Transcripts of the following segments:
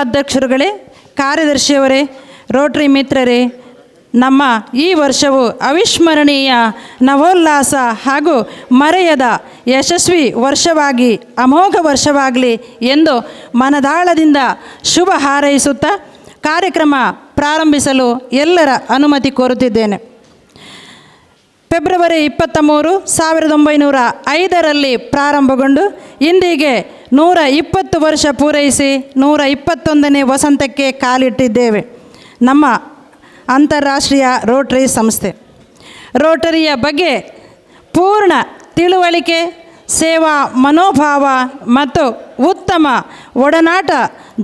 ಗೌರವಾಧ್ಯಕ್ಷರುಗಳೇ, ಕಾರ್ಯದರ್ಶಿಯವರೇ, Rotary ಮಿತ್ರರೇ, ನಮ್ಮ ಈ ವರ್ಷವು ಅವಿಸ್ಮರಣೀಯ ನವೋಲ್ಲಾಸ ಹಾಗೂ ಮರೆಯದ ಯಶಸ್ವಿ ವರ್ಷವಾಗಿ ಅಮೋಘ ವರ್ಷವಾಗಲಿ ಎಂದು ಮನದಾಳದಿಂದ ಶುಭ ಹಾರೈಸುತ್ತಾ ಕಾರ್ಯಕ್ರಮ ಪ್ರಾರಂಭಿಸಲು ಎಲ್ಲರ ಅನುಮತಿ ಕೋರುತ್ತಿದ್ದೇನೆ. ಫೆಬ್ರವರಿ 23, 1905ರಲ್ಲಿ ಪ್ರಾರಂಭಗೊಂಡು ಇಂದಿಗೆ 120 ವರ್ಷ ಪೂರೈಸಿ 121ನೇ ವಸಂತಕ್ಕೆ ಕಾಲಿಟ್ಟಿದ್ದೇವೆ. ನಮ್ಮ ಅಂತಾರಾಷ್ಟ್ರೀಯ ರೋಟರಿ ಸಂಸ್ಥೆ ರೋಟರಿಯ ಬಗ್ಗೆ ಪೂರ್ಣ ತಿಳುವಳಿಕೆ, ಸೇವಾ ಮನೋಭಾವ ಮತ್ತು ಉತ್ತಮ ಒಡನಾಟ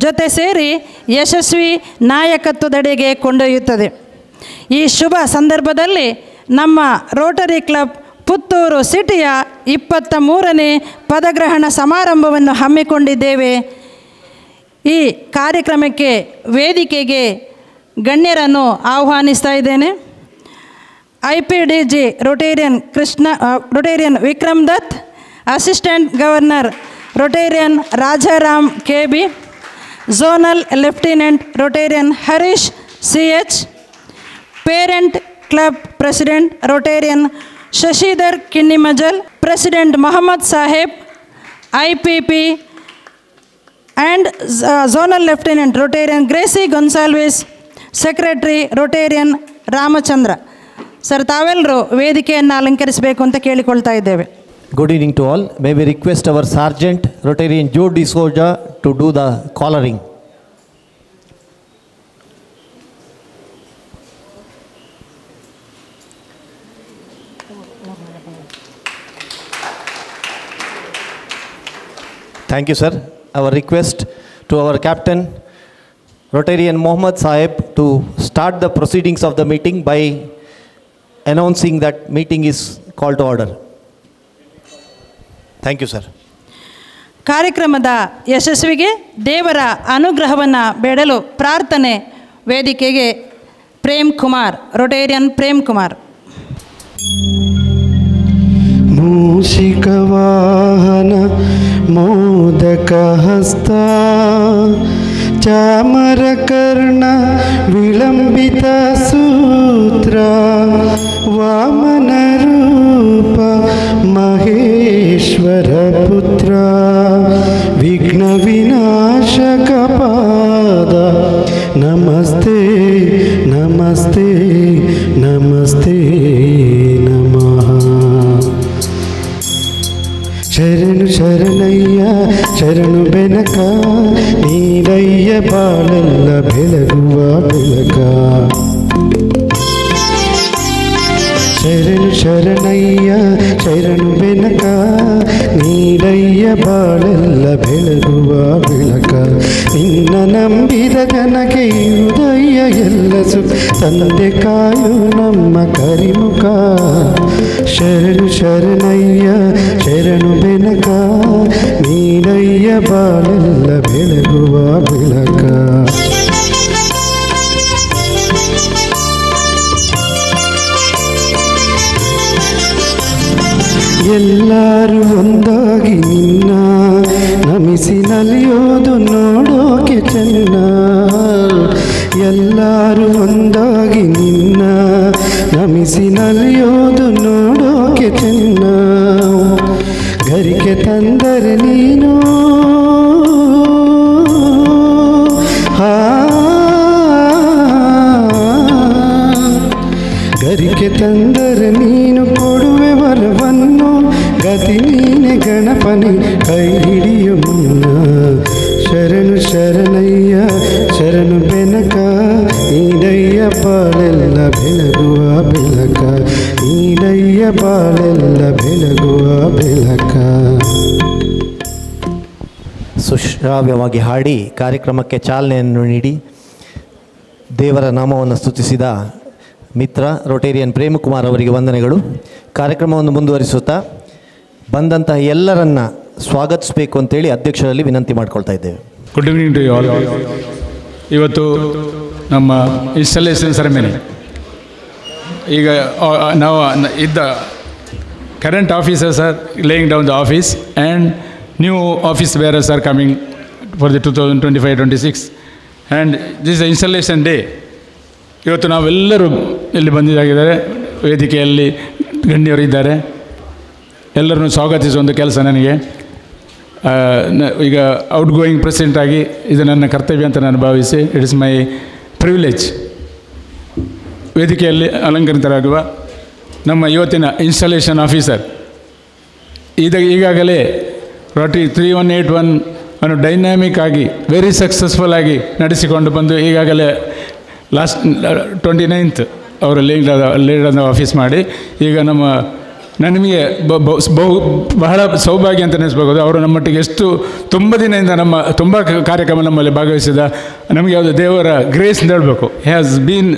ಜೊತೆ ಸೇರಿ ಯಶಸ್ವಿ ನಾಯಕತ್ವದೆಡೆಗೆ ಕೊಂಡೊಯ್ಯುತ್ತದೆ. ಈ ಶುಭ ಸಂದರ್ಭದಲ್ಲಿ ನಮ್ಮ ರೋಟರಿ ಕ್ಲಬ್ ಪುತ್ತೂರು ಸಿಟಿಯ 23ನೇ ಪದಗ್ರಹಣ ಸಮಾರಂಭವನ್ನು ಹಮ್ಮಿಕೊಂಡಿದ್ದೇವೆ. ಈ ಕಾರ್ಯಕ್ರಮಕ್ಕೆ ವೇದಿಕೆಗೆ ಗಣ್ಯರನ್ನು ಆಹ್ವಾನಿಸ್ತಾ ಇದ್ದೇನೆ. IPDG Rotarian Vikram Dutt, assistant governor Rotarian Rajaram KB, zonal lieutenant Rotarian Harish CH, parent club president Rotarian Shashidhar Kinnimajal, president Mohammad Saheb IPP and zonal lieutenant Rotarian Gracy Gonsalves, secretary Rotarian Ramachandra. Sir, ತಾವೆಲ್ಲರೂ ವೇದಿಕೆಯನ್ನು ಅಲಂಕರಿಸಬೇಕು ಅಂತ ಕೇಳಿಕೊಳ್ತಾ ಇದ್ದೇವೆ. Good evening to all. May we request our Sergeant Rotarian Joe D'Souza to do the collaring. Thank you, sir. Our request to our captain Rotarian Mohammad Sahib to start the proceedings of the meeting by announcing that meeting is called to order. Thank you, sir. ಕಾರ್ಯಕ್ರಮದ ಯಶಸ್ವಿಗೆ ದೇವರ ಅನುಗ್ರಹವನ್ನು ಬೇಡಲು ಪ್ರಾರ್ಥನೆ. ವೇದಿಕೆಗೆ Prem Kumar, Rotarian Prem Kumar. ಮೂಷಿಕ ವಾಹನ ಮೋದಕ ಹಸ್ತ ಚಾಮರ ಕರ್ಣ ವಿಳಂಬಿತ ಸೂತ್ರ ವಾಮನ ರೂಪ ಮಹೇಶ್ವರ ಪುತ್ರ ವಿಘ್ನ ವಿನಾಶಕ ಪಾದ ನಮಸ್ತೆ ನಮಸ್ತೆ ನಮಸ್ತೆ ನಮಃ. ಶರಣು ಶರಣಯ್ಯ ಶರಣು ಬೆನಕ ನೀರಯ್ಯ ಬಾಳೆಲ್ಲ ಬೆಳಗುವ ಬೆಳಕ. ಶರಣು ಶರಣಯ್ಯ ಶರಣು ಬೆನಕ ನೀರಯ್ಯ ಬಾಳೆಲ್ಲ ಬೆಳಗುವ ಬೆಳಕ. ನಿನ್ನ ನಂಬಿದ ಜನಕ್ಕೆ ಉದಯ ಎಲ್ಲ ತಂದೆ ಕಾಯು ನಮ್ಮ ಕರಿಮುಖ. ಶರಣು ಶರಣಯ್ಯ ಶರಣು ಬೆನಕ ನೀರಯ್ಯ ಬಾಳೆಲ್ಲ ಬೆಳಗುವ ಬೆಳಕ. ಎಲ್ಲರೂ ಒಂದಾಗಿ ನಿನ್ನ ನಮಿಸಿ ನಲಿಯೋದು ನೋಡೋಕೆ ಚೆನ್ನ. ಎಲ್ಲರೂ ಒಂದಾಗಿ ನಿನ್ನ ನಮಿಸಿ ನಲಿಯೋದು ನೋಡೋಕೆ ಚೆನ್ನ. ಗರಿಕೆ ತಂದರೆ ನೀನು ಗರಿಕೆ ತಂದರೆ ನೀನು ಕೊಡುವೆ ವರವನ್ನು. ಗತಿ ನೀನೆ ಗಣಪನಿ ಕೈ ಹಿಡಿಯು ಮುನ್ನ. ಶರಣು ಶರಣಯ್ಯ ಶರಣು ಬೆನಕ ನೀಡಯ್ಯ ಬಾಳೆಲ್ಲ ಬೆಳಗುವ ಬೆಳಕ. ನೀಡಯ್ಯ ಬಾಳೆಲ್ಲ ಬೆಳಗುವ ಬೆಳಕ. ಸುಶ್ರಾವ್ಯವಾಗಿ ಹಾಡಿ ಕಾರ್ಯಕ್ರಮಕ್ಕೆ ಚಾಲನೆಯನ್ನು ನೀಡಿ ದೇವರ ನಾಮವನ್ನು ಸ್ತುತಿಸಿದ ಮಿತ್ರ ರೋಟೇರಿಯನ್ ಪ್ರೇಮ್ ಕುಮಾರ್ ಅವರಿಗೆ ವಂದನೆಗಳು. ಕಾರ್ಯಕ್ರಮವನ್ನು ಮುಂದುವರಿಸುತ್ತಾ ಬಂದಂತಹ ಎಲ್ಲರನ್ನ ಸ್ವಾಗತಿಸಬೇಕು ಅಂತೇಳಿ ಅಧ್ಯಕ್ಷರಲ್ಲಿ ವಿನಂತಿ ಮಾಡ್ಕೊಳ್ತಾ ಇದ್ದೇವೆ. Good evening to you all. ಇವತ್ತು ನಮ್ಮ ಇನ್ಸ್ಟಾಲೇಷನ್ ಸೆರೆಮನಿ. ಈಗ ನಾವು ಇದ್ದ current officers are laying down the office and new office bearers are coming for the 2025-26. And this installation day. ಇವತ್ತು ನಾವೆಲ್ಲರೂ ಇಲ್ಲಿ ಬಂದಿದ್ದಾಗಿದ್ದಾರೆ, ವೇದಿಕೆಯಲ್ಲಿ ಗಣ್ಯರು ಇದ್ದಾರೆ, ಎಲ್ಲರನ್ನು ಸ್ವಾಗತಿಸುವ ಒಂದು ಕೆಲಸ ನನಗೆ. ಈಗ ಔಟ್ ಗೋಯಿಂಗ್ ಪ್ರೆಸಿಡೆಂಟ್ ಆಗಿ ಇದು ನನ್ನ ಕರ್ತವ್ಯ ಅಂತ ನಾನು ಭಾವಿಸಿ, ಇಟ್ ಇಸ್ ಮೈ ಪ್ರಿವಿಲೇಜ್. ವೇದಿಕೆಯಲ್ಲಿ ಅಲಂಕರಿತರಾಗುವ ನಮ್ಮ ಇವತ್ತಿನ ಇನ್ಸ್ಟಾಲೇಷನ್ ಆಫೀಸರ್ ಈಗಾಗಲೇ ರೋಟರಿ 3181 ಅನ್ನು ಡೈನಾಮಿಕ್ ಆಗಿ ವೆರಿ ಸಕ್ಸಸ್ಫುಲ್ ಆಗಿ ನಡೆಸಿಕೊಂಡು ಬಂದು ಈಗಾಗಲೇ ಲಾಸ್ಟ್ 29th ಅವರು ಲೀಡರ್ ಆಫೀಸ್ ಮಾಡಿ ಈಗ ನನಗೆ ಬಹಳ ಸೌಭಾಗ್ಯ ಅಂತ ನೆನೆಸ್ಬೋದು. ಅವರು ನಮ್ಮೊಟ್ಟಿಗೆ ಎಷ್ಟು ತುಂಬ ದಿನದಿಂದ ತುಂಬ ಕಾರ್ಯಕ್ರಮ ನಮ್ಮಲ್ಲಿ ಭಾಗವಹಿಸಿದ ನಮಗೆ ಯಾವುದು ದೇವರ ಗ್ರೇಸ್ ಅಂತ ಹೇಳಬೇಕು. Has been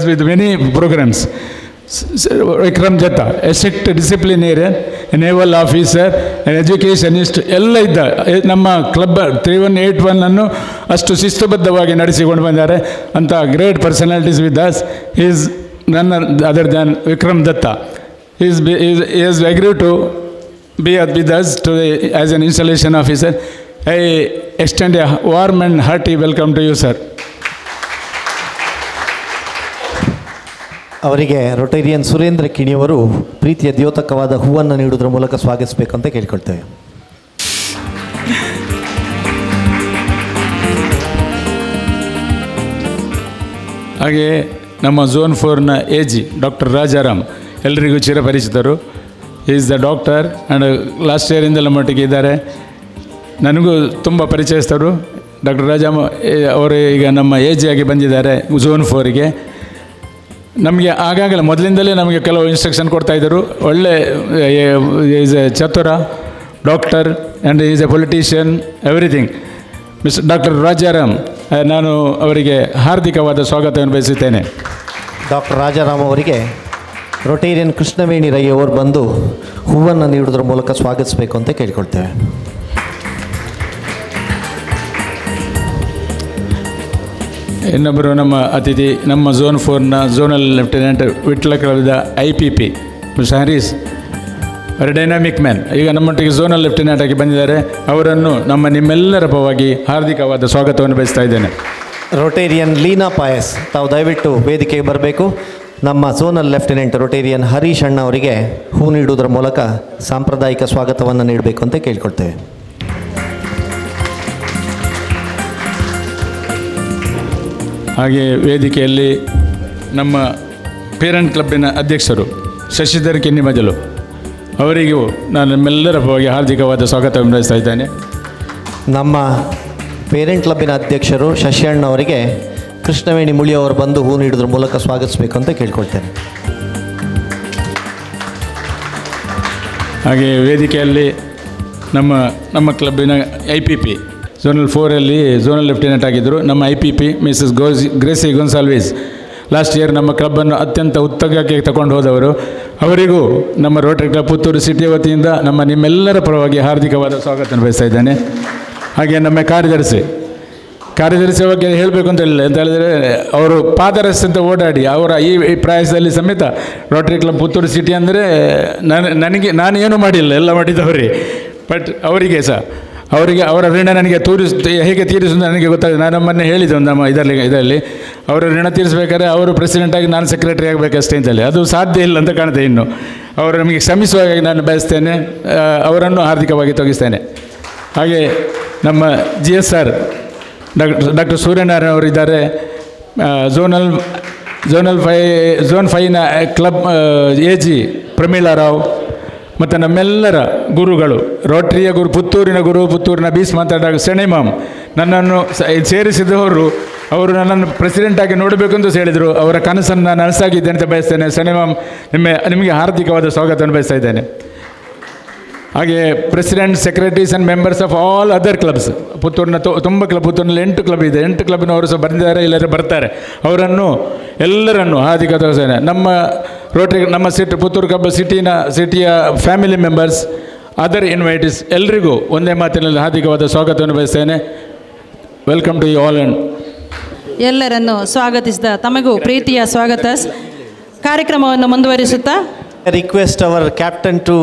with many programmes. Vikram Datta, a strict disciplinarian, naval officer, educationist ಎಲ್ಲ ಇದ್ದ ನಮ್ಮ ಕ್ಲಬ್ 3181 ಅಷ್ಟು ಶಿಸ್ತುಬದ್ಧವಾಗಿ ನಡೆಸಿಕೊಂಡು ಬಂದಿದ್ದಾರೆ. ಅಂಥ great personalities with us is none other than Vikram Datta. He is agreed to be with us today as an installation officer. I extend a warm and hearty welcome to you, sir. ಅವರಿಗೆ Rotarian Surendra ಕಿಣಿಯವರು ಪ್ರೀತಿಯ ದ್ಯೋತಕವಾದ ಹೂವನ್ನು ನೀಡುವುದರ ಮೂಲಕ ಸ್ವಾಗತಿಸಬೇಕಂತ ಕೇಳ್ಕೊಳ್ತೇವೆ. ಹಾಗೆ ನಮ್ಮ ಝೋನ್ 4ನ AG ಡಾಕ್ಟರ್ ರಾಜಾರಾಮ್ ಎಲ್ಲರಿಗೂ ಚಿರಪರಿಚಿತರು. Is the doctor and last ಇಯರಿಂದ ನಮ್ಮೊಟ್ಟಿಗೆ ಇದ್ದಾರೆ. ನನಗೂ ತುಂಬ ಪರಿಚಯಸ್ಥರು. ಡಾಕ್ಟರ್ ರಾಜಾಮ್ ಅವರು ಈಗ ನಮ್ಮ AG ಆಗಿ ಬಂದಿದ್ದಾರೆ ಝೋನ್ 4ಗೆ. ನಮಗೆ ಆಗಾಗಲೇ ಮೊದಲಿಂದಲೇ ನಮಗೆ ಕೆಲವು ಇನ್ಸ್ಟ್ರಕ್ಷನ್ ಕೊಡ್ತಾಯಿದ್ದರು. ಒಳ್ಳೆ ಈಸ್ ಎ ಚತುರ doctor and is a politician, everything. Doctor Rajaram, ನಾನು ಅವರಿಗೆ ಹಾರ್ದಿಕವಾದ ಸ್ವಾಗತವನ್ನು ಬಯಸುತ್ತೇನೆ. ಡಾಕ್ಟರ್ ರಾಜಾರಾಮ್ ಅವರಿಗೆ ರೊಟೇರಿಯನ್ ಕೃಷ್ಣವೇಣಿ ರೈ ಅವರು ಬಂದು ಹೂವನ್ನು ನೀಡುವುದರ ಮೂಲಕ ಸ್ವಾಗತಿಸಬೇಕು ಅಂತ ಕೇಳ್ಕೊಳ್ತೇವೆ. ಇನ್ನೊಬ್ಬರು ನಮ್ಮ ಅತಿಥಿ, ನಮ್ಮ ಝೋನ್ 4ನ ಝೋನಲ್ ಲೆಫ್ಟಿನೆಂಟ್ ವಿಟ್ಲ ಕಳವಿದ IPP Harish, very dynamic man, ಈಗ ನಮ್ಮೊಟ್ಟಿಗೆ ಝೋನಲ್ ಲೆಫ್ಟಿನೆಂಟ್ ಆಗಿ ಬಂದಿದ್ದಾರೆ. ಅವರನ್ನು ನಿಮ್ಮೆಲ್ಲರ ಪರವಾಗಿ ಹಾರ್ದಿಕವಾದ ಸ್ವಾಗತವನ್ನು ಬಯಸ್ತಾ ಇದ್ದೇನೆ. ರೊಟೇರಿಯನ್ ಲೀನಾ ಪಾಯಸ್, ತಾವು ದಯವಿಟ್ಟು ವೇದಿಕೆಗೆ ಬರಬೇಕು. ನಮ್ಮ ಝೋನಲ್ ಲೆಫ್ಟಿನೆಂಟ್ ರೊಟೇರಿಯನ್ ಹರೀಶ್ ಅಣ್ಣ ಅವರಿಗೆ ಹೂ ನೀಡುವುದರ ಮೂಲಕ ಸಾಂಪ್ರದಾಯಿಕ ಸ್ವಾಗತವನ್ನು ನೀಡಬೇಕು ಅಂತ ಕೇಳ್ಕೊಳ್ತೇವೆ. ಹಾಗೆ ವೇದಿಕೆಯಲ್ಲಿ ನಮ್ಮ ಪೇರೆಂಟ್ ಕ್ಲಬ್ಬಿನ ಅಧ್ಯಕ್ಷರು ಶಶಿಧರ್ ಕೆನ್ನಿಮಜಲು, ಅವರಿಗೂ ನಾನು ನಿಮ್ಮೆಲ್ಲರ ಪರವಾಗಿ ಹಾರ್ದಿಕವಾದ ಸ್ವಾಗತವನ್ನು ಬಯಸ್ತಾ ಇದ್ದೇನೆ. ನಮ್ಮ ಪೇರೆಂಟ್ ಕ್ಲಬ್ಬಿನ ಅಧ್ಯಕ್ಷರು ಶಶಿ ಅಣ್ಣ ಅವರಿಗೆ ಕೃಷ್ಣವೇಣಿ ಮುಳಿಯವರು ಬಂದು ಹೂ ನೀಡೋದ್ರ ಮೂಲಕ ಸ್ವಾಗತಿಸಬೇಕು ಅಂತ ಕೇಳ್ಕೊಳ್ತೇನೆ. ಹಾಗೆ ವೇದಿಕೆಯಲ್ಲಿ ನಮ್ಮ ಕ್ಲಬ್ಬಿನ IPP ಝೋನಲ್ 4ಅಲ್ಲಿ ಝೋನಲ್ ಲೆಫ್ಟಿನೆಂಟ್ ಆಗಿದ್ದರು ನಮ್ಮ IPP Mrs Gracy Gonsalves. Last year ನಮ್ಮ ಕ್ಲಬ್ಬನ್ನು ಅತ್ಯಂತ ಉತ್ತುಂಗಕ್ಕೆ ತಗೊಂಡು ಹೋದವರು. ಅವರಿಗೂ ನಮ್ಮ ರೋಟರಿ ಕ್ಲಬ್ ಪುತ್ತೂರು ಸಿಟಿ ವತಿಯಿಂದ ನಿಮ್ಮೆಲ್ಲರ ಪರವಾಗಿ ಹಾರ್ದಿಕವಾದ ಸ್ವಾಗತ ಬಯಸ್ತಾ ಇದ್ದೇನೆ. ಹಾಗೆ ನಮ್ಮ ಕಾರ್ಯದರ್ಶಿ ಬಗ್ಗೆ ಹೇಳಬೇಕು ಅಂತ ಹೇಳಿದರೆ, ಅವರು ಪಾದರಸ್ತೆ ಅಂತ ಓಡಾಡಿ ಅವರ ಈ ಪ್ರಾಯಸದಲ್ಲಿ ಸಮೇತ ರೋಟರಿ ಕ್ಲಬ್ ಪುತ್ತೂರು ಸಿಟಿ ಅಂದರೆ ನಾನೇನು ಮಾಡಿಲ್ಲ, ಎಲ್ಲ ಮಾಡಿದವರೇ. ಬಟ್ ಅವರಿಗೆ ಅವರ ಋಣ ನನಗೆ ಹೇಗೆ ತೀರಿಸುವುದು ನನಗೆ ಗೊತ್ತಾಗಿದೆ. ನಾನು ಮೊನ್ನೆ ಹೇಳಿದ್ದೆ ನಮ್ಮ ಇದರಲ್ಲಿ ಅವರ ಋಣ ತೀರಿಸಬೇಕಾದ್ರೆ ಅವರು ಪ್ರೆಸಿಡೆಂಟಾಗಿ ನಾನು ಸೆಕ್ರೆಟರಿ ಆಗಬೇಕಷ್ಟೇ ಅಂತೇಳಿ, ಅದು ಸಾಧ್ಯ ಇಲ್ಲ ಅಂತ ಕಾಣುತ್ತೆ. ಇನ್ನು ಅವರು ನಮಗೆ ಶ್ರಮಿಸುವಾಗ ನಾನು ಬಯಸ್ತೇನೆ, ಅವರನ್ನು ಹಾರ್ದಿಕವಾಗಿ ತೊಗಿಸ್ತೇನೆ. ಹಾಗೆ ನಮ್ಮ GSR ಡಾಕ್ಟರ್ ಸೂರ್ಯನಾರಾಯಣ ಅವರಿದ್ದಾರೆ. ಝೋನ್ 5ನ ಕ್ಲಬ್ AG ಪ್ರಮೀಳಾ ರಾವ್ ಮತ್ತು ನಮ್ಮೆಲ್ಲರ ಗುರುಗಳು, ರೋಟರಿಯ ಗುರು, ಪುತ್ತೂರಿನ ಭೀಷ್ಮಂತ ಡಾಕ್ಟರ್ ಸೆಣೆಮಾಮ್ ನನ್ನನ್ನು ಸೇರಿಸಿದವರು. ಅವರು ನನ್ನನ್ನು ಪ್ರೆಸಿಡೆಂಟಾಗಿ ನೋಡಬೇಕೆಂದು ಹೇಳಿದರು. ಅವರ ಕನಸನ್ನು ನಾನು ನನಸಾಗಿದ್ದೇನೆ ಅಂತ ಬಯಸ್ತೇನೆ. ಸೆಣೆಮಾಮ್, ನಿಮಗೆ ಹಾರ್ದಿಕವಾದ ಸ್ವಾಗತವನ್ನು ಬಯಸ್ತಾ ಇದ್ದೇನೆ. ಹಾಗೆ president, secretaries and members of all other clubs, ಪುತ್ತೂರಿನ ತುಂಬ ಕ್ಲಬ್, ಪುತ್ತೂರಿನಲ್ಲಿ 8 ಕ್ಲಬ್ ಇದೆ. 8 ಕ್ಲಬ್ನವರು ಸಹ ಬಂದಿದ್ದಾರೆ, ಎಲ್ಲರೂ ಬರ್ತಾರೆ. ಎಲ್ಲರನ್ನು ಹಾರ್ದಿಕ ನಮ್ಮ ರೋಟರಿ, ನಮ್ಮ ಪುತ್ತೂರು ಕ್ಲಬ್ ಸಿಟಿಯ ಫ್ಯಾಮಿಲಿ ಮೆಂಬರ್ಸ್, ಅದರ್ ಇನ್ವೈಟೀಸ್ ಎಲ್ಲರಿಗೂ ಒಂದೇ ಮಾತಿನಲ್ಲಿ ಹಾರ್ದಿಕವಾದ ಸ್ವಾಗತವನ್ನು ಬಯಸ್ತೇನೆ. Welcome to you all. And ಎಲ್ಲರನ್ನು ಸ್ವಾಗತಿಸಿದ ತಮಗೂ ಪ್ರೀತಿಯ ಸ್ವಾಗತ. ಕಾರ್ಯಕ್ರಮವನ್ನು ಮುಂದುವರಿಸುತ್ತಾ request our captain to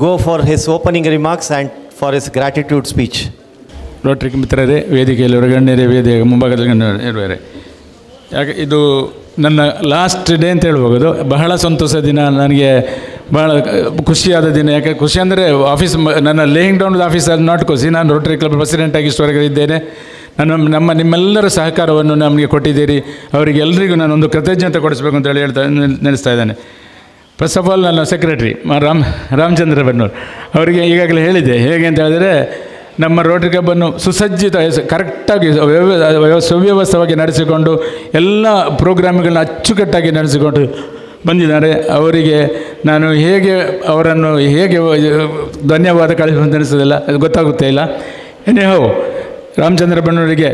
go for his opening remarks and for his gratitude speech. Rotary ಮಿತ್ರರೇ, ವೇದಿಕೆಯಲ್ಲಿ ಗಣ್ಯರೇ, ವೇದಿಕೆ ಮುಂಭಾಗದಲ್ಲಿ ಇರುವರೆ, ಯಾಕೆ ಇದು ನನ್ನ ಲಾಸ್ಟ್ ಡೇ ಅಂತ ಹೇಳ್ಬೋದು. ಬಹಳ ಸಂತೋಷ ದಿನ, ನನಗೆ ಭಾಳ ಖುಷಿಯಾದ ದಿನ. ಯಾಕೆ ಖುಷಿ ಅಂದರೆ ಆಫೀಸ್ ನನ್ನ ಲೇಯಿಂಗ್ ಡೌನ್ ಆಫೀಸ್ ಅದು ನಾಟ್ ಖುಷಿ. ನಾನು ರೋಟರಿ ಕ್ಲಬ್ ಪ್ರೆಸಿಡೆಂಟಾಗಿ ಇಷ್ಟವರೆಗೆ ಇದ್ದೇನೆ. ನಿಮ್ಮೆಲ್ಲರ ಸಹಕಾರವನ್ನು ನಮಗೆ ಕೊಟ್ಟಿದ್ದೀರಿ. ಅವರಿಗೆ ಎಲ್ಲರಿಗೂ ನಾನೊಂದು ಕೃತಜ್ಞತೆ ಕೊಡಿಸ್ಬೇಕು ಅಂತೇಳಿ ನೆನೆಸ್ತಾ ಇದ್ದೇನೆ. ಫಸ್ಟ್ ಆಫ್ ಆಲ್ ನನ್ನ ಸೆಕ್ರೆಟ್ರಿ ರಾಮಚಂದ್ರ ಬನ್ನೂರು ಅವರಿಗೆ ಈಗಾಗಲೇ ಹೇಳಿದೆ. ಹೇಗೆ ಅಂತ ಹೇಳಿದರೆ, ನಮ್ಮ ರೋಟರಿ ಕ್ಲಬ್ಬನ್ನು ಸುಸಜ್ಜಿತ ಕರೆಕ್ಟಾಗಿ ಸುವ್ಯವಸ್ಥವಾಗಿ ನಡೆಸಿಕೊಂಡು ಎಲ್ಲ ಪ್ರೋಗ್ರಾಮ್ಗಳನ್ನ ಅಚ್ಚುಕಟ್ಟಾಗಿ ನಡೆಸಿಕೊಂಡು ಬಂದಿದ್ದಾರೆ. ಅವರಿಗೆ ನಾನು ಅವರನ್ನು ಹೇಗೆ ಧನ್ಯವಾದ ಕಳಿಸುವಂತ ಅನಿಸೋದಿಲ್ಲ, ಅದು ಗೊತ್ತಾಗುತ್ತೆ ಇಲ್ಲ. ಎನಿಹೌ, ರಾಮಚಂದ್ರ ಬನ್ನೂರಿಗೆ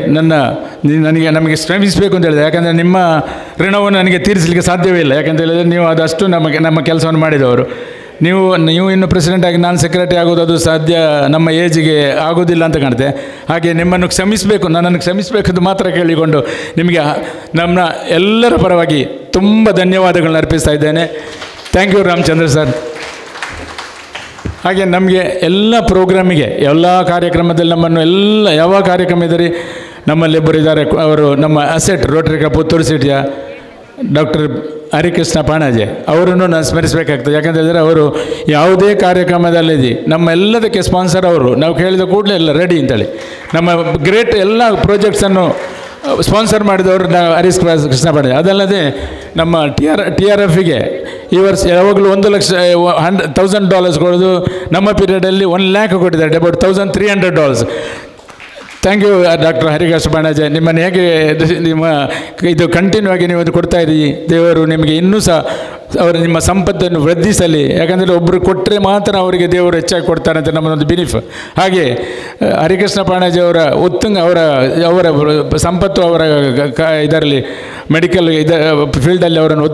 ನಮಗೆ ಶ್ರಮಿಸಬೇಕು ಅಂತ ಹೇಳಿದೆ. ಯಾಕಂದರೆ ನಿಮ್ಮ ಋಣವನ್ನು ನನಗೆ ತೀರಿಸಲಿಕ್ಕೆ ಸಾಧ್ಯವೇ ಇಲ್ಲ. ಯಾಕಂತ ಹೇಳಿದರೆ ನೀವು ಅದಷ್ಟು ನಮ್ಮ ಕೆಲಸವನ್ನು ಮಾಡಿದವರು. ನೀವು ಇನ್ನು ಪ್ರೆಸಿಡೆಂಟಾಗಿ ನಾನು ಸೆಕ್ರೆಟರಿ ಆಗೋದು ಅದು ಸಾಧ್ಯ ನಮ್ಮ ಏಜಿಗೆ ಆಗೋದಿಲ್ಲ ಅಂತ ಕಾಣುತ್ತೆ. ಹಾಗೆ ನಿಮ್ಮನ್ನು ನನ್ನನ್ನು ಕ್ಷಮಿಸಬೇಕಂತ ಮಾತ್ರ ಕೇಳಿಕೊಂಡು ನಿಮಗೆ ನಮ್ಮ ಎಲ್ಲರ ಪರವಾಗಿ ತುಂಬ ಧನ್ಯವಾದಗಳನ್ನ ಅರ್ಪಿಸ್ತಾ ಇದ್ದೇನೆ. Thank you Ramachandra sir. ಹಾಗೆ ನಮಗೆ ಎಲ್ಲ ಪ್ರೋಗ್ರಾಮಿಗೆ, ಎಲ್ಲ ಕಾರ್ಯಕ್ರಮದಲ್ಲಿ ನಮ್ಮನ್ನು ಯಾವ ಕಾರ್ಯಕ್ರಮ ಇದ್ದರೆ ನಮ್ಮಲ್ಲಿಬ್ಬರು ಇದ್ದಾರೆ. ಅವರು ನಮ್ಮ ಅಸೆಟ್ ರೋಟರಿ ಕ್ಲಬ್ ಪುತ್ತೂರು ಸಿಟಿಯ ಡಾಕ್ಟರ್ ಹರಿಕೃಷ್ಣ ಪಾಣಾಜೆ ಅವರನ್ನು ನಾನು ಸ್ಮರಿಸಬೇಕಾಗ್ತದೆ. ಯಾಕಂತ ಹೇಳಿದರೆ ಅವರು ಯಾವುದೇ ಕಾರ್ಯಕ್ರಮದಲ್ಲಿ ನಮ್ಮೆಲ್ಲದಕ್ಕೆ ಸ್ಪಾನ್ಸರ್ ಅವರು. ನಾವು ಕೇಳಿದ ಕೂಡಲೇ ಎಲ್ಲ ರೆಡಿ ಅಂತೇಳಿ ನಮ್ಮ ಗ್ರೇಟ್ ಎಲ್ಲ ಪ್ರಾಜೆಕ್ಟ್ಸನ್ನು ಸ್ಪಾನ್ಸರ್ ಮಾಡಿದವರು ಹರಿಕೃಷ್ಣ ಪಾಣಾಜೆ. ಅದಲ್ಲದೆ ನಮ್ಮ TRFಗೆ ಈ ವರ್ಷ ಯಾವಾಗಲೂ $1,100,000 ಕೊಡೋದು, ನಮ್ಮ ಪೀರಿಯಡಲ್ಲಿ $1,00,000 ಕೊಟ್ಟಿದ್ದಾರೆ, about $1,300. Thank you doctor Harikrishna Panaje. ನಿಮ್ಮನ್ನು ಹೇಗೆ ಇದು ಕಂಟಿನ್ಯೂ ಆಗಿ ನೀವು ಕೊಡ್ತಾಯಿರಿ. ದೇವರು ನಿಮಗೆ ಇನ್ನೂ ಸಹ ನಿಮ್ಮ ಸಂಪತ್ತನ್ನು ವೃದ್ಧಿಸಲಿ. ಯಾಕಂದರೆ ಒಬ್ಬರು ಕೊಟ್ಟರೆ ಮಾತ್ರ ಅವರಿಗೆ ದೇವರು ಹೆಚ್ಚಾಗಿ ಕೊಡ್ತಾರೆ ಅಂತ ನಮ್ಮದೊಂದು ಬಿಲೀಫ್. ಹಾಗೆ ಹರಿಕೃಷ್ಣ ಪಾಣಾಜೆ ಅವರ ಸಂಪತ್ತು ಅವರ ಇದರಲ್ಲಿ ಮೆಡಿಕಲ್ ಫೀಲ್ಡಲ್ಲಿ ಅವರನ್ನು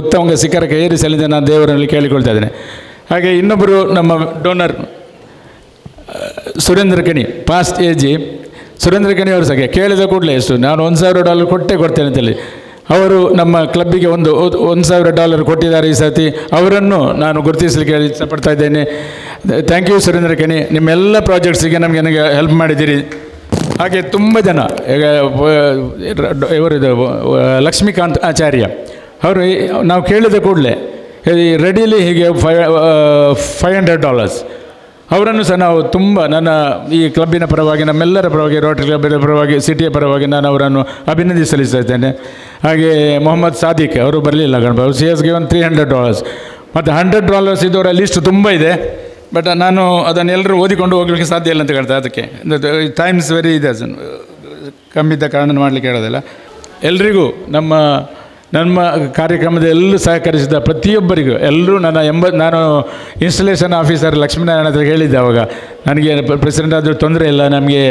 ಉತ್ತಮ ಶಿಖರಕ್ಕೆ ಏರಿಸಲಿದೆ ನಾನು ದೇವರಲ್ಲಿ ಕೇಳಿಕೊಳ್ತಾ ಇದ್ದೇನೆ. ಹಾಗೆ ಇನ್ನೊಬ್ಬರು ನಮ್ಮ ಡೋನರ್ ಸುರೇಂದ್ರ ಕಣಿ, ಪಾಸ್ಟ್ ಏಜಿ ಸುರೇಂದ್ರ ಕಣಿ ಅವರು ಸಹ ಕೇಳಿದ ಕೂಡಲೇ ನಾನು $1,000 ಕೊಡ್ತೇನೆ ಅಂತೇಳಿ ಅವರು ನಮ್ಮ ಕ್ಲಬ್ಬಿಗೆ $1,000 ಕೊಟ್ಟಿದ್ದಾರೆ ಈ ಸತಿ. ಅವರನ್ನು ನಾನು ಗುರುತಿಸಲಿಕ್ಕೆ ಇಷ್ಟಪಡ್ತಾ ಇದ್ದೇನೆ. ಥ್ಯಾಂಕ್ ಯು ಸುರೇಂದ್ರ ಕಣಿ, ನಿಮ್ಮೆಲ್ಲ ಪ್ರಾಜೆಕ್ಟ್ಸಿಗೆ ನನಗೆ ಹೆಲ್ಪ್ ಮಾಡಿದ್ದೀರಿ. ಹಾಗೆ ತುಂಬ ಜನ, ಈಗ ಇವರಿದು ಲಕ್ಷ್ಮೀಕಾಂತ್ ಆಚಾರ್ಯ ಅವರು ನಾವು ಕೇಳಿದ ಕೂಡಲೇ ರೆಡಿಲಿ ಹೀಗೆ $500 ಅವರನ್ನು ಸಹ ನಾವು ತುಂಬ ನನ್ನ ಈ ಕ್ಲಬ್ಬಿನ ಪರವಾಗಿ, ನಮ್ಮೆಲ್ಲರ ಪರವಾಗಿ, ರೋಟರಿ ಕ್ಲಬ್ಬಿನ ಪರವಾಗಿ, ಸಿಟಿಯ ಪರವಾಗಿ ನಾನು ಅವರನ್ನು ಅಭಿನಂದಿಸಲಿಸ್ತಾ ಇದ್ದೇನೆ. ಹಾಗೆ ಮೊಹಮ್ಮದ್ ಸಾದಿಕ್ ಅವರು ಬರಲಿಲ್ಲ ಗಣಪ, CS ಗಿವನ್ $300 ಮತ್ತು $100 ಇದವರ ಲಿಸ್ಟ್ ತುಂಬ ಇದೆ. ಬಟ್ ನಾನು ಅದನ್ನೆಲ್ಲರೂ ಓದಿಕೊಂಡು ಹೋಗಲಿಕ್ಕೆ ಸಾಧ್ಯ ಇಲ್ಲ ಅಂತ ಹೇಳ್ತಾರೆ. ಅದಕ್ಕೆ ಟೈಮ್ಸ್ ವೆರಿ ಇದೆ, ಕಮ್ಮಿದ್ದ ಕಾರಣ ಮಾಡಲಿಕ್ಕೆ ಹೇಳೋದಿಲ್ಲ. ಎಲ್ರಿಗೂ ನಮ್ಮ ಕಾರ್ಯಕ್ರಮದ ಎಲ್ಲರೂ ಸಹಕರಿಸಿದ ಪ್ರತಿಯೊಬ್ಬರಿಗೂ ಎಲ್ಲರೂ ನಾನು ಇನ್ಸ್ಟಾಲೇಷನ್ ಆಫೀಸರ್ ಲಕ್ಷ್ಮೀನಾರಾಯಣ ಹತ್ರ ಹೇಳಿದ್ದೆ. ಆವಾಗ ನನಗೆ ಪ್ರೆಸಿಡೆಂಟ್ ಆದರೂ ತೊಂದರೆ ಇಲ್ಲ, ನಮಗೆ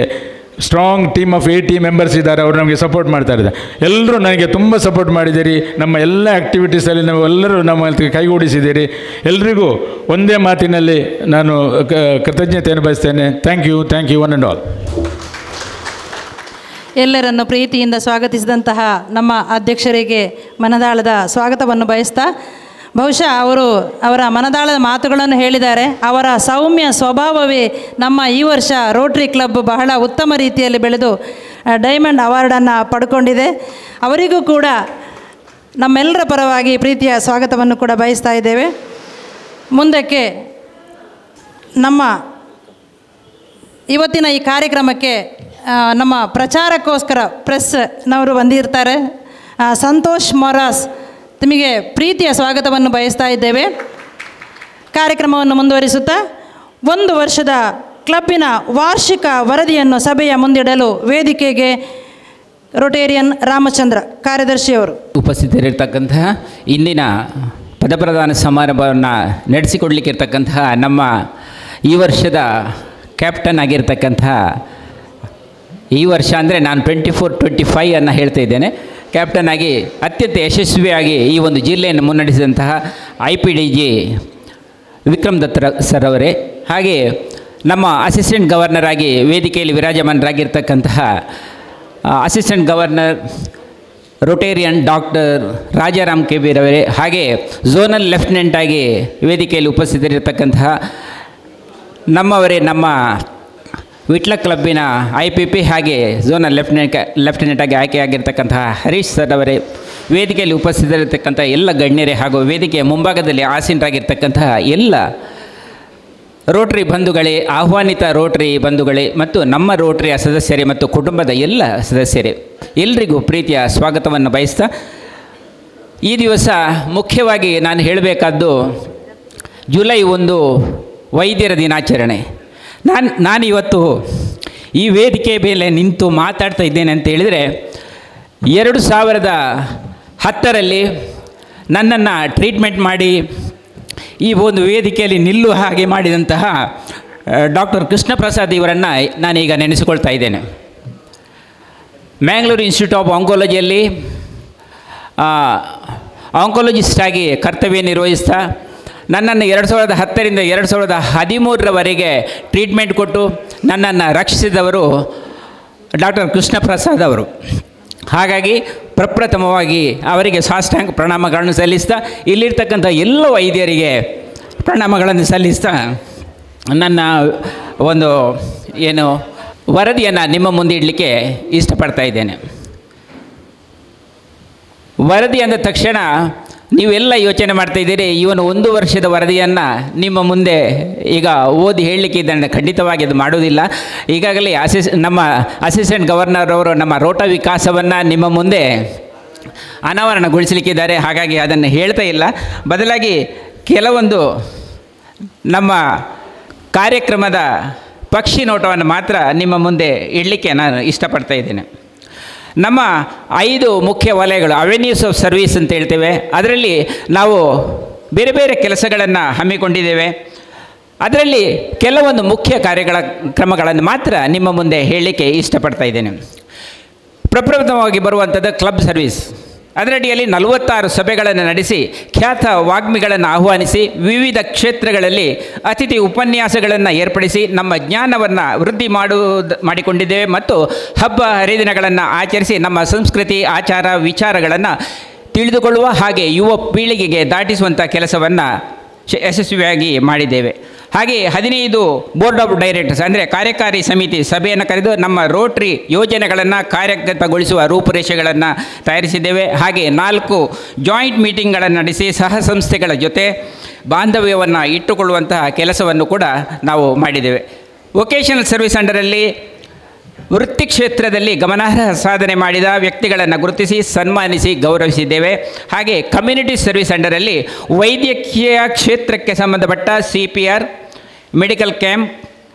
ಸ್ಟ್ರಾಂಗ್ ಟೀಮ್ ಆಫ್ 80 ಮೆಂಬರ್ಸ್ ಇದ್ದಾರೆ, ಅವರು ನಮಗೆ ಸಪೋರ್ಟ್ ಮಾಡ್ತಾ ಇದ್ದಾರೆ. ಎಲ್ಲರೂ ನನಗೆ ತುಂಬ ಸಪೋರ್ಟ್ ಮಾಡಿದ್ದೀರಿ. ನಮ್ಮ ಎಲ್ಲ ಆ್ಯಕ್ಟಿವಿಟೀಸಲ್ಲಿ ನಾವೆಲ್ಲರೂ ನಮ್ಮ ಕೈಗೂಡಿಸಿದ್ದೀರಿ. ಎಲ್ರಿಗೂ ಒಂದೇ ಮಾತಿನಲ್ಲಿ ನಾನು ಕೃತಜ್ಞತೆಯನ್ನು ಬಯಸ್ತೇನೆ. Thank you one and all. ಎಲ್ಲರನ್ನು ಪ್ರೀತಿಯಿಂದ ಸ್ವಾಗತಿಸಿದಂತಹ ನಮ್ಮ ಅಧ್ಯಕ್ಷರಿಗೆ ಮನದಾಳದ ಸ್ವಾಗತವನ್ನು ಬಯಸ್ತಾ, ಬಹುಶಃ ಅವರ ಮನದಾಳದ ಮಾತುಗಳನ್ನು ಹೇಳಿದ್ದಾರೆ. ಅವರ ಸೌಮ್ಯ ಸ್ವಭಾವವೇ ನಮ್ಮ ಈ ವರ್ಷ ರೋಟರಿ ಕ್ಲಬ್ ಬಹಳ ಉತ್ತಮ ರೀತಿಯಲ್ಲಿ ಬೆಳೆದು ಡೈಮಂಡ್ ಅವಾರ್ಡನ್ನು ಪಡ್ಕೊಂಡಿದೆ. ಅವರಿಗೂ ಕೂಡ ನಮ್ಮೆಲ್ಲರ ಪರವಾಗಿ ಪ್ರೀತಿಯ ಸ್ವಾಗತವನ್ನು ಕೂಡ ಬಯಸ್ತಾ ಇದ್ದೇವೆ. ಮುಂದಕ್ಕೆ ನಮ್ಮ ಇವತ್ತಿನ ಈ ಕಾರ್ಯಕ್ರಮಕ್ಕೆ ನಮ್ಮ ಪ್ರಚಾರಕ್ಕೋಸ್ಕರ ಪ್ರೆಸ್ನವರು ಬಂದಿರ್ತಾರೆ. ಸಂತೋಷ್ ಮೊರಾಸ್, ನಿಮಗೆ ಪ್ರೀತಿಯ ಸ್ವಾಗತವನ್ನು ಬಯಸ್ತಾ ಇದ್ದೇವೆ. ಕಾರ್ಯಕ್ರಮವನ್ನು ಮುಂದುವರಿಸುತ್ತಾ 1 ವರ್ಷದ ಕ್ಲಬ್ಬಿನ ವಾರ್ಷಿಕ ವರದಿಯನ್ನು ಸಭೆಯ ಮುಂದಿಡಲು ವೇದಿಕೆಗೆ ರೋಟೇರಿಯನ್ ರಾಮಚಂದ್ರ ಕಾರ್ಯದರ್ಶಿಯವರು ಉಪಸ್ಥಿತರಿರ್ತಕ್ಕಂತಹ ಇಂದಿನ ಪದಪ್ರದಾನ ಸಮಾರಂಭವನ್ನು ನಡೆಸಿಕೊಡ್ಲಿಕ್ಕಿರ್ತಕ್ಕಂತಹ ನಮ್ಮ ಈ ವರ್ಷದ ಕ್ಯಾಪ್ಟನ್ ಆಗಿರ್ತಕ್ಕಂತಹ, ಈ ವರ್ಷ ಅಂದರೆ ನಾನು 24-25 ಅನ್ನು ಹೇಳ್ತಾ ಇದ್ದೇನೆ, ಕ್ಯಾಪ್ಟನ್ ಆಗಿ ಅತ್ಯಂತ ಯಶಸ್ವಿಯಾಗಿ ಈ ಒಂದು ಜಿಲ್ಲೆಯನ್ನು ಮುನ್ನಡೆಸಿದಂತಹ IPDG ವಿಕ್ರಮ್ ದತ್ ಸರ್ ಅವರೇ, ಹಾಗೆ ನಮ್ಮ ಅಸಿಸ್ಟೆಂಟ್ ಗವರ್ನರ್ ಆಗಿ ವೇದಿಕೆಯಲ್ಲಿ ವಿರಾಜಮಾನರಾಗಿರ್ತಕ್ಕಂತಹ assistant governor Rotarian doctor Rajaram ಕೆಬೀರ್ ಅವರೇ, ಹಾಗೆ ಝೋನಲ್ ಲೆಫ್ಟಿನೆಂಟ್ ಆಗಿ ವೇದಿಕೆಯಲ್ಲಿ ಉಪಸ್ಥಿತರಿರ್ತಕ್ಕಂತಹ ನಮ್ಮವರೇ, ನಮ್ಮ ವಿಟ್ಲ ಕ್ಲಬ್ಬಿನ IPP ಹಾಗೆ ಝೋನಲ್ ಲೆಫ್ಟಿನೆಂಟ್ ಆಗಿ ಆಯ್ಕೆಯಾಗಿರ್ತಕ್ಕಂತಹ ಹರೀಶ್ ಸರ್ ಅವರೇ, ವೇದಿಕೆಯಲ್ಲಿ ಉಪಸ್ಥಿತರಿರ್ತಕ್ಕಂಥ ಎಲ್ಲ ಗಣ್ಯರೇ ಹಾಗೂ ವೇದಿಕೆಯ ಮುಂಭಾಗದಲ್ಲಿ ಆಸೀನರಾಗಿರ್ತಕ್ಕಂತಹ ಎಲ್ಲ ರೋಟ್ರಿ ಬಂಧುಗಳೇ, ಆಹ್ವಾನಿತ ರೋಟ್ರಿ ಬಂಧುಗಳೇ ಮತ್ತು ನಮ್ಮ ರೋಟ್ರಿಯ ಸದಸ್ಯರೇ ಮತ್ತು ಕುಟುಂಬದ ಎಲ್ಲ ಸದಸ್ಯರೇ, ಎಲ್ರಿಗೂ ಪ್ರೀತಿಯ ಸ್ವಾಗತವನ್ನು ಬಯಸ್ತಾ, ಈ ದಿವಸ ಮುಖ್ಯವಾಗಿ ನಾನು ಹೇಳಬೇಕಾದ್ದು ಜುಲೈ 1 ವೈದ್ಯರ ದಿನಾಚರಣೆ. ನಾನು ಇವತ್ತು ಈ ವೇದಿಕೆ ಮೇಲೆ ನಿಂತು ಮಾತಾಡ್ತಾ ಇದ್ದೇನೆ ಅಂತ ಹೇಳಿದರೆ, 2010ರಲ್ಲಿ ನನ್ನನ್ನು ಟ್ರೀಟ್ಮೆಂಟ್ ಮಾಡಿ ಈ ಒಂದು ವೇದಿಕೆಯಲ್ಲಿ ನಿಲ್ಲುವ ಹಾಗೆ ಮಾಡಿದಂತಹ ಡಾಕ್ಟರ್ ಕೃಷ್ಣ ಪ್ರಸಾದ್ ಇವರನ್ನು ನಾನೀಗ ನೆನೆಸಿಕೊಳ್ತಾ ಇದ್ದೇನೆ. ಮ್ಯಾಂಗ್ಳೂರು ಇನ್ಸ್ಟಿಟ್ಯೂಟ್ ಆಫ್ ಆಂಕಾಲಜಿಯಲ್ಲಿ ಆಂಕಾಲಜಿಸ್ಟ್ ಆಗಿ ಕರ್ತವ್ಯ ನಿರ್ವಹಿಸ್ತಾ ನನ್ನನ್ನು 2010ರಿಂದ 2013ರವರೆಗೆ ಟ್ರೀಟ್ಮೆಂಟ್ ಕೊಟ್ಟು ನನ್ನನ್ನು ರಕ್ಷಿಸಿದವರು ಡಾಕ್ಟರ್ ಕೃಷ್ಣ ಪ್ರಸಾದ್ ಅವರು. ಹಾಗಾಗಿ ಪ್ರಪ್ರಥಮವಾಗಿ ಅವರಿಗೆ ಸಾಷ್ಟಾಂಗ ಪ್ರಣಾಮಗಳನ್ನು ಸಲ್ಲಿಸ್ತಾ, ಇಲ್ಲಿರ್ತಕ್ಕಂಥ ಎಲ್ಲ ವೈದ್ಯರಿಗೆ ಪ್ರಣಾಮಗಳನ್ನು ಸಲ್ಲಿಸ್ತಾ, ನನ್ನ ಒಂದು ವರದಿಯನ್ನು ನಿಮ್ಮ ಮುಂದೆ ಇಡಲಿಕ್ಕೆ ಇಷ್ಟಪಡ್ತಾ ಇದ್ದೇನೆ. ವರದಿ ಅಂದ ತಕ್ಷಣ ನೀವೆಲ್ಲ ಯೋಚನೆ ಮಾಡ್ತಾಯಿದ್ದೀರಿ, ಇವನು 1 ವರ್ಷದ ವರದಿಯನ್ನು ನಿಮ್ಮ ಮುಂದೆ ಈಗ ಓದಿ ಹೇಳಲಿಕ್ಕೆ ಇದ್ದಾನೆ. ಖಂಡಿತವಾಗಿ ಅದು ಮಾಡೋದಿಲ್ಲ. ಈಗಾಗಲೇ ನಮ್ಮ ಅಸಿಸ್ಟೆಂಟ್ ಗವರ್ನರ್ ಅವರು ನಮ್ಮ ರೋಟ ವಿಕಾಸವನ್ನು ನಿಮ್ಮ ಮುಂದೆ ಅನಾವರಣಗೊಳಿಸಲಿಕ್ಕಿದ್ದಾರೆ. ಹಾಗಾಗಿ ಅದನ್ನು ಹೇಳ್ತಾ ಇಲ್ಲ. ಬದಲಾಗಿ ಕೆಲವೊಂದು ನಮ್ಮ ಕಾರ್ಯಕ್ರಮದ ಪಕ್ಷಿ ನೋಟವನ್ನು ಮಾತ್ರ ನಿಮ್ಮ ಮುಂದೆ ಇಡಲಿಕ್ಕೆ ನಾನು ಇಷ್ಟಪಡ್ತಾ ಇದ್ದೇನೆ. ನಮ್ಮ 5 ಮುಖ್ಯ ವಲಯಗಳು, ಅವೆನ್ಯೂಸ್ ಆಫ್ ಸರ್ವೀಸ್ ಅಂತ ಹೇಳ್ತೇವೆ. ಅದರಲ್ಲಿ ನಾವು ಬೇರೆ ಬೇರೆ ಕೆಲಸಗಳನ್ನು ಹಮ್ಮಿಕೊಂಡಿದ್ದೇವೆ. ಅದರಲ್ಲಿ ಕೆಲವೊಂದು ಮುಖ್ಯ ಕ್ರಮಗಳನ್ನು ಮಾತ್ರ ನಿಮ್ಮ ಮುಂದೆ ಹೇಳಲಿಕ್ಕೆ ಇಷ್ಟಪಡ್ತಾ ಇದ್ದೇನೆ. ಪ್ರಪ್ರಥಮವಾಗಿ ಬರುವಂಥದ್ದು ಕ್ಲಬ್ ಸರ್ವೀಸ್. ಅದರಡಿಯಲ್ಲಿ 46 ಸಭೆಗಳನ್ನು ನಡೆಸಿ ಖ್ಯಾತ ವಾಗ್ಮಿಗಳನ್ನು ಆಹ್ವಾನಿಸಿ ವಿವಿಧ ಕ್ಷೇತ್ರಗಳಲ್ಲಿ ಅತಿಥಿ ಉಪನ್ಯಾಸಗಳನ್ನು ಏರ್ಪಡಿಸಿ ನಮ್ಮ ಜ್ಞಾನವನ್ನು ವೃದ್ಧಿ ಮಾಡಿಕೊಂಡಿದ್ದೇವೆ ಮತ್ತು ಹಬ್ಬ ಹರಿದಿನಗಳನ್ನು ಆಚರಿಸಿ ನಮ್ಮ ಸಂಸ್ಕೃತಿ ಆಚಾರ ವಿಚಾರಗಳನ್ನು ತಿಳಿದುಕೊಳ್ಳುವ ಹಾಗೆ ಯುವ ಪೀಳಿಗೆಗೆ ದಾಟಿಸುವಂಥ ಕೆಲಸವನ್ನು ಯಶಸ್ವಿಯಾಗಿ ಮಾಡಿದ್ದೇವೆ. ಹಾಗೆ 15 ಬೋರ್ಡ್ ಆಫ್ ಡೈರೆಕ್ಟರ್ಸ್ ಅಂದರೆ ಕಾರ್ಯಕಾರಿ ಸಮಿತಿ ಸಭೆಯನ್ನು ಕರೆದು ನಮ್ಮ ರೋಟ್ರಿ ಯೋಜನೆಗಳನ್ನು ಕಾರ್ಯಗತಗೊಳಿಸುವ ರೂಪುರೇಷೆಗಳನ್ನು ತಯಾರಿಸಿದ್ದೇವೆ. ಹಾಗೆ 4 ಜಾಯಿಂಟ್ ಮೀಟಿಂಗ್ಗಳನ್ನು ನಡೆಸಿ ಸಹ ಸಂಸ್ಥೆಗಳ ಜೊತೆ ಬಾಂಧವ್ಯವನ್ನು ಇಟ್ಟುಕೊಳ್ಳುವಂತಹ ಕೆಲಸವನ್ನು ಕೂಡ ನಾವು ಮಾಡಿದ್ದೇವೆ. ವೊಕೇಶನಲ್ ಸರ್ವಿಸ್ ಅಂಡರಲ್ಲಿ ವೃತ್ತಿ ಕ್ಷೇತ್ರದಲ್ಲಿ ಗಮನಾರ್ಹ ಸಾಧನೆ ಮಾಡಿದ ವ್ಯಕ್ತಿಗಳನ್ನು ಗುರುತಿಸಿ ಸನ್ಮಾನಿಸಿ ಗೌರವಿಸಿದ್ದೇವೆ. ಹಾಗೆ ಕಮ್ಯುನಿಟಿ ಸರ್ವಿಸ್ ಅಂಡರಲ್ಲಿ ವೈದ್ಯಕೀಯ ಕ್ಷೇತ್ರಕ್ಕೆ ಸಂಬಂಧಪಟ್ಟ CPR, medical camp,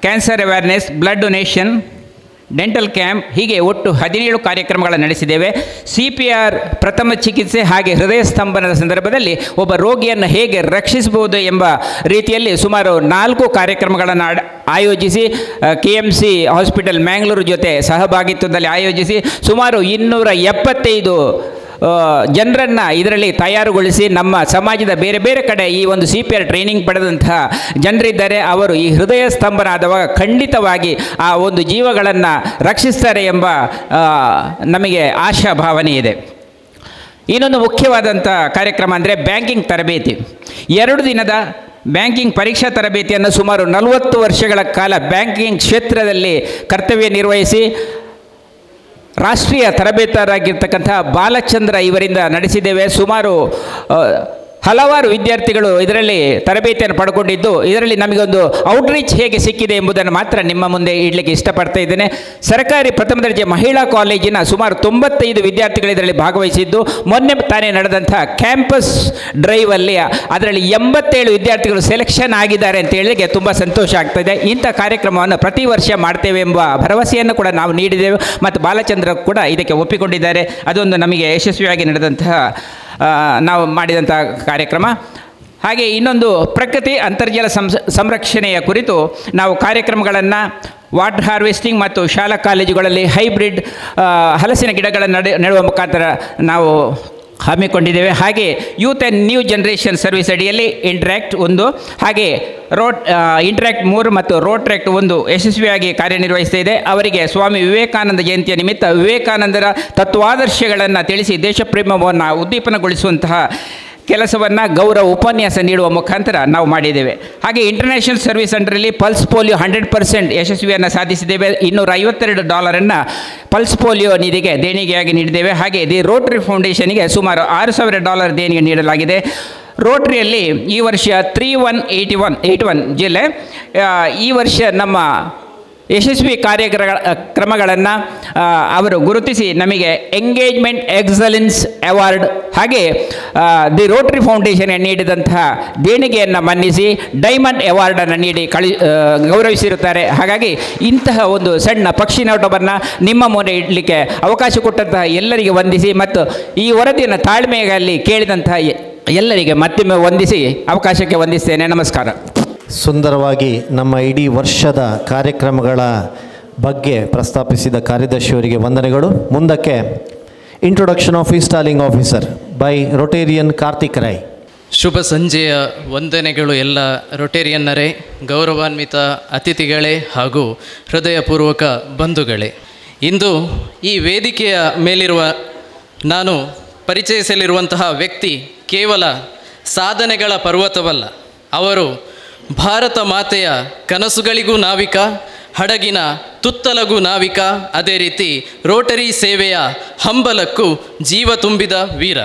cancer awareness, blood donation, dental camp ಹೀಗೆ ಒಟ್ಟು 17 ಕಾರ್ಯಕ್ರಮಗಳನ್ನು ನಡೆಸಿದ್ದೇವೆ. CPR ಪ್ರಥಮ ಚಿಕಿತ್ಸೆ ಹಾಗೆ ಹೃದಯ ಸ್ತಂಭನದ ಸಂದರ್ಭದಲ್ಲಿ ಒಬ್ಬ ರೋಗಿಯನ್ನು ಹೇಗೆ ರಕ್ಷಿಸಬಹುದು ಎಂಬ ರೀತಿಯಲ್ಲಿ ಸುಮಾರು 4 ಕಾರ್ಯಕ್ರಮಗಳನ್ನು ಆಯೋಜಿಸಿ KMC ಹಾಸ್ಪಿಟಲ್ ಮ್ಯಾಂಗ್ಳೂರು ಜೊತೆ ಸಹಭಾಗಿತ್ವದಲ್ಲಿ ಆಯೋಜಿಸಿ ಸುಮಾರು 275 ಜನರನ್ನು ಇದರಲ್ಲಿ ತಯಾರುಗೊಳಿಸಿ ನಮ್ಮ ಸಮಾಜದ ಬೇರೆ ಬೇರೆ ಕಡೆ ಈ ಒಂದು CPR ಟ್ರೈನಿಂಗ್ ಪಡೆದಂತಹ ಜನರಿದ್ದಾರೆ. ಅವರು ಈ ಹೃದಯ ಸ್ತಂಭನಾದವಾಗ ಖಂಡಿತವಾಗಿ ಆ ಒಂದು ಜೀವಗಳನ್ನು ರಕ್ಷಿಸ್ತಾರೆ ಎಂಬ ನಮಗೆ ಆಶಾಭಾವನೆ ಇದೆ. ಇನ್ನೊಂದು ಮುಖ್ಯವಾದಂಥ ಕಾರ್ಯಕ್ರಮ ಅಂದರೆ ಬ್ಯಾಂಕಿಂಗ್ ತರಬೇತಿ. 2 ದಿನದ ಬ್ಯಾಂಕಿಂಗ್ ಪರೀಕ್ಷಾ ತರಬೇತಿಯನ್ನು ಸುಮಾರು 40 ವರ್ಷಗಳ ಕಾಲ ಬ್ಯಾಂಕಿಂಗ್ ಕ್ಷೇತ್ರದಲ್ಲಿ ಕರ್ತವ್ಯ ನಿರ್ವಹಿಸಿ ರಾಷ್ಟ್ರೀಯ ತರಬೇತರಾಗಿರ್ತಕ್ಕಂಥ ಬಾಲಚಂದ್ರ ಇವರಿಂದ ನಡೆಸಿದ್ದೇವೆ. ಸುಮಾರು ಹಲವಾರು ವಿದ್ಯಾರ್ಥಿಗಳು ಇದರಲ್ಲಿ ತರಬೇತಿಯನ್ನು ಪಡ್ಕೊಂಡಿದ್ದು, ಇದರಲ್ಲಿ ನಮಗೊಂದು ಔಟ್ರೀಚ್ ಹೇಗೆ ಸಿಕ್ಕಿದೆ ಎಂಬುದನ್ನು ಮಾತ್ರ ನಿಮ್ಮ ಮುಂದೆ ಇಡಲಿಕ್ಕೆ ಇಷ್ಟಪಡ್ತಾ ಇದ್ದೇನೆ. ಸರ್ಕಾರಿ ಪ್ರಥಮ ದರ್ಜೆ ಮಹಿಳಾ ಕಾಲೇಜಿನ ಸುಮಾರು 95 ವಿದ್ಯಾರ್ಥಿಗಳು ಇದರಲ್ಲಿ ಭಾಗವಹಿಸಿದ್ದು, ಮೊನ್ನೆ ತಾನೇ ನಡೆದಂಥ ಕ್ಯಾಂಪಸ್ ಡ್ರೈವಲ್ಲಿ ಅದರಲ್ಲಿ 87 ವಿದ್ಯಾರ್ಥಿಗಳು ಸೆಲೆಕ್ಷನ್ ಆಗಿದ್ದಾರೆ ಅಂತ ಹೇಳಿಕ್ಕೆ ತುಂಬ ಸಂತೋಷ ಆಗ್ತಾಯಿದೆ. ಇಂಥ ಕಾರ್ಯಕ್ರಮವನ್ನು ಪ್ರತಿ ವರ್ಷ ಮಾಡ್ತೇವೆ ಎಂಬ ಭರವಸೆಯನ್ನು ಕೂಡ ನಾವು ನೀಡಿದ್ದೇವೆ ಮತ್ತು ಬಾಲಚಂದ್ರ ಕೂಡ ಇದಕ್ಕೆ ಒಪ್ಪಿಕೊಂಡಿದ್ದಾರೆ. ಅದೊಂದು ನಮಗೆ ಯಶಸ್ವಿಯಾಗಿ ನಡೆದಂತಹ ನಾವು ಮಾಡಿದಂಥ ಕಾರ್ಯಕ್ರಮ. ಹಾಗೆ ಇನ್ನೊಂದು ಪ್ರಕೃತಿ ಅಂತರ್ಜಲ ಸಂರಕ್ಷಣೆಯ ಕುರಿತು ನಾವು ಕಾರ್ಯಕ್ರಮಗಳನ್ನು ವಾಟರ್ ಹಾರ್ವೆಸ್ಟಿಂಗ್ ಮತ್ತು ಶಾಲಾ ಕಾಲೇಜುಗಳಲ್ಲಿ ಹೈಬ್ರಿಡ್ ಹಲಸಿನ ಗಿಡಗಳನ್ನು ನೆಡುವ ಮುಖಾಂತರ ನಾವು ಹಮ್ಮಿಕೊಂಡಿದ್ದೇವೆ. ಹಾಗೆ youth and new generation service ಅಡಿಯಲ್ಲಿ ಇಂಟ್ರ್ಯಾಕ್ಟ್ 1 ಹಾಗೆ ಇಂಟ್ರ್ಯಾಕ್ಟ್ 3 ಮತ್ತು ರೋಟ್ರ್ಯಾಕ್ಟ್ 1 ಯಶಸ್ವಿಯಾಗಿ ಕಾರ್ಯನಿರ್ವಹಿಸ್ತಾ ಇದೆ. ಅವರಿಗೆ ಸ್ವಾಮಿ ವಿವೇಕಾನಂದ ಜಯಂತಿಯ ನಿಮಿತ್ತ ವಿವೇಕಾನಂದರ ತತ್ವಾದರ್ಶಗಳನ್ನು ತಿಳಿಸಿ ದೇಶಪ್ರೇಮವನ್ನು ಉದ್ದೀಪನಗೊಳಿಸುವಂತಹ ಕೆಲಸವನ್ನು ಗೌರವ ಉಪನ್ಯಾಸ ನೀಡುವ ಮುಖಾಂತರ ನಾವು ಮಾಡಿದ್ದೇವೆ. ಹಾಗೆ ಇಂಟರ್ನ್ಯಾಷನಲ್ ಸರ್ವಿಸ್ ಸೆಂಟರಲ್ಲಿ ಪಲ್ಸ್ ಪೋಲಿಯೋ 100% ಯಶಸ್ವಿಯನ್ನು ಸಾಧಿಸಿದ್ದೇವೆ. $252 ಪಲ್ಸ್ ಪೋಲಿಯೋ ನಿಧಿಗೆ ದೇಣಿಗೆಯಾಗಿ ನೀಡಿದ್ದೇವೆ. ಹಾಗೆ ದಿ ರೋಟರಿ ಫೌಂಡೇಶನ್ಗೆ ಸುಮಾರು $6,000 ದೇಣಿಗೆ ನೀಡಲಾಗಿದೆ. ರೋಟರಿಯಲ್ಲಿ ಈ ವರ್ಷ 3181 ಜಿಲ್ಲೆ ಈ ವರ್ಷ ನಮ್ಮ ಯಶಸ್ವಿ ಕಾರ್ಯಕ್ರಮಗಳನ್ನು ಅವರು ಗುರುತಿಸಿ ನಮಗೆ ಎಂಗೇಜ್ಮೆಂಟ್ ಎಕ್ಸಲೆನ್ಸ್ ಅವಾರ್ಡ್ ಹಾಗೆ ದಿ ರೋಟರಿ ಫೌಂಡೇಶನ್ ನೀಡಿದಂತಹ ದೇಣಿಗೆಯನ್ನು ಮನ್ನಿಸಿ ಡೈಮಂಡ್ ಅವಾರ್ಡನ್ನು ನೀಡಿ ಗೌರವಿಸಿರುತ್ತಾರೆ. ಹಾಗಾಗಿ ಇಂತಹ ಒಂದು ಸಣ್ಣ ಪಕ್ಷಿ ನೋಟವನ್ನು ನಿಮ್ಮ ಮುಂದೆ ಇಡಲಿಕ್ಕೆ ಅವಕಾಶ ಕೊಟ್ಟಂತಹ ಎಲ್ಲರಿಗೆ ವಂದಿಸಿ ಮತ್ತು ಈ ವರದಿಯನ್ನು ತಾಳ್ಮೆಯಲ್ಲಿ ಕೇಳಿದಂತಹ ಎಲ್ಲರಿಗೆ ಮತ್ತೊಮ್ಮೆ ವಂದಿಸಿ ಅವಕಾಶಕ್ಕೆ ವಂದಿಸ್ತೇನೆ. ನಮಸ್ಕಾರ. ಸುಂದರವಾಗಿ ನಮ್ಮ ಇಡೀ ವರ್ಷದ ಕಾರ್ಯಕ್ರಮಗಳ ಬಗ್ಗೆ ಪ್ರಸ್ತಾಪಿಸಿದ ಕಾರ್ಯದರ್ಶಿಯವರಿಗೆ ವಂದನೆಗಳು. ಮುಂದಕ್ಕೆ introduction of installing officer by Rotarian Karthik Rai. ಶುಭ ಸಂಜೆಯ ವಂದನೆಗಳು ಎಲ್ಲ ರೊಟೇರಿಯನ್ನರೇ, ಗೌರವಾನ್ವಿತ ಅತಿಥಿಗಳೇ ಹಾಗೂ ಹೃದಯಪೂರ್ವಕ ಬಂಧುಗಳೇ. ಇಂದು ಈ ವೇದಿಕೆಯ ಮೇಲಿರುವ ನಾನು ಪರಿಚಯಿಸಲಿರುವಂತಹ ವ್ಯಕ್ತಿ ಕೇವಲ ಸಾಧನೆಗಳ ಪರ್ವತವಲ್ಲ, ಅವರು ಭಾರತ ಮಾತೆಯ ಕನಸುಗಳಿಗೂ ನಾವಿಕ, ಹಡಗಿನ ತುತ್ತಲಗೂ ನಾವಿಕ, ಅದೇ ರೀತಿ ರೋಟರಿ ಸೇವೆಯ ಹಂಬಲಕ್ಕೂ ಜೀವ ತುಂಬಿದ ವೀರ.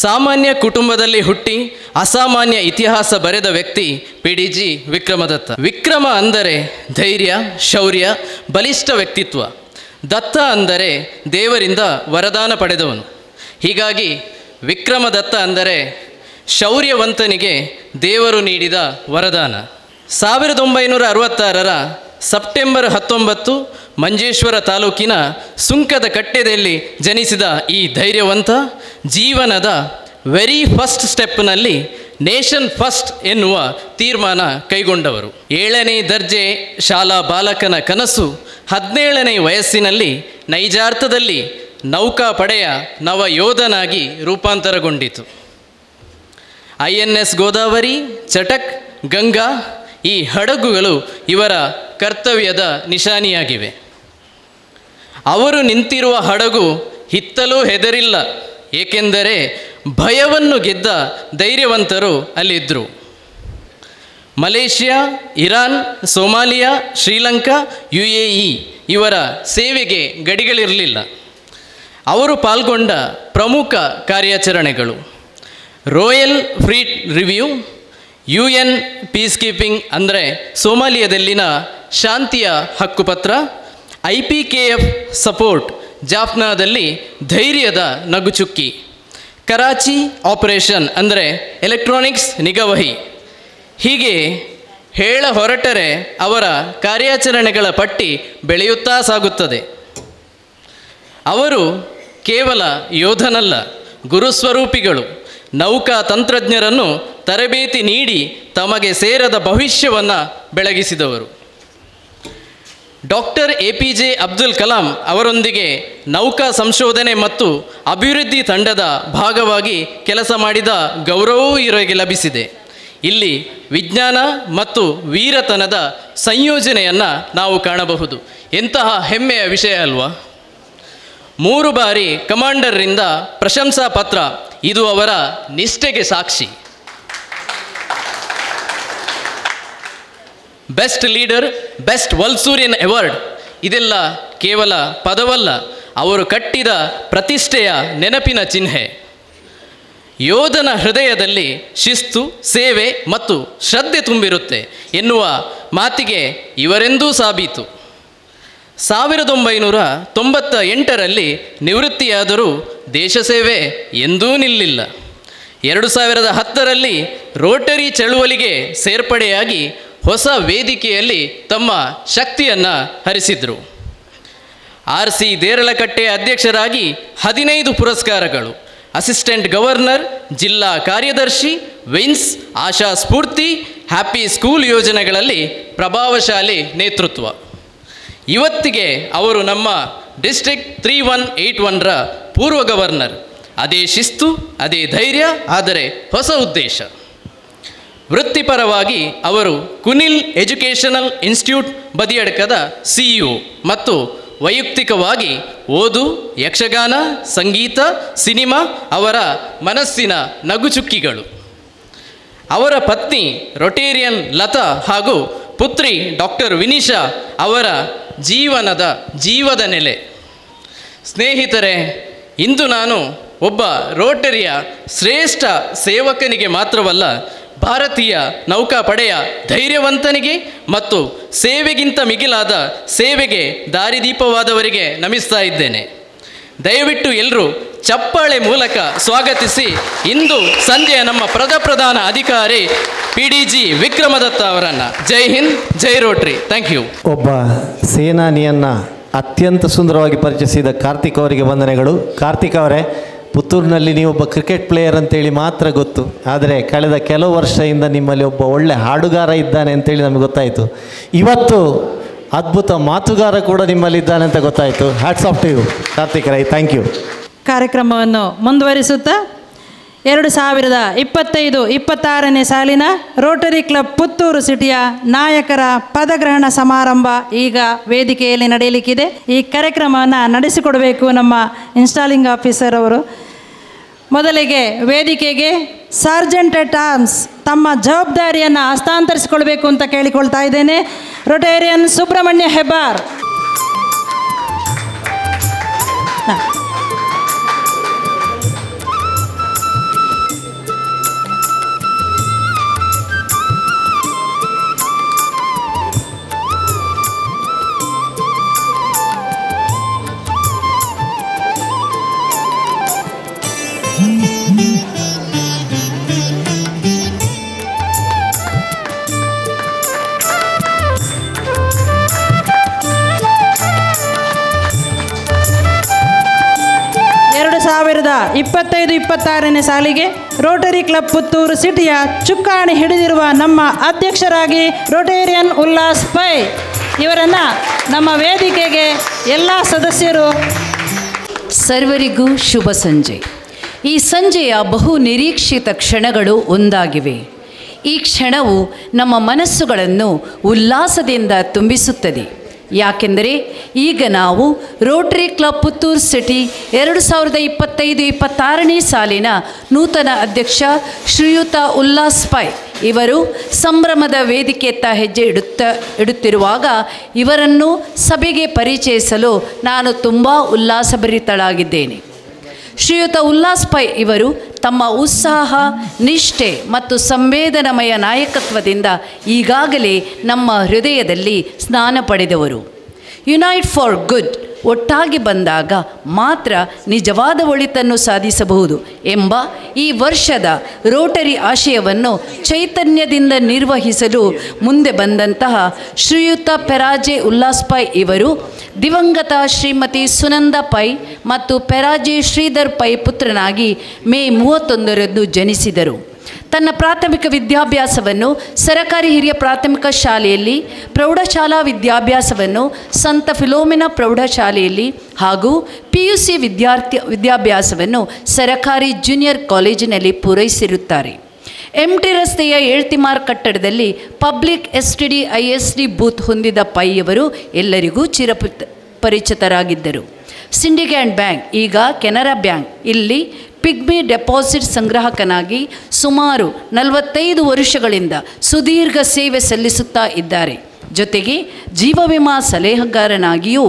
ಸಾಮಾನ್ಯ ಕುಟುಂಬದಲ್ಲಿ ಹುಟ್ಟಿ ಅಸಾಮಾನ್ಯ ಇತಿಹಾಸ ಬರೆದ ವ್ಯಕ್ತಿ PDG ವಿಕ್ರಮದತ್ತ. ವಿಕ್ರಮ ಅಂದರೆ ಧೈರ್ಯ, ಶೌರ್ಯ, ಬಲಿಷ್ಠ ವ್ಯಕ್ತಿತ್ವ. ದತ್ತ ಅಂದರೆ ದೇವರಿಂದ ವರದಾನ ಪಡೆದವನು. ಹೀಗಾಗಿ ವಿಕ್ರಮದತ್ತ ಅಂದರೆ ಶೌರ್ಯವಂತನಿಗೆ ದೇವರು ನೀಡಿದ ವರದಾನ. 1966 ಸೆಪ್ಟೆಂಬರ್ 19 ಮಂಜೇಶ್ವರ ತಾಲೂಕಿನ ಸುಂಕದ ಕಟ್ಟೆಯಲ್ಲಿ ಜನಿಸಿದ ಈ ಧೈರ್ಯವಂತ ಜೀವನದ ವೆರಿ ಫಸ್ಟ್ ಸ್ಟೆಪ್ನಲ್ಲಿ ನೇಷನ್ ಫಸ್ಟ್ ಎನ್ನುವ ತೀರ್ಮಾನ ಕೈಗೊಂಡವರು. 7ನೇ ದರ್ಜೆ ಶಾಲಾ ಬಾಲಕನ ಕನಸು 17ನೇ ವಯಸ್ಸಿನಲ್ಲಿ ನೈಜಾರ್ಥದಲ್ಲಿ ನೌಕಾಪಡೆಯ ನವಯೋಧನಾಗಿ ರೂಪಾಂತರಗೊಂಡಿತು. INS ಗೋದಾವರಿ, ಚಟಕ್, ಗಂಗಾ ಈ ಹಡಗುಗಳು ಇವರ ಕರ್ತವ್ಯದ ನಿಶಾನಿಯಾಗಿವೆ. ಅವರು ನಿಂತಿರುವ ಹಡಗು ಹಿತ್ತಲೂ ಹೆದರಿಲ್ಲ, ಏಕೆಂದರೆ ಭಯವನ್ನು ಗೆದ್ದ ಧೈರ್ಯವಂತರು ಅಲ್ಲಿದ್ದರು. Malaysia, Iran, Somalia, Sri Lanka, UAE ಇವರ ಸೇವೆಗೆ ಗಡಿಗಳಿರಲಿಲ್ಲ. ಅವರು ಪಾಲ್ಗೊಂಡ ಪ್ರಮುಖ ಕಾರ್ಯಾಚರಣೆಗಳು: royal fleet review, UN piece keeping ಅಂದರೆ ಸೋಮಾಲಿಯಾದಲ್ಲಿನ ಶಾಂತಿಯ ಹಕ್ಕುಪತ್ರ, IPKF ಸಪೋರ್ಟ್ ಜಾಫ್ನಾದಲ್ಲಿ ಧೈರ್ಯದ ನಗುಚುಕ್ಕಿ, ಕರಾಚಿ ಆಪರೇಷನ್ ಅಂದರೆ ಎಲೆಕ್ಟ್ರಾನಿಕ್ಸ್ ನಿಗಾವಹಿ. ಹೀಗೆ ಹೇಳ ಹೊರಟರೆ ಅವರ ಕಾರ್ಯಾಚರಣೆಗಳ ಪಟ್ಟಿ ಬೆಳೆಯುತ್ತಾ ಸಾಗುತ್ತದೆ. ಅವರು ಕೇವಲ ಯೋಧನಲ್ಲ, ಗುರುಸ್ವರೂಪಿಗಳು. ನೌಕಾ ತಂತ್ರಜ್ಞರನ್ನು ತರಬೇತಿ ನೀಡಿ ತಮಗೆ ಸೇರದ ಭವಿಷ್ಯವನ್ನು ಬೆಳಗಿಸಿದವರು. ಡಾಕ್ಟರ್ APJ ಅಬ್ದುಲ್ ಕಲಾಂ ಅವರೊಂದಿಗೆ ನೌಕಾ ಸಂಶೋಧನೆ ಮತ್ತು ಅಭಿವೃದ್ಧಿ ತಂಡದ ಭಾಗವಾಗಿ ಕೆಲಸ ಮಾಡಿದ ಗೌರವವೂ ಇವರಿಗೆ ಲಭಿಸಿದೆ. ಇಲ್ಲಿ ವಿಜ್ಞಾನ ಮತ್ತು ವೀರತನದ ಸಂಯೋಜನೆಯನ್ನು ನಾವು ಕಾಣಬಹುದು. ಎಂತಹ ಹೆಮ್ಮೆಯ ವಿಷಯ ಅಲ್ವಾ? 3 ಬಾರಿ ಕಮಾಂಡರ್ರಿಂದ ಪ್ರಶಂಸಾ ಪತ್ರ, ಇದು ಅವರ ನಿಷ್ಠೆಗೆ ಸಾಕ್ಷಿ. ಬೆಸ್ಟ್ ಲೀಡರ್, ಬೆಸ್ಟ್ ವಲ್ಸೂರಿಯನ್ ಅವಾರ್ಡ್, ಇದೆಲ್ಲ ಕೇವಲ ಪದವಲ್ಲ, ಅವರು ಕಟ್ಟಿದ ಪ್ರತಿಷ್ಠೆಯ ನೆನಪಿನ ಚಿಹ್ನೆ. ಯೋಧನ ಹೃದಯದಲ್ಲಿ ಶಿಸ್ತು, ಸೇವೆ ಮತ್ತು ಶ್ರದ್ಧೆ ತುಂಬಿರುತ್ತೆ ಎನ್ನುವ ಮಾತಿಗೆ ಇವರೆಂದೂ ಸಾಬೀತು. 1998 ನಿವೃತ್ತಿಯಾದರೂ ದೇಶ ಸೇವೆ ಎಂದೂ ನಿಲ್ಲಿಲ್ಲ. 2010 ರೋಟರಿ ಚಳುವಳಿಗೆ ಸೇರ್ಪಡೆಯಾಗಿ ಹೊಸ ವೇದಿಕೆಯಲ್ಲಿ ತಮ್ಮ ಶಕ್ತಿಯನ್ನು ಹರಿಸಿದರು. RC ದೇರಳಕಟ್ಟೆಯ ಅಧ್ಯಕ್ಷರಾಗಿ 15 ಪುರಸ್ಕಾರಗಳು, ಅಸಿಸ್ಟೆಂಟ್ ಗವರ್ನರ್, ಜಿಲ್ಲಾ ಕಾರ್ಯದರ್ಶಿ, ವಿನ್ಸ್, ಆಶಾ ಸ್ಫೂರ್ತಿ, ಹ್ಯಾಪಿ ಸ್ಕೂಲ್ ಯೋಜನೆಗಳಲ್ಲಿ ಪ್ರಭಾವಶಾಲಿ ನೇತೃತ್ವ. ಇವತ್ತಿಗೆ ಅವರು ನಮ್ಮ ಡಿಸ್ಟ್ರಿಕ್ಟ್ 3181 ಪೂರ್ವ ಗವರ್ನರ್. ಅದೇ ಶಿಸ್ತು, ಅದೇ ಧೈರ್ಯ, ಆದರೆ ಹೊಸ ಉದ್ದೇಶ. ವೃತ್ತಿಪರವಾಗಿ ಅವರು ಕುನಿಲ್ ಎಜುಕೇಷನಲ್ ಇನ್ಸ್ಟಿಟ್ಯೂಟ್ ಬದಿಯಡ್ಕದ CEO ಮತ್ತು ವೈಯಕ್ತಿಕವಾಗಿ ಓದು, ಯಕ್ಷಗಾನ, ಸಂಗೀತ, ಸಿನಿಮಾ ಅವರ ಮನಸ್ಸಿನ ನಗುಚುಕ್ಕಿಗಳು. ಅವರ ಪತ್ನಿ ರೊಟೇರಿಯನ್ ಲತಾ ಹಾಗೂ ಪುತ್ರಿ ಡಾಕ್ಟರ್ ವಿನಿಶಾ ಅವರ ಜೀವದ ನೆಲೆ. ಸ್ನೇಹಿತರೆ, ಇಂದು ನಾನು ಒಬ್ಬ ರೋಟರಿಯ ಶ್ರೇಷ್ಠ ಸೇವಕನಿಗೆ ಮಾತ್ರವಲ್ಲ, ಭಾರತೀಯ ನೌಕಾಪಡೆಯ ಧೈರ್ಯವಂತನಿಗೆ ಮತ್ತು ಸೇವೆಗಿಂತ ಮಿಗಿಲಾದ ಸೇವೆಗೆ ದಾರಿದೀಪವಾದವರಿಗೆ ನಮಿಸ್ತಾ ಇದ್ದೇನೆ. ದಯವಿಟ್ಟು ಎಲ್ಲರೂ ಚಪ್ಪಾಳೆ ಮೂಲಕ ಸ್ವಾಗತಿಸಿ ಇಂದು ಸಂಜೆಯ ನಮ್ಮ ಪ್ರಧಾನ ಅಧಿಕಾರಿ PDG ವಿಕ್ರಮದತ್ತ ಅವರನ್ನು. ಜೈ ಹಿಂದ್, ಜೈ ರೋಟರಿ. Thank you. ಒಬ್ಬ ಸೇನಾನಿಯನ್ನು ಅತ್ಯಂತ ಸುಂದರವಾಗಿ ಪರಿಚಯಿಸಿದ ಕಾರ್ತಿಕ್ ಅವರಿಗೆ ವಂದನೆಗಳು. ಕಾರ್ತಿಕ್ ಅವರೇ, ಪುತ್ತೂರಿನಲ್ಲಿ ನೀವೊಬ್ಬ ಕ್ರಿಕೆಟ್ ಪ್ಲೇಯರ್ ಅಂತೇಳಿ ಮಾತ್ರ ಗೊತ್ತು, ಆದರೆ ಕಳೆದ ಕೆಲವು ವರ್ಷದಿಂದ ನಿಮ್ಮಲ್ಲಿ ಒಬ್ಬ ಒಳ್ಳೆ ಹಾಡುಗಾರ ಇದ್ದಾನೆ ಅಂತೇಳಿ ನಮಗೆ ಗೊತ್ತಾಯಿತು. ಇವತ್ತು ಅದ್ಭುತ ಮಾತುಗಾರ ಕೂಡ ನಿಮ್ಮಲ್ಲಿದ್ದಾನೆ ಅಂತ ಗೊತ್ತಾಯಿತು. Hats off to you Karthik Rai. Thank you. ಕಾರ್ಯಕ್ರಮವನ್ನು ಮುಂದುವರಿಸುತ್ತಾ 2025-26ನೇ ಸಾಲಿನ ರೋಟರಿ ಕ್ಲಬ್ ಪುತ್ತೂರು ಸಿಟಿಯ ನಾಯಕರ ಪದಗ್ರಹಣ ಸಮಾರಂಭ ಈಗ ವೇದಿಕೆಯಲ್ಲಿ ನಡೆಯಲಿಕ್ಕಿದೆ. ಈ ಕಾರ್ಯಕ್ರಮವನ್ನು ನಡೆಸಿಕೊಡಬೇಕು ನಮ್ಮ ಇನ್ಸ್ಟಾಲಿಂಗ್ ಆಫೀಸರ್ ಅವರು. ಮೊದಲಿಗೆ ವೇದಿಕೆಗೆ ಸಾರ್ಜೆಂಟ್ ಎಟ್ ಆರ್ಮ್ಸ್ ತಮ್ಮ ಜವಾಬ್ದಾರಿಯನ್ನು ಹಸ್ತಾಂತರಿಸಿಕೊಳ್ಬೇಕು ಅಂತ ಕೇಳಿಕೊಳ್ತಾ ಇದ್ದೇನೆ. ರೊಟೇರಿಯನ್ ಸುಬ್ರಹ್ಮಣ್ಯ ಹೆಬ್ಬಾರ್. ಸಾವಿರದ 25-26ನೇ ಸಾಲಿಗೆ ರೋಟರಿ ಕ್ಲಬ್ ಪುತ್ತೂರು ಸಿಟಿಯ ಚುಕ್ಕಾಣಿ ಹಿಡಿದಿರುವ ನಮ್ಮ ಅಧ್ಯಕ್ಷರಾಗಿ ರೊಟೇರಿಯನ್ ಉಲ್ಲಾಸ್ ಪೈ ಇವರನ್ನು ನಮ್ಮ ವೇದಿಕೆಗೆ ಎಲ್ಲ ಸದಸ್ಯರು. ಸರ್ವರಿಗೂ ಶುಭ ಸಂಜೆ. ಈ ಸಂಜೆಯ ಬಹು ನಿರೀಕ್ಷಿತ ಕ್ಷಣಗಳು ಒಂದಾಗಿವೆ. ಈ ಕ್ಷಣವು ನಮ್ಮ ಮನಸ್ಸುಗಳನ್ನು ಉಲ್ಲಾಸದಿಂದ ತುಂಬಿಸುತ್ತದೆ. ಯಾಕೆಂದರೆ ಈಗ ನಾವು ರೋಟರಿ ಕ್ಲಬ್ ಪುತ್ತೂರು ಸಿಟಿ 2025-26ನೇ ಸಾಲಿನ ನೂತನ ಅಧ್ಯಕ್ಷ ಶ್ರೀಯುತ ಉಲ್ಲಾಸ್ ಪೈ ಇವರು ಸಂಭ್ರಮದ ವೇದಿಕೆಯತ್ತ ಹೆಜ್ಜೆ ಇಡುತ್ತಿರುವಾಗ ಇವರನ್ನು ಸಭೆಗೆ ಪರಿಚಯಿಸಲು ನಾನು ತುಂಬ ಉಲ್ಲಾಸಭರಿತಳಾಗಿದ್ದೇನೆ. ಶ್ರೀಯುತ ಉಲ್ಲಾಸ್ ಪೈ ಇವರು ತಮ್ಮ ಉತ್ಸಾಹ, ನಿಷ್ಠೆ ಮತ್ತು ಸಂವೇದನಮಯ ನಾಯಕತ್ವದಿಂದ ಈಗಾಗಲೇ ನಮ್ಮ ಹೃದಯದಲ್ಲಿ ಸ್ನಾನ ಪಡೆದವರು. ಯುನೈಟ್ ಫಾರ್ ಗುಡ್, ಒಟ್ಟಾಗಿ ಬಂದಾಗ ಮಾತ್ರ ನಿಜವಾದ ಒಳಿತನ್ನು ಸಾಧಿಸಬಹುದು ಎಂಬ ಈ ವರ್ಷದ ರೋಟರಿ ಆಶಯವನ್ನು ಚೈತನ್ಯದಿಂದ ನಿರ್ವಹಿಸಲು ಮುಂದೆ ಬಂದಂತಹ ಶ್ರೀಯುತ ಪೆರಾಜೆ ಉಲ್ಲಾಸ್ ಪೈ ಇವರು ದಿವಂಗತ ಶ್ರೀಮತಿ ಸುನಂದ ಪೈ ಮತ್ತು ಪೆರಾಜೆ ಶ್ರೀಧರ್ ಪೈ ಪುತ್ರನಾಗಿ ಮೇ 31ರಂದು ಜನಿಸಿದರು. ತನ್ನ ಪ್ರಾಥಮಿಕ ವಿದ್ಯಾಭ್ಯಾಸವನ್ನು ಸರಕಾರಿ ಹಿರಿಯ ಪ್ರಾಥಮಿಕ ಶಾಲೆಯಲ್ಲಿ, ಪ್ರೌಢಶಾಲಾ ವಿದ್ಯಾಭ್ಯಾಸವನ್ನು ಸಂತ ಫಿಲೋಮಿನಾ ಪ್ರೌಢಶಾಲೆಯಲ್ಲಿ ಹಾಗೂ PUC ವಿದ್ಯಾಭ್ಯಾಸವನ್ನು ಸರಕಾರಿ ಜೂನಿಯರ್ ಕಾಲೇಜಿನಲ್ಲಿ ಪೂರೈಸಿರುತ್ತಾರೆ. MT ರಸ್ತೆಯ ಏಳ್ತಿಮಾರ್ ಕಟ್ಟಡದಲ್ಲಿ ಪಬ್ಲಿಕ್ STD ISD ಬೂತ್ ಹೊಂದಿದ ಪೈಯವರು ಎಲ್ಲರಿಗೂ ಪರಿಚಿತರಾಗಿದ್ದರು. ಸಿಂಡಿಕೇಟ್ ಬ್ಯಾಂಕ್, ಈಗ ಕೆನರಾ ಬ್ಯಾಂಕ್, ಇಲ್ಲಿ ಪಿಗ್ಮಿ ಡೆಪಾಸಿಟ್ ಸಂಗ್ರಾಹಕನಾಗಿ ಸುಮಾರು 45 ವರ್ಷಗಳಿಂದ ಸುದೀರ್ಘ ಸೇವೆ ಸಲ್ಲಿಸುತ್ತಾ ಇದ್ದಾರೆ. ಜೊತೆಗೆ ಜೀವ ವಿಮಾ ಸಲಹೆಗಾರನಾಗಿಯೂ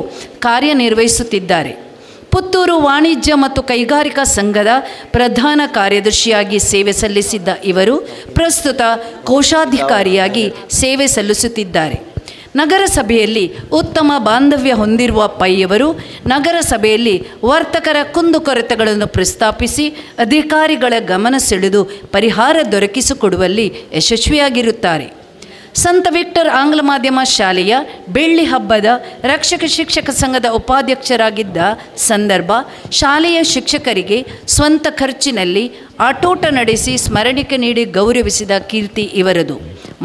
ಕಾರ್ಯನಿರ್ವಹಿಸುತ್ತಿದ್ದಾರೆ. ಪುತ್ತೂರು ವಾಣಿಜ್ಯ ಮತ್ತು ಕೈಗಾರಿಕಾ ಸಂಘದ ಪ್ರಧಾನ ಕಾರ್ಯದರ್ಶಿಯಾಗಿ ಸೇವೆ ಸಲ್ಲಿಸಿದ್ದ ಇವರು ಪ್ರಸ್ತುತ ಕೋಶಾಧಿಕಾರಿಯಾಗಿ ಸೇವೆ ಸಲ್ಲಿಸುತ್ತಿದ್ದಾರೆ. ನಗರಸಭೆಯಲ್ಲಿ ಉತ್ತಮ ಬಾಂಧವ್ಯ ಹೊಂದಿರುವ ಪೈಯವರು ನಗರಸಭೆಯಲ್ಲಿ ವರ್ತಕರ ಕುಂದುಕೊರತೆಗಳನ್ನು ಪ್ರಸ್ತಾಪಿಸಿ ಅಧಿಕಾರಿಗಳ ಗಮನ ಸೆಳೆದು ಪರಿಹಾರ ದೊರಕಿಸಿಕೊಡುವಲ್ಲಿ ಯಶಸ್ವಿಯಾಗಿರುತ್ತಾರೆ. ಸಂತ ವಿಕ್ಟರ್ ಆಂಗ್ಲ ಮಾಧ್ಯಮ ಶಾಲೆಯ ಬೆಳ್ಳಿ ಹಬ್ಬದ ರಕ್ಷಕ ಶಿಕ್ಷಕ ಸಂಘದ ಉಪಾಧ್ಯಕ್ಷರಾಗಿದ್ದ ಸಂದರ್ಭ ಶಾಲೆಯ ಶಿಕ್ಷಕರಿಗೆ ಸ್ವಂತ ಖರ್ಚಿನಲ್ಲಿ ಆಟೋಟ ನಡೆಸಿ ಸ್ಮರಣಿಕೆ ನೀಡಿ ಗೌರವಿಸಿದ ಕೀರ್ತಿ ಇವರದು.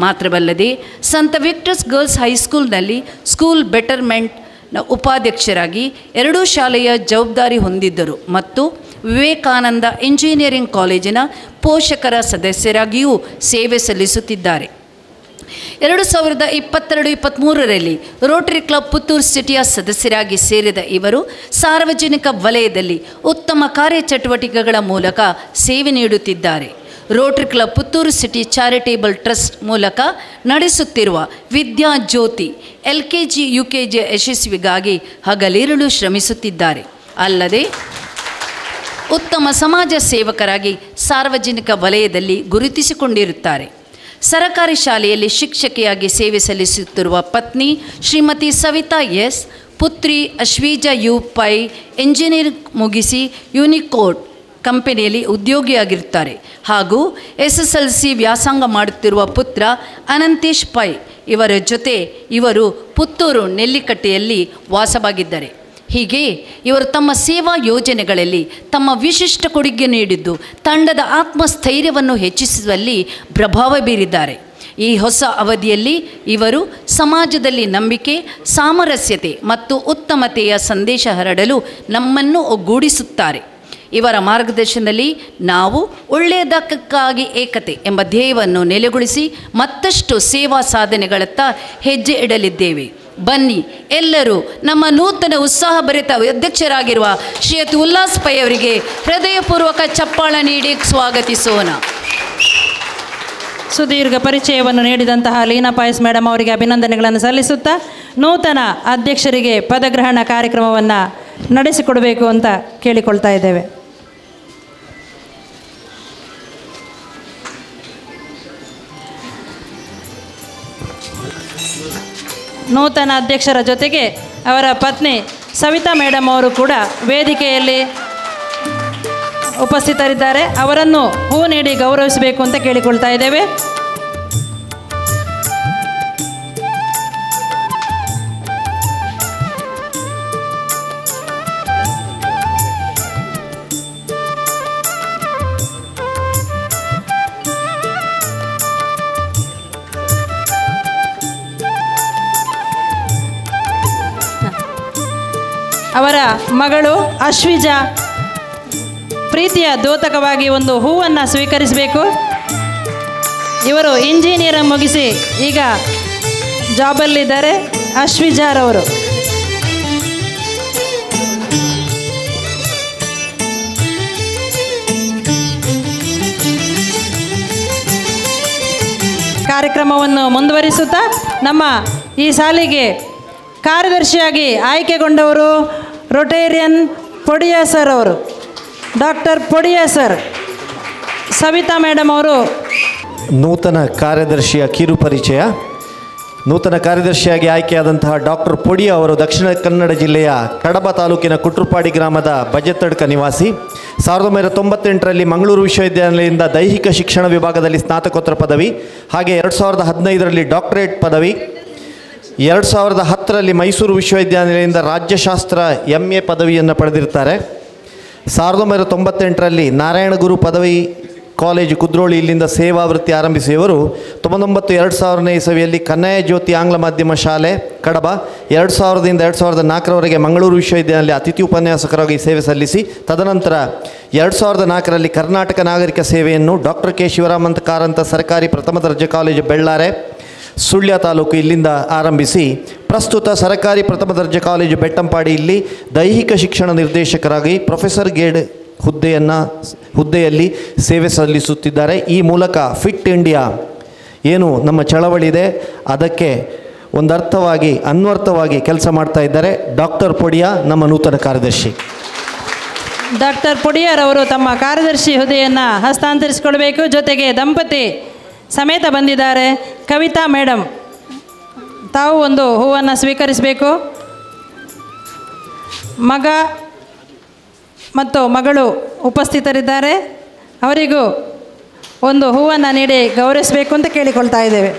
ಮಾತ್ರವಲ್ಲದೆ ಸಂತ ವಿಕ್ಟರ್ಸ್ ಗರ್ಲ್ಸ್ ಹೈಸ್ಕೂಲ್ನಲ್ಲಿ ಸ್ಕೂಲ್ ಬೆಟರ್ಮೆಂಟ್ನ ಉಪಾಧ್ಯಕ್ಷರಾಗಿ 2 ಶಾಲೆಯ ಜವಾಬ್ದಾರಿ ಹೊಂದಿದ್ದರು ಮತ್ತು ವಿವೇಕಾನಂದ ಇಂಜಿನಿಯರಿಂಗ್ ಕಾಲೇಜಿನ ಪೋಷಕರ ಸದಸ್ಯರಾಗಿಯೂ ಸೇವೆ ಸಲ್ಲಿಸುತ್ತಿದ್ದಾರೆ. 2022-23ರಲ್ಲಿ ರೋಟರಿ ಕ್ಲಬ್ ಪುತ್ತೂರು ಸಿಟಿಯ ಸದಸ್ಯರಾಗಿ ಸೇರಿದ ಇವರು ಸಾರ್ವಜನಿಕ ವಲಯದಲ್ಲಿ ಉತ್ತಮ ಕಾರ್ಯಚಟುವಟಿಕೆಗಳ ಮೂಲಕ ಸೇವೆ ನೀಡುತ್ತಿದ್ದಾರೆ. Rotary club Puttur city charitable trust ಮೂಲಕ ನಡೆಸುತ್ತಿರುವ ವಿದ್ಯಾ ಜ್ಯೋತಿ LKG UKG ಯಶಸ್ವಿಗಾಗಿ ಹಗಲಿರುಳು ಶ್ರಮಿಸುತ್ತಿದ್ದಾರೆ. ಅಲ್ಲದೆ ಉತ್ತಮ ಸಮಾಜ ಸೇವಕರಾಗಿ ಸಾರ್ವಜನಿಕ ವಲಯದಲ್ಲಿ ಗುರುತಿಸಿಕೊಂಡಿರುತ್ತಾರೆ. ಸರಕಾರಿ ಶಾಲೆಯಲ್ಲಿ ಶಿಕ್ಷಕಿಯಾಗಿ ಸೇವೆ ಸಲ್ಲಿಸುತ್ತಿರುವ ಪತ್ನಿ ಶ್ರೀಮತಿ ಸವಿತಾ ಎಸ್, ಪುತ್ರಿ ಅಶ್ವೀಜಾ ಯು ಪೈ ಎಂಜಿನಿಯರಿಂಗ್ ಮುಗಿಸಿ ಯೂನಿಕೋಡ್ ಕಂಪನಿಯಲ್ಲಿ ಉದ್ಯೋಗಿಯಾಗಿರುತ್ತಾರೆ. ಹಾಗೂ SSLC ವ್ಯಾಸಂಗ ಮಾಡುತ್ತಿರುವ ಪುತ್ರ ಅನಂತೇಶ್ ಪೈ ಇವರ ಜೊತೆ ಇವರು ಪುತ್ತೂರು ನೆಲ್ಲಿಕಟ್ಟೆಯಲ್ಲಿ ವಾಸವಾಗಿದ್ದಾರೆ. ಹೀಗೆ ಇವರು ತಮ್ಮ ಸೇವಾ ಯೋಜನೆಗಳಲ್ಲಿ ತಮ್ಮ ವಿಶಿಷ್ಟ ಕೊಡುಗೆ ನೀಡಿದ್ದು ತಂಡದ ಆತ್ಮಸ್ಥೈರ್ಯವನ್ನು ಹೆಚ್ಚಿಸುವಲ್ಲಿ ಪ್ರಭಾವ ಬೀರಿದ್ದಾರೆ. ಈ ಹೊಸ ಅವಧಿಯಲ್ಲಿ ಇವರು ಸಮಾಜದಲ್ಲಿ ನಂಬಿಕೆ, ಸಾಮರಸ್ಯತೆ ಮತ್ತು ಉತ್ತಮತೆಯ ಸಂದೇಶ ಹರಡಲು ನಮ್ಮನ್ನು ಒಗ್ಗೂಡಿಸುತ್ತಾರೆ. ಇವರ ಮಾರ್ಗದರ್ಶನದಲ್ಲಿ ನಾವು ಒಳ್ಳೆಯದಕ್ಕಾಗಿ ಏಕತೆ ಎಂಬ ಧ್ಯೇಯವನ್ನು ನೆಲೆಗೊಳಿಸಿ ಮತ್ತಷ್ಟು ಸೇವಾ ಸಾಧನೆಗಳತ್ತ ಹೆಜ್ಜೆ ಇಡಲಿದ್ದೇವೆ. ಬನ್ನಿ ಎಲ್ಲರೂ ನಮ್ಮ ನೂತನ ಉತ್ಸಾಹಭರಿತ ಅಧ್ಯಕ್ಷರಾಗಿರುವ ಶ್ರೀಯುತ ಉಲ್ಲಾಸ್ ಪೈ ಅವರಿಗೆ ಹೃದಯಪೂರ್ವಕ ಚಪ್ಪಾಳ ನೀಡಿ ಸ್ವಾಗತಿಸೋಣ. ಸುದೀರ್ಘ ಪರಿಚಯವನ್ನು ನೀಡಿದಂತಹ ಲೀನಾ ಪಾಯಸ್ ಮೇಡಮ್ ಅವರಿಗೆ ಅಭಿನಂದನೆಗಳನ್ನು ಸಲ್ಲಿಸುತ್ತಾ ನೂತನ ಅಧ್ಯಕ್ಷರಿಗೆ ಪದಗ್ರಹಣ ಕಾರ್ಯಕ್ರಮವನ್ನು ನಡೆಸಿಕೊಡಬೇಕು ಅಂತ ಕೇಳಿಕೊಳ್ತಾ ಇದ್ದೇವೆ. ನೂತನ ಅಧ್ಯಕ್ಷರ ಜೊತೆಗೆ ಅವರ ಪತ್ನಿ ಸವಿತಾ ಮೇಡಮ್ ಅವರು ಕೂಡ ವೇದಿಕೆಯಲ್ಲಿ ಉಪಸ್ಥಿತರಿದ್ದಾರೆ. ಅವರನ್ನು ಹೂ ನೀಡಿ ಗೌರವಿಸಬೇಕು ಅಂತ ಕೇಳಿಕೊಳ್ತಾ ಇದ್ದೇವೆ. ಅವರ ಮಗಳು ಅಶ್ವಿಜಾ ಪ್ರೀತಿಯ ದ್ಯೋತಕವಾಗಿ ಒಂದು ಹೂವನ್ನು ಸ್ವೀಕರಿಸಬೇಕು. ಇವರು ಇಂಜಿನಿಯರ್ ಮುಗಿಸಿ ಈಗ ಜಾಬಲ್ಲಿದ್ದಾರೆ. ಅಶ್ವಿಜಾರವರು ಕಾರ್ಯಕ್ರಮವನ್ನು ಮುಂದುವರಿಸುತ್ತಾ ನಮ್ಮ ಈ ಸಾಲಿಗೆ ಕಾರ್ಯದರ್ಶಿಯಾಗಿ ಆಯ್ಕೆಗೊಂಡವರು ರೊಟೇರಿಯನ್ ಪೊಡಿಯಾ ಸರ್ ಅವರು, ಡಾಕ್ಟರ್ ಪೊಡಿಯಾ ಸರ್. ಸವಿತಾ ಮೇಡಮ್ ಅವರು ನೂತನ ಕಾರ್ಯದರ್ಶಿಯ ಕಿರು ಪರಿಚಯ. ನೂತನ ಕಾರ್ಯದರ್ಶಿಯಾಗಿ ಆಯ್ಕೆಯಾದಂತಹ ಡಾಕ್ಟರ್ ಪೊಡಿಯಾ ಅವರು ದಕ್ಷಿಣ ಕನ್ನಡ ಜಿಲ್ಲೆಯ ಕಡಬ ತಾಲೂಕಿನ ಕುಟ್ರುಪಾಡಿ ಗ್ರಾಮದ ಬಜೆತ್ತಡ್ಕ ನಿವಾಸಿ. 1998ರಲ್ಲಿ ಮಂಗಳೂರು ವಿಶ್ವವಿದ್ಯಾನಿಲಯದಿಂದ ದೈಹಿಕ ಶಿಕ್ಷಣ ವಿಭಾಗದಲ್ಲಿ ಸ್ನಾತಕೋತ್ತರ ಪದವಿ, ಹಾಗೆ 2015ರಲ್ಲಿ ಡಾಕ್ಟರೇಟ್ ಪದವಿ, 2010ರಲ್ಲಿ ಮೈಸೂರು ವಿಶ್ವವಿದ್ಯಾನಿಲಯದಿಂದ ರಾಜ್ಯಶಾಸ್ತ್ರ MA ಪದವಿಯನ್ನು ಪಡೆದಿರ್ತಾರೆ. 1998ರಲ್ಲಿ ನಾರಾಯಣಗುರು ಪದವಿ ಕಾಲೇಜು ಕುದ್ರೋಳಿ ಇಲ್ಲಿಂದ ಸೇವಾ ವೃತ್ತಿ ಆರಂಭಿಸಿಯವರು 99-2000ನೇ ಇಸವಿಯಲ್ಲಿ ಕನ್ನಯ ಜ್ಯೋತಿ ಆಂಗ್ಲ ಮಾಧ್ಯಮ ಶಾಲೆ ಕಡಬ, 2000ರಿಂದ 2004ರವರೆಗೆ ಮಂಗಳೂರು ವಿಶ್ವವಿದ್ಯಾನಿಲಯ ಅತಿಥಿ ಉಪನ್ಯಾಸಕರಾಗಿ ಸೇವೆ ಸಲ್ಲಿಸಿ ತದನಂತರ 2004ರಲ್ಲಿ ಕರ್ನಾಟಕ ನಾಗರಿಕ ಸೇವೆಯನ್ನು ಡಾಕ್ಟರ್ ಕೆ ಶಿವರಾಮಂತ ಕಾರಂತ ಸರ್ಕಾರಿ ಪ್ರಥಮ ದರ್ಜೆ ಕಾಲೇಜು ಬೆಳ್ಳಾರೆ ಸುಳ್ಯ ತಾಲೂಕು ಇಲ್ಲಿಂದ ಆರಂಭಿಸಿ ಪ್ರಸ್ತುತ ಸರ್ಕಾರಿ ಪ್ರಥಮ ದರ್ಜೆ ಕಾಲೇಜು ಬೆಟ್ಟಂಪಾಡಿ ಇಲ್ಲಿ ದೈಹಿಕ ಶಿಕ್ಷಣ ನಿರ್ದೇಶಕರಾಗಿ ಪ್ರೊಫೆಸರ್ ಗೇಡ್ ಹುದ್ದೆಯಲ್ಲಿ ಸೇವೆ ಸಲ್ಲಿಸುತ್ತಿದ್ದಾರೆ. ಈ ಮೂಲಕ ಫಿಟ್ ಇಂಡಿಯಾ ಏನು ನಮ್ಮ ಚಳವಳಿ ಇದೆ ಅದಕ್ಕೆ ಒಂದರ್ಥವಾಗಿ ಅನ್ವರ್ಥವಾಗಿ ಕೆಲಸ ಮಾಡ್ತಾ ಇದ್ದಾರೆ. ಡಾಕ್ಟರ್ ಪೊಡಿಯಾ ನಮ್ಮ ನೂತನ ಕಾರ್ಯದರ್ಶಿ. ಡಾಕ್ಟರ್ ಪೊಡಿಯಾರವರು ತಮ್ಮ ಕಾರ್ಯದರ್ಶಿ ಹುದ್ದೆಯನ್ನು ಹಸ್ತಾಂತರಿಸಿಕೊಳ್ಬೇಕು. ಜೊತೆಗೆ ದಂಪತಿ ಸಮೇತ ಬಂದಿದ್ದಾರೆ. ಕವಿತಾ ಮೇಡಮ್ ತಾವು ಒಂದು ಹೂವನ್ನು ಸ್ವೀಕರಿಸಬೇಕು. ಮಗ ಮತ್ತು ಮಗಳು ಉಪಸ್ಥಿತರಿದ್ದಾರೆ. ಅವರಿಗೂ ಒಂದು ಹೂವನ್ನು ನೀಡಿ ಗೌರವಿಸಬೇಕು ಅಂತ ಕೇಳಿಕೊಳ್ತಾ ಇದ್ದೇವೆ.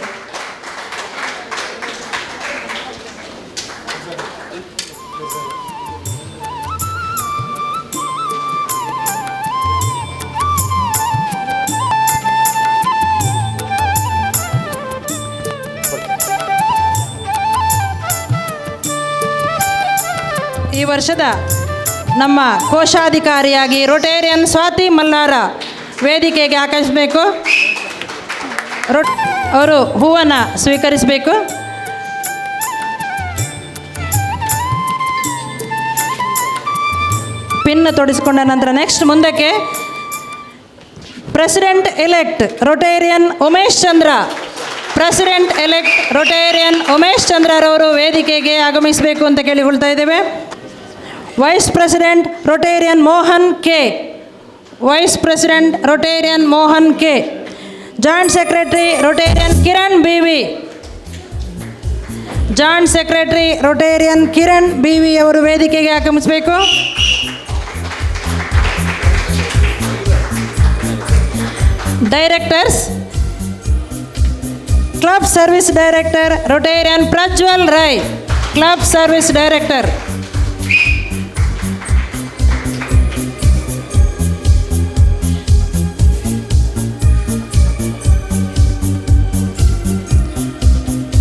ಈ ವರ್ಷದ ನಮ್ಮ ಕೋಶಾಧಿಕಾರಿಯಾಗಿ ರೊಟೇರಿಯನ್ ಸ್ವಾತಿ ಮಲ್ಲಾರ ವೇದಿಕೆಗೆ ಆಕರ್ಷಿಸಬೇಕು. ಅವರು ಹೂವನ್ನು ಸ್ವೀಕರಿಸಬೇಕು. ಪಿನ್ ತೊಡಿಸಿಕೊಂಡ ನಂತರ ನೆಕ್ಸ್ಟ್ ಮುಂದಕ್ಕೆ president elect Rotarian Umesh Chandra, president elect Rotarian Umesh ಚಂದ್ರರವರು ವೇದಿಕೆಗೆ ಆಗಮಿಸಬೇಕು ಅಂತ ಕೇಳಿಕೊಳ್ತಾ ಇದ್ದೇವೆ. Vice president Rotarian Mohan K, vice president Rotarian Mohan K, joint secretary Rotarian Kiran B V, joint secretary Rotarian Kiran B V ಅವರು ವೇದಿಕೆಗೆ ಆಗಮಿಸಬೇಕು. Directors club service director Rotarian Prajwal Rai, club service director.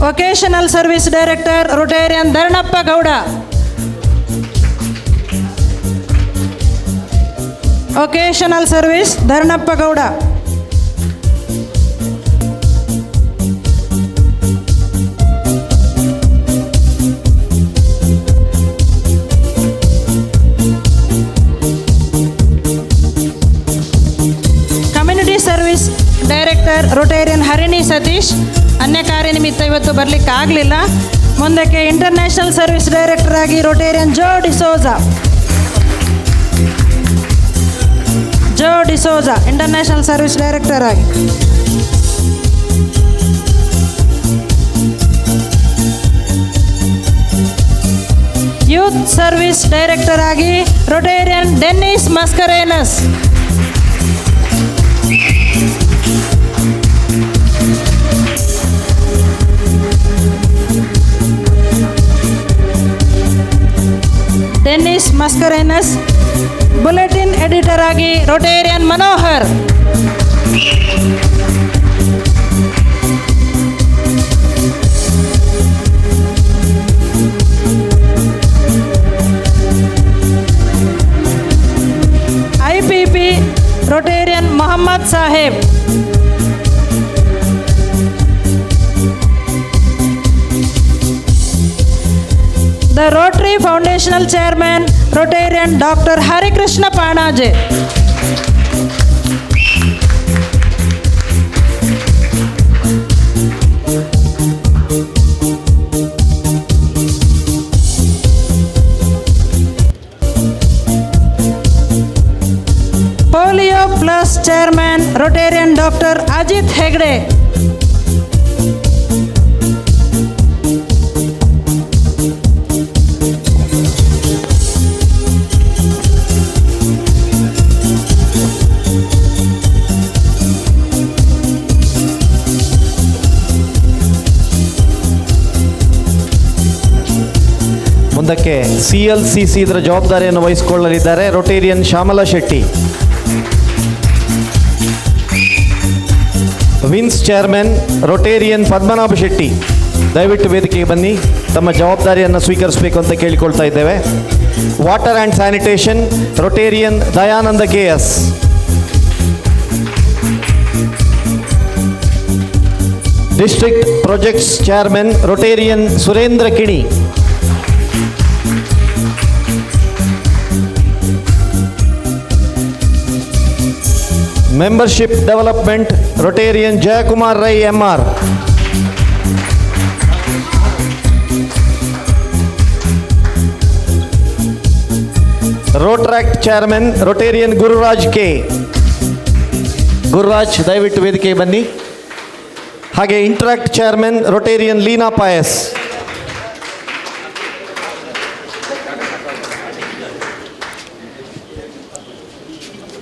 Vocational service director Rotarian Dharanappa Gowda, vocational service Dharanappa Gowda. Community service director Rotarian Harini Satish, ಅನ್ಯ ಕಾರ್ಯ ನಿಮಿತ್ತ ಇವತ್ತು ಬರಲಿಕ್ಕೆ ಆಗಲಿಲ್ಲ. ಮುಂದಕ್ಕೆ ಇಂಟರ್ನ್ಯಾಷನಲ್ ಸರ್ವಿಸ್ ಡೈರೆಕ್ಟರ್ ಆಗಿ Rotarian Joe D'Souza, Joe D'Souza international service director ಆಗಿ. ಯೂತ್ ಸರ್ವಿಸ್ ಡೈರೆಕ್ಟರ್ ಆಗಿ Rotarian Dennis Mascarenhas, Dennis Mascarenhas. Bulletin editor ಆಗಿ Rotarian Manohar, IPP Rotarian Mohammed Saheb, The Rotary Foundational Chairman, Rotarian Dr. Harikrishna Panaje. Polio Plus Chairman, Rotarian Dr. Ajit Hegde. ಮುಂದಕ್ಕೆ CLCC ಇದರ ಜವಾಬ್ದಾರಿಯನ್ನು ವಹಿಸಿಕೊಳ್ಳಲಿದ್ದಾರೆ Rotarian Shyamala Shetty. Vice chairman Rotarian Padmanabha Shetty, ದಯವಿಟ್ಟು ವೇದಿಕೆಗೆ ಬನ್ನಿ, ತಮ್ಮ ಜವಾಬ್ದಾರಿಯನ್ನು ಸ್ವೀಕರಿಸಬೇಕು ಅಂತ ಕೇಳಿಕೊಳ್ತಾ ಇದ್ದೇವೆ. Water and sanitation Rotarian Dayananda KS. District projects chairman Rotarian Surendra Kini. Membership Development Rotarian Jayakumar Rai MR. Rotaract Chairman Rotarian Gururaj K. Gururaj ದಯವಿಟ್ಟು ವೇದಿಕೆಗೆ ಬನ್ನಿ. ಹಾಗೆ Interact Chairman Rotarian Leena Payas.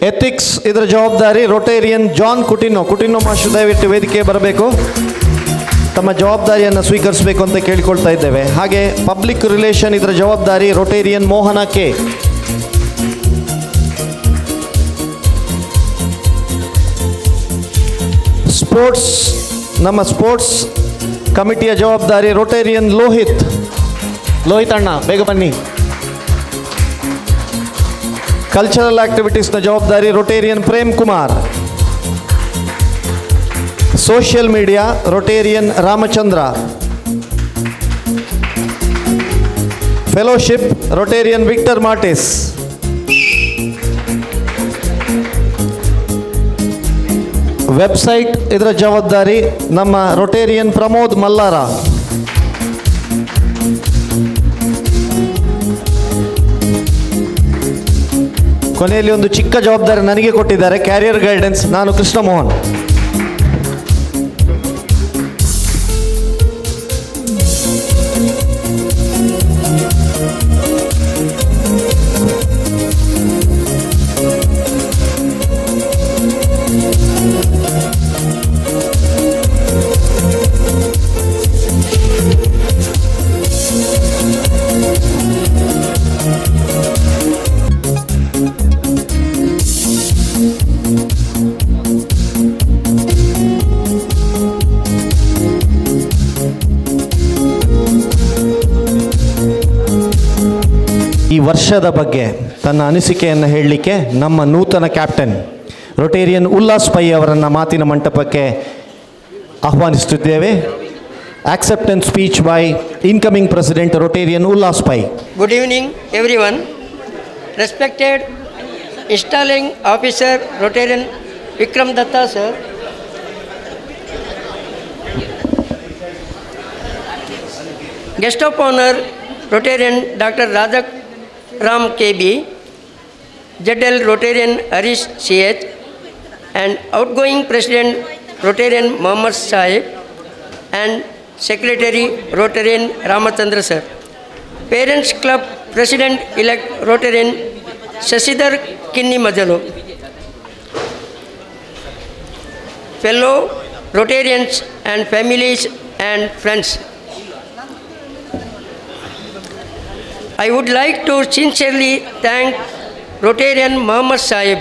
Ethics ಇದರ ಜವಾಬ್ದಾರಿ ರೊಟೇರಿಯನ್ ಜಾನ್ ಕುಟಿನೋ ಮಾಸ್ಟರ್, ದಯವಿಟ್ಟು ವೇದಿಕೆ ಬರಬೇಕು, ತಮ್ಮ ಜವಾಬ್ದಾರಿಯನ್ನು ಸ್ವೀಕರಿಸಬೇಕು ಅಂತ ಕೇಳಿಕೊಳ್ತಾ ಇದ್ದೇವೆ. ಹಾಗೆ ಪಬ್ಲಿಕ್ ರಿಲೇಷನ್ ಇದರ ಜವಾಬ್ದಾರಿ ರೊಟೇರಿಯನ್ ಮೋಹನ ಕೆ. ಸ್ಪೋರ್ಟ್ಸ್, ನಮ್ಮ ಸ್ಪೋರ್ಟ್ಸ್ ಕಮಿಟಿಯ ಜವಾಬ್ದಾರಿ ರೊಟೇರಿಯನ್ ಲೋಹಿತ್ ಅಣ್ಣ, ಬೇಗ ಬನ್ನಿ. ಕಲ್ಚರಲ್ ಆಕ್ಟಿವಿಟೀಸ್ನ ಜವಾಬ್ದಾರಿ Rotarian Prem Kumar. Social Media, Rotarian Ramachandra. Fellowship, Rotarian Victor Martis. Website ಇದರ ಜವಾಬ್ದಾರಿ ನಮ್ಮ ರೊಟೇರಿಯನ್ ಪ್ರಮೋದ್ ಮಲ್ಲಾರ. ಕೊನೆಯಲ್ಲಿ ಒಂದು ಚಿಕ್ಕ ಜವಾಬ್ದಾರಿ ನನಗೆ ಕೊಟ್ಟಿದ್ದಾರೆ, ಕ್ಯಾರಿಯರ್ ಗೈಡೆನ್ಸ್. ನಾನು ಕೃಷ್ಣ ಮೋಹನ್. ಈ ವರ್ಷದ ಬಗ್ಗೆ ತನ್ನ ಅನಿಸಿಕೆಯನ್ನು ಹೇಳಲಿಕ್ಕೆ ನಮ್ಮ ನೂತನ ಕ್ಯಾಪ್ಟನ್ ರೊಟೇರಿಯನ್ ಉಲ್ಲಾಸ್ ಪೈ ಅವರನ್ನು ಮಾತಿನ ಮಂಟಪಕ್ಕೆ ಆಹ್ವಾನಿಸುತ್ತಿದ್ದೇವೆ. Acceptance speech by incoming president Rotarian Ullas Pai. Good evening everyone. Respected installing officer Rotarian Vikram Datta sir. Guest of honor Rotarian Dr. Raja Ram KB, ZL Rotarian Harish CH, and outgoing President Rotarian Mohammad Sahib, and Secretary Rotarian Ramachandra sir. Parents Club President-elect Rotarian Shashidhar Kinni Majalo. Fellow Rotarians and families and friends. I would like to sincerely thank Rotarian Mohammad Sahib,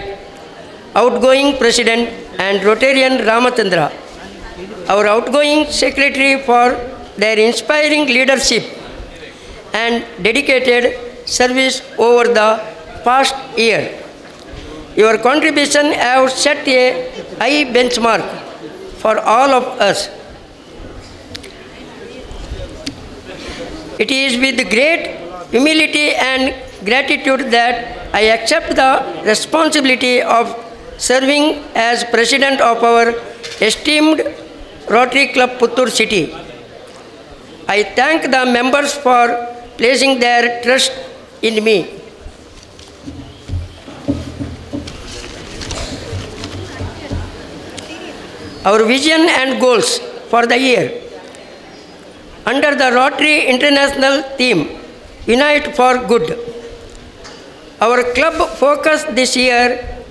outgoing President, and Rotarian Ramachandra, our outgoing Secretary, for their inspiring leadership and dedicated service over the past year. Your contribution have set a high benchmark for all of us. It is with great humility and gratitude that I accept the responsibility of serving as President of our esteemed Rotary Club Puttur City. I thank the members for placing their trust in me. Our vision and goals for the year. Under the Rotary International theme, Unite for Good, our club focus this year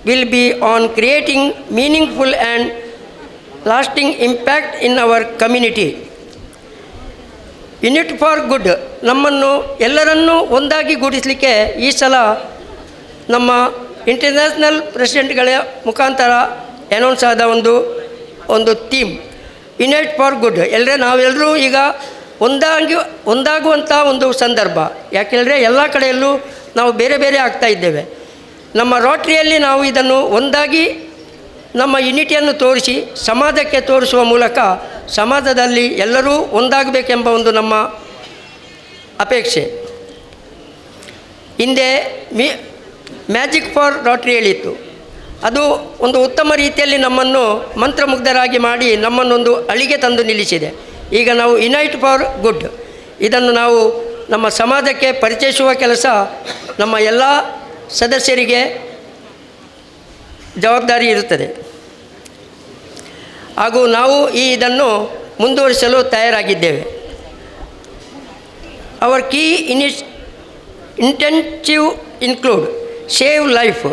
will be on creating meaningful and lasting impact in our community. Unite for Good ನಮ್ಮನ್ನು ಎಲ್ಲರನ್ನೂ ಒಂದಾಗಿ ಗೂಡಿಸಲಿಕ್ಕೆ ಈ ಸಲ ನಮ್ಮ international ಪ್ರೆಸಿಡೆಂಟ್ಗಳ ಮುಖಾಂತರ announce ಆದ ಒಂದು theme unite for good. ನಾವೆಲ್ಲರೂ ಈಗ ಒಂದಾಗುವಂಥ ಒಂದು ಸಂದರ್ಭ. ಯಾಕೆಂದರೆ ಎಲ್ಲ ಕಡೆಯಲ್ಲೂ ನಾವು ಬೇರೆ ಬೇರೆ ಆಗ್ತಾ ಇದ್ದೇವೆ. ನಮ್ಮ ರೋಟರಿಯಲ್ಲಿ ನಾವು ಇದನ್ನು ಒಂದಾಗಿ ನಮ್ಮ ಯುನಿಟಿಯನ್ನು ತೋರಿಸಿ ಸಮಾಜಕ್ಕೆ ತೋರಿಸುವ ಮೂಲಕ ಸಮಾಜದಲ್ಲಿ ಎಲ್ಲರೂ ಒಂದಾಗಬೇಕೆಂಬ ಒಂದು ನಮ್ಮ ಅಪೇಕ್ಷೆ. ಹಿಂದೆ ಮ್ಯಾಜಿಕ್ ಫಾರ್ ರೋಟರಿ ಹೇಳಿತ್ತು. ಅದು ಒಂದು ಉತ್ತಮ ರೀತಿಯಲ್ಲಿ ನಮ್ಮನ್ನು ಮಂತ್ರಮುಗ್ಧರಾಗಿ ಮಾಡಿ ನಮ್ಮನ್ನೊಂದು ಅಳಿಗೆ ತಂದು ನಿಲ್ಲಿಸಿದೆ. ಈಗ ನಾವು ಯುನೈಟ್ ಫಾರ್ ಗುಡ್ ಇದನ್ನು ನಾವು ನಮ್ಮ ಸಮಾಜಕ್ಕೆ ಪರಿಚಯಿಸುವ ಕೆಲಸ ನಮ್ಮ ಎಲ್ಲ ಸದಸ್ಯರಿಗೆ ಜವಾಬ್ದಾರಿ ಇರುತ್ತದೆ. ಹಾಗೂ ನಾವು ಇದನ್ನು ಮುಂದುವರಿಸಲು ತಯಾರಾಗಿದ್ದೇವೆ. Our key intensive include save life,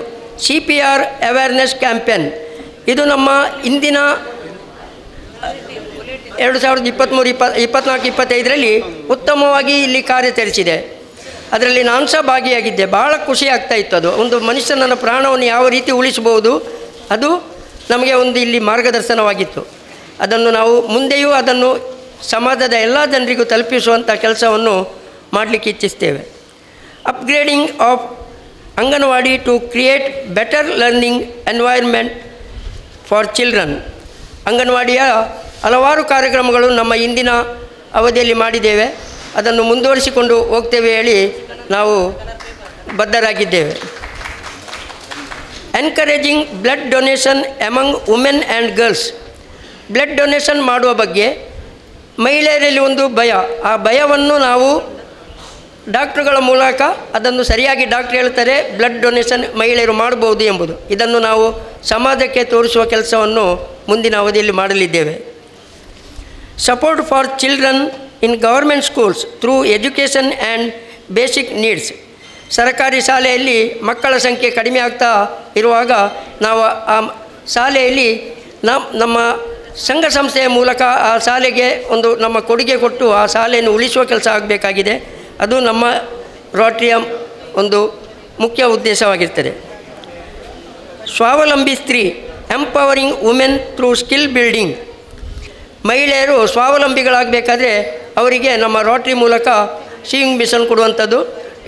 CPR awareness campaign. ಇದು ನಮ್ಮ ಇಂದಿನ 2023-24-25ರಲ್ಲಿ ಉತ್ತಮವಾಗಿ ಇಲ್ಲಿ ಕಾರ್ಯಾಚರಿಸಿದೆ. ಅದರಲ್ಲಿ ನಾನು ಸಹ ಭಾಗಿಯಾಗಿದ್ದೆ. ಭಾಳ ಖುಷಿ ಆಗ್ತಾಯಿತ್ತು. ಅದು ಒಂದು ಮನುಷ್ಯನ ಪ್ರಾಣವನ್ನು ಯಾವ ರೀತಿ ಉಳಿಸಬಹುದು ಅದು ನಮಗೆ ಇಲ್ಲಿ ಮಾರ್ಗದರ್ಶನವಾಗಿತ್ತು. ಅದನ್ನು ನಾವು ಮುಂದೆಯೂ ಅದನ್ನು ಸಮಾಜದ ಎಲ್ಲ ಜನರಿಗೂ ತಲುಪಿಸುವಂಥ ಕೆಲಸವನ್ನು ಮಾಡಲಿಕ್ಕೆ ಇಚ್ಛಿಸ್ತೇವೆ. Upgrading of anganwadi to create better learning environment for children. ಅಂಗನವಾಡಿಯ ಹಲವಾರು ಕಾರ್ಯಕ್ರಮಗಳು ನಮ್ಮ ಇಂದಿನ ಅವಧಿಯಲ್ಲಿ ಮಾಡಿದ್ದೇವೆ. ಅದನ್ನು ಮುಂದುವರಿಸಿಕೊಂಡು ಹೋಗ್ತೇವೆ ಹೇಳಿ ನಾವು ಬದ್ಧರಾಗಿದ್ದೇವೆ. Encouraging blood donation among women and girls. Blood donation ಮಾಡುವ ಬಗ್ಗೆ ಮಹಿಳೆಯರಲ್ಲಿ ಒಂದು ಭಯ. ಆ ಭಯವನ್ನು ನಾವು ಡಾಕ್ಟ್ರುಗಳ ಮೂಲಕ ಅದನ್ನು ಸರಿಯಾಗಿ ಡಾಕ್ಟ್ರ್ ಹೇಳ್ತಾರೆ ಬ್ಲಡ್ ಡೊನೇಷನ್ ಮಹಿಳೆಯರು ಮಾಡಬಹುದು ಎಂಬುದು. ಇದನ್ನು ನಾವು ಸಮಾಜಕ್ಕೆ ತೋರಿಸುವ ಕೆಲಸವನ್ನು ಮುಂದಿನ ಅವಧಿಯಲ್ಲಿ ಮಾಡಲಿದ್ದೇವೆ. Support for children in government schools through education and basic needs. ಸರ್ಕಾರಿ ಶಾಲೆಯಲ್ಲಿ ಮಕ್ಕಳ ಸಂಖ್ಯೆ ಕಡಿಮೆ ಆಗ್ತಾ ಇರುವಾಗ ನಾವು ಆ ಶಾಲೆಯಲ್ಲಿ ನಮ್ಮ ಸಂಘ ಸಂಸ್ಥೆಯ ಮೂಲಕ ಆ ಶಾಲೆಗೆ ಒಂದು ನಮ್ಮ ಕೊಡುಗೆ ಕೊಟ್ಟು ಆ ಶಾಲೆಯನ್ನು ಉಳಿಸುವ ಕೆಲಸ ಆಗಬೇಕಾಗಿದೆ. ಅದು ನಮ್ಮ ರೋಟರಿಯ ಒಂದು ಮುಖ್ಯ ಉದ್ದೇಶವಾಗಿರ್ತದೆ. ಸ್ವಾವಲಂಬಿ ಸ್ತ್ರೀ empowering women through skill building. ಮಹಿಳೆಯರು ಸ್ವಾವಲಂಬಿಗಳಾಗಬೇಕಾದ್ರೆ ಅವರಿಗೆ ನಮ್ಮ ರೋಟರಿ ಮೂಲಕ ಸೀವಿಂಗ್ ಮಿಷನ್ ಕೊಡುವಂಥದ್ದು,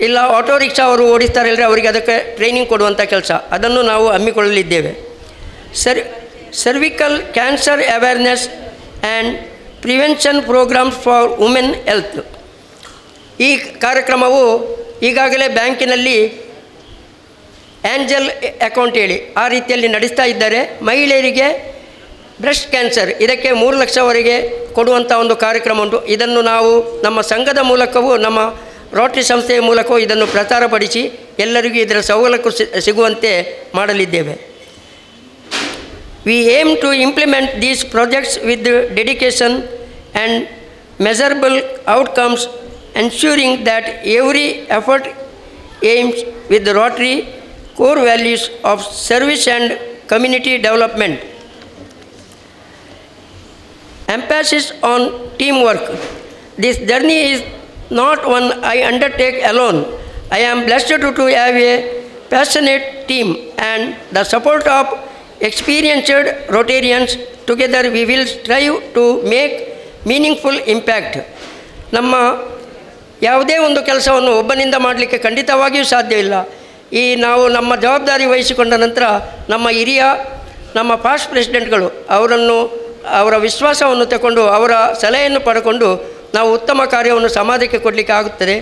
ಇಲ್ಲ ಆಟೋ ರಿಕ್ಷಾ ಅವರು ಓಡಿಸ್ತಾರಲ್ಲರೆ ಅವರಿಗೆ ಅದಕ್ಕೆ ಟ್ರೈನಿಂಗ್ ಕೊಡುವಂಥ ಕೆಲಸ ಅದನ್ನು ನಾವು ಹಮ್ಮಿಕೊಳ್ಳಲಿದ್ದೇವೆ. Cervical cancer awareness and prevention programmes for women health. ಈ ಕಾರ್ಯಕ್ರಮವು ಈಗಾಗಲೇ ಬ್ಯಾಂಕಿನಲ್ಲಿ ಆ್ಯಂಜಲ್ ಅಕೌಂಟ್ ಹೇಳಿ ಆ ರೀತಿಯಲ್ಲಿ ನಡೆಸ್ತಾ ಇದ್ದಾರೆ. ಮಹಿಳೆಯರಿಗೆ ಬ್ರೆಸ್ಟ್ ಕ್ಯಾನ್ಸರ್ ಇದಕ್ಕೆ 3 ಲಕ್ಷವರೆಗೆ ಕೊಡುವಂಥ ಒಂದು ಕಾರ್ಯಕ್ರಮ ಉಂಟು. ಇದನ್ನು ನಾವು ನಮ್ಮ ಸಂಘದ ಮೂಲಕವೂ ನಮ್ಮ ರೋಟರಿ ಸಂಸ್ಥೆಯ ಮೂಲಕವೂ ಇದನ್ನು ಪ್ರಚಾರಪಡಿಸಿ ಎಲ್ಲರಿಗೂ ಇದರ ಸವಲತ್ತು ಸಿಗುವಂತೆ ಮಾಡಲಿದ್ದೇವೆ. We aim to implement these projects with dedication and measurable outcomes, ensuring that every effort aims with the Rotary core values of service and community development. Emphasis on teamwork. This journey is not one I undertake alone. I am blessed to have a passionate team and the support of experienced Rotarians. Together we will strive to make meaningful impact. ನಮ್ಮ ಯಾವುದೇ ಒಂದು ಕೆಲಸವನ್ನು ಒಬ್ಬನಿಂದ ಮಾಡಲಿಕ್ಕೆ ಖಂಡಿತವಾಗಿಯೂ ಸಾಧ್ಯವಿಲ್ಲ. ನಾವು ನಮ್ಮ ಜವಾಬ್ದಾರಿ ವಹಿಸಿಕೊಂಡ ನಂತರ ನಮ್ಮ ಹಿರಿಯ ನಮ್ಮ ಪಾಸ್ಟ್ ಪ್ರೆಸಿಡೆಂಟ್ಗಳು ಅವರ ವಿಶ್ವಾಸವನ್ನು ತಗೊಂಡು ಅವರ ಸಲಹೆಯನ್ನು ಪಡ್ಕೊಂಡು ನಾವು ಉತ್ತಮ ಕಾರ್ಯವನ್ನು ಸಮಾಜಕ್ಕೆ ಕೊಡಲಿಕ್ಕೆ ಆಗುತ್ತದೆ.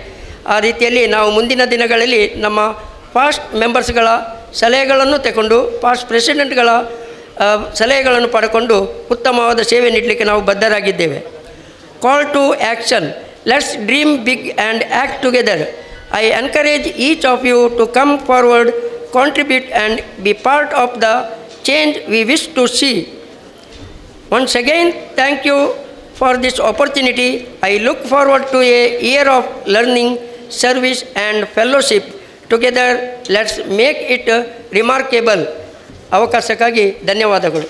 ಆ ರೀತಿಯಲ್ಲಿ ನಾವು ಮುಂದಿನ ದಿನಗಳಲ್ಲಿ ನಮ್ಮ ಪಾಸ್ಟ್ ಮೆಂಬರ್ಸ್ಗಳ ಸಲಹೆಗಳನ್ನು ತಗೊಂಡು ಪಾಸ್ಟ್ ಪ್ರೆಸಿಡೆಂಟ್ಗಳ ಸಲಹೆಗಳನ್ನು ಪಡ್ಕೊಂಡು ಉತ್ತಮವಾದ ಸೇವೆ ನೀಡಲಿಕ್ಕೆ ನಾವು ಬದ್ಧರಾಗಿದ್ದೇವೆ. Call to action. Let's dream big and act together. I encourage each of you to come forward, contribute and be part of the change we wish to see. Once again, thank you for this opportunity. I look forward to a year of learning, service and fellowship. Together, let's make it remarkable. ಅವಕಾಶಕ್ಕಾಗಿ ಧನ್ಯವಾದಗಳು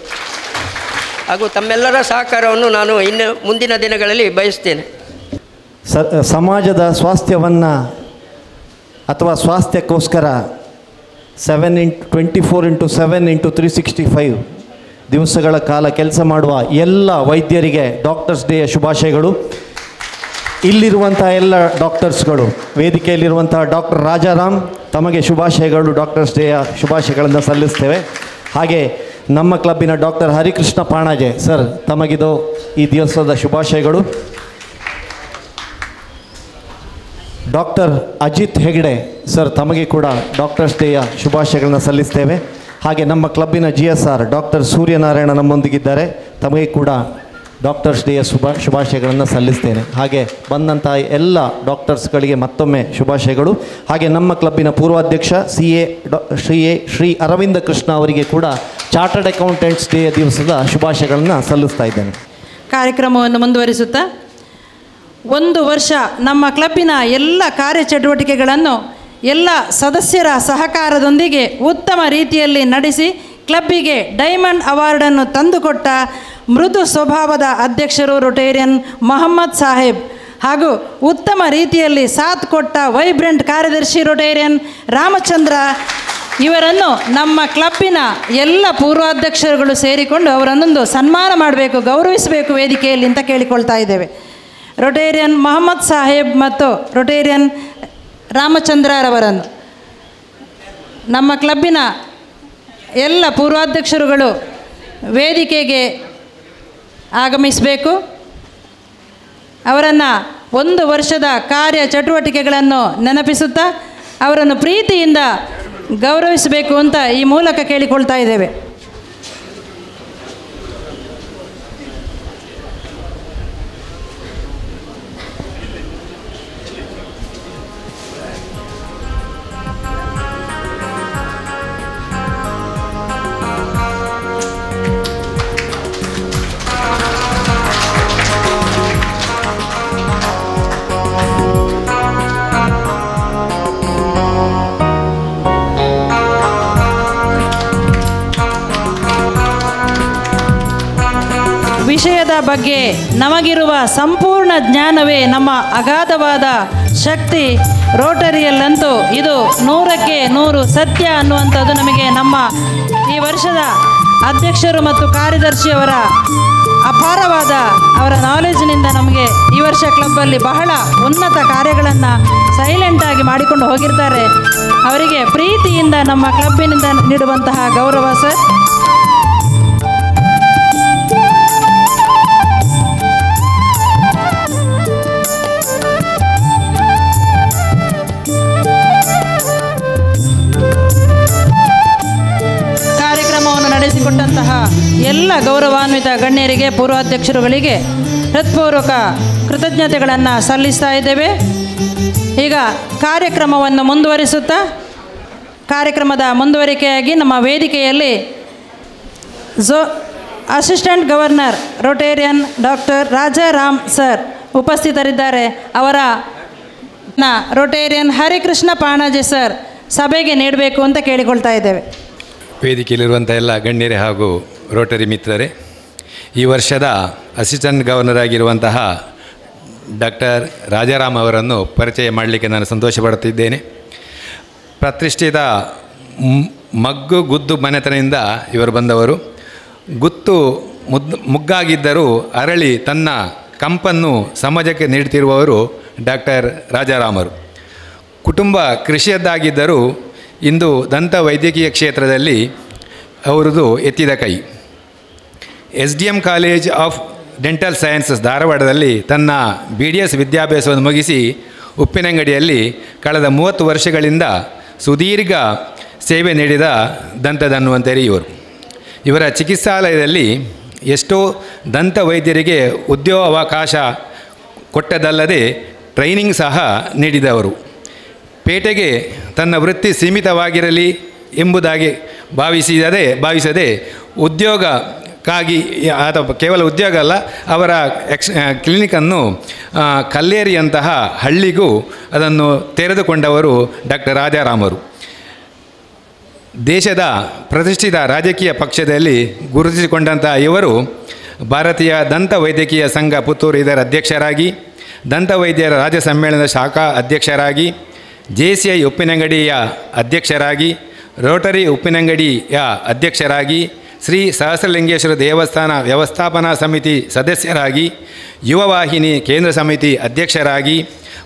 ಹಾಗೂ ತಮ್ಮೆಲ್ಲರ ಸಹಕಾರವನ್ನು ನಾನು ಇನ್ನು ಮುಂದಿನ ದಿನಗಳಲ್ಲಿ ಬಯಸ್ತೇನೆ. ಸಮಾಜದ ಸ್ವಾಸ್ಥ್ಯವನ್ನು ಅಥವಾ ಸ್ವಾಸ್ಥ್ಯಕ್ಕೋಸ್ಕರ 24/7/365 ದಿವಸಗಳ ಕಾಲ ಕೆಲಸ ಮಾಡುವ ಎಲ್ಲ ವೈದ್ಯರಿಗೆ ಡಾಕ್ಟರ್ಸ್ ಡೇಯ ಶುಭಾಶಯಗಳು. ಇಲ್ಲಿರುವಂಥ ಎಲ್ಲ ಡಾಕ್ಟರ್ಸ್ಗಳು, ವೇದಿಕೆಯಲ್ಲಿರುವಂಥ ಡಾಕ್ಟರ್ ರಾಜಾರಾಮ್ ತಮಗೆ ಶುಭಾಶಯಗಳು, ಡಾಕ್ಟರ್ಸ್ ಡೇಯ ಶುಭಾಶಯಗಳನ್ನು ಸಲ್ಲಿಸ್ತೇವೆ. ಹಾಗೆ ನಮ್ಮ ಕ್ಲಬ್ಬಿನ ಡಾಕ್ಟರ್ ಹರಿಕೃಷ್ಣ ಪಾಣಾಜೆ ಸರ್ ತಮಗಿದು ಈ ದಿವಸದ ಶುಭಾಶಯಗಳು. ಡಾಕ್ಟರ್ ಅಜಿತ್ ಹೆಗ್ಡೆ ಸರ್ ತಮಗೆ ಕೂಡ ಡಾಕ್ಟರ್ಸ್ ಡೇಯ ಶುಭಾಶಯಗಳನ್ನು ಸಲ್ಲಿಸ್ತೇವೆ. ಹಾಗೆ ನಮ್ಮ ಕ್ಲಬ್ಬಿನ GSR ಡಾಕ್ಟರ್ ಸೂರ್ಯನಾರಾಯಣ ನಮ್ಮೊಂದಿಗಿದ್ದಾರೆ, ತಮಗೆ ಕೂಡ ಡಾಕ್ಟರ್ಸ್ ಡೇಯ ಶುಭಾಶಯಗಳನ್ನು ಸಲ್ಲಿಸ್ತೇನೆ. ಹಾಗೆ ಬಂದಂಥ ಎಲ್ಲ ಡಾಕ್ಟರ್ಸ್ಗಳಿಗೆ ಮತ್ತೊಮ್ಮೆ ಶುಭಾಶಯಗಳು. ಹಾಗೆ ನಮ್ಮ ಕ್ಲಬ್ಬಿನ ಪೂರ್ವಾಧ್ಯಕ್ಷ ಶ್ರೀ ಅರವಿಂದ ಕೃಷ್ಣ ಅವರಿಗೆ ಕೂಡ ಚಾರ್ಟರ್ಡ್ ಅಕೌಂಟೆಂಟ್ಸ್ ಡೇಯ ದಿವಸದ ಶುಭಾಶಯಗಳನ್ನು ಸಲ್ಲಿಸ್ತಾ ಇದ್ದೇನೆ. ಕಾರ್ಯಕ್ರಮವನ್ನು ಮುಂದುವರಿಸುತ್ತಾ 1 ವರ್ಷ ನಮ್ಮ ಕ್ಲಬ್ಬಿನ ಎಲ್ಲ ಕಾರ್ಯಚಟುವಟಿಕೆಗಳನ್ನು ಎಲ್ಲ ಸದಸ್ಯರ ಸಹಕಾರದೊಂದಿಗೆ ಉತ್ತಮ ರೀತಿಯಲ್ಲಿ ನಡೆಸಿ ಕ್ಲಬ್ಬಿಗೆ ಡೈಮಂಡ್ ಅವಾರ್ಡನ್ನು ತಂದುಕೊಟ್ಟ ಮೃದು ಸ್ವಭಾವದ ಅಧ್ಯಕ್ಷರು ರೊಟೇರಿಯನ್ ಮೊಹಮ್ಮದ್ ಸಾಹೇಬ್ ಹಾಗೂ ಉತ್ತಮ ರೀತಿಯಲ್ಲಿ ಸಾಥ್ ಕೊಟ್ಟ ವೈಬ್ರೆಂಟ್ ಕಾರ್ಯದರ್ಶಿ ರೊಟೇರಿಯನ್ ರಾಮಚಂದ್ರ ಇವರನ್ನು ನಮ್ಮ ಕ್ಲಬ್ಬಿನ ಎಲ್ಲ ಪೂರ್ವಾಧ್ಯಕ್ಷರುಗಳು ಸೇರಿಕೊಂಡು ಅವರನ್ನೊಂದು ಸನ್ಮಾನ ಮಾಡಬೇಕು, ಗೌರವಿಸಬೇಕು ವೇದಿಕೆಯಲ್ಲಿ ಅಂತ ಕೇಳಿಕೊಳ್ತಾ ಇದ್ದೇವೆ. ರೊಟೇರಿಯನ್ ಮೊಹಮ್ಮದ್ ಸಾಹೇಬ್ ಮತ್ತು ರೊಟೇರಿಯನ್ ರಾಮಚಂದ್ರರವರನ್ನು ನಮ್ಮ ಕ್ಲಬ್ಬಿನ ಎಲ್ಲ ಪೂರ್ವಾಧ್ಯಕ್ಷರುಗಳು ವೇದಿಕೆಗೆ ಆಗಮಿಸಬೇಕು. ಅವರನ್ನು 1 ವರ್ಷದ ಕಾರ್ಯ ಚಟುವಟಿಕೆಗಳನ್ನು ನೆನಪಿಸುತ್ತಾ ಅವರನ್ನು ಪ್ರೀತಿಯಿಂದ ಗೌರವಿಸಬೇಕು ಅಂತ ಈ ಮೂಲಕ ಕೇಳಿಕೊಳ್ತಾ ಇದ್ದೇವೆ. ವಿಷಯದ ಬಗ್ಗೆ ನಮಗಿರುವ ಸಂಪೂರ್ಣ ಜ್ಞಾನವೇ ನಮ್ಮ ಅಗಾಧವಾದ ಶಕ್ತಿ. ರೋಟರಿಯಲ್ಲಂತೂ ಇದು 100ಕ್ಕೆ 100 ಸತ್ಯ ಅನ್ನುವಂಥದ್ದು ನಮಗೆ ನಮ್ಮ ಈ ವರ್ಷದ ಅಧ್ಯಕ್ಷರು ಮತ್ತು ಕಾರ್ಯದರ್ಶಿಯವರ ಅಪಾರವಾದ ಅವರ ನಾಲೆಜ್ನಿಂದ ನಮಗೆ ಈ ವರ್ಷ ಕ್ಲಬ್ಬಲ್ಲಿ ಬಹಳ ಉನ್ನತ ಕಾರ್ಯಗಳನ್ನು ಸೈಲೆಂಟಾಗಿ ಮಾಡಿಕೊಂಡು ಹೋಗಿರ್ತಾರೆ. ಅವರಿಗೆ ಪ್ರೀತಿಯಿಂದ ನಮ್ಮ ಕ್ಲಬ್ಬಿನಿಂದ ನೀಡುವಂತಹ ಗೌರವ ಸರ್. ನಡೆಸಿಕೊಟ್ಟಂತಹ ಎಲ್ಲ ಗೌರವಾನ್ವಿತ ಗಣ್ಯರಿಗೆ, ಪೂರ್ವಾಧ್ಯಕ್ಷರುಗಳಿಗೆ ಹೃತ್ಪೂರ್ವಕ ಕೃತಜ್ಞತೆಗಳನ್ನು ಸಲ್ಲಿಸ್ತಾ ಇದ್ದೇವೆ. ಈಗ ಕಾರ್ಯಕ್ರಮವನ್ನು ಮುಂದುವರಿಸುತ್ತಾ ಕಾರ್ಯಕ್ರಮದ ಮುಂದುವರಿಕೆಯಾಗಿ ನಮ್ಮ ವೇದಿಕೆಯಲ್ಲಿ assistant governor Rotarian doctor Rajaram sir ಉಪಸ್ಥಿತರಿದ್ದಾರೆ. ಅವರ ರೋಟೇರಿಯನ್ ಹರಿಕೃಷ್ಣ ಪಾಣಾಜೆ ಸರ್ ಸಭೆಗೆ ನೀಡಬೇಕು ಅಂತ ಕೇಳಿಕೊಳ್ತಾ ಇದ್ದೇವೆ. ವೇದಿಕೆಯಲ್ಲಿರುವಂಥ ಎಲ್ಲ ಗಣ್ಯರೇ ಹಾಗೂ ರೋಟರಿ ಮಿತ್ರರೇ, ಈ ವರ್ಷದ ಅಸಿಸ್ಟೆಂಟ್ ಗವರ್ನರ್ ಆಗಿರುವಂತಹ ಡಾಕ್ಟರ್ ರಾಜಾರಾಮ್ ಅವರನ್ನು ಪರಿಚಯ ಮಾಡಲಿಕ್ಕೆ ನಾನು ಸಂತೋಷಪಡುತ್ತಿದ್ದೇನೆ. ಪ್ರತಿಷ್ಠಿತ ಮಗ್ಗು ಗುದ್ದು ಮನೆತನದಿಂದ ಇವರು ಬಂದವರು. ಗುತ್ತು ಮುಗ್ಗಾಗಿದ್ದರೂ ಅರಳಿ ತನ್ನ ಕಂಪನ್ನು ಸಮಾಜಕ್ಕೆ ನೀಡುತ್ತಿರುವವರು ಡಾಕ್ಟರ್ ರಾಜಾರಾಮರು. ಕುಟುಂಬ ಕೃಷಿಯದ್ದಾಗಿದ್ದರೂ ಇಂದು ದಂತ ವೈದ್ಯಕೀಯ ಕ್ಷೇತ್ರದಲ್ಲಿ ಅವರದು ಎತ್ತಿದ ಕೈ. SDM college of dental sciences ಧಾರವಾಡದಲ್ಲಿ ತನ್ನ BDS ವಿದ್ಯಾಭ್ಯಾಸವನ್ನು ಮುಗಿಸಿ ಉಪ್ಪಿನಂಗಡಿಯಲ್ಲಿ ಕಳೆದ 30 ವರ್ಷಗಳಿಂದ ಸುದೀರ್ಘ ಸೇವೆ ನೀಡಿದ ದಂತದನ್ನುವಂತರಿ ಇವರು. ಇವರ ಚಿಕಿತ್ಸಾಲಯದಲ್ಲಿ ಎಷ್ಟೋ ದಂತ ವೈದ್ಯರಿಗೆ ಉದ್ಯೋಗಾವಕಾಶ ಕೊಟ್ಟದಲ್ಲದೆ ಟ್ರೈನಿಂಗ್ ಸಹ ನೀಡಿದವರು. ಪೇಟೆಗೆ ತನ್ನ ವೃತ್ತಿ ಸೀಮಿತವಾಗಿರಲಿ ಎಂಬುದಾಗಿ ಭಾವಿಸದೆ ಉದ್ಯೋಗಕ್ಕಾಗಿ ಅಥವಾ ಕೇವಲ ಉದ್ಯೋಗ ಅಲ್ಲ, ಅವರ ಕ್ಲಿನಿಕನ್ನು ಕಲ್ಲೇರಿಯಂತಹ ಹಳ್ಳಿಗೂ ಅದನ್ನು ತೆರೆದುಕೊಂಡವರು ಡಾಕ್ಟರ್ ರಾಜಾರಾಮರು. ದೇಶದ ಪ್ರತಿಷ್ಠಿತ ರಾಜಕೀಯ ಪಕ್ಷದಲ್ಲಿ ಗುರುತಿಸಿಕೊಂಡಂಥ ಇವರು ಭಾರತೀಯ ದಂತ ವೈದ್ಯಕೀಯ ಸಂಘ ಪುತ್ತೂರು ಇದರ ಅಧ್ಯಕ್ಷರಾಗಿ, ದಂತ ವೈದ್ಯರ ರಾಜ್ಯ ಸಮ್ಮೇಳನದ ಶಾಖಾ ಅಧ್ಯಕ್ಷರಾಗಿ, JCI ಉಪ್ಪಿನಂಗಡಿಯ ಅಧ್ಯಕ್ಷರಾಗಿ, ರೋಟರಿ ಉಪ್ಪಿನಂಗಡಿಯ ಅಧ್ಯಕ್ಷರಾಗಿ, ಶ್ರೀ ಸಹಸ್ರಲಿಂಗೇಶ್ವರ ದೇವಸ್ಥಾನ ವ್ಯವಸ್ಥಾಪನಾ ಸಮಿತಿ ಸದಸ್ಯರಾಗಿ, ಯುವವಾಹಿನಿ ಕೇಂದ್ರ ಸಮಿತಿ ಅಧ್ಯಕ್ಷರಾಗಿ,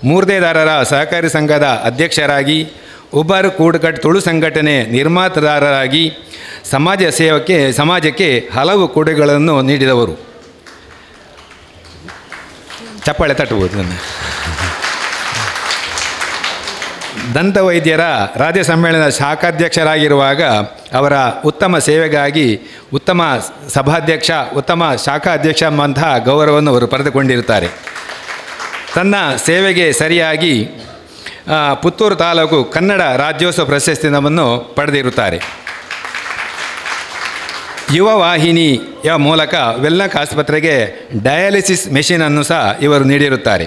ಮೂರ್ತೆದಾರರ ಸಹಕಾರಿ ಸಂಘದ ಅಧ್ಯಕ್ಷರಾಗಿ, ಉಬರ್ ಕೂಡ್ಕಟ್ ತುಳು ಸಂಘಟನೆ ನಿರ್ಮಾತದಾರರಾಗಿ ಸಮಾಜಕ್ಕೆ ಹಲವು ಕೊಡುಗೆಗಳನ್ನು ನೀಡಿದವರು. ಚಪ್ಪಾಳೆ ತಟ್ಟಬಹುದು. ನನ್ನ ದಂತ ವೈದ್ಯರ ರಾಜ್ಯ ಸಮ್ಮೇಳನದ ಶಾಖಾಧ್ಯಕ್ಷರಾಗಿರುವಾಗ ಅವರ ಉತ್ತಮ ಸೇವೆಗಾಗಿ ಉತ್ತಮ ಸಭಾಧ್ಯಕ್ಷ, ಉತ್ತಮ ಶಾಖಾಧ್ಯಕ್ಷ ಎಂಬಂತಹ ಗೌರವವನ್ನು ಅವರು ಪಡೆದುಕೊಂಡಿರುತ್ತಾರೆ. ತನ್ನ ಸೇವೆಗೆ ಸರಿಯಾಗಿ ಪುತ್ತೂರು ತಾಲೂಕು ಕನ್ನಡ ರಾಜ್ಯೋತ್ಸವ ಪ್ರಶಸ್ತಿಯನ್ನು ಪಡೆದಿರುತ್ತಾರೆ. ಯುವ ವಾಹಿನಿಯ ಮೂಲಕ ವೆಲ್ನಕ್ ಆಸ್ಪತ್ರೆಗೆ ಡಯಾಲಿಸಿಸ್ ಮೆಷಿನನ್ನು ಸಹ ಇವರು ನೀಡಿರುತ್ತಾರೆ.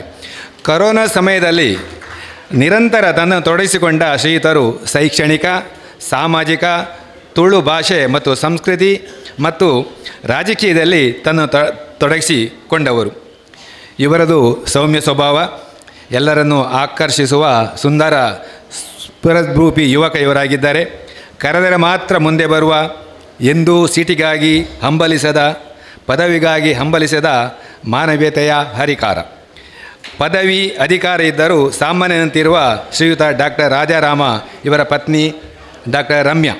ಕೊರೋನಾ ಸಮಯದಲ್ಲಿ ನಿರಂತರ ತನ್ನನ್ನು ತೊಡಗಿಸಿಕೊಂಡ ಶ್ರೀಯುತರು ಶೈಕ್ಷಣಿಕ, ಸಾಮಾಜಿಕ, ತುಳು ಭಾಷೆ ಮತ್ತು ಸಂಸ್ಕೃತಿ ಮತ್ತು ರಾಜಕೀಯದಲ್ಲಿ ತನ್ನನ್ನು ತೊಡಗಿಸಿಕೊಂಡವರು. ಇವರದು ಸೌಮ್ಯ ಸ್ವಭಾವ, ಎಲ್ಲರನ್ನೂ ಆಕರ್ಷಿಸುವ ಸುಂದರ ಸ್ಫುರದ್ರೂಪಿ ಯುವಕ ಇವರಾಗಿದ್ದಾರೆ. ಕರೆದರೆ ಮಾತ್ರ ಮುಂದೆ ಬರುವ, ಎಂದೂ ಸೀಟಿಗಾಗಿ ಹಂಬಲಿಸದ, ಪದವಿಗಾಗಿ ಹಂಬಲಿಸದ ಮಾನವೀಯತೆಯ ಹರಿಕಾರ. ಪದವಿ ಅಧಿಕಾರ ಇದ್ದರೂ ಸಾಮಾನ್ಯನಂತಿರುವ ಶ್ರೀಯುತ ಡಾಕ್ಟರ್ ರಾಜಾರಾಮ, ಇವರ ಪತ್ನಿ ಡಾಕ್ಟರ್ ರಮ್ಯಾ,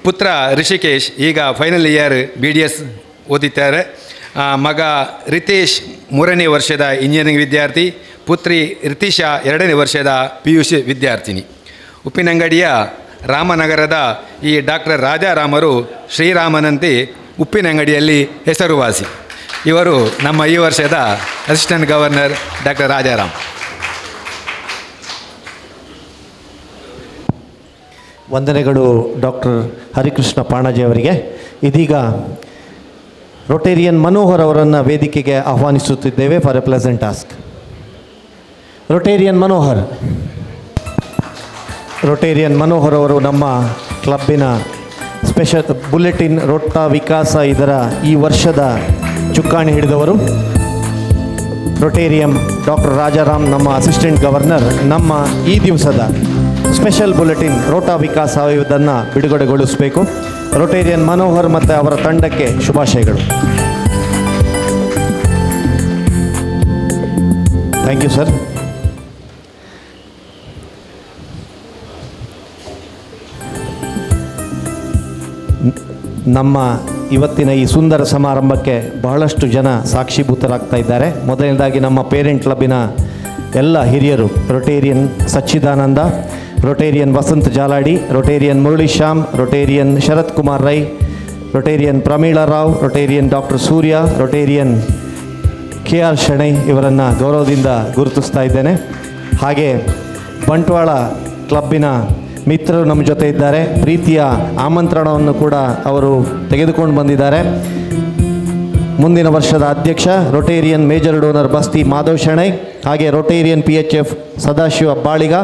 ಪುತ್ರ ರಿಷಿಕೇಶ್ ಈಗ ಫೈನಲ್ ಇಯರ್ BDS ಓದಿದ್ದಾರೆ. ಮಗ ರಿತೇಶ್ 3ನೇ ವರ್ಷದ ಇಂಜಿನಿಯರಿಂಗ್ ವಿದ್ಯಾರ್ಥಿ, ಪುತ್ರಿ ರಿತೀಶಾ 2ನೇ ವರ್ಷದ PUC ವಿದ್ಯಾರ್ಥಿನಿ. ಉಪ್ಪಿನಂಗಡಿಯ ರಾಮನಗರದ ಈ ಡಾಕ್ಟರ್ ರಾಜಾರಾಮರು ಶ್ರೀರಾಮನಂತೆ ಉಪ್ಪಿನಂಗಡಿಯಲ್ಲಿ ಹೆಸರುವಾಸಿ. ಇವರು ನಮ್ಮ ಈ ವರ್ಷದ ಅಸಿಸ್ಟೆಂಟ್ ಗವರ್ನರ್ ಡಾಕ್ಟರ್ ರಾಜಾರಾಮ್. ವಂದನೆಗಳು ಡಾಕ್ಟರ್ ಹರಿಕೃಷ್ಣ ಪಾಣಾಜೆ ಅವರಿಗೆ. ಇದೀಗ ರೊಟೇರಿಯನ್ ಮನೋಹರ್ ಅವರನ್ನು ವೇದಿಕೆಗೆ ಆಹ್ವಾನಿಸುತ್ತಿದ್ದೇವೆ for a pleasant task. Rotarian Manohar ಅವರು ನಮ್ಮ ಕ್ಲಬ್ಬಿನ ಸ್ಪೆಷಲ್ ಬುಲೆಟಿನ್ ರೋಟಾ ವಿಕಾಸ ಇದರ ಈ ವರ್ಷದ ಚುಕ್ಕಾಣಿ ಹಿಡಿದವರು. ರೊಟೇರಿಯಂ ಡಾಕ್ಟರ್ ರಾಜಾರಾಮ್ ನಮ್ಮ ಅಸಿಸ್ಟೆಂಟ್ ಗವರ್ನರ್ ನಮ್ಮ ಈ ದಿವಸದ ಸ್ಪೆಷಲ್ ಬುಲೆಟಿನ್ ರೋಟಾ ವಿಕಾಸ ಇದನ್ನು ಬಿಡುಗಡೆಗೊಳಿಸಬೇಕು. ರೊಟೇರಿಯನ್ ಮನೋಹರ್ ಮತ್ತು ಅವರ ತಂಡಕ್ಕೆ ಶುಭಾಶಯಗಳು. Thank you sir. ನಮ್ಮ ಇವತ್ತಿನ ಈ ಸುಂದರ ಸಮಾರಂಭಕ್ಕೆ ಬಹಳಷ್ಟು ಜನ ಸಾಕ್ಷೀಭೂತರಾಗ್ತಾ ಇದ್ದಾರೆ. ಮೊದಲನೇದಾಗಿ ನಮ್ಮ ಪೇರೆಂಟ್ ಕ್ಲಬ್ಬಿನ ಎಲ್ಲ ಹಿರಿಯರು, Rotarian Sachidananda, Rotarian Vasanth Jaladi, Rotarian Murali Shyam, Rotarian Sharath Kumar Rai, Rotarian Pramila Rao, Rotarian doctor Surya, Rotarian KR Shenoy ಇವರನ್ನು ಗೌರವದಿಂದ ಗುರುತಿಸ್ತಾ ಇದ್ದೇನೆ. ಹಾಗೆ ಬಂಟ್ವಾಳ ಕ್ಲಬ್ಬಿನ ಮಿತ್ರರು ನಮ್ಮ ಜೊತೆ ಇದ್ದಾರೆ. ಪ್ರೀತಿಯ ಆಮಂತ್ರಣವನ್ನು ಕೂಡ ಅವರು ತೆಗೆದುಕೊಂಡು ಬಂದಿದ್ದಾರೆ. ಮುಂದಿನ ವರ್ಷದ ಅಧ್ಯಕ್ಷ ರೊಟೇರಿಯನ್ ಮೇಜರ್ ಡೋನರ್ ಬಸ್ತಿ ಮಾಧವ್ ಶೆಣೈ, ಹಾಗೆ Rotarian PHF Sadashiva Baliga,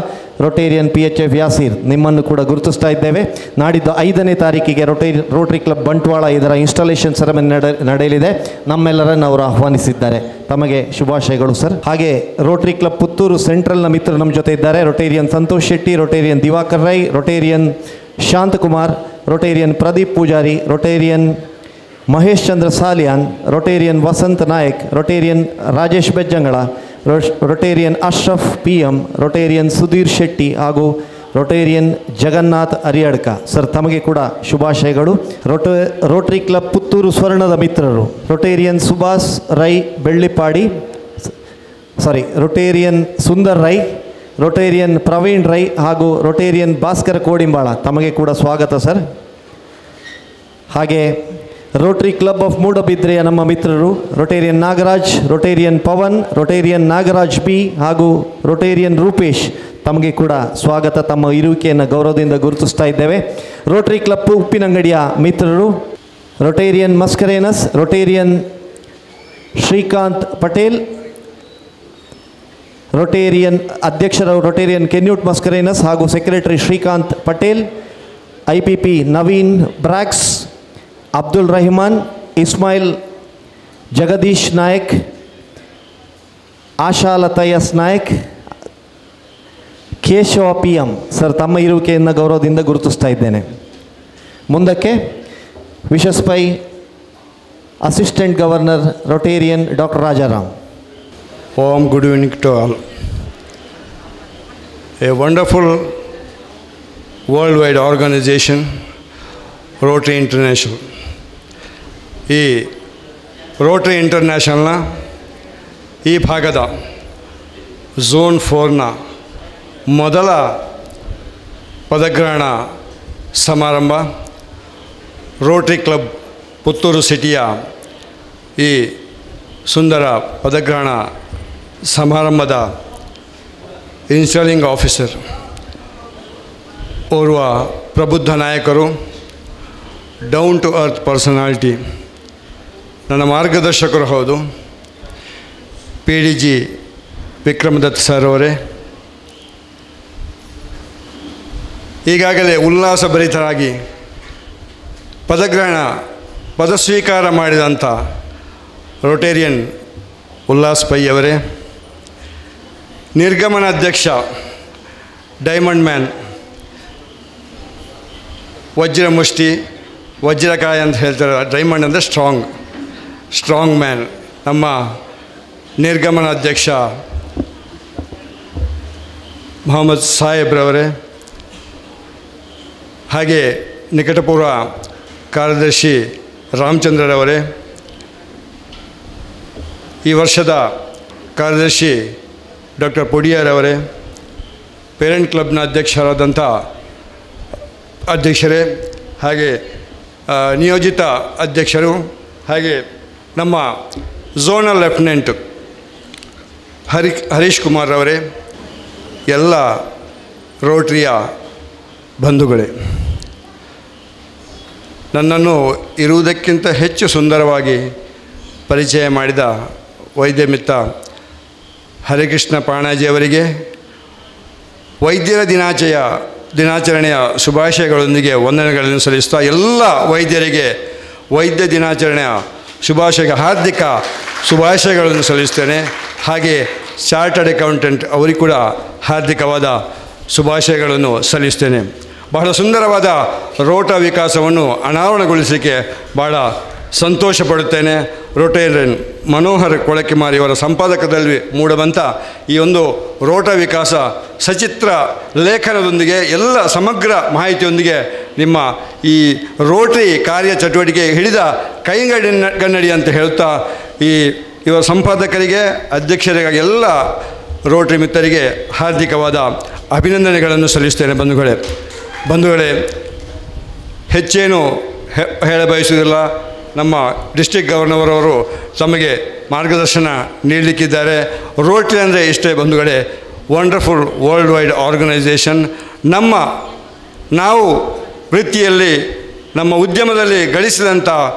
Rotarian PHF Yasir ನಿಮ್ಮನ್ನು ಕೂಡ ಗುರುತಿಸ್ತಾ ಇದ್ದೇವೆ. ನಾಡಿದ್ದು 5ನೇ ತಾರೀಕಿಗೆ ರೋಟರಿ ಕ್ಲಬ್ ಬಂಟ್ವಾಳ ಇದರ ಇನ್ಸ್ಟಾಲೇಷನ್ ಸೆರೆಮನಿ ನಡೆಯಲಿದೆ. ನಮ್ಮೆಲ್ಲರನ್ನು ಅವರು ಆಹ್ವಾನಿಸಿದ್ದಾರೆ. ತಮಗೆ ಶುಭಾಶಯಗಳು ಸರ್. ಹಾಗೆ ರೋಟರಿ ಕ್ಲಬ್ ಪುತ್ತೂರು ಸೆಂಟ್ರಲ್ನ ಮಿತ್ರರು ನಮ್ಮ ಜೊತೆ ಇದ್ದಾರೆ. Rotarian Santhosh Shetty, Rotarian Diwakar Rai, Rotarian Shanthakumar, Rotarian Pradeep Poojary, Rotarian Mahesh Chandra Saliyan, Rotarian Vasanth Nayak, Rotarian Rajesh Bejjangala, Rotarian Ashraf PM, Rotarian Sudhir Shetty ಹಾಗೂ ರೊಟೇರಿಯನ್ ಜಗನ್ನಾಥ್ ಅರಿಯಡ್ಕ. ಸರ್ ತಮಗೆ ಕೂಡ ಶುಭಾಶಯಗಳು. ರೋಟರಿ ಕ್ಲಬ್ ಪುತ್ತೂರು ಸ್ವರ್ಣದ ಮಿತ್ರರು Rotarian Subhas Rai Bellipadi, Rotarian Sundar Rai, Rotarian Praveen Rai ಹಾಗೂ ರೊಟೇರಿಯನ್ ಭಾಸ್ಕರ ಕೋಡಿಂಬಾಳ, ತಮಗೆ ಕೂಡ ಸ್ವಾಗತ ಸರ್. ಹಾಗೆ ರೋಟರಿ ಕ್ಲಬ್ ಆಫ್ ಮೂಡಬಿದ್ರೆಯ ನಮ್ಮ ಮಿತ್ರರು Rotarian Nagaraj, Rotarian Pavan, Rotarian Nagaraj B ಹಾಗೂ ರೊಟೇರಿಯನ್ ರೂಪೇಶ್, ತಮಗೆ ಕೂಡ ಸ್ವಾಗತ. ತಮ್ಮ ಇರುವಿಕೆಯನ್ನು ಗೌರವದಿಂದ ಗುರುತಿಸ್ತಾ ಇದ್ದೇವೆ. ರೋಟರಿ ಕ್ಲಬ್ ಉಪ್ಪಿನಂಗಡಿಯ ಮಿತ್ರರು Rotarian Mascarenhas, Rotarian Srikanth Patel, Rotarian ಅಧ್ಯಕ್ಷರು ರೊಟೇರಿಯನ್ ಕೆನ್ಯೂಟ್ ಮಸ್ಕರೇನಸ್ ಹಾಗೂ ಸೆಕ್ರೆಟರಿ ಶ್ರೀಕಾಂತ್ ಪಟೇಲ್, IPP ನವೀನ್ ಬ್ರಾಕ್ಸ್, Abdul Rahiman, Ismail Jagadish Nayak, Ashalatha S Nayak, Keshava PM. Sir ತಮ್ಮ ಇರುವಿಕೆಯನ್ನು ಗೌರವದಿಂದ ಗುರುತಿಸ್ತಾ ಇದ್ದೇನೆ. ಮುಂದಕ್ಕೆ wishes by assistant governor Rotarian doctor Rajaram. Good evening to all. A wonderful worldwide organization, Rotary International. ಈ ರೋಟರಿ ಇಂಟರ್ನ್ಯಾಷನಲ್ನ ಈ ಭಾಗದ ಝೋನ್ 4ನ ಮೊದಲ ಪದಗ್ರಹಣ ಸಮಾರಂಭ ರೋಟರಿ ಕ್ಲಬ್ ಪುತ್ತೂರು ಸಿಟಿಯ ಈ ಸುಂದರ ಪದಗ್ರಹಣ ಸಮಾರಂಭದ ಇನ್ಸ್ಟಾಲಿಂಗ್ ಆಫೀಸರ್, ಓರ್ವ ಪ್ರಬುದ್ಧ ನಾಯಕರು, ಡೌನ್ ಟು ಅರ್ತ್ ಪರ್ಸನಾಲಿಟಿ, ನನ್ನ ಮಾರ್ಗದರ್ಶಕರು ಹೌದು, PDG ವಿಕ್ರಮದತ್ ಸರ್ ಅವರೇ, ಈಗಾಗಲೇ ಉಲ್ಲಾಸಭರಿತರಾಗಿ ಪದಸ್ವೀಕಾರ ಮಾಡಿದಂಥ ರೊಟೇರಿಯನ್ ಉಲ್ಲಾಸ್ ಪೈ ಅವರೇ, ನಿರ್ಗಮನ ಅಧ್ಯಕ್ಷ ಡೈಮಂಡ್ ಮ್ಯಾನ್, ವಜ್ರಮುಷ್ಟಿ ವಜ್ರಕಾಯ ಅಂತ ಹೇಳ್ತಾರೆ. ಡೈಮಂಡ್ ಅಂದರೆ ಸ್ಟ್ರಾಂಗ್ ಮ್ಯಾನ್. ನಮ್ಮ ನಿರ್ಗಮನ ಅಧ್ಯಕ್ಷ ಮೊಹಮ್ಮದ್ ಸಾಹೇಬ್ರವರೇ, ಹಾಗೆ ನಿಕಟಪೂರ್ವ ಕಾರ್ಯದರ್ಶಿ ರಾಮಚಂದ್ರರವರೇ, ಈ ವರ್ಷದ ಕಾರ್ಯದರ್ಶಿ ಡಾಕ್ಟರ್ ಪೊಡಿಯಾರ್ ಅವರೇ, ಪೇರೆಂಟ್ ಕ್ಲಬ್ನ ಅಧ್ಯಕ್ಷರಾದಂಥ ಅಧ್ಯಕ್ಷರೇ, ಹಾಗೆ ನಿಯೋಜಿತ ಅಧ್ಯಕ್ಷರು, ಹಾಗೆ ನಮ್ಮ ಝೋನಲ್ ಲೆಫ್ಟಿನೆಂಟ್ ಹರೀಶ್ ಕುಮಾರ್ ಅವರೇ, ಎಲ್ಲ ರೋಟ್ರಿಯ ಬಂಧುಗಳೇ, ನನ್ನನ್ನು ಇರುವುದಕ್ಕಿಂತ ಹೆಚ್ಚು ಸುಂದರವಾಗಿ ಪರಿಚಯ ಮಾಡಿದ ವೈದ್ಯ ಮಿತ್ರ ಹರಿಕೃಷ್ಣ ಪಾಣಾಜಿಯವರಿಗೆ ವೈದ್ಯರ ದಿನಾಚರಣೆಯ ಶುಭಾಶಯಗಳೊಂದಿಗೆ ವಂದನೆಗಳನ್ನು ಸಲ್ಲಿಸ್ತಾ ಎಲ್ಲ ವೈದ್ಯರಿಗೆ ವೈದ್ಯ ದಿನಾಚರಣೆಯ ಹಾರ್ದಿಕ ಶುಭಾಶಯಗಳನ್ನು ಸಲ್ಲಿಸ್ತೇನೆ. ಹಾಗೆ ಚಾರ್ಟರ್ಡ್ ಅಕೌಂಟೆಂಟ್ ಅವರಿಗೆ ಕೂಡ ಹಾರ್ದಿಕವಾದ ಶುಭಾಶಯಗಳನ್ನು ಸಲ್ಲಿಸ್ತೇನೆ. ಬಹಳ ಸುಂದರವಾದ ರೋಟ ವಿಕಾಸವನ್ನು ಅನಾವರಣಗೊಳಿಸಲಿಕ್ಕೆ ಬಹಳ ಸಂತೋಷ ಪಡುತ್ತೇನೆ. ರೋಟೇರಿಯನ್ ಮನೋಹರ್ ಕೊಳಕಿಮಾರಿಯವರ ಸಂಪಾದಕದಲ್ಲಿ ಮೂಡಬಂಥ ಈ ಒಂದು ರೋಟ ವಿಕಾಸ ಸಚಿತ್ರ ಲೇಖನದೊಂದಿಗೆ ಎಲ್ಲ ಸಮಗ್ರ ಮಾಹಿತಿಯೊಂದಿಗೆ ನಿಮ್ಮ ಈ ರೋಟರಿ ಕಾರ್ಯಚಟುವಟಿಕೆ ಹಿಡಿದ ಕೈಗನ್ನಡಿ ಅಂತ ಹೇಳುತ್ತಾ ಇವರ ಸಂಪಾದಕರಿಗೆ, ಅಧ್ಯಕ್ಷರಿಗಾಗಿ ಎಲ್ಲ ರೋಟರಿ ಮಿತ್ರರಿಗೆ ಹಾರ್ದಿಕವಾದ ಅಭಿನಂದನೆಗಳನ್ನು ಸಲ್ಲಿಸ್ತೇನೆ. ಬಂಧುಗಳೇ, ಹೆಚ್ಚೇನು ಹೇಳಬಯಸುವುದಿಲ್ಲ. ನಮ್ಮ ಡಿಸ್ಟ್ರಿಕ್ಟ್ ಗವರ್ನರ್ ಅವರು ತಮಗೆ ಮಾರ್ಗದರ್ಶನ ನೀಡಲಿಕ್ಕಿದ್ದಾರೆ. ರೋಟರಿ ಅಂದರೆ ಇಷ್ಟೇ ಬಂಧುಗಳೇ, ವಂಡರ್ಫುಲ್ ವರ್ಲ್ಡ್ ವೈಡ್ ಆರ್ಗನೈಸೇಷನ್. ನಾವು ವೃತ್ತಿಯಲ್ಲಿ ನಮ್ಮ ಉದ್ಯಮದಲ್ಲಿ ಗಳಿಸಿದಂಥ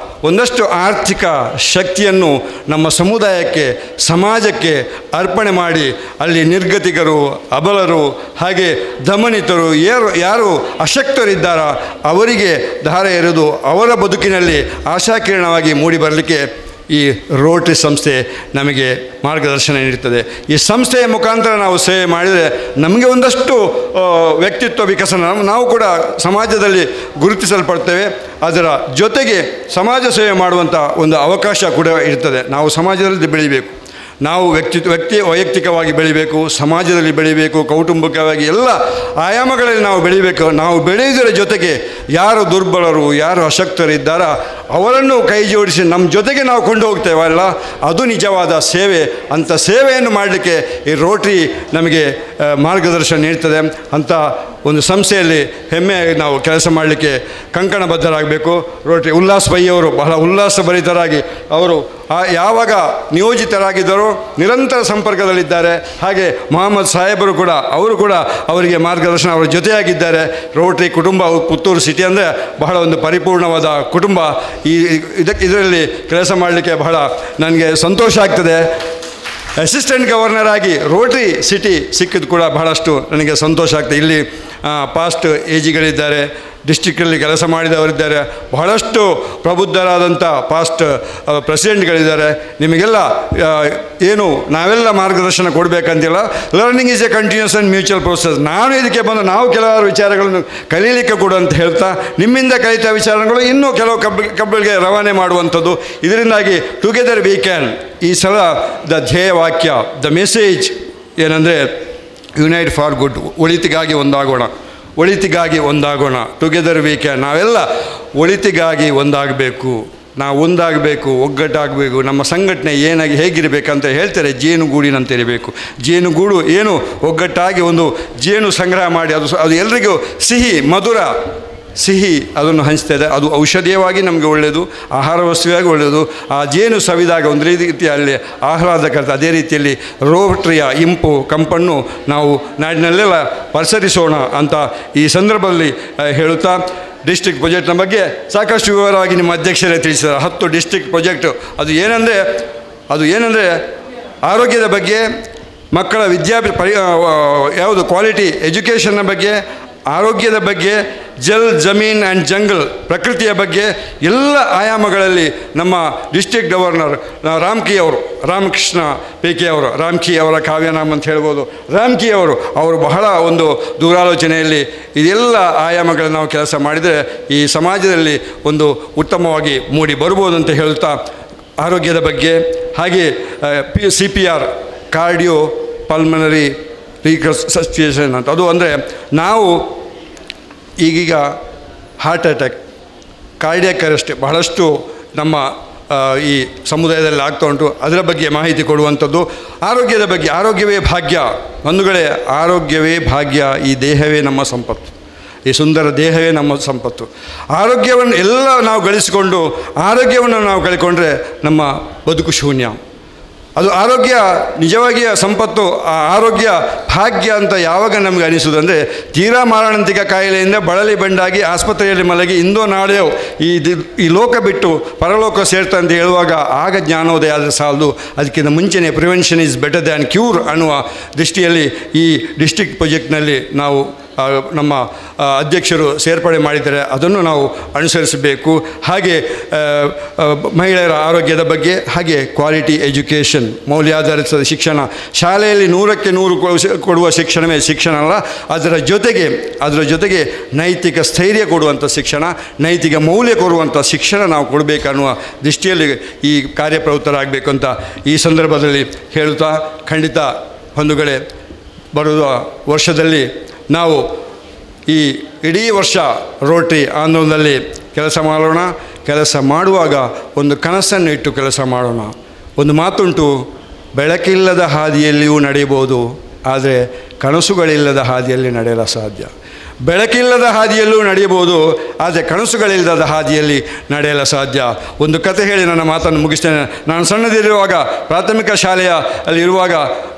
ಒಂದಷ್ಟು ಆರ್ಥಿಕ ಶಕ್ತಿಯನ್ನು ನಮ್ಮ ಸಮುದಾಯಕ್ಕೆ, ಸಮಾಜಕ್ಕೆ ಅರ್ಪಣೆ ಮಾಡಿ ಅಲ್ಲಿ ನಿರ್ಗತಿಕರು, ಅಬಲರು, ಹಾಗೆ ದಮನಿತರು, ಯಾರು ಅಶಕ್ತರಿದ್ದಾರೋ ಅವರಿಗೆ ಧಾರೆ ಎರೆದು ಅವರ ಬದುಕಿನಲ್ಲಿ ಆಶಾಕಿರಣವಾಗಿ ಮೂಡಿ ಬರಲಿಕ್ಕೆ ಈ ರೋಟರಿ ಸಂಸ್ಥೆ ನಮಗೆ ಮಾರ್ಗದರ್ಶನ ನೀಡುತ್ತದೆ. ಈ ಸಂಸ್ಥೆಯ ಮುಖಾಂತರ ನಾವು ಸೇವೆ ಮಾಡಿದರೆ ನಮಗೆ ಒಂದಷ್ಟು ವ್ಯಕ್ತಿತ್ವ ವಿಕಸನ, ನಾವು ಕೂಡ ಸಮಾಜದಲ್ಲಿ ಗುರುತಿಸಲ್ಪಡ್ತೇವೆ. ಅದರ ಜೊತೆಗೆ ಸಮಾಜ ಸೇವೆ ಮಾಡುವಂಥ ಒಂದು ಅವಕಾಶ ಕೂಡ ಇರ್ತದೆ. ನಾವು ಸಮಾಜದಲ್ಲಿ ಬೆಳಿಬೇಕು, ನಾವು ವೈಯಕ್ತಿಕವಾಗಿ ಬೆಳಿಬೇಕು, ಸಮಾಜದಲ್ಲಿ ಬೆಳಿಬೇಕು, ಕೌಟುಂಬಿಕವಾಗಿ ಎಲ್ಲ ಆಯಾಮಗಳಲ್ಲಿ ನಾವು ಬೆಳಿಬೇಕು. ನಾವು ಬೆಳೆಯುವುದರ ಜೊತೆಗೆ ಯಾರು ದುರ್ಬಲರು, ಯಾರು ಅಶಕ್ತರಿದ್ದಾರೋ ಅವರನ್ನು ಕೈ ಜೋಡಿಸಿ ನಮ್ಮ ಜೊತೆಗೆ ನಾವು ಕೊಂಡು ಹೋಗ್ತೇವಲ್ಲ, ಅದು ನಿಜವಾದ ಸೇವೆ. ಅಂಥ ಸೇವೆಯನ್ನು ಮಾಡಲಿಕ್ಕೆ ಈ ರೋಟರಿ ನಮಗೆ ಮಾರ್ಗದರ್ಶನ ನೀಡ್ತದೆ. ಅಂಥ ಒಂದು ಸಂಸ್ಥೆಯಲ್ಲಿ ಹೆಮ್ಮೆಯಾಗಿ ನಾವು ಕೆಲಸ ಮಾಡಲಿಕ್ಕೆ ಕಂಕಣಬದ್ಧರಾಗಬೇಕು. ರೋಟರಿ ಉಲ್ಲಾಸ್ ಬೈಯವರು ಬಹಳ ಉಲ್ಲಾಸಭರಿತರಾಗಿ ಅವರು ಯಾವಾಗ ನಿಯೋಜಿತರಾಗಿದ್ದರೋ ನಿರಂತರ ಸಂಪರ್ಕದಲ್ಲಿದ್ದಾರೆ. ಹಾಗೆ ಮೊಹಮ್ಮದ್ ಸಾಹೇಬರು ಕೂಡ ಅವರಿಗೆ ಮಾರ್ಗದರ್ಶನ, ಅವರ ಜೊತೆಯಾಗಿದ್ದಾರೆ. ರೋಟರಿ ಕುಟುಂಬ ಪುತ್ತೂರು ಸಿಟಿ ಅಂದರೆ ಬಹಳ ಒಂದು ಪರಿಪೂರ್ಣವಾದ ಕುಟುಂಬ. ಇದರಲ್ಲಿ ಕೆಲಸ ಮಾಡಲಿಕ್ಕೆ ಬಹಳ ನನಗೆ ಸಂತೋಷ ಆಗ್ತದೆ. ಅಸಿಸ್ಟೆಂಟ್ ಗವರ್ನರ್ ಆಗಿ ರೋಟರಿ ಸಿಟಿ ಸಿಕ್ಕಿದ್ದು ಕೂಡ ಬಹಳಷ್ಟು ನನಗೆ ಸಂತೋಷ ಆಗ್ತದೆ. ಇಲ್ಲಿ ಪಾಸ್ಟ್ ಏಜಿಗಳಿದ್ದಾರೆ, ಡಿಸ್ಟ್ರಿಕ್ಟಲ್ಲಿ ಕೆಲಸ ಮಾಡಿದವರಿದ್ದಾರೆ, ಬಹಳಷ್ಟು ಪ್ರಬುದ್ಧರಾದಂಥ ಪಾಸ್ಟ್ ಪ್ರೆಸಿಡೆಂಟ್ಗಳಿದ್ದಾರೆ. ನಿಮಗೆಲ್ಲ ಏನು ನಾವೆಲ್ಲ ಮಾರ್ಗದರ್ಶನ ಕೊಡಬೇಕಂತಿಲ್ಲ. Learning is a continuous and mutual process. ನಾನು ಇದಕ್ಕೆ ಬಂದು ನಾವು ಕೆಲವಾರು ವಿಚಾರಗಳನ್ನು ಕಲೀಲಿಕ್ಕೆ ಕೂಡ ಅಂತ ಹೇಳ್ತಾ, ನಿಮ್ಮಿಂದ ಕಲಿತ ವಿಚಾರಗಳು ಇನ್ನೂ ಕೆಲವು ಕಬ್ಬಳಿಗೆ ರವಾನೆ ಮಾಡುವಂಥದ್ದು. ಇದರಿಂದಾಗಿ ಟುಗೆದರ್ ವಿ ಕ್ಯಾನ್. ಈ ಸಲ ದ ಧ್ಯೇಯ ವಾಕ್ಯ, ದ ಮೆಸೇಜ್ ಏನಂದರೆ ಯುನೈಟ್ ಫಾರ್ ಗುಡ್, ಒಳಿತಿಗಾಗಿ ಒಂದಾಗೋಣ. Together we can. ನಾವೆಲ್ಲ ಒಳಿತಿಗಾಗಿ ಒಂದಾಗಬೇಕು, ಒಗ್ಗಟ್ಟಾಗಬೇಕು. ನಮ್ಮ ಸಂಘಟನೆ ಹೇಗಿರಬೇಕಂತ ಹೇಳ್ತಾರೆ, ಜೇನುಗೂಡಿನಂತೆ ಇರಬೇಕು. ಜೇನುಗೂಡು ಏನು ಒಗ್ಗಟ್ಟಾಗಿ ಒಂದು ಜೇನು ಸಂಗ್ರಹ ಮಾಡಿ ಅದು ಎಲ್ರಿಗೂ ಸಿಹಿ ಅದನ್ನು ಹಂಚ್ತದೆ. ಅದು ಔಷಧೀಯವಾಗಿ ನಮಗೆ ಒಳ್ಳೆಯದು, ಆಹಾರ ವಸ್ತುವಾಗಿ ಒಳ್ಳೆಯದು. ಆ ಜೇನು ಸವಿದಾಗ ಒಂದು ರೀತಿಯಲ್ಲಿ ಆಹ್ಲಾದಕರ. ಅದೇ ರೀತಿಯಲ್ಲಿ ರೋಟರಿಯ ಕಂಪನ್ನು ನಾವು ನಾಡಿನಲ್ಲೆಲ್ಲ ಪಸರಿಸೋಣ ಅಂತ ಈ ಸಂದರ್ಭದಲ್ಲಿ ಹೇಳುತ್ತಾ, ಡಿಸ್ಟ್ರಿಕ್ಟ್ ಪ್ರಾಜೆಕ್ಟ್ನ ಬಗ್ಗೆ ಸಾಕಷ್ಟು ವಿವರವಾಗಿ ನಿಮ್ಮ ಅಧ್ಯಕ್ಷರೇ ತಿಳಿಸಿದ್ದಾರೆ. 10 ಡಿಸ್ಟ್ರಿಕ್ಟ್ ಪ್ರಾಜೆಕ್ಟು ಅದು ಏನಂದರೆ ಆರೋಗ್ಯದ ಬಗ್ಗೆ, ಮಕ್ಕಳ ಯಾವುದು ಕ್ವಾಲಿಟಿ ಎಜುಕೇಷನ್ನ ಬಗ್ಗೆ, ಆರೋಗ್ಯದ ಬಗ್ಗೆ, ಜಮೀನ್ ಆ್ಯಂಡ್ ಜಂಗಲ್ ಪ್ರಕೃತಿಯ ಬಗ್ಗೆ ಎಲ್ಲ ಆಯಾಮಗಳಲ್ಲಿ ನಮ್ಮ ಡಿಸ್ಟ್ರಿಕ್ಟ್ ಗವರ್ನರ್ ರಾಮಕೃಷ್ಣ ಪೇಕೆ ಅವರು, ರಾಮ್ಕಿ ಅವರ ಕಾವ್ಯನಾಮ ಅಂತ ಹೇಳ್ಬೋದು, ರಾಮ್ಕಿ ಅವರು ಬಹಳ ಒಂದು ದೂರಾಲೋಚನೆಯಲ್ಲಿ ಇದೆಲ್ಲ ಆಯಾಮಗಳನ್ನು ನಾವು ಕೆಲಸ ಮಾಡಿದರೆ ಈ ಸಮಾಜದಲ್ಲಿ ಒಂದು ಉತ್ತಮವಾಗಿ ಮೂಡಿ ಬರ್ಬೋದು ಅಂತ ಹೇಳುತ್ತಾ, ಆರೋಗ್ಯದ ಬಗ್ಗೆ ಹಾಗೆ CPR ಕಾರ್ಡಿಯೋ ಪಲ್ಮನರಿ ರಿಸಸ್ಪಿಟೇಷನ್ ಅಂತ, ಅದು ಅಂದರೆ ನಾವು ಈಗೀಗ ಹಾರ್ಟ್ ಅಟ್ಯಾಕ್, ಕಾರ್ಡಿಯಾಕ್ ಅರೆಸ್ಟ್ ಬಹಳಷ್ಟು ನಮ್ಮ ಈ ಸಮುದಾಯದಲ್ಲಿ ಆಗ್ತಾ ಉಂಟು, ಅದರ ಬಗ್ಗೆ ಮಾಹಿತಿ ಕೊಡುವಂಥದ್ದು. ಆರೋಗ್ಯದ ಬಗ್ಗೆ, ಆರೋಗ್ಯವೇ ಭಾಗ್ಯ ಬಂಧುಗಳೇ, ಆರೋಗ್ಯವೇ ಭಾಗ್ಯ. ಈ ದೇಹವೇ ನಮ್ಮ ಸಂಪತ್ತು, ಈ ಸುಂದರ ದೇಹವೇ ನಮ್ಮ ಸಂಪತ್ತು. ಆರೋಗ್ಯವನ್ನು ಎಲ್ಲ ನಾವು ಗಳಿಸಿಕೊಂಡು ಆರೋಗ್ಯವನ್ನು ನಾವು ಕಳ್ಕೊಂಡ್ರೆ ನಮ್ಮ ಬದುಕು ಶೂನ್ಯ. ಅದು ಆರೋಗ್ಯ ನಿಜವಾಗಿಯ ಸಂಪತ್ತು. ಆ ಆರೋಗ್ಯ ಭಾಗ್ಯ ಅಂತ ಯಾವಾಗ ನಮಗೆ ಅನಿಸುವುದಂದರೆ, ತೀರಾ ಮಾರಣಾಂತಿಕ ಕಾಯಿಲೆಯಿಂದ ಬಳಲಿ ಬಂಡಾಗಿ ಆಸ್ಪತ್ರೆಯಲ್ಲಿ ಮಲಗಿ ಇಂದೋ ನಾಳೆಯೋ ಈ ಲೋಕ ಬಿಟ್ಟು ಪರಲೋಕ ಸೇರ್ತಾ ಅಂತ ಹೇಳುವಾಗ ಆಗ ಜ್ಞಾನೋದಯ ಆದರೆ ಸಾಲದು. ಅದಕ್ಕಿಂತ ಮುಂಚೆನೇ prevention is better than cure ಅನ್ನುವ ದೃಷ್ಟಿಯಲ್ಲಿ ಈ ಡಿಸ್ಟ್ರಿಕ್ಟ್ ಪ್ರಾಜೆಕ್ಟ್ನಲ್ಲಿ ನಾವು ನಮ್ಮ ಅಧ್ಯಕ್ಷರು ಸೇರ್ಪಡೆ ಮಾಡಿದ್ದಾರೆ. ಅದನ್ನು ನಾವು ಅನುಸರಿಸಬೇಕು. ಹಾಗೆ ಮಹಿಳೆಯರ ಆರೋಗ್ಯದ ಬಗ್ಗೆ, ಹಾಗೆ ಕ್ವಾಲಿಟಿ ಎಜುಕೇಷನ್, ಮೌಲ್ಯಾಧಾರಿತ ಶಿಕ್ಷಣ, ಶಾಲೆಯಲ್ಲಿ 100ಕ್ಕೆ 100 ಕೊಡುವ ಶಿಕ್ಷಣವೇ ಶಿಕ್ಷಣ ಅಲ್ಲ, ಅದರ ಜೊತೆಗೆ ನೈತಿಕ ಸ್ಥೈರ್ಯ ಕೊಡುವಂಥ ಶಿಕ್ಷಣ, ನೈತಿಕ ಮೌಲ್ಯ ಕೊಡುವಂಥ ಶಿಕ್ಷಣ ನಾವು ಕೊಡಬೇಕನ್ನುವ ದೃಷ್ಟಿಯಲ್ಲಿ ಈ ಕಾರ್ಯಪ್ರವೃತ್ತರಾಗಬೇಕು ಅಂತ ಈ ಸಂದರ್ಭದಲ್ಲಿ ಹೇಳುತ್ತಾ, ಖಂಡಿತ ಬಂಧುಗಳೇ, ಬರುವ ವರ್ಷದಲ್ಲಿ ನಾವು ಈ ಇಡೀ ವರ್ಷ ರೋಟರಿ ಆಂದೋಲನದಲ್ಲಿ ಕೆಲಸ ಮಾಡೋಣ. ಕೆಲಸ ಮಾಡುವಾಗ ಒಂದು ಕನಸನ್ನು ಇಟ್ಟು ಕೆಲಸ ಮಾಡೋಣ. ಒಂದು ಮಾತುಂಟು, ಬೆಳಕಿಲ್ಲದ ಹಾದಿಯಲ್ಲಿಯೂ ನಡೆಯಬಹುದು, ಆದರೆ ಕನಸುಗಳಿಲ್ಲದ ಹಾದಿಯಲ್ಲಿ ನಡೆಯಲು ಸಾಧ್ಯ. ಬೆಳಕಿಲ್ಲದ ಹಾದಿಯಲ್ಲೂ ನಡೆಯಬಹುದು, ಆದರೆ ಕನಸುಗಳಿಲ್ಲದ ಹಾದಿಯಲ್ಲಿ ನಡೆಯಲು ಸಾಧ್ಯ. ಒಂದು ಕತೆ ಹೇಳಿ ನನ್ನ ಮಾತನ್ನು ಮುಗಿಸ್ತೇನೆ. ನಾನು ಸಣ್ಣದಿರುವಾಗ ಪ್ರಾಥಮಿಕ ಶಾಲೆಯಲ್ಲಿರುವಾಗ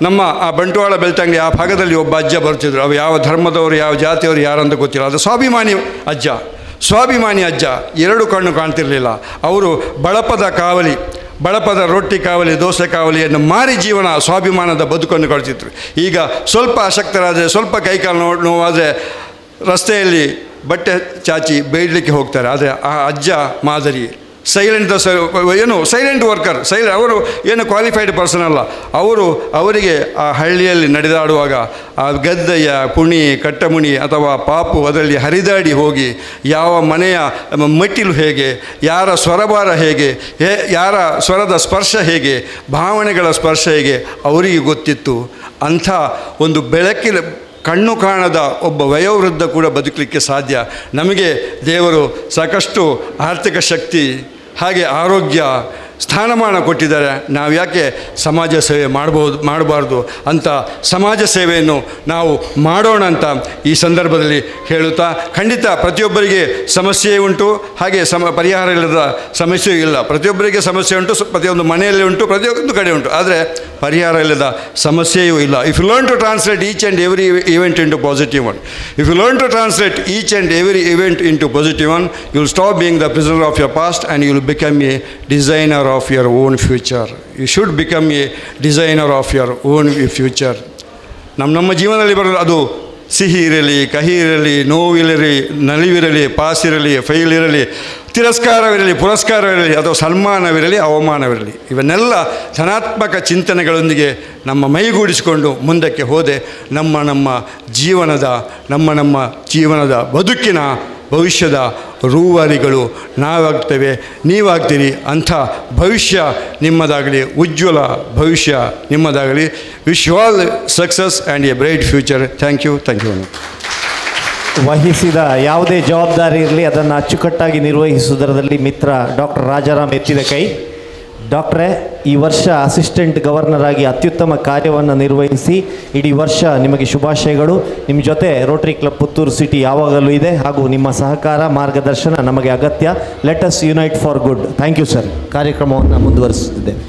ನಮ್ಮ ಆ ಬಂಟ್ವಾಳ ಬೆಳ್ತಂಗಡಿ ಆ ಭಾಗದಲ್ಲಿ ಒಬ್ಬ ಅಜ್ಜ ಬರ್ತಿದ್ರು. ಅವು ಯಾವ ಧರ್ಮದವರು ಯಾವ ಜಾತಿಯವರು ಯಾರಂತ ಗೊತ್ತಿಲ್ಲ. ಅದು ಸ್ವಾಭಿಮಾನಿ ಅಜ್ಜ. 2 ಕಣ್ಣು ಕಾಣ್ತಿರಲಿಲ್ಲ. ಅವರು ಬಳಪದ ರೊಟ್ಟಿ ಕಾವಲಿ, ದೋಸೆ ಕಾವಲಿಯನ್ನು ಮಾರಿ ಜೀವನ ಸ್ವಾಭಿಮಾನದ ಬದುಕನ್ನು ಕಳಿಸಿದ್ರು. ಈಗ ಸ್ವಲ್ಪ ಅಶಕ್ತರಾದರೆ, ಸ್ವಲ್ಪ ಕೈಕಾಲು ನೋವಾದರೆ ರಸ್ತೆಯಲ್ಲಿ ಬಟ್ಟೆ ಚಾಚಿ ಬೇಡಲಿಕ್ಕೆ ಹೋಗ್ತಾರೆ. ಆದರೆ ಆ ಅಜ್ಜ ಮಾದರಿ, ಸೈಲೆಂಟ್ ವರ್ಕರ್, ಅವರು ಏನು ಕ್ವಾಲಿಫೈಡ್ ಪರ್ಸನ್ ಅಲ್ಲ. ಅವರಿಗೆ ಆ ಹಳ್ಳಿಯಲ್ಲಿ ನಡೆದಾಡುವಾಗ ಆ ಗದ್ದೆಯ ಪುಣಿ, ಕಟ್ಟಮುಣಿ ಅಥವಾ ಪಾಪು ಅದರಲ್ಲಿ ಹರಿದಾಡಿ ಹೋಗಿ ಯಾವ ಮನೆಯ ಮೆಟ್ಟಿಲು ಹೇಗೆ, ಯಾರ ಸ್ವರಭಾರ ಹೇಗೆ, ಯಾರ ಸ್ವರದ ಸ್ಪರ್ಶ ಹೇಗೆ, ಭಾವನೆಗಳ ಸ್ಪರ್ಶ ಹೇಗೆ ಅವರಿಗೆ ಗೊತ್ತಿತ್ತು. ಅಂಥ ಒಂದು ಬೆಳಕಿನ ಕಣ್ಣು ಕಾಣದ ಒಬ್ಬ ವಯೋವೃದ್ಧ ಕೂಡ ಬದುಕಲಿಕ್ಕೆ ಸಾಧ್ಯ. ನಮಗೆ ದೇವರು ಸಾಕಷ್ಟು ಆರ್ಥಿಕ ಶಕ್ತಿ, ಹಾಗೆ ಆರೋಗ್ಯ, ಸ್ಥಾನಮಾನ ಕೊಟ್ಟಿದ್ದಾರೆ. ನಾವು ಯಾಕೆ ಸಮಾಜ ಸೇವೆ ಮಾಡಬಾರ್ದು ಅಂತ ಸಮಾಜ ಸೇವೆಯನ್ನು ನಾವು ಮಾಡೋಣ ಅಂತ ಈ ಸಂದರ್ಭದಲ್ಲಿ ಹೇಳುತ್ತಾ, ಖಂಡಿತ ಪ್ರತಿಯೊಬ್ಬರಿಗೆ ಸಮಸ್ಯೆ ಉಂಟು, ಹಾಗೆ ಪರಿಹಾರ ಇಲ್ಲದ ಸಮಸ್ಯೆಯೂ ಇಲ್ಲ. ಪ್ರತಿಯೊಬ್ಬರಿಗೆ ಸಮಸ್ಯೆ ಉಂಟು, ಪ್ರತಿಯೊಂದು ಮನೆಯಲ್ಲಿ ಉಂಟು, ಪ್ರತಿಯೊಂದು ಕಡೆ ಉಂಟು, ಆದರೆ ಪರಿಹಾರ ಇಲ್ಲದ ಸಮಸ್ಯೆಯೂ ಇಲ್ಲ. If you learn to translate each and every event into positive one, if you learn to translate each and every event into positive one, you will stop being the prisoner of your past and you will become a designer of your own future. You should become a designer of your own future. ನಮ್ಮ ಜೀವನದಲ್ಲಿ ಬರೋದು ಅದು ಸಿಹಿ ಇರಲಿ, ಕಹಿ ಇರಲಿ, ನೋವಿರಲಿ, ನಲಿವಿರಲಿ, pass ಇರಲಿ, file ಇರಲಿ, ತಿರಸ್ಕಾರವಿರಲಿ, ಪುರಸ್ಕಾರವಿರಲಿ, ಅಥವಾ ಸನ್ಮಾನವಿರಲಿ, ಅವಮಾನವಿರಲಿ, ಇವನ್ನೆಲ್ಲ ಧನಾತ್ಮಕ ಚಿಂತನೆಗಳೊಂದಿಗೆ ನಮ್ಮ ಮೈಗೂಡಿಸಿಕೊಂಡು ಮುಂದಕ್ಕೆ ಹೋದೆ ನಮ್ಮ ಜೀವನದ ಬದುಕಿನ ಭವಿಷ್ಯದ ರೂವಾರಿಗಳು ನಾವಾಗ್ತೇವೆ, ನೀವಾಗ್ತೀರಿ. ಅಂಥ ಭವಿಷ್ಯ ನಿಮ್ಮದಾಗಲಿ, ಉಜ್ವಲ ಭವಿಷ್ಯ ನಿಮ್ಮದಾಗಲಿ. Wish you all success and a bright future. Thank you. ವಹಿಸಿದ ಯಾವುದೇ ಜವಾಬ್ದಾರಿ ಇರಲಿ ಅದನ್ನು ಅಚ್ಚುಕಟ್ಟಾಗಿ ನಿರ್ವಹಿಸುವುದರಲ್ಲಿ ಮಿತ್ರ ಡಾಕ್ಟರ್ ರಾಜಾರಾಮ್ ಎತ್ತಿದ ಕೈ. ಡಾಕ್ಟ್ರೇ, ಈ ವರ್ಷ ಅಸಿಸ್ಟೆಂಟ್ ಗವರ್ನರ್ ಆಗಿ ಅತ್ಯುತ್ತಮ ಕಾರ್ಯವನ್ನು ನಿರ್ವಹಿಸಿ ಇಡೀ ವರ್ಷ ನಿಮಗೆ ಶುಭಾಶಯಗಳು. ನಿಮ್ಮ ಜೊತೆ ರೋಟರಿ ಕ್ಲಬ್ ಪುತ್ತೂರು ಸಿಟಿ ಯಾವಾಗಲೂ ಇದೆ, ಹಾಗೂ ನಿಮ್ಮ ಸಹಕಾರ ಮಾರ್ಗದರ್ಶನ ನಮಗೆ ಅಗತ್ಯ. Let us unite for good. Thank you sir. ಕಾರ್ಯಕ್ರಮವನ್ನು ಮುಂದುವರಿಸುತ್ತಿದ್ದೇವೆ.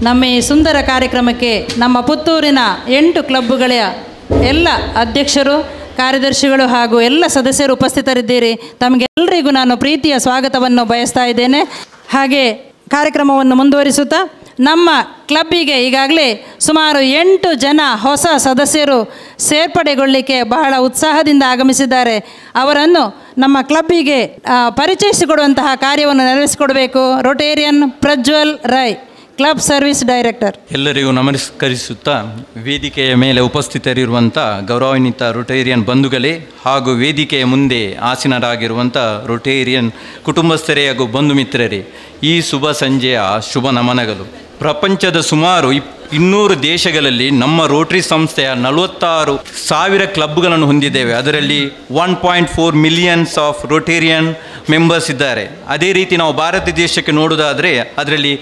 ನಮ್ಮ ಈ ಸುಂದರ ಕಾರ್ಯಕ್ರಮಕ್ಕೆ ನಮ್ಮ ಪುತ್ತೂರಿನ 8 ಕ್ಲಬ್ಗಳ ಎಲ್ಲ ಅಧ್ಯಕ್ಷರು, ಕಾರ್ಯದರ್ಶಿಗಳು ಹಾಗೂ ಎಲ್ಲ ಸದಸ್ಯರು ಉಪಸ್ಥಿತರಿದ್ದೀರಿ. ತಮಗೆಲ್ಲರಿಗೂ ನಾನು ಪ್ರೀತಿಯ ಸ್ವಾಗತವನ್ನು ಬಯಸ್ತಾ ಇದ್ದೇನೆ. ಹಾಗೆ ಕಾರ್ಯಕ್ರಮವನ್ನು ಮುಂದುವರಿಸುತ್ತಾ, ನಮ್ಮ ಕ್ಲಬ್ಬಿಗೆ ಈಗಾಗಲೇ ಸುಮಾರು 8 ಜನ ಹೊಸ ಸದಸ್ಯರು ಸೇರ್ಪಡೆಗೊಳ್ಳಲಿಕ್ಕೆ ಬಹಳ ಉತ್ಸಾಹದಿಂದ ಆಗಮಿಸಿದ್ದಾರೆ. ಅವರನ್ನು ನಮ್ಮ ಕ್ಲಬ್ಬಿಗೆ ಪರಿಚಯಿಸಿಕೊಡುವಂತಹ ಕಾರ್ಯವನ್ನು ನೆರವೇರಿಸಿಕೊಡಬೇಕು Rotarian Prajwal Rai, club service director. ಎಲ್ಲರಿಗೂ ನಮಸ್ಕರಿಸುತ್ತಾ ವೇದಿಕೆಯ ಮೇಲೆ ಉಪಸ್ಥಿತರಿರುವಂಥ ಗೌರವಾನ್ವಿತ ರೊಟೇರಿಯನ್ ಬಂಧುಗಳೇ ಹಾಗೂ ವೇದಿಕೆಯ ಮುಂದೆ ಆಸೀನರಾಗಿರುವಂಥ ರೊಟೇರಿಯನ್ ಕುಟುಂಬಸ್ಥರೇ ಹಾಗೂ ಬಂಧು ಮಿತ್ರರೇ, ಈ ಶುಭ ಸಂಜೆಯ ಶುಭ ನಮನಗಳು. ಪ್ರಪಂಚದ ಸುಮಾರು 200 ದೇಶಗಳಲ್ಲಿ ನಮ್ಮ ರೋಟರಿ ಸಂಸ್ಥೆಯ 46,000 ಕ್ಲಬ್ಗಳನ್ನು ಹೊಂದಿದ್ದೇವೆ. ಅದರಲ್ಲಿ 1.4 ಮಿಲಿಯನ್ಸ್ ಆಫ್ ರೋಟೇರಿಯನ್ ಮೆಂಬರ್ಸ್ ಇದ್ದಾರೆ. ಅದೇ ರೀತಿ ನಾವು ಭಾರತ ದೇಶಕ್ಕೆ ನೋಡೋದಾದರೆ ಅದರಲ್ಲಿ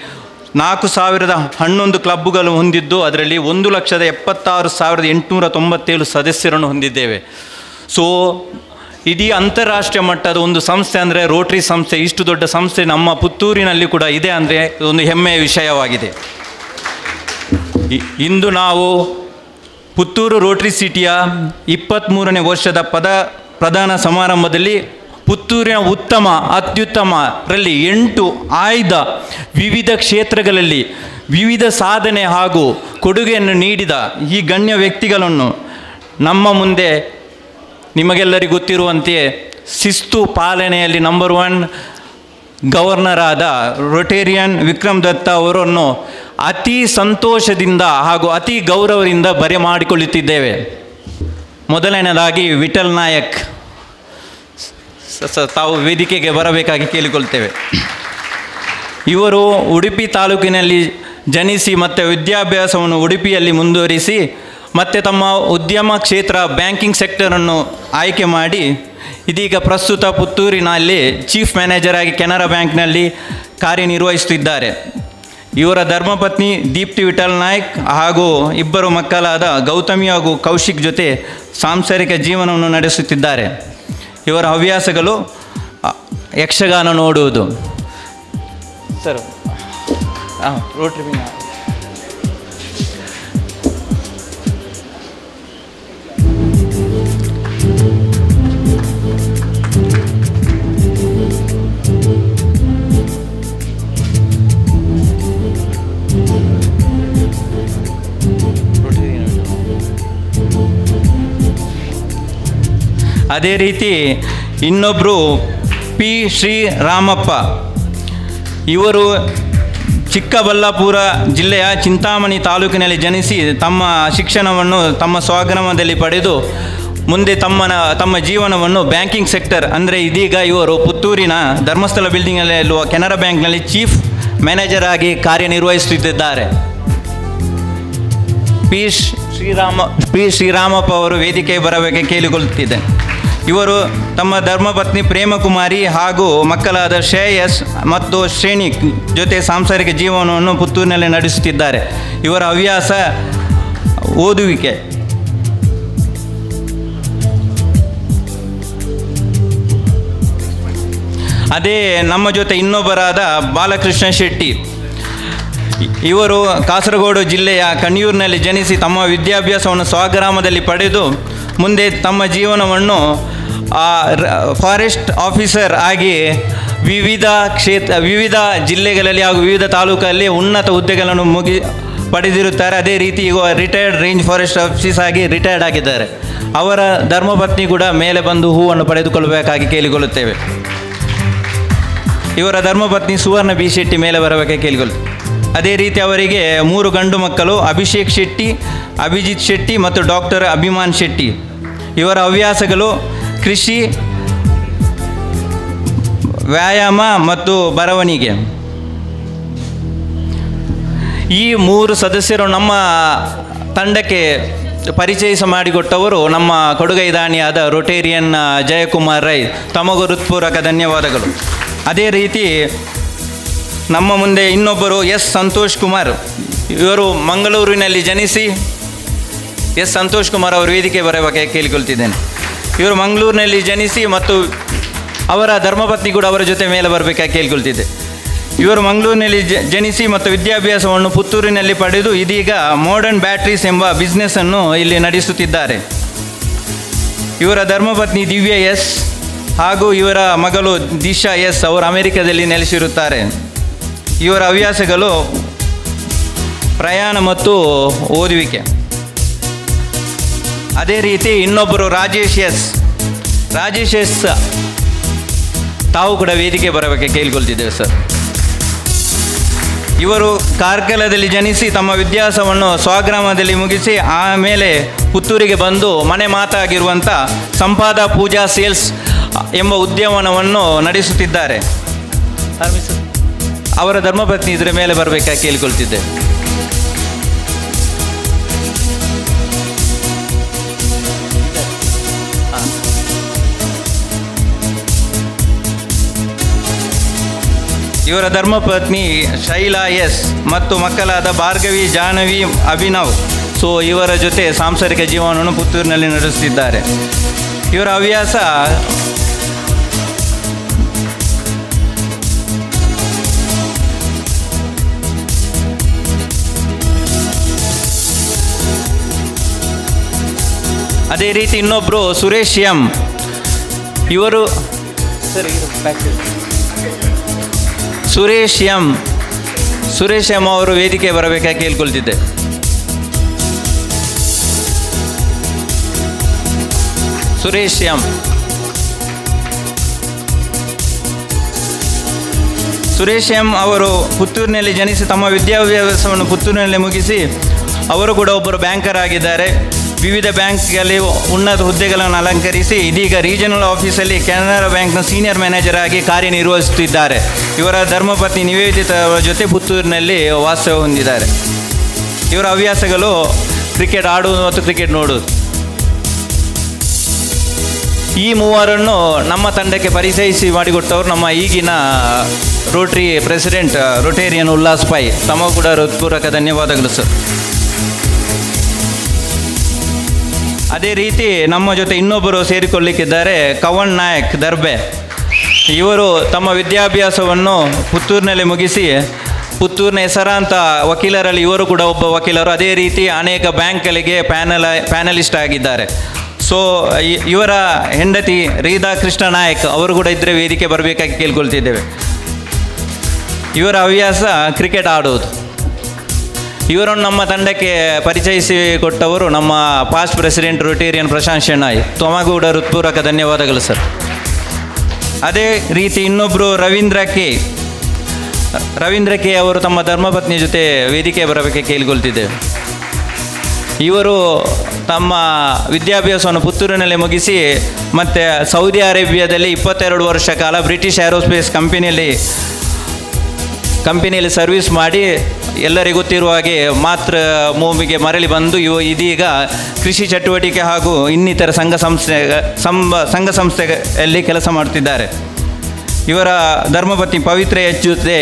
4,011 ಕ್ಲಬ್ಗಳು ಹೊಂದಿದ್ದು ಅದರಲ್ಲಿ 1,76,897 ಸದಸ್ಯರನ್ನು ಹೊಂದಿದ್ದೇವೆ. ಸೊ ಇಡೀ ಅಂತಾರಾಷ್ಟ್ರೀಯ ಮಟ್ಟದ ಒಂದು ಸಂಸ್ಥೆ ಅಂದರೆ ರೋಟರಿ ಸಂಸ್ಥೆ. ಇಷ್ಟು ದೊಡ್ಡ ಸಂಸ್ಥೆ ನಮ್ಮ ಪುತ್ತೂರಿನಲ್ಲಿ ಕೂಡ ಇದೆ ಅಂದರೆ ಒಂದು ಹೆಮ್ಮೆಯ ವಿಷಯವಾಗಿದೆ. ಇಂದು ನಾವು ಪುತ್ತೂರು ರೋಟರಿ ಸಿಟಿಯ 23ನೇ ವರ್ಷದ ಪ್ರದಾನ ಸಮಾರಂಭದಲ್ಲಿ ಪುತ್ತೂರಿನ ಉತ್ತಮ ಅತ್ಯುತ್ತಮರಲ್ಲಿ 8 ಆಯ್ದ ವಿವಿಧ ಕ್ಷೇತ್ರಗಳಲ್ಲಿ ವಿವಿಧ ಸಾಧನೆ ಹಾಗೂ ಕೊಡುಗೆಯನ್ನು ನೀಡಿದ ಈ ಗಣ್ಯ ವ್ಯಕ್ತಿಗಳನ್ನು ನಮ್ಮ ಮುಂದೆ ನಿಮಗೆಲ್ಲರಿಗೂ ಗೊತ್ತಿರುವಂತೆಯೇ ಶಿಸ್ತು ಪಾಲನೆಯಲ್ಲಿ ನಂಬರ್ 1 ಗವರ್ನರ್ ಆದ ರೊಟೇರಿಯನ್ ವಿಕ್ರಮ್ ದತ್ತ ಅವರನ್ನು ಅತಿ ಸಂತೋಷದಿಂದ ಹಾಗೂ ಅತಿ ಗೌರವದಿಂದ ಬರಮಾಡಿಕೊಳ್ಳುತ್ತಿದ್ದೇವೆ. ಮೊದಲನೇದಾಗಿ ವಿಠಲ್ ನಾಯಕ್ ತಾವು ವೇದಿಕೆಗೆ ಬರಬೇಕಾಗಿ ಕೇಳಿಕೊಳ್ತೇವೆ. ಇವರು ಉಡುಪಿ ತಾಲೂಕಿನಲ್ಲಿ ಜನಿಸಿ ಮತ್ತು ವಿದ್ಯಾಭ್ಯಾಸವನ್ನು ಉಡುಪಿಯಲ್ಲಿ ಮುಂದುವರಿಸಿ ಮತ್ತು ತಮ್ಮ ಉದ್ಯಮ ಕ್ಷೇತ್ರ ಬ್ಯಾಂಕಿಂಗ್ ಸೆಕ್ಟರನ್ನು ಆಯ್ಕೆ ಮಾಡಿ ಇದೀಗ ಪ್ರಸ್ತುತ ಪುತ್ತೂರಿನಲ್ಲಿ ಚೀಫ್ ಮ್ಯಾನೇಜರ್ ಆಗಿ ಕೆನರಾ ಬ್ಯಾಂಕ್ನಲ್ಲಿ ಕಾರ್ಯನಿರ್ವಹಿಸುತ್ತಿದ್ದಾರೆ. ಇವರ ಧರ್ಮಪತ್ನಿ ದೀಪ್ತಿ ವಿಠಲ್ ನಾಯ್ಕ್ ಹಾಗೂ 2 ಮಕ್ಕಳಾದ ಗೌತಮಿ ಹಾಗೂ ಕೌಶಿಕ್ ಜೊತೆ ಸಾಂಸಾರಿಕ ಜೀವನವನ್ನು ನಡೆಸುತ್ತಿದ್ದಾರೆ. ಇವರ ಹವ್ಯಾಸಗಳು ಯಕ್ಷಗಾನ ನೋಡುವುದು. ಸರ್ ರೋಟರಿ ಅದೇ ರೀತಿ ಇನ್ನೊಬ್ಬರು ಪಿ ಶ್ರೀರಾಮಪ್ಪ. ಇವರು ಚಿಕ್ಕಬಳ್ಳಾಪುರ ಜಿಲ್ಲೆಯ ಚಿಂತಾಮಣಿ ತಾಲೂಕಿನಲ್ಲಿ ಜನಿಸಿ ತಮ್ಮ ಶಿಕ್ಷಣವನ್ನು ತಮ್ಮ ಸ್ವಗ್ರಾಮದಲ್ಲಿ ಪಡೆದು ಮುಂದೆ ತಮ್ಮ ಜೀವನವನ್ನು ಬ್ಯಾಂಕಿಂಗ್ ಸೆಕ್ಟರ್ ಅಂದರೆ ಇದೀಗ ಇವರು ಪುತ್ತೂರಿನ ಧರ್ಮಸ್ಥಳ ಬಿಲ್ಡಿಂಗ್ನಲ್ಲಿರುವ ಕೆನರಾ ಬ್ಯಾಂಕ್ನಲ್ಲಿ ಚೀಫ್ ಮ್ಯಾನೇಜರ್ ಆಗಿ ಕಾರ್ಯನಿರ್ವಹಿಸುತ್ತಿದ್ದಾರೆ. ಪಿ ಶ್ರೀರಾಮಪ್ಪ ಅವರು ವೇದಿಕೆಗೆ ಬರಬೇಕೆ ಕೇಳಿಕೊಳ್ಳುತ್ತಿದೆ. ಇವರು ತಮ್ಮ ಧರ್ಮಪತ್ನಿ ಪ್ರೇಮಕುಮಾರಿ ಹಾಗೂ ಮಕ್ಕಳಾದ ಶ್ರೇಯಸ್ ಮತ್ತು ಶ್ರೇಣಿಕ್ ಜೊತೆ ಸಾಂಸಾರಿಕ ಜೀವನವನ್ನು ಪುತ್ತೂರಿನಲ್ಲಿ ನಡೆಸುತ್ತಿದ್ದಾರೆ. ಇವರ ಹವ್ಯಾಸ ಓದುವಿಕೆ. ಅದೇ ನಮ್ಮ ಜೊತೆ ಇನ್ನೊಬ್ಬರಾದ ಬಾಲಕೃಷ್ಣ ಶೆಟ್ಟಿ. ಇವರು ಕಾಸರಗೋಡು ಜಿಲ್ಲೆಯ ಕಣಿಯೂರಿನಲ್ಲಿ ಜನಿಸಿ ತಮ್ಮ ವಿದ್ಯಾಭ್ಯಾಸವನ್ನು ಸ್ವಗ್ರಾಮದಲ್ಲಿ ಪಡೆದು ಮುಂದೆ ತಮ್ಮ ಜೀವನವನ್ನು ಫಾರೆಸ್ಟ್ ಆಫೀಸರ್ ಆಗಿ ವಿವಿಧ ಜಿಲ್ಲೆಗಳಲ್ಲಿ ಹಾಗೂ ವಿವಿಧ ತಾಲೂಕಲ್ಲಿ ಉನ್ನತ ಹುದ್ದೆಗಳನ್ನು ಪಡೆದಿರುತ್ತಾರೆ. ಅದೇ ರೀತಿ ಈಗ ರಿಟೈರ್ಡ್ ರೇಂಜ್ ಫಾರೆಸ್ಟ್ ಆಫೀಸರ್ ಆಗಿ ರಿಟೈರ್ಡ್ ಆಗಿದ್ದಾರೆ. ಅವರ ಧರ್ಮಪತ್ನಿ ಕೂಡ ಮೇಲೆ ಬಂದು ಹೂವನ್ನು ಪಡೆದುಕೊಳ್ಳಬೇಕಾಗಿ ಕೇಳಿಕೊಳ್ಳುತ್ತೇವೆ. ಇವರ ಧರ್ಮಪತ್ನಿ ಸುವರ್ಣ ಬಿ ಶೆಟ್ಟಿ ಮೇಲೆ ಬರಬೇಕಾಗಿ ಕೇಳಿಕೊಳ್ಳುತ್ತೇವೆ. ಅದೇ ರೀತಿ ಅವರಿಗೆ 3 ಗಂಡು ಮಕ್ಕಳು, ಅಭಿಷೇಕ್ ಶೆಟ್ಟಿ, ಅಭಿಜಿತ್ ಶೆಟ್ಟಿ ಮತ್ತು ಡಾಕ್ಟರ್ ಅಭಿಮಾನ್ ಶೆಟ್ಟಿ. ಇವರ ಹವ್ಯಾಸಗಳು ಕೃಷಿ, ವ್ಯಾಯಾಮ ಮತ್ತು ಬರವಣಿಗೆ. ಈ 3 ಸದಸ್ಯರು ನಮ್ಮ ತಂಡಕ್ಕೆ ಪರಿಚಯಿಸ ಮಾಡಿಕೊಟ್ಟವರು ನಮ್ಮ ಕೊಡುಗೈದಾನಿಯಾದ ರೊಟೇರಿಯನ್ ಜಯಕುಮಾರ್ ರೈ. ತಮಗೂ ಹೃತ್ಪೂರ್ವಕ ಧನ್ಯವಾದಗಳು. ಅದೇ ರೀತಿ ನಮ್ಮ ಮುಂದೆ ಇನ್ನೊಬ್ಬರು ಎಸ್ ಸಂತೋಷ್ ಕುಮಾರ್. ಇವರು ಮಂಗಳೂರಿನಲ್ಲಿ ಜನಿಸಿ ಸಂತೋಷ್ ಕುಮಾರ್ ಅವರು ವೇದಿಕೆ ಬರಬೇಕಾಗಿ ಕೇಳಿಕೊಳ್ತಿದ್ದೇನೆ. ಇವರು ಮಂಗಳೂರಿನಲ್ಲಿ ಜನಿಸಿ ಮತ್ತು ಅವರ ಧರ್ಮಪತ್ನಿ ಕೂಡ ಅವರ ಜೊತೆ ಮೇಲೆ ಬರಬೇಕಾಗಿ ಕೇಳಿಕೊಳ್ತಿದ್ದೆ. ಇವರು ಮಂಗಳೂರಿನಲ್ಲಿ ಜನಿಸಿ ಮತ್ತು ವಿದ್ಯಾಭ್ಯಾಸವನ್ನು ಪುತ್ತೂರಿನಲ್ಲಿ ಪಡೆದು ಇದೀಗ ಮಾಡರ್ನ್ ಬ್ಯಾಟ್ರೀಸ್ ಎಂಬ ಬಿಸ್ನೆಸ್ಸನ್ನು ಇಲ್ಲಿ ನಡೆಸುತ್ತಿದ್ದಾರೆ. ಇವರ ಧರ್ಮಪತ್ನಿ ದಿವ್ಯ ಎಸ್ ಹಾಗೂ ಇವರ ಮಗಳು ದಿಶಾ ಎಸ್ ಅವರು ಅಮೆರಿಕದಲ್ಲಿ ನೆಲೆಸಿರುತ್ತಾರೆ. ಇವರ ಹವ್ಯಾಸಗಳು ಪ್ರಯಾಣ ಮತ್ತು ಓದುವಿಕೆ. ಅದೇ ರೀತಿ ಇನ್ನೊಬ್ಬರು ರಾಜೇಶ್ ಎಸ್ ತಾವು ಕೂಡ ವೇದಿಕೆ ಬರಬೇಕು ಕೇಳಿಕೊಳ್ತಿದ್ದೇವೆ ಸರ್. ಇವರು ಕಾರ್ಕಳದಲ್ಲಿ ಜನಿಸಿ ತಮ್ಮ ವಿದ್ಯಾಭ್ಯಾಸವನ್ನು ಸ್ವಗ್ರಾಮದಲ್ಲಿ ಮುಗಿಸಿ ಆಮೇಲೆ ಪುತ್ತೂರಿಗೆ ಬಂದು ಮನೆ ಮಾತಾಗಿರುವಂಥ ಸಂಪಾದ ಪೂಜಾ ಸೇಲ್ಸ್ ಎಂಬ ಉದ್ಯಮವನ್ನು ನಡೆಸುತ್ತಿದ್ದಾರೆ. ಅವರ ಧರ್ಮಪತ್ನಿ ಇದರ ಮೇಲೆ ಬರಬೇಕಾಗಿ ಕೇಳಿಕೊಳ್ತಿದ್ದೆ. ಇವರ ಧರ್ಮಪತ್ನಿ ಶೈಲಾ ಎಸ್ ಮತ್ತು ಮಕ್ಕಳಾದ ಭಾರ್ಗವಿ, ಜಾಹ್ನವಿ, ಅಭಿನವ್. ಇವರ ಜೊತೆ ಸಾಂಸಾರಿಕ ಜೀವನವನ್ನು ಪುತ್ತೂರಿನಲ್ಲಿ ನಡೆಸುತ್ತಿದ್ದಾರೆ. ಇವರ ಹವ್ಯಾಸ ಅದೇ ರೀತಿ ಇನ್ನೊಬ್ಬರು ಸುರೇಶ್ ಎಂ. ಇವರು ಸುರೇಶ್ ಎಂ ಅವರು ವೇದಿಕೆ ಬರಬೇಕಾಗಿ ಕೇಳ್ಕೊಳ್ತಿದ್ದೆ. ಸುರೇಶ್ ಎಂ ಅವರು ಪುತ್ತೂರಿನಲ್ಲಿ ಜನಿಸಿ ತಮ್ಮ ವಿದ್ಯಾಭ್ಯಾಸವನ್ನು ಪುತ್ತೂರಿನಲ್ಲಿ ಮುಗಿಸಿ ಅವರು ಕೂಡ ಒಬ್ಬರು ಬ್ಯಾಂಕರ್ ಆಗಿದ್ದಾರೆ. ವಿವಿಧ ಬ್ಯಾಂಕ್ಗಳಲ್ಲಿ ಉನ್ನತ ಹುದ್ದೆಗಳನ್ನು ಅಲಂಕರಿಸಿ ಇದೀಗ ರೀಜನಲ್ ಆಫೀಸಲ್ಲಿ ಕೆನರಾ ಬ್ಯಾಂಕ್ನ ಸೀನಿಯರ್ ಮ್ಯಾನೇಜರ್ ಆಗಿ ಕಾರ್ಯನಿರ್ವಹಿಸುತ್ತಿದ್ದಾರೆ. ಇವರ ಧರ್ಮಪತ್ನಿ ನಿವೇದಿತ ಜೊತೆ ಪುತ್ತೂರಿನಲ್ಲಿ ವಾಸ್ತವ್ಯ ಹೊಂದಿದ್ದಾರೆ. ಇವರ ಹವ್ಯಾಸಗಳು ಕ್ರಿಕೆಟ್ ಆಡುವುದು ಮತ್ತು ಕ್ರಿಕೆಟ್ ನೋಡುವುದು. ಈ ಮೂವರನ್ನು ನಮ್ಮ ತಂಡಕ್ಕೆ ಪರಿಚಯಿಸಿ ಮಾಡಿಕೊಟ್ಟವರು ನಮ್ಮ ಈಗಿನ Rotary president Rotarian Ullas Pai. ತಮಗೂ ಕೂಡ ಹೃತ್ಪೂರ್ವಕ ಧನ್ಯವಾದಗಳು ಸರ್. ಅದೇ ರೀತಿ ನಮ್ಮ ಜೊತೆ ಇನ್ನೊಬ್ಬರು ಸೇರಿಕೊಳ್ಳಿಕ್ಕಿದ್ದಾರೆ, ಕವನ್ ನಾಯಕ್ ದರ್ಬೆ. ಇವರು ತಮ್ಮ ವಿದ್ಯಾಭ್ಯಾಸವನ್ನು ಪುತ್ತೂರಿನಲ್ಲಿ ಮುಗಿಸಿ ಪುತ್ತೂರಿನ ಹೆಸರಾಂತ ವಕೀಲರಲ್ಲಿ ಇವರು ಕೂಡ ಒಬ್ಬ ವಕೀಲರು. ಅದೇ ರೀತಿ ಅನೇಕ ಬ್ಯಾಂಕ್ಗಳಿಗೆ ಪ್ಯಾನಲಿಸ್ಟ್ ಆಗಿದ್ದಾರೆ. ಇವರ ಹೆಂಡತಿ ರೀದಾ ಕೃಷ್ಣ ನಾಯಕ್ ಅವರು ಕೂಡ ಇದ್ದರೆ ವೇದಿಕೆ ಬರಬೇಕಾಗಿ ಕೇಳ್ಕೊಳ್ತಿದ್ದೇವೆ. ಇವರ ಹವ್ಯಾಸ ಕ್ರಿಕೆಟ್ ಆಡುವುದು. ಇವರನ್ನು ನಮ್ಮ ತಂಡಕ್ಕೆ ಪರಿಚಯಿಸಿ ಕೊಟ್ಟವರು ನಮ್ಮ past president Rotarian Prashanth Shenoy. ತಮಗೂ ಕೂಡ ಹೃತ್ಪೂರ್ವಕ ಧನ್ಯವಾದಗಳು ಸರ್. ಅದೇ ರೀತಿ ಇನ್ನೊಬ್ಬರು ರವೀಂದ್ರ ಕೆ ಅವರು ತಮ್ಮ ಧರ್ಮಪತ್ನಿ ಜೊತೆ ವೇದಿಕೆ ಬರಬೇಕೆ ಕೇಳಿಕೊಳ್ತಿದ್ದೇವೆ. ಇವರು ತಮ್ಮ ವಿದ್ಯಾಭ್ಯಾಸವನ್ನು ಪುತ್ತೂರಿನಲ್ಲಿ ಮುಗಿಸಿ ಮತ್ತು ಸೌದಿ ಅರೇಬಿಯಾದಲ್ಲಿ 22 ವರ್ಷ ಕಾಲ ಬ್ರಿಟಿಷ್ ಏರೋಸ್ಪೇಸ್ ಕಂಪನಿಯಲ್ಲಿ ಸರ್ವಿಸ್ ಮಾಡಿ ಎಲ್ಲರಿಗೂ ಗೊತ್ತಿರುವ ಹಾಗೆ ಮಾತೃಭೂಮಿಗೆ ಮರಳಿ ಬಂದು ಇದೀಗ ಕೃಷಿ ಚಟುವಟಿಕೆ ಹಾಗೂ ಇನ್ನಿತರ ಸಂಘ ಸಂಸ್ಥೆಯಲ್ಲಿ ಕೆಲಸ ಮಾಡುತ್ತಿದ್ದಾರೆ. ಇವರ ಧರ್ಮಪತ್ನಿ ಪವಿತ್ರ ಎಚ್ ಜೊತೆ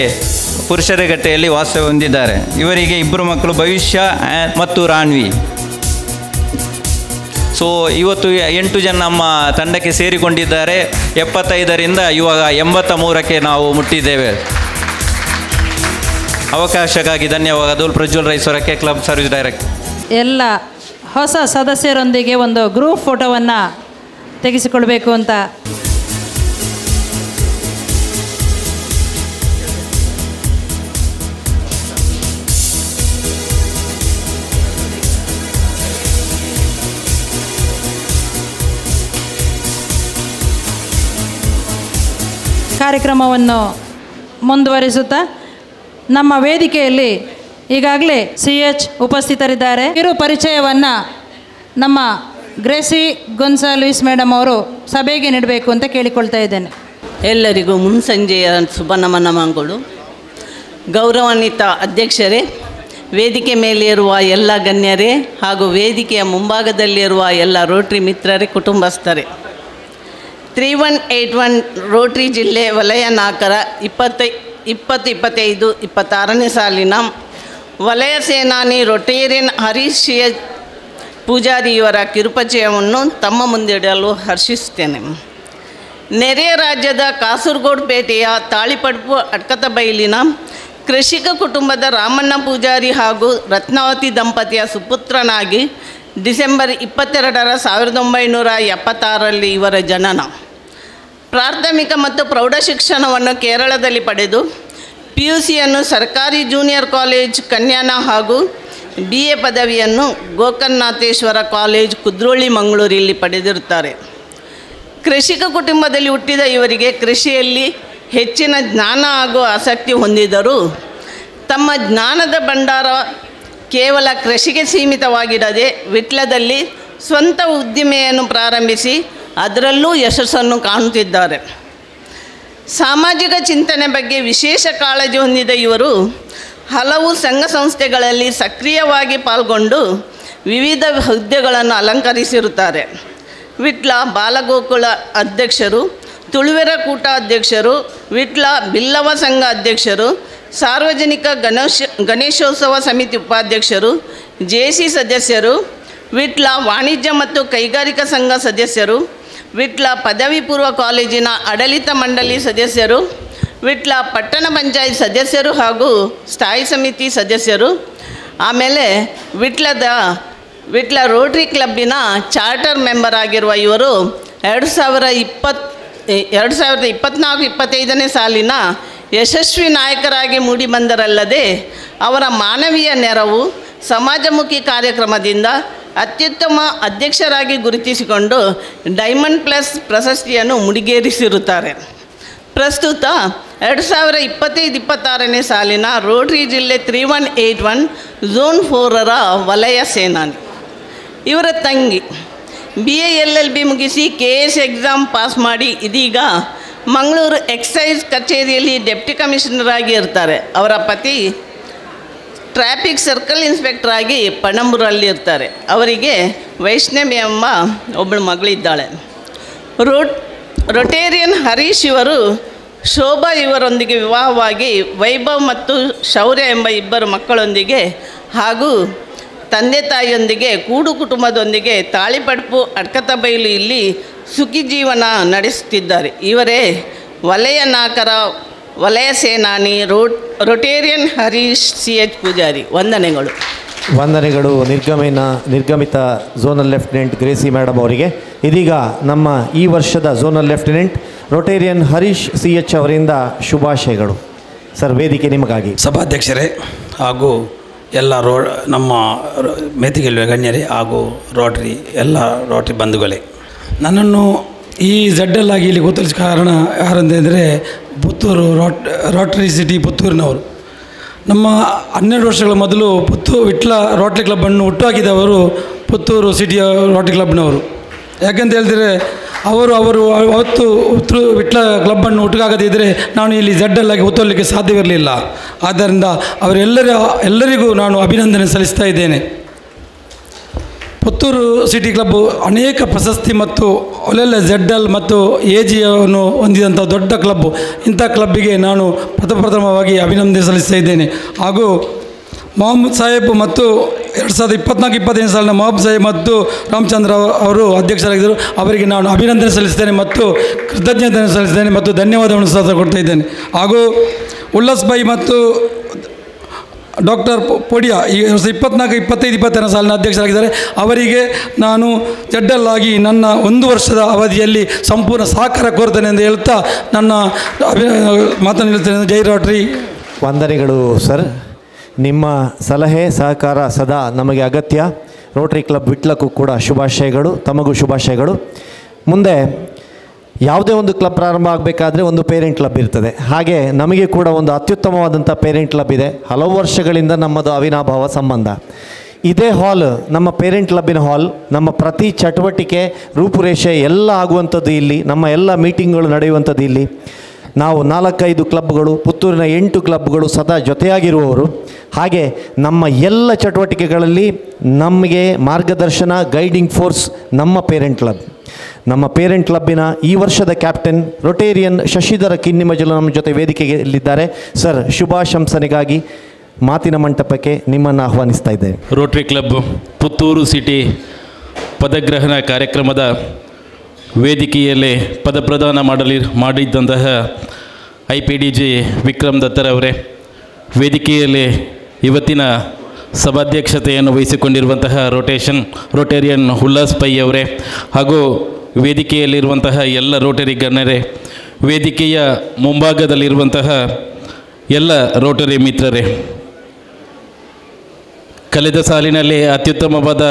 ಪುರುಷರಗಟ್ಟೆಯಲ್ಲಿ ವಾಸ್ತವ್ಯ ಹೊಂದಿದ್ದಾರೆ. ಇವರಿಗೆ 2 ಮಕ್ಕಳು, ಭವಿಷ್ಯ ಮತ್ತು ರಾನ್ವಿ. ಇವತ್ತು 8 ಜನ ನಮ್ಮ ತಂಡಕ್ಕೆ ಸೇರಿಕೊಂಡಿದ್ದಾರೆ. 75ರಿಂದ ಇವಾಗ 83ಕ್ಕೆ ನಾವು ಮುಟ್ಟಿದ್ದೇವೆ. ಅವಕಾಶಕ್ಕಾಗಿ ಧನ್ಯವಾದಗಳು. ಪ್ರಜ್ವಲ್ ರೈಸವರಕ್ಕೆ ಕ್ಲಬ್ ಸರ್ವಿಸ್ ಡೈರೆಕ್ಟರ್. ಎಲ್ಲ ಹೊಸ ಸದಸ್ಯರೊಂದಿಗೆ ಒಂದು ಗ್ರೂಪ್ ಫೋಟೋವನ್ನು ತೆಗೆಸಿಕೊಳ್ಬೇಕು ಅಂತ ಕಾರ್ಯಕ್ರಮವನ್ನು ಮುಂದುವರಿಸುತ್ತಾ ನಮ್ಮ ವೇದಿಕೆಯಲ್ಲಿ ಈಗಾಗಲೇ CH ಉಪಸ್ಥಿತರಿದ್ದಾರೆ. ಕಿರು ಪರಿಚಯವನ್ನು ನಮ್ಮ ಗ್ರೇಸಿ ಗೊನ್ಸಾಲ್ವಿಸ್ ಮೇಡಮ್ ಅವರು ಸಭೆಗೆ ನೀಡಬೇಕು ಅಂತ ಕೇಳಿಕೊಳ್ತಾ ಇದ್ದೇನೆ. ಎಲ್ಲರಿಗೂ ಮುನ್ಸಂಜೆಯ ಶುಭ ನಮನಗಳು. ಗೌರವಾನ್ವಿತ ಅಧ್ಯಕ್ಷರೇ, ವೇದಿಕೆ ಮೇಲಿರುವ ಎಲ್ಲ ಗಣ್ಯರೇ ಹಾಗೂ ವೇದಿಕೆಯ ಮುಂಭಾಗದಲ್ಲಿರುವ ಎಲ್ಲ ರೋಟರಿ ಮಿತ್ರರೇ, ಕುಟುಂಬಸ್ಥರೇ, 3181 ರೋಟರಿ ಜಿಲ್ಲೆ ವಲಯ 4ರ 2025-26ನೇ ಸಾಲಿನ ವಲಯ ಸೇನಾನಿ ರೊಟೇರಿಯನ್ ಹರೀಶ್ ಪೂಜಾರಿಯವರ ಕಿರುಪರಿಚಯವನ್ನು ತಮ್ಮ ಮುಂದಿಡಲು ಹರ್ಷಿಸುತ್ತೇನೆ. ನೆರೆಯ ರಾಜ್ಯದ ಕಾಸರಗೋಡು ಪೇಟೆಯ ತಾಳಿಪಡ್ಪು ಅಡ್ಕತಬೈಲಿನ ಕೃಷಿಕ ಕುಟುಂಬದ ರಾಮಣ್ಣ ಪೂಜಾರಿ ಹಾಗೂ ರತ್ನಾವತಿ ದಂಪತಿಯ ಸುಪುತ್ರನಾಗಿ ಡಿಸೆಂಬರ್ 22 1976ರಲ್ಲಿ ಇವರ ಜನನ. ಪ್ರಾಥಮಿಕ ಮತ್ತು ಪ್ರೌಢಶಿಕ್ಷಣವನ್ನು ಕೇರಳದಲ್ಲಿ ಪಡೆದು PUCಯನ್ನು ಸರ್ಕಾರಿ ಜೂನಿಯರ್ ಕಾಲೇಜ್ ಕನ್ಯಾನ ಹಾಗೂ BA ಪದವಿಯನ್ನು ಗೋಕರ್ಣನಾಥೇಶ್ವರ ಕಾಲೇಜ್ ಕುದ್ರೋಳಿ ಮಂಗಳೂರಲ್ಲಿ ಪಡೆದಿರುತ್ತಾರೆ. ಕೃಷಿಕ ಕುಟುಂಬದಲ್ಲಿ ಹುಟ್ಟಿದ ಇವರಿಗೆ ಕೃಷಿಯಲ್ಲಿ ಹೆಚ್ಚಿನ ಜ್ಞಾನ ಹಾಗೂ ಆಸಕ್ತಿ ಹೊಂದಿದ್ದರೂ ತಮ್ಮ ಜ್ಞಾನದ ಭಂಡಾರ ಕೇವಲ ಕೃಷಿಗೆ ಸೀಮಿತವಾಗಿರದೆ ವಿಟ್ಲದಲ್ಲಿ ಸ್ವಂತ ಉದ್ದಿಮೆಯನ್ನು ಪ್ರಾರಂಭಿಸಿ ಅದರಲ್ಲೂ ಯಶಸ್ಸನ್ನು ಕಾಣುತ್ತಿದ್ದಾರೆ. ಸಾಮಾಜಿಕ ಚಿಂತನೆ ಬಗ್ಗೆ ವಿಶೇಷ ಕಾಳಜಿ ಹೊಂದಿದ ಇವರು ಹಲವು ಸಂಘ ಸಂಸ್ಥೆಗಳಲ್ಲಿ ಸಕ್ರಿಯವಾಗಿ ಪಾಲ್ಗೊಂಡು ವಿವಿಧ ಹುದ್ದೆಗಳನ್ನು ಅಲಂಕರಿಸಿರುತ್ತಾರೆ. ವಿಟ್ಲ ಬಾಲಗೋಕುಲ ಅಧ್ಯಕ್ಷರು, ತುಳುವೆರ ಕೂಟ ಅಧ್ಯಕ್ಷರು, ವಿಟ್ಲ ಬಿಲ್ಲವ ಸಂಘ ಅಧ್ಯಕ್ಷರು, ಸಾರ್ವಜನಿಕ ಗಣೇಶೋತ್ಸವ ಸಮಿತಿ ಉಪಾಧ್ಯಕ್ಷರು, ಜೆಸಿ ಸದಸ್ಯರು, ವಿಟ್ಲ ವಾಣಿಜ್ಯ ಮತ್ತು ಕೈಗಾರಿಕಾ ಸಂಘ ಸದಸ್ಯರು, ವಿಟ್ಲ ಪದವಿ ಪೂರ್ವ ಕಾಲೇಜಿನ ಆಡಳಿತ ಮಂಡಳಿ ಸದಸ್ಯರು, ವಿಟ್ಲ ಪಟ್ಟಣ ಪಂಚಾಯತ್ ಸದಸ್ಯರು ಹಾಗೂ ಸ್ಥಾಯಿ ಸಮಿತಿ ಸದಸ್ಯರು, ಆಮೇಲೆ ವಿಟ್ಲ ರೋಟ್ರಿ ಕ್ಲಬ್ಬಿನ ಚಾರ್ಟರ್ ಮೆಂಬರ್ ಆಗಿರುವ ಇವರು 2024-25ನೇ ಸಾಲಿನ ಯಶಸ್ವಿ ನಾಯಕರಾಗಿ ಮೂಡಿಬಂದರಲ್ಲದೆ ಅವರ ಮಾನವೀಯ ನೆರವು, ಸಮಾಜಮುಖಿ ಕಾರ್ಯಕ್ರಮದಿಂದ ಅತ್ಯುತ್ತಮ ಅಧ್ಯಕ್ಷರಾಗಿ ಗುರುತಿಸಿಕೊಂಡು ಡೈಮಂಡ್ ಪ್ಲಸ್ ಪ್ರಶಸ್ತಿಯನ್ನು ಮುಡಿಗೇರಿಸಿರುತ್ತಾರೆ. ಪ್ರಸ್ತುತ 2025-26ನೇ ಸಾಲಿನ ರೋಟ್ರಿ ಜಿಲ್ಲೆ 3181 ಝೋನ್ 4ರ ವಲಯ ಸೇನಾನಿ. ಇವರ ತಂಗಿ BA LLB ಮುಗಿಸಿ KS ಎಕ್ಸಾಮ್ ಪಾಸ್ ಮಾಡಿ ಇದೀಗ ಮಂಗಳೂರು ಎಕ್ಸೈಸ್ ಕಚೇರಿಯಲ್ಲಿ ಡೆಪ್ಟಿ ಕಮಿಷನರ್ ಆಗಿ ಇರ್ತಾರೆ. ಅವರ ಪತಿ ಟ್ರಾಫಿಕ್ ಸರ್ಕಲ್ ಇನ್ಸ್ಪೆಕ್ಟರ್ ಆಗಿ ಪಣಂಬೂರಲ್ಲಿ ಇರ್ತಾರೆ. ಅವರಿಗೆ ವೈಷ್ಣವಿ ಎಂಬ ಒಬ್ಬಳು ಮಗಳಿದ್ದಾಳೆ. ರೊಟೇರಿಯನ್ ಹರೀಶ್ ಇವರು ಶೋಭಾ ಇವರೊಂದಿಗೆ ವಿವಾಹವಾಗಿ ವೈಭವ್ ಮತ್ತು ಶೌರ್ಯ ಎಂಬ ಇಬ್ಬರು ಮಕ್ಕಳೊಂದಿಗೆ ಹಾಗೂ ತಂದೆ ತಾಯಿಯೊಂದಿಗೆ ಕೂಡು ಕುಟುಂಬದೊಂದಿಗೆ ತಾಳಿಪಡ್ಪು ಅಡ್ಕತಬೈಲು ಇಲ್ಲಿ ಸುಖಿ ಜೀವನ ನಡೆಸುತ್ತಿದ್ದಾರೆ. ಇವರೇ ವಲಯ 4ರ ವಲಯ ಸೇನಾನಿ ರೊಟೇರಿಯನ್ ಹರೀಶ್ CH ಪೂಜಾರಿ. ವಂದನೆಗಳು. ನಿರ್ಗಮಿತ ಝೋನಲ್ ಲೆಫ್ಟಿನೆಂಟ್ ಗ್ರೇಸಿ ಮೇಡಮ್ ಅವರಿಗೆ. ಇದೀಗ ನಮ್ಮ ಈ ವರ್ಷದ zonal lieutenant Rotarian Harish CH ಅವರಿಂದ ಶುಭಾಶಯಗಳು. ಸರ್, ವೇದಿಕೆ ನಿಮಗಾಗಿ. ಸಭಾಧ್ಯಕ್ಷರೇ ಹಾಗೂ ಎಲ್ಲ ನಮ್ಮ ಮೇತಿಗೆಲ್ಲುವ ಗಣ್ಯರೇ ಹಾಗೂ ಎಲ್ಲ ರೋಟ್ರಿ ಬಂಧುಗಳೇ, ನನ್ನನ್ನು ಈ ZL ಆಗಿ ಇಲ್ಲಿ ಗೊತ್ತಿಲ್ಲ ಕಾರಣ ಯಾರಂತಂದರೆ ಪುತ್ತೂರು ರೋಟರಿ ಸಿಟಿ ಪುತ್ತೂರಿನವರು. ನಮ್ಮ 12 ವರ್ಷಗಳ ಮೊದಲು ವಿಟ್ಲ ರೋಟರಿ ಕ್ಲಬ್ಬನ್ನು ಹುಟ್ಟುಹಾಕಿದವರು ಪುತ್ತೂರು ಸಿಟಿಯ ರೋಟರಿ ಕ್ಲಬ್ನವರು. ಯಾಕೆಂತ ಹೇಳಿದರೆ ಅವರು ಅವತ್ತು ವಿಟ್ಲ ಕ್ಲಬ್ಬನ್ನು ಹುಟ್ಟುಹಾಕದಿದ್ದರೆ ನಾನು ಇಲ್ಲಿ ZL ಆಗಿ ಹುಟ್ಟಲಿಕ್ಕೆ ಸಾಧ್ಯವಿರಲಿಲ್ಲ. ಆದ್ದರಿಂದ ಅವರೆಲ್ಲರಿಗೂ ನಾನು ಅಭಿನಂದನೆ ಸಲ್ಲಿಸ್ತಾ ಇದ್ದೇನೆ. ಪುತ್ತೂರು ಸಿಟಿ ಕ್ಲಬ್ಬು ಅನೇಕ ಪ್ರಶಸ್ತಿ ಮತ್ತು ಒಳ್ಳೊಳ್ಳೆ ZL ಮತ್ತು AGಯನ್ನು ಹೊಂದಿದಂಥ ದೊಡ್ಡ ಕ್ಲಬ್ಬು. ಇಂಥ ಕ್ಲಬ್ಬಿಗೆ ನಾನು ಪ್ರಥಮವಾಗಿ ಅಭಿನಂದನೆ ಸಲ್ಲಿಸ್ತಾ ಇದ್ದೇನೆ. ಹಾಗೂ ಮೊಹಮ್ಮದ್ ಸಾಹೇಬ್ ಮತ್ತು 2024-25 ಸಾಲಿನ ಮೊಹಮ್ಮದ್ ಸಾಹೇಬ್ ಮತ್ತು ರಾಮಚಂದ್ರ ಅವರು ಅಧ್ಯಕ್ಷರಾಗಿದ್ದರು. ಅವರಿಗೆ ನಾನು ಅಭಿನಂದನೆ ಸಲ್ಲಿಸ್ತೇನೆ ಮತ್ತು ಕೃತಜ್ಞತೆ ಸಲ್ಲಿಸ್ತೇನೆ ಮತ್ತು ಧನ್ಯವಾದವನ್ನು ಸಹ ಕೊಡ್ತಾ ಇದ್ದೇನೆ. ಹಾಗೂ ಉಲ್ಲಾಸ್ ಭಾಯಿ ಮತ್ತು ಡಾಕ್ಟರ್ ಪೊಡಿಯಾ ಈ 2024-25 ಸಾಲಿನ ಅಧ್ಯಕ್ಷರಾಗಿದ್ದಾರೆ. ಅವರಿಗೆ ನಾನು ZL ಆಗಿ ನನ್ನ 1 ವರ್ಷದ ಅವಧಿಯಲ್ಲಿ ಸಂಪೂರ್ಣ ಸಹಕಾರ ಕೋರ್ತೇನೆ ಎಂದು ಹೇಳ್ತಾ ನನ್ನ ಮಾತನ್ನು ಹೇಳ್ತೇನೆ. ಜೈ ರೋಟರಿ. ವಂದನೆಗಳು ಸರ್. ನಿಮ್ಮ ಸಲಹೆ ಸಹಕಾರ ಸದಾ ನಮಗೆ ಅಗತ್ಯ. ರೋಟರಿ ಕ್ಲಬ್ ವಿಟ್ಲಕ್ಕೂ ಕೂಡ ಶುಭಾಶಯಗಳು, ತಮಗೂ ಶುಭಾಶಯಗಳು. ಮುಂದೆ ಯಾವುದೇ ಒಂದು ಕ್ಲಬ್ ಪ್ರಾರಂಭ ಆಗಬೇಕಾದ್ರೆ ಒಂದು ಪೇರೆಂಟ್ ಕ್ಲಬ್ ಇರ್ತದೆ. ಹಾಗೆ ನಮಗೆ ಕೂಡ ಒಂದು ಅತ್ಯುತ್ತಮವಾದಂಥ ಪೇರೆಂಟ್ ಕ್ಲಬ್ ಇದೆ. ಹಲವು ವರ್ಷಗಳಿಂದ ನಮ್ಮದು ಅವಿನಾಭಾವ ಸಂಬಂಧ. ಇದೇ ಹಾಲ್ ನಮ್ಮ ಪೇರೆಂಟ್ ಕ್ಲಬ್ಬಿನ ಹಾಲ್. ನಮ್ಮ ಪ್ರತಿ ಚಟುವಟಿಕೆ ರೂಪುರೇಷೆ ಎಲ್ಲ ಆಗುವಂಥದ್ದು ಇಲ್ಲಿ. ನಮ್ಮ ಎಲ್ಲ ಮೀಟಿಂಗ್ಗಳು ನಡೆಯುವಂಥದ್ದು ಇಲ್ಲಿ. ನಾವು 4-5 ಕ್ಲಬ್ಗಳು, ಪುತ್ತೂರಿನ 8 ಕ್ಲಬ್ಗಳು ಸದಾ ಜೊತೆಯಾಗಿರುವವರು. ಹಾಗೆ ನಮ್ಮ ಎಲ್ಲ ಚಟುವಟಿಕೆಗಳಲ್ಲಿ ನಮಗೆ ಮಾರ್ಗದರ್ಶನ, ಗೈಡಿಂಗ್ ಫೋರ್ಸ್ ನಮ್ಮ ಪೇರೆಂಟ್ ಕ್ಲಬ್. ನಮ್ಮ ಪೇರೆಂಟ್ ಕ್ಲಬ್ಬಿನ ಈ ವರ್ಷದ ಕ್ಯಾಪ್ಟನ್ ರೊಟೇರಿಯನ್ ಶಶಿಧರ ಕಿನ್ನಿಮಜಲು ನಮ್ಮ ಜೊತೆ ವೇದಿಕೆಯಲ್ಲಿದ್ದಾರೆ. ಸರ್, ಶುಭಾಶಂಸನೆಗಾಗಿ ಮಾತಿನ ಮಂಟಪಕ್ಕೆ ನಿಮ್ಮನ್ನು ಆಹ್ವಾನಿಸ್ತಾ ಇದ್ದೇವೆ. ರೋಟರಿ ಕ್ಲಬ್ ಪುತ್ತೂರು ಸಿಟಿ ಪದಗ್ರಹಣ ಕಾರ್ಯಕ್ರಮದ ವೇದಿಕೆಯಲ್ಲಿ ಪದಪ್ರದಾನ ಮಾಡಿದ್ದಂತಹ IPDG ವಿಕ್ರಮ್ ದತ್ತರವರೇ, ವೇದಿಕೆಯಲ್ಲಿ ಇವತ್ತಿನ ಸಭಾಧ್ಯಕ್ಷತೆಯನ್ನು ವಹಿಸಿಕೊಂಡಿರುವಂತಹ ರೋಟೇರಿಯನ್ ಉಲ್ಲಾಸ್ ಪೈ ಅವರೇ, ಹಾಗೂ ವೇದಿಕೆಯಲ್ಲಿರುವಂತಹ ಎಲ್ಲ ರೋಟರಿ ಗಣ್ಯರೇ, ವೇದಿಕೆಯ ಮುಂಭಾಗದಲ್ಲಿರುವಂತಹ ಎಲ್ಲ ರೋಟರಿ ಮಿತ್ರರೇ, ಕಳೆದ ಸಾಲಿನಲ್ಲಿ ಅತ್ಯುತ್ತಮವಾದ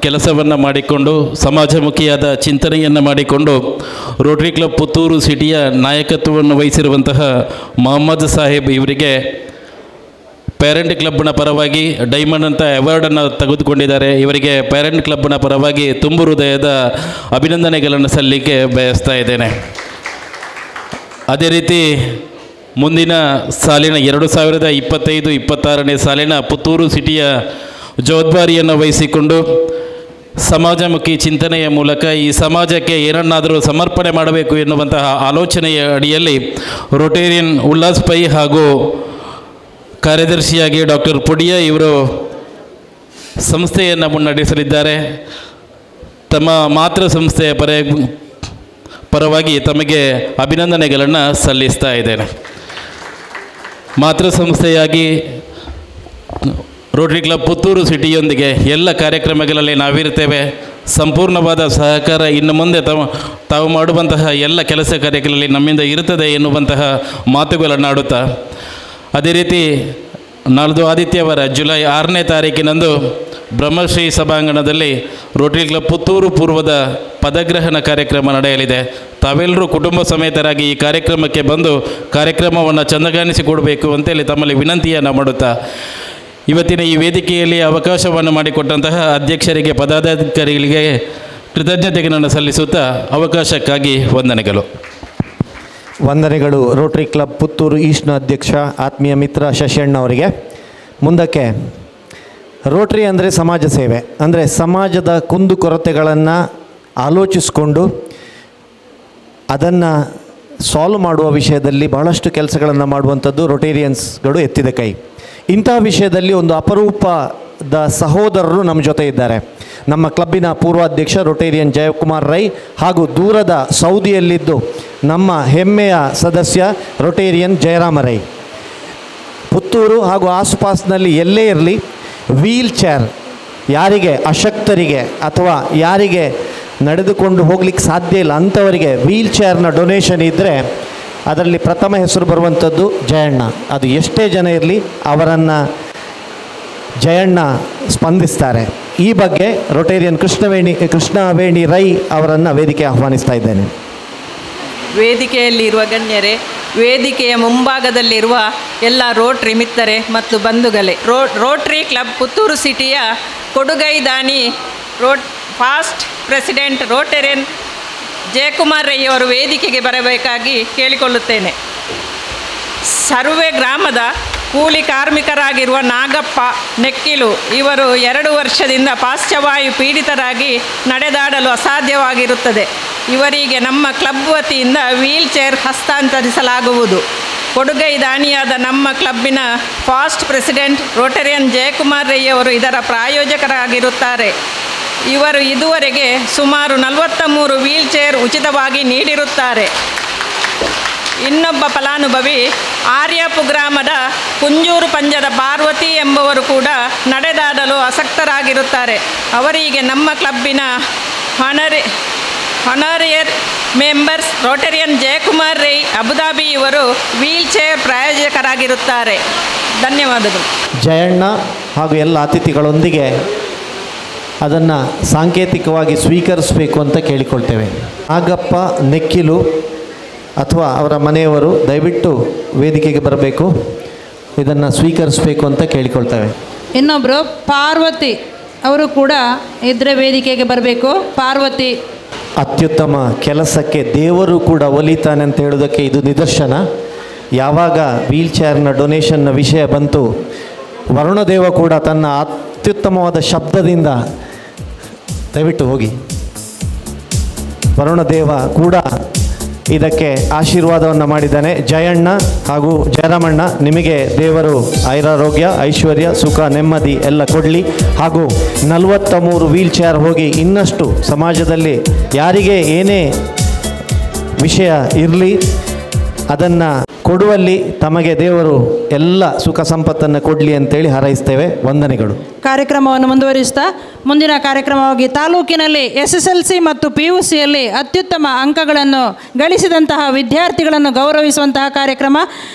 ಕೆಲಸವನ್ನು ಮಾಡಿಕೊಂಡು ಸಮಾಜಮುಖಿಯಾದ ಚಿಂತನೆಯನ್ನು ಮಾಡಿಕೊಂಡು ರೋಟರಿ ಕ್ಲಬ್ ಪುತ್ತೂರು ಸಿಟಿಯ ನಾಯಕತ್ವವನ್ನು ವಹಿಸಿರುವಂತಹ ಮೊಹಮ್ಮದ್ ಸಾಹೇಬ್ ಇವರಿಗೆ ಪೇರೆಂಟ್ ಕ್ಲಬ್ನ ಪರವಾಗಿ ಡೈಮಂಡ್ ಅಂತ ಅವಾರ್ಡನ್ನು ತೆಗೆದುಕೊಂಡಿದ್ದಾರೆ. ಇವರಿಗೆ ಪೇರೆಂಟ್ ಕ್ಲಬ್ನ ಪರವಾಗಿ ತುಂಬು ಹೃದಯದ ಅಭಿನಂದನೆಗಳನ್ನು ಸಲ್ಲಿಕೆ ಬಯಸ್ತಾ ಇದ್ದೇನೆ. ಅದೇ ರೀತಿ ಮುಂದಿನ ಸಾಲಿನ 2025-26ನೇ ಸಾಲಿನ ಪುತ್ತೂರು ಸಿಟಿಯ ಜವಾಬ್ದಾರಿಯನ್ನು ವಹಿಸಿಕೊಂಡು ಸಮಾಜಮುಖಿ ಚಿಂತನೆಯ ಮೂಲಕ ಈ ಸಮಾಜಕ್ಕೆ ಏನನ್ನಾದರೂ ಸಮರ್ಪಣೆ ಮಾಡಬೇಕು ಎನ್ನುವಂತಹ ಆಲೋಚನೆಯ ಅಡಿಯಲ್ಲಿ ರೋಟೇರಿಯನ್ ಉಲ್ಲಾಸ್ ಪೈ ಹಾಗೂ ಕಾರ್ಯದರ್ಶಿಯಾಗಿ ಡಾಕ್ಟರ್ ಪುಡಿಯ ಇವರು ಸಂಸ್ಥೆಯನ್ನು ಮುನ್ನಡೆಸಲಿದ್ದಾರೆ. ತಮ್ಮ ಮಾತೃ ಸಂಸ್ಥೆಯ ಪರವಾಗಿ ತಮಗೆ ಅಭಿನಂದನೆಗಳನ್ನು ಸಲ್ಲಿಸ್ತಾ ಇದ್ದೇನೆ. ಮಾತೃ ಸಂಸ್ಥೆಯಾಗಿ ರೋಟರಿ ಕ್ಲಬ್ ಪುತ್ತೂರು ಸಿಟಿಯೊಂದಿಗೆ ಎಲ್ಲ ಕಾರ್ಯಕ್ರಮಗಳಲ್ಲಿ ನಾವಿರ್ತೇವೆ. ಸಂಪೂರ್ಣವಾದ ಸಹಕಾರ ಇನ್ನು ಮುಂದೆ ತಾವು ಮಾಡುವಂತಹ ಎಲ್ಲ ಕೆಲಸ ಕಾರ್ಯಗಳಲ್ಲಿ ನಮ್ಮಿಂದ ಇರುತ್ತದೆ ಎನ್ನುವಂತಹ ಮಾತುಗಳನ್ನು ಆಡುತ್ತಾ, ಅದೇ ರೀತಿ ನಾಳ್ದು ಆದಿತ್ಯವಾರ ಜುಲೈ 6ನೇ ತಾರೀಕಿನಂದು ಬ್ರಹ್ಮಶ್ರೀ ಸಭಾಂಗಣದಲ್ಲಿ ರೋಟರಿ ಕ್ಲಬ್ ಪುತ್ತೂರು ಪೂರ್ವದ ಪದಗ್ರಹಣ ಕಾರ್ಯಕ್ರಮ ನಡೆಯಲಿದೆ. ತಾವೆಲ್ಲರೂ ಕುಟುಂಬ ಸಮೇತರಾಗಿ ಈ ಕಾರ್ಯಕ್ರಮಕ್ಕೆ ಬಂದು ಕಾರ್ಯಕ್ರಮವನ್ನು ಚಂದಗಾಣಿಸಿಕೊಡಬೇಕು ಅಂತೇಳಿ ತಮ್ಮಲ್ಲಿ ವಿನಂತಿಯನ್ನು ಮಾಡುತ್ತಾ, ಇವತ್ತಿನ ಈ ವೇದಿಕೆಯಲ್ಲಿ ಅವಕಾಶವನ್ನು ಮಾಡಿಕೊಟ್ಟಂತಹ ಅಧ್ಯಕ್ಷರಿಗೆ, ಪದಾಧಿಕಾರಿಗಳಿಗೆ ಕೃತಜ್ಞತೆಗಳನ್ನು ಸಲ್ಲಿಸುತ್ತಾ ಅವಕಾಶಕ್ಕಾಗಿ ವಂದನೆಗಳು. ವಂದನೆಗಳು ರೋಟರಿ ಕ್ಲಬ್ ಪುತ್ತೂರು ಈಸ್ಟ್ನ ಅಧ್ಯಕ್ಷ ಆತ್ಮೀಯ ಮಿತ್ರ ಶಶಿಯಣ್ಣ ಅವರಿಗೆ. ಮುಂದಕ್ಕೆ ರೋಟರಿ ಅಂದರೆ ಸಮಾಜ ಸೇವೆ, ಅಂದರೆ ಸಮಾಜದ ಕುಂದುಕೊರತೆಗಳನ್ನು ಆಲೋಚಿಸಿಕೊಂಡು ಅದನ್ನು ಸಾಲ್ವ್ ಮಾಡುವ ವಿಷಯದಲ್ಲಿ ಬಹಳಷ್ಟು ಕೆಲಸಗಳನ್ನು ಮಾಡುವಂಥದ್ದು ರೋಟೇರಿಯನ್ಸ್ಗಳು ಎತ್ತಿದ ಕೈ. ಇಂಥ ವಿಷಯದಲ್ಲಿ ಒಂದು ಅಪರೂಪದ ಸಹೋದರರು ನಮ್ಮ ಜೊತೆ ಇದ್ದಾರೆ. ನಮ್ಮ ಕ್ಲಬ್ಬಿನ ಪೂರ್ವಾಧ್ಯಕ್ಷ ರೋಟೇರಿಯನ್ ಜಯಕುಮಾರ್ ರೈ ಹಾಗೂ ದೂರದ ಸೌದಿಯಲ್ಲಿದ್ದು ನಮ್ಮ ಹೆಮ್ಮೆಯ ಸದಸ್ಯ ರೋಟೇರಿಯನ್ ಜಯರಾಮ ರೈ. ಪುತ್ತೂರು ಹಾಗೂ ಆಸುಪಾಸಿನಲ್ಲಿ ಎಲ್ಲೇ ಇರಲಿ ವೀಲ್ ಚೇರ್ ಯಾರಿಗೆ ಅಶಕ್ತರಿಗೆ ಅಥವಾ ಯಾರಿಗೆ ನಡೆದುಕೊಂಡು ಹೋಗ್ಲಿಕ್ಕೆ ಸಾಧ್ಯ ಇಲ್ಲ ಅಂಥವರಿಗೆ ವೀಲ್ ಚೇರ್ನ ಡೊನೇಷನ್ ಇದ್ದರೆ ಅದರಲ್ಲಿ ಪ್ರಥಮ ಹೆಸರು ಬರುವಂಥದ್ದು ಜಯಣ್ಣ. ಅದು ಎಷ್ಟೇ ಜನ ಇರಲಿ ಅವರನ್ನು ಜಯಣ್ಣ ಸ್ಪಂದಿಸ್ತಾರೆ. ಈ ಬಗ್ಗೆ ರೋಟೇರಿಯನ್ ಕೃಷ್ಣವೇಣಿ ರೈ ಅವರನ್ನು ವೇದಿಕೆ ಆಹ್ವಾನಿಸ್ತಾ ಇದ್ದೇನೆ. ವೇದಿಕೆಯಲ್ಲಿರುವ ಗಣ್ಯರೇ, ವೇದಿಕೆಯ ಮುಂಭಾಗದಲ್ಲಿರುವ ಎಲ್ಲ ರೋಟ್ರಿ ಮಿತ್ತರೆ ಮತ್ತು ಬಂಧುಗಳೇ, ರೋಟ್ರಿ ಕ್ಲಬ್ ಪುತ್ತೂರು ಸಿಟಿಯ ಕೊಡುಗೈ ದಾನಿ past president Rotarian Jayakumar Rai ಅವರು ವೇದಿಕೆಗೆ ಬರಬೇಕಾಗಿ ಕೇಳಿಕೊಳ್ಳುತ್ತೇನೆ. ಸರ್ವೆ ಗ್ರಾಮದ ಕೂಲಿ ಕಾರ್ಮಿಕರಾಗಿರುವ ನಾಗಪ್ಪ ನೆಕ್ಕಿಲು ಇವರು 2 ವರ್ಷದಿಂದ ಪಾರ್ಶ್ವವಾಯು ಪೀಡಿತರಾಗಿ ನಡೆದಾಡಲು ಅಸಾಧ್ಯವಾಗಿರುತ್ತದೆ. ಇವರಿಗೆ ನಮ್ಮ ಕ್ಲಬ್ ವತಿಯಿಂದ ವೀಲ್ ಚೇರ್ ಹಸ್ತಾಂತರಿಸಲಾಗುವುದು. ಕೊಡುಗೈ ದಾನಿಯಾದ ನಮ್ಮ ಕ್ಲಬ್ಬಿನ past president Rotarian Jayakumar Rai ಅವರು ಇದರ ಪ್ರಾಯೋಜಕರಾಗಿರುತ್ತಾರೆ. ಇವರು ಇದುವರೆಗೆ ಸುಮಾರು 43 ವೀಲ್ ಚೇರ್ ಉಚಿತವಾಗಿ ನೀಡಿರುತ್ತಾರೆ. ಇನ್ನೊಬ್ಬ ಫಲಾನುಭವಿ ಆರ್ಯಪು ಗ್ರಾಮದ ಕುಂಜೂರು ಪಂಜದ ಪಾರ್ವತಿ ಎಂಬುವರು ಕೂಡ ನಡೆದಾಡಲು ಆಸಕ್ತರಾಗಿರುತ್ತಾರೆ. ಅವರಿಗೆ ನಮ್ಮ ಕ್ಲಬ್ಬಿನ honorary members Rotarian Jayakumar Rai Abu Dhabi ಇವರು ವೀಲ್ ಚೇರ್ ಪ್ರಾಯೋಜಕರಾಗಿರುತ್ತಾರೆ. ಧನ್ಯವಾದಗಳು. ಜಯಣ್ಣ ಹಾಗೂ ಎಲ್ಲ ಅತಿಥಿಗಳೊಂದಿಗೆ ಅದನ್ನು ಸಾಂಕೇತಿಕವಾಗಿ ಸ್ವೀಕರಿಸಬೇಕು ಅಂತ ಕೇಳಿಕೊಳ್ತೇವೆ. ನಾಗಪ್ಪ ನೆಕ್ಕಿಲು ಅಥವಾ ಅವರ ಮನೆಯವರು ದಯವಿಟ್ಟು ವೇದಿಕೆಗೆ ಬರಬೇಕು, ಇದನ್ನು ಸ್ವೀಕರಿಸಬೇಕು ಅಂತ ಕೇಳಿಕೊಳ್ತೇವೆ. ಇನ್ನೊಬ್ಬರು ಪಾರ್ವತಿ ಅವರು ಕೂಡ ಇದ್ರೆ ವೇದಿಕೆಗೆ ಬರಬೇಕು. ಪಾರ್ವತಿ ಅತ್ಯುತ್ತಮ ಕೆಲಸಕ್ಕೆ ದೇವರು ಕೂಡ ಒಲಿತಾನೆ ಅಂತ ಹೇಳೋದಕ್ಕೆ ಇದು ನಿದರ್ಶನ. ಯಾವಾಗ ವೀಲ್ ಚೇರ್ನ ಡೊನೇಷನ್ನ ವಿಷಯ ಬಂತು, ವರುಣದೇವ ಕೂಡ ತನ್ನ ಅತ್ಯುತ್ತಮವಾದ ಶಬ್ದದಿಂದ, ದಯವಿಟ್ಟು ಹೋಗಿ, ವರುಣದೇವ ಕೂಡ ಇದಕ್ಕೆ ಆಶೀರ್ವಾದವನ್ನು ಮಾಡಿದ್ದಾನೆ. ಜಯಣ್ಣ ಹಾಗೂ ಜಯರಾಮಣ್ಣ, ನಿಮಗೆ ದೇವರು ಆಯುರಾರೋಗ್ಯ, ಐಶ್ವರ್ಯ, ಸುಖ, ನೆಮ್ಮದಿ ಎಲ್ಲ ಕೊಡಲಿ. ಹಾಗೂ 43 ವೀಲ್ ಚೇರ್ ಹೋಗಿ ಇನ್ನಷ್ಟು ಸಮಾಜದಲ್ಲಿ ಯಾರಿಗೆ ಏನೇ ವಿಷಯ ಇರಲಿ ಅದನ್ನು ಕೊಡುವಲ್ಲಿ ತಮಗೆ ದೇವರು ಎಲ್ಲ ಸುಖ ಸಂಪತ್ತನ್ನು ಕೊಡಲಿ ಅಂತೇಳಿ ಹಾರೈಸ್ತೇವೆ. ವಂದನೆಗಳು. ಕಾರ್ಯಕ್ರಮವನ್ನು ಮುಂದುವರಿಸ್ತಾ ಮುಂದಿನ ಕಾರ್ಯಕ್ರಮವಾಗಿ ತಾಲೂಕಿನಲ್ಲಿ SSLC ಮತ್ತು PUCಯಲ್ಲಿ ಅತ್ಯುತ್ತಮ ಅಂಕಗಳನ್ನು ಗಳಿಸಿದಂತಹ ವಿದ್ಯಾರ್ಥಿಗಳನ್ನು ಗೌರವಿಸುವಂತಹ ಕಾರ್ಯಕ್ರಮ.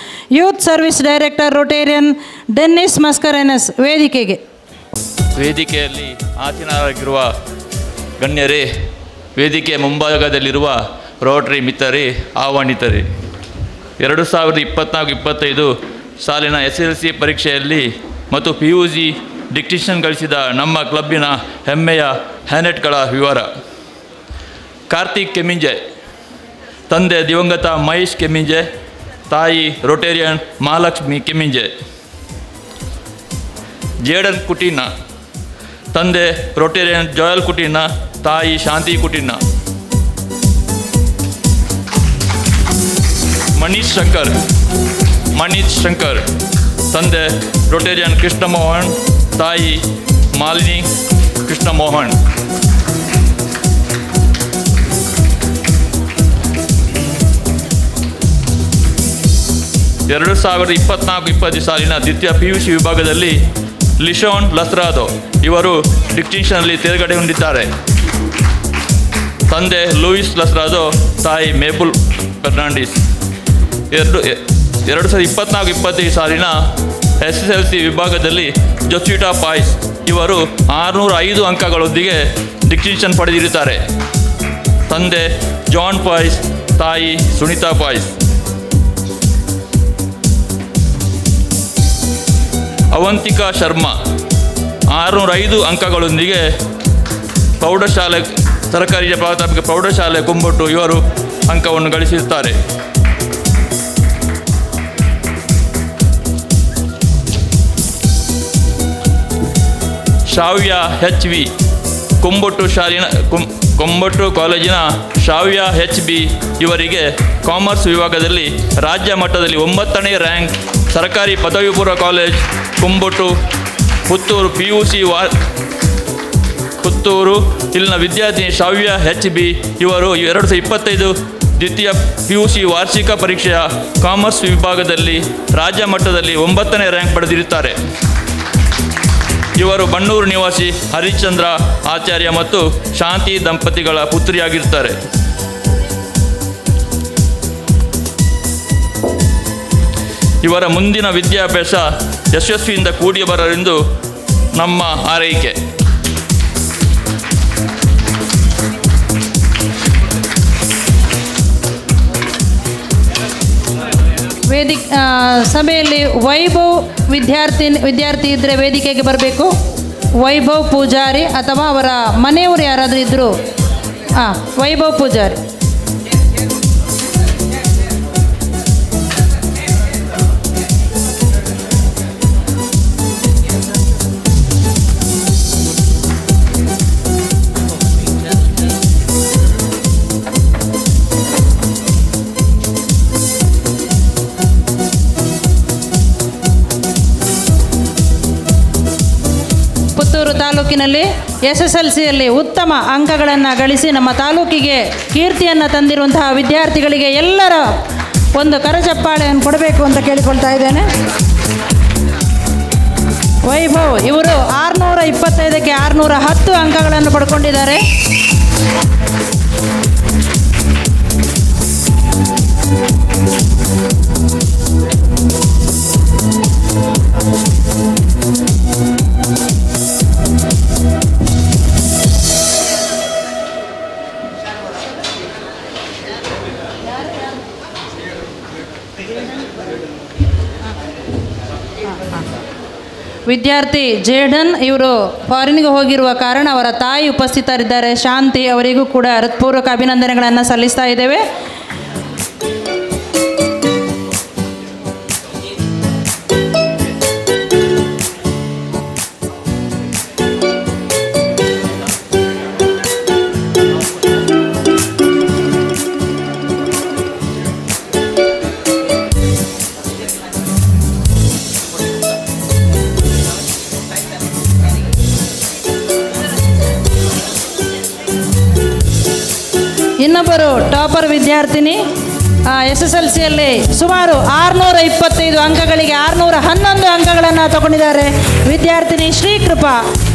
Youth service director Rotarian Dennis Mascarenhas ವೇದಿಕೆಗೆ. ವೇದಿಕೆಯಲ್ಲಿ ಆಸೀನರಾಗಿರುವ ಗಣ್ಯರೇ, ವೇದಿಕೆಯ ಮುಂಭಾಗದಲ್ಲಿರುವ ರೋಟರಿ ಮಿತ್ರರೇ, ಆಹ್ವಾನಿತರೇ, 2024-25 ಸಾಲಿನ SSLC ಪರೀಕ್ಷೆಯಲ್ಲಿ ಮತ್ತು PUC ಡಿಸ್ಟಿಂಕ್ಷನ್ ಗಳಿಸಿದ ನಮ್ಮ ಕ್ಲಬ್ಬಿನ ಹೆಮ್ಮೆಯ ಹ್ಯಾನೆಟ್ಗಳ ವಿವರ. ಕಾರ್ತಿಕ್ ಕೆಮ್ಮಿಂಜೆ, ತಂದೆ ದಿವಂಗತ ಮಹೇಶ್ ಕೆಮ್ಮಿಂಜೆ, ತಾಯಿ ರೊಟೇರಿಯನ್ ಮಹಾಲಕ್ಷ್ಮಿ ಕೆಮ್ಮಿಂಜೆ. ಜೇಡನ್ ಕುಟೀನ, ತಂದೆ ರೊಟೇರಿಯನ್ ಜೋಯಲ್ ಕುಟೀನ, ತಾಯಿ ಶಾಂತಿ ಕುಟೀನ. ಮನೀಶ್ ಶಂಕರ್, ತಂದೆ ರೊಟೇರಿಯನ್ ಕೃಷ್ಣ ಮೋಹನ್, ತಾಯಿ ಮಾಲಿನಿ ಕೃಷ್ಣ ಮೋಹನ್. ಎರಡು 2024-20 ಸಾಲಿನ ದ್ವಿತೀಯ PUC ವಿಭಾಗದಲ್ಲಿ ಲಿಶೋನ್ ಲಸ್ರಾದೋ ಇವರು ಡಿಸ್ಟಿಂಕ್ಷನ್ನಲ್ಲಿ ತೇರ್ಗಡೆ ಹೊಂದಿದ್ದಾರೆ. ತಂದೆ ಲೂಯಿಸ್ ಲಸ್ರಾದೋ, ತಾಯಿ ಮೇಬುಲ್ ಫರ್ನಾಂಡಿಸ್. 2024-25 ಸಾಲಿನ SSLC ವಿಭಾಗದಲ್ಲಿ ಜೊಸಿಟಾ ಪಾಯ್ಸ್ ಇವರು 605 ಅಂಕಗಳೊಂದಿಗೆ ಡಿಸ್ಟಿಂಕ್ಷನ್ ಪಡೆದಿರುತ್ತಾರೆ. ತಂದೆ ಜಾನ್ ಪಾಯ್ಸ್, ತಾಯಿ ಸುನೀತಾ ಪಾಯ್ಸ್. ಅವಂತಿಕಾ ಶರ್ಮಾ 605 ಅಂಕಗಳೊಂದಿಗೆ ಪ್ರೌಢಶಾಲೆ ಸರ್ಕಾರಿ ಪ್ರಾಥಮಿಕ ಪ್ರೌಢಶಾಲೆ ಕುಂಬಟ್ಟು ಇವರು ಅಂಕವನ್ನು ಗಳಿಸಿರುತ್ತಾರೆ. ಶಾವ್ಯ HV ಕುಂಬಟ್ಟು ಕಾಲೇಜಿನ ಶಾವ್ಯ HB ಇವರಿಗೆ ಕಾಮರ್ಸ್ ವಿಭಾಗದಲ್ಲಿ ರಾಜ್ಯ ಮಟ್ಟದಲ್ಲಿ 9ನೇ ರ್ಯಾಂಕ್. ಸರ್ಕಾರಿ ಪದವಿ ಪೂರ್ವ ಕಾಲೇಜ್ ಕುಂಬಟ್ಟು ಪುತ್ತೂರು ಪುತ್ತೂರು ಇಲ್ಲಿನ ವಿದ್ಯಾರ್ಥಿನಿ ಶಾವ್ಯ HB ಇವರು 2025 ದ್ವಿತೀಯ PUC ವಾರ್ಷಿಕ ಪರೀಕ್ಷೆಯ ಕಾಮರ್ಸ್ ವಿಭಾಗದಲ್ಲಿ ರಾಜ್ಯ ಮಟ್ಟದಲ್ಲಿ 9ನೇ ರ್ಯಾಂಕ್ ಪಡೆದಿರುತ್ತಾರೆ. ಇವರು ಬಣ್ಣೂರು ನಿವಾಸಿ ಹರಿಶ್ಚಂದ್ರ ಆಚಾರ್ಯ ಮತ್ತು ಶಾಂತಿ ದಂಪತಿಗಳ ಪುತ್ರಿಯಾಗಿರುತ್ತಾರೆ. ಇವರ ಮುಂದಿನ ವಿದ್ಯಾಭ್ಯಾಸ ಯಶಸ್ವಿಯಿಂದ ಕೂಡಿ ಬರಲೆಂದು ನಮ್ಮ ಹಾರೈಕೆ. ಸಭೆಯಲ್ಲಿ ವೈಭವ್ ವಿದ್ಯಾರ್ಥಿ ಇದ್ದರೆ ವೇದಿಕೆಗೆ ಬರಬೇಕು. ವೈಭವ್ ಪೂಜಾರಿ ಅಥವಾ ಅವರ ಮನೆಯವರು ಯಾರಾದರೂ ಇದ್ದರು. ವೈಭವ್ ಪೂಜಾರಿ. ತಾಲೂಕಿನಲ್ಲಿ SSLCಯಲ್ಲಿ ಉತ್ತಮ ಅಂಕಗಳನ್ನು ಗಳಿಸಿ ನಮ್ಮ ತಾಲೂಕಿಗೆ ಕೀರ್ತಿಯನ್ನು ತಂದಿರುವಂತಹ ವಿದ್ಯಾರ್ಥಿಗಳಿಗೆ ಎಲ್ಲರ ಒಂದು ಕರಚಪ್ಪಾಳೆಯನ್ನು ಕೊಡಬೇಕು ಅಂತ ಕೇಳಿಕೊಳ್ತಾ ಇದ್ದೇನೆ. ವೈಭವ್ ಇವರು 625ಕ್ಕೆ 610 ಅಂಕಗಳನ್ನು ಪಡ್ಕೊಂಡಿದ್ದಾರೆ. ವಿದ್ಯಾರ್ಥಿ ಜೇಡನ್ ಇವರು ಫಾರಿನ್ಗೆ ಹೋಗಿರುವ ಕಾರಣ ಅವರ ತಾಯಿ ಉಪಸ್ಥಿತರಿದ್ದಾರೆ. ಶಾಂತಿ ಅವರಿಗೂ ಕೂಡ ಹೃತ್ಪೂರ್ವಕ ಅಭಿನಂದನೆಗಳನ್ನು ಸಲ್ಲಿಸ್ತಾ ಇದ್ದೇವೆ. ಇನ್ನೊಬ್ಬರು ಟಾಪರ್ ವಿದ್ಯಾರ್ಥಿನಿ SSLCಯಲ್ಲಿ ಸುಮಾರು 625 ಅಂಕಗಳಿಗೆ 611 ಅಂಕಗಳನ್ನು ತಗೊಂಡಿದ್ದಾರೆ. ವಿದ್ಯಾರ್ಥಿನಿ ಶ್ರೀಕೃಪಾ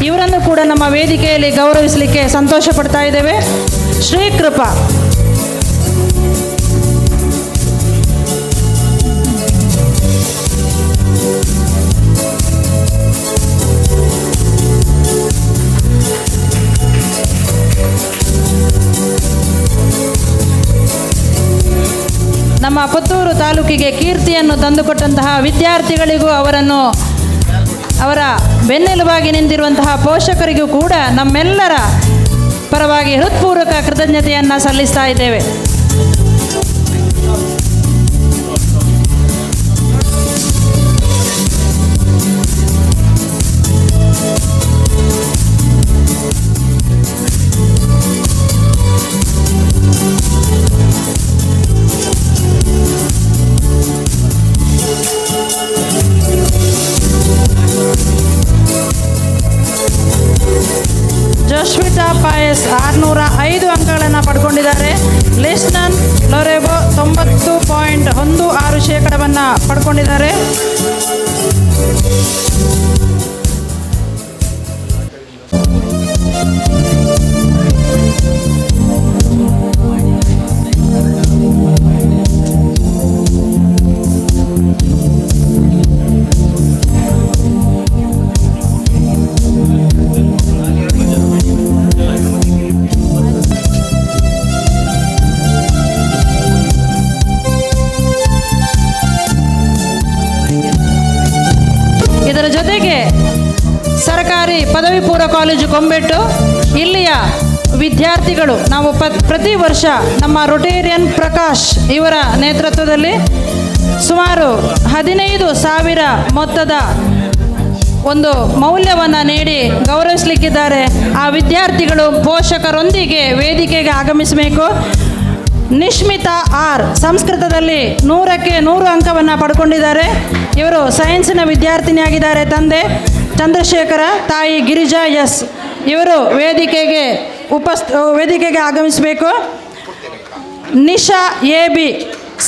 ಇವರನ್ನು ಕೂಡ ನಮ್ಮ ವೇದಿಕೆಯಲ್ಲಿ ಗೌರವಿಸಲಿಕ್ಕೆ ಸಂತೋಷ ಪಡ್ತಾ ಇದ್ದೇವೆ. ಶ್ರೀಕೃಪಾ ನಮ್ಮ ಪುತ್ತೂರು ಕೊಟ್ಟೂರು ತಾಲೂಕಿಗೆ ಕೀರ್ತಿಯನ್ನು ತಂದುಕೊಟ್ಟಂತಹ ವಿದ್ಯಾರ್ಥಿಗಳಿಗೂ ಅವರ ಬೆನ್ನೆಲುಬಾಗಿ ನಿಂತಿರುವಂತಹ ಪೋಷಕರಿಗೂ ಕೂಡ ನಮ್ಮೆಲ್ಲರ ಪರವಾಗಿ ಹೃತ್ಪೂರ್ವಕ ಕೃತಜ್ಞತೆಯನ್ನು ಸಲ್ಲಿಸ್ತಾ ಇದ್ದೇವೆ. ಜೋಶ್ವಿಟಾ ಪಾಯಸ್ 605 ಅಂಕಗಳನ್ನು ಪಡ್ಕೊಂಡಿದ್ದಾರೆ. ಲಿಸ್ನನ್ ಲೊರೆಬೋ 90.16% ಪಡ್ಕೊಂಡಿದ್ದಾರೆ. ಇದರ ಜೊತೆಗೆ ಸರ್ಕಾರಿ ಪದವಿ ಪೂರ್ವ ಕಾಲೇಜು ಕೊಂಬೆಟ್ಟು ಇಲ್ಲಿಯ ವಿದ್ಯಾರ್ಥಿಗಳು ನಾವು ಪ್ರತಿ ವರ್ಷ ನಮ್ಮ ರೊಟೇರಿಯನ್ ಪ್ರಕಾಶ್ ಇವರ ನೇತೃತ್ವದಲ್ಲಿ ಸುಮಾರು 15,000 ಮೊತ್ತದ ಒಂದು ಮೌಲ್ಯವನ್ನು ನೀಡಿ ಗೌರವಿಸಲಿಕ್ಕಿದ್ದಾರೆ. ಆ ವಿದ್ಯಾರ್ಥಿಗಳು ಪೋಷಕರೊಂದಿಗೆ ವೇದಿಕೆಗೆ ಆಗಮಿಸಬೇಕು. ನಿಶ್ಮಿತಾ ಆರ್ ಸಂಸ್ಕೃತದಲ್ಲಿ 100ಕ್ಕೆ 100 ಅಂಕವನ್ನು ಪಡ್ಕೊಂಡಿದ್ದಾರೆ. ಇವರು ಸೈನ್ಸಿನ ವಿದ್ಯಾರ್ಥಿನಿಯಾಗಿದ್ದಾರೆ. ತಂದೆ ಚಂದ್ರಶೇಖರ, ತಾಯಿ ಗಿರಿಜಾ ಎಸ್. ಇವರು ವೇದಿಕೆಗೆ ಆಗಮಿಸಬೇಕು. ನಿಶಾ ಎ ಬಿ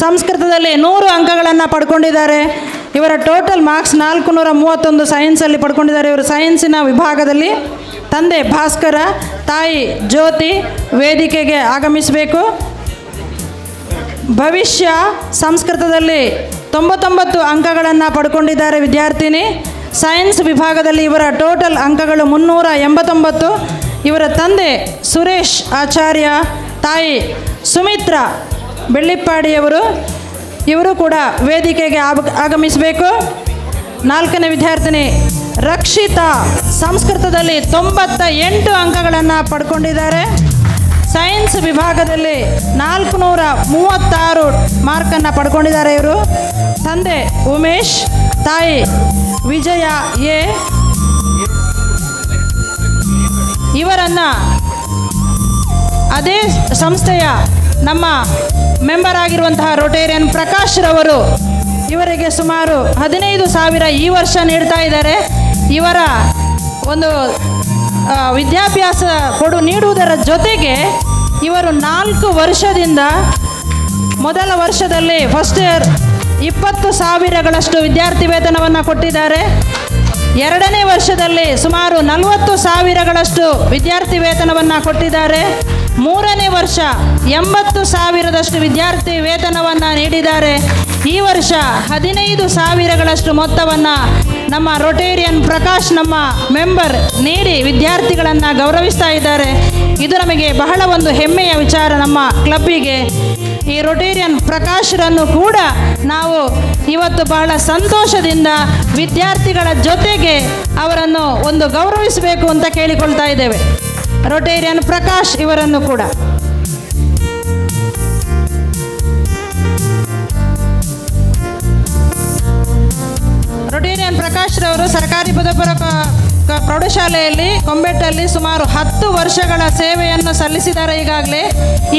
ಸಂಸ್ಕೃತದಲ್ಲಿ 100 ಅಂಕಗಳನ್ನು ಪಡ್ಕೊಂಡಿದ್ದಾರೆ. ಇವರ ಟೋಟಲ್ ಮಾರ್ಕ್ಸ್ 431 ಸೈನ್ಸಲ್ಲಿ ಪಡ್ಕೊಂಡಿದ್ದಾರೆ. ಇವರು ಸೈನ್ಸಿನ ವಿಭಾಗದಲ್ಲಿ. ತಂದೆ ಭಾಸ್ಕರ, ತಾಯಿ ಜ್ಯೋತಿ ವೇದಿಕೆಗೆ ಆಗಮಿಸಬೇಕು. ಭವಿಷ್ಯ ಸಂಸ್ಕೃತದಲ್ಲಿ 99 ಅಂಕಗಳನ್ನು ಪಡ್ಕೊಂಡಿದ್ದಾರೆ ವಿದ್ಯಾರ್ಥಿನಿ. ಸೈನ್ಸ್ ವಿಭಾಗದಲ್ಲಿ ಇವರ ಟೋಟಲ್ ಅಂಕಗಳು 389. ಇವರ ತಂದೆ ಸುರೇಶ್ ಆಚಾರ್ಯ, ತಾಯಿ ಸುಮಿತ್ರಾ ಬೆಳ್ಳಿಪ್ಪಾಡಿಯವರು. ಇವರು ಕೂಡ ವೇದಿಕೆಗೆ ಆಗಮಿಸಬೇಕು. 4ನೇ ವಿದ್ಯಾರ್ಥಿನಿ ರಕ್ಷಿತಾ ಸಂಸ್ಕೃತದಲ್ಲಿ 98 ಅಂಕಗಳನ್ನು ಪಡ್ಕೊಂಡಿದ್ದಾರೆ. ಸೈನ್ಸ್ ವಿಭಾಗದಲ್ಲಿ 436 ಮಾರ್ಕನ್ನು ಪಡ್ಕೊಂಡಿದ್ದಾರೆ ಇವರು. ತಂದೆ ಉಮೇಶ್, ತಾಯಿ ವಿಜಯ ಎ. ಇವರನ್ನು ಅದೇ ಸಂಸ್ಥೆಯ ನಮ್ಮ ಮೆಂಬರ್ ಆಗಿರುವಂತಹ ರೊಟೇರಿಯನ್ ಪ್ರಕಾಶ್ ರವರು ಇವರಿಗೆ ಸುಮಾರು 15,000 ಈ ವರ್ಷ ನೀಡ್ತಾ ಇದ್ದಾರೆ. ಇವರ ಒಂದು ವಿದ್ಯಾಭ್ಯಾಸ ನೀಡುವುದರ ಜೊತೆಗೆ ಇವರು 4 ವರ್ಷದಿಂದ ಮೊದಲ ವರ್ಷದಲ್ಲಿ ಫಸ್ಟ್ ಇಯರ್ 20,000ಗಳಷ್ಟು ವಿದ್ಯಾರ್ಥಿ ವೇತನವನ್ನು ಕೊಟ್ಟಿದ್ದಾರೆ. 2ನೇ ವರ್ಷದಲ್ಲಿ ಸುಮಾರು 40,000ಗಳಷ್ಟು ವಿದ್ಯಾರ್ಥಿ ವೇತನವನ್ನು ಕೊಟ್ಟಿದ್ದಾರೆ. 3ನೇ ವರ್ಷ 80,000ದಷ್ಟು ವಿದ್ಯಾರ್ಥಿ ವೇತನವನ್ನು ನೀಡಿದ್ದಾರೆ. ಈ ವರ್ಷ 15,000ಗಳಷ್ಟು ಮೊತ್ತವನ್ನು ನಮ್ಮ ರೊಟೇರಿಯನ್ ಪ್ರಕಾಶ್ ನಮ್ಮ ಮೆಂಬರ್ ನೀಡಿ ವಿದ್ಯಾರ್ಥಿಗಳನ್ನು ಗೌರವಿಸ್ತಾ ಇದ್ದಾರೆ. ಇದು ನಮಗೆ ಬಹಳ ಒಂದು ಹೆಮ್ಮೆಯ ವಿಚಾರ ನಮ್ಮ ಕ್ಲಬ್ಬಿಗೆ. ಈ ರೊಟೇರಿಯನ್ ಪ್ರಕಾಶ್ರನ್ನು ಕೂಡ ನಾವು ಇವತ್ತು ಬಹಳ ಸಂತೋಷದಿಂದ ವಿದ್ಯಾರ್ಥಿಗಳ ಜೊತೆಗೆ ಅವರನ್ನು ಒಂದು ಗೌರವಿಸಬೇಕು ಅಂತ ಕೇಳಿಕೊಳ್ತಾ ಇದ್ದೇವೆ. ರೊಟೇರಿಯನ್ ಪ್ರಕಾಶ್ ಇವರನ್ನು ಕೂಡ ರೊಟೇರಿಯನ್ ಪ್ರಕಾಶ್ ರವರು ಸರ್ಕಾರಿ ಪದವಿ ಪ್ರೌಢಶಾಲೆಯಲ್ಲಿ ಕೊಂಬೆಟ್ಟಲ್ಲಿ ಸುಮಾರು 10 ವರ್ಷಗಳ ಸೇವೆಯನ್ನು ಸಲ್ಲಿಸಿದ್ದಾರೆ. ಈಗಾಗಲೇ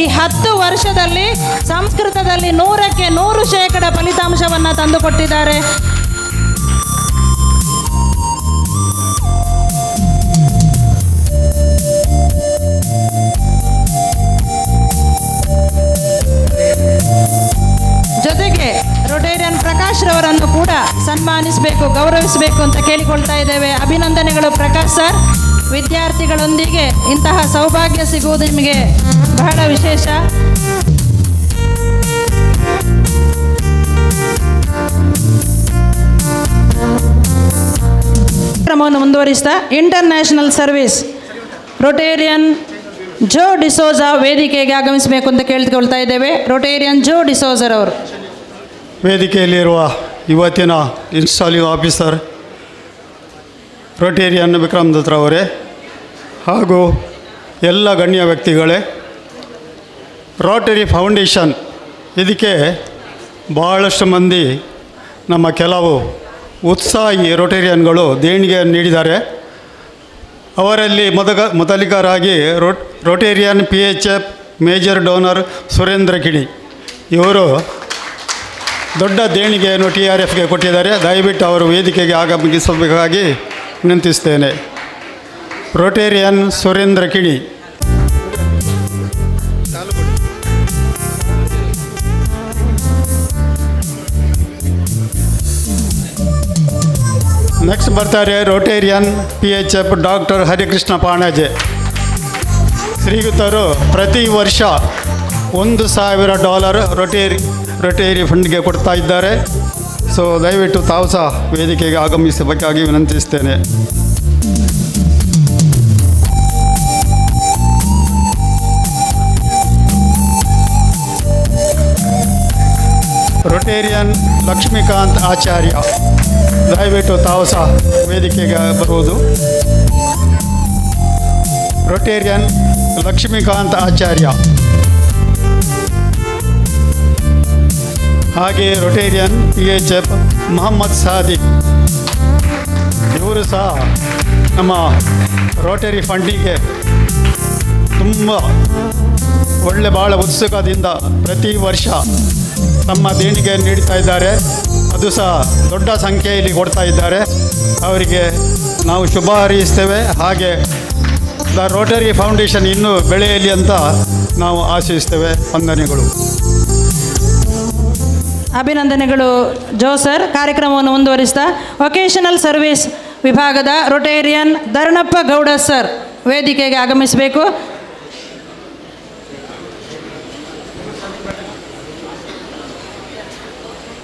ಈ 10 ವರ್ಷದಲ್ಲಿ ಸಂಸ್ಕೃತದಲ್ಲಿ 100ಕ್ಕೆ 100% ಫಲಿತಾಂಶವನ್ನು ತಂದುಕೊಟ್ಟಿದ್ದಾರೆ. ಜೊತೆಗೆ ರೊಟೇರಿಯನ್ ಪ್ರಕಾಶ್ ರವರನ್ನು ಕೂಡ ಸನ್ಮಾನಿಸಬೇಕು, ಗೌರವಿಸಬೇಕು ಅಂತ ಕೇಳಿಕೊಳ್ತಾ ಇದ್ದೇವೆ. ಅಭಿನಂದನೆಗಳು ಪ್ರಕಾಶ್ ಸರ್. ವಿದ್ಯಾರ್ಥಿಗಳೊಂದಿಗೆ ಇಂತಹ ಸೌಭಾಗ್ಯ ಸಿಗುವುದು ನಿಮಗೆ ಬಹಳ ವಿಶೇಷ. ಕ್ರಮವನ್ನು ಮುಂದುವರಿಸ್ತಾ international service Rotarian Joe D'Souza ವೇದಿಕೆಗೆ ಆಗಮಿಸಬೇಕು ಅಂತ ಕೇಳಿಕೊಳ್ತಾ ಇದ್ದೇವೆ. ರೊಟೇರಿಯನ್ ಜೋ ಡಿಸೋಜರ್ ಅವರು. ವೇದಿಕೆಯಲ್ಲಿರುವ ಇವತ್ತಿನ ಇನ್ಸ್ಟಾಲಿಂಗ್ ಆಫೀಸರ್ ರೋಟೇರಿಯನ್ ವಿಕ್ರಮ್ ದತ್ರವರೇ ಹಾಗೂ ಎಲ್ಲ ಗಣ್ಯ ವ್ಯಕ್ತಿಗಳೇ, ರೋಟರಿ ಫೌಂಡೇಶನ್ ಇದಕ್ಕೆ ಬಹಳಷ್ಟು ಮಂದಿ ನಮ್ಮ ಕೆಲವು ಉತ್ಸಾಹಿ ರೋಟೇರಿಯನ್ಗಳು ದೇಣಿಗೆಯನ್ನು ನೀಡಿದ್ದಾರೆ. ಅವರಲ್ಲಿ ಮೊದಲಿಗರಾಗಿ Rotarian PHF major donor Surendra Kini ಇವರು ದೊಡ್ಡ ದೇಣಿಗೆಯನ್ನು TRFಗೆ ಕೊಟ್ಟಿದ್ದಾರೆ. ದಯವಿಟ್ಟು ಅವರು ವೇದಿಕೆಗೆ ಆಗಮಿಸಬೇಕಾಗಿ ವಿನಂತಿಸ್ತೇನೆ. ರೋಟೇರಿಯನ್ ಸುರೇಂದ್ರ ಕಿಡಿ. ನೆಕ್ಸ್ಟ್ ಬರ್ತಾರೆ Rotarian PHF doctor Harikrishna Panaje. ಶ್ರೀಯುತರು ಪ್ರತಿ ವರ್ಷ $1,000 ರೋಟೇರಿ ಫಂಡ್ಗೆ ಕೊಡ್ತಾ ಇದ್ದಾರೆ. ಸೊ ದಯವಿಟ್ಟು ತಾವು ಸಹ ವೇದಿಕೆಗೆ ಆಗಮಿಸಬೇಕಾಗಿ ವಿನಂತಿಸ್ತೇನೆ. ರೋಟೇರಿಯನ್ ಲಕ್ಷ್ಮೀಕಾಂತ್ ಆಚಾರ್ಯ, ದಯವಿಟ್ಟು ತಾವು ಸಹ ವೇದಿಕೆಗೆ ಬರುವುದು. ರೋಟೇರಿಯನ್ ಲಕ್ಷ್ಮೀಕಾಂತ್ ಆಚಾರ್ಯ, ಹಾಗೆ ರೋಟೇರಿಯನ್ PHF ಮೊಹಮ್ಮದ್ ಸಾದಿಕ್, ಇವರು ಸಹ ನಮ್ಮ ರೋಟರಿ ಫಂಡಿಗೆ ತುಂಬ ಭಾಳ ಉತ್ಸುಕದಿಂದ ಪ್ರತಿ ವರ್ಷ ತಮ್ಮ ದೇಣಿಗೆ ನೀಡ್ತಾ ಇದ್ದಾರೆ. ಅದು ಸಹ ದೊಡ್ಡ ಸಂಖ್ಯೆಯಲ್ಲಿ ಕೊಡ್ತಾ ಇದ್ದಾರೆ. ಅವರಿಗೆ ನಾವು ಶುಭ ಹಾರೈಸ್ತೇವೆ. ಹಾಗೆ ದ ರೋಟರಿ ಫೌಂಡೇಶನ್ ಇನ್ನೂ ಬೆಳೆಯಲಿ ಅಂತ ನಾವು ಆಶಿಸ್ತೇವೆ. ವಂದನೆಗಳು. ಅಭಿನಂದನೆಗಳು ಜೋ ಸರ್. ಕಾರ್ಯಕ್ರಮವನ್ನು ಮುಂದುವರಿಸ್ತಾ ವೊಕೇಶನಲ್ ಸರ್ವಿಸ್ ವಿಭಾಗದ ರೋಟೇರಿಯನ್ ಧರಣಪ್ಪ ಗೌಡ ಸರ್ ವೇದಿಕೆಗೆ ಆಗಮಿಸಬೇಕು.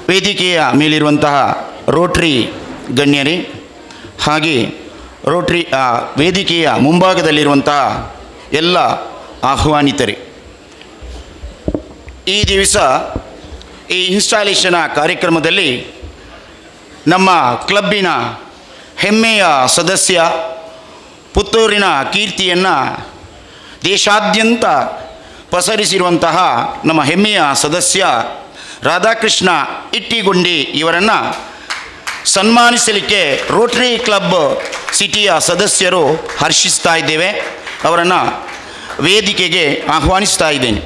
ವೇದಿಕೆಯ ಮೇಲಿರುವಂತಹ ರೋಟ್ರಿ ಗಣ್ಯರೇ, ಹಾಗೆ ರೋಟ್ರಿ ವೇದಿಕೆಯ ಮುಂಭಾಗದಲ್ಲಿರುವಂತಹ ಎಲ್ಲ ಆಹ್ವಾನಿತರೇ, ಈ ದಿವಸ ಈ ಇನ್ಸ್ಟಾಲೇಷನ್ ಕಾರ್ಯಕ್ರಮದಲ್ಲಿ ನಮ್ಮ ಕ್ಲಬ್ಬಿನ ಹೆಮ್ಮೆಯ ಸದಸ್ಯ, ಪುತ್ತೂರಿನ ಕೀರ್ತಿಯನ್ನು ದೇಶಾದ್ಯಂತ ಪಸರಿಸಿರುವಂತಹ ನಮ್ಮ ಹೆಮ್ಮೆಯ ಸದಸ್ಯ ರಾಧಾಕೃಷ್ಣ ಇಟ್ಟಿಗುಂಡಿ ಇವರನ್ನು ಸನ್ಮಾನಿಸಲಿಕ್ಕೆ ರೋಟರಿ ಕ್ಲಬ್ ಸಿಟಿಯ ಸದಸ್ಯರು ಹರ್ಷಿಸ್ತಾ ಇದ್ದೇವೆ. ಅವರನ್ನು ವೇದಿಕೆಗೆ ಆಹ್ವಾನಿಸ್ತಾ ಇದ್ದೇನೆ.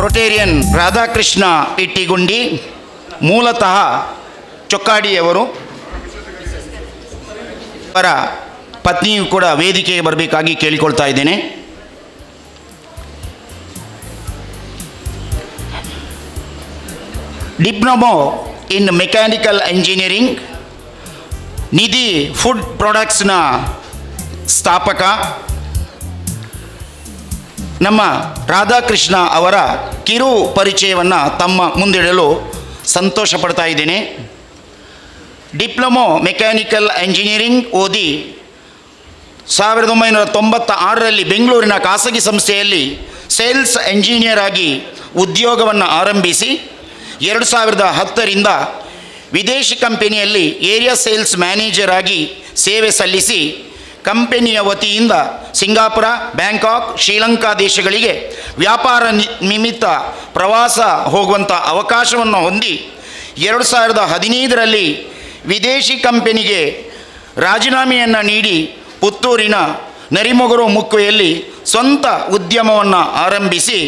ರೋಟೇರಿಯನ್ ರಾಧಾಕೃಷ್ಣ ಇಟ್ಟಿಗುಂಡಿ ಮೂಲತಃ ಚೊಕ್ಕಾಡಿಯವರು. ಅವರ ಪತ್ನಿಯು ಕೂಡ ವೇದಿಕೆಗೆ ಬರಬೇಕಾಗಿ ಕೇಳಿಕೊಳ್ತಾ ಇದ್ದೇನೆ. Diploma in mechanical engineering, Nidhi food ಪ್ರಾಡಕ್ಟ್ಸ್ನ ಸ್ಥಾಪಕ ನಮ್ಮ ರಾಧಾಕೃಷ್ಣ ಅವರ ಕಿರು ಪರಿಚಯವನ್ನು ತಮ್ಮ ಮುಂದಿಡಲು ಸಂತೋಷ ಪಡ್ತಾ ಇದ್ದೇನೆ. ಡಿಪ್ಲೊಮೊ ಮೆಕ್ಯಾನಿಕಲ್ ಇಂಜಿನಿಯರಿಂಗ್ ಓದಿ 1996ರಲ್ಲಿ ಬೆಂಗಳೂರಿನ ಖಾಸಗಿ ಸಂಸ್ಥೆಯಲ್ಲಿ ಸೇಲ್ಸ್ ಎಂಜಿನಿಯರ್ ಆಗಿ ಉದ್ಯೋಗವನ್ನು ಆರಂಭಿಸಿ 2010ರಿಂದ ವಿದೇಶಿ ಕಂಪನಿಯಲ್ಲಿ ಏರಿಯಾ ಸೇಲ್ಸ್ ಮ್ಯಾನೇಜರ್ ಆಗಿ ಸೇವೆ ಸಲ್ಲಿಸಿ ಕಂಪನಿಯ ವತಿಯಿಂದ ಸಿಂಗಾಪುರ, ಬ್ಯಾಂಕಾಕ್, ಶ್ರೀಲಂಕಾ ದೇಶಗಳಿಗೆ ವ್ಯಾಪಾರ ನಿಮಿತ್ತ ಪ್ರವಾಸ ಹೋಗುವಂಥ ಅವಕಾಶವನ್ನು ಹೊಂದಿ 2015ರಲ್ಲಿ ವಿದೇಶಿ ಕಂಪನಿಗೆ ರಾಜೀನಾಮೆಯನ್ನು ನೀಡಿ ಪುತ್ತೂರಿನ ನರಿಮೊಗರು ಮುಕ್ಕುವೆಯಲ್ಲಿ ಸ್ವಂತ ಉದ್ಯಮವನ್ನು ಆರಂಭಿಸಿ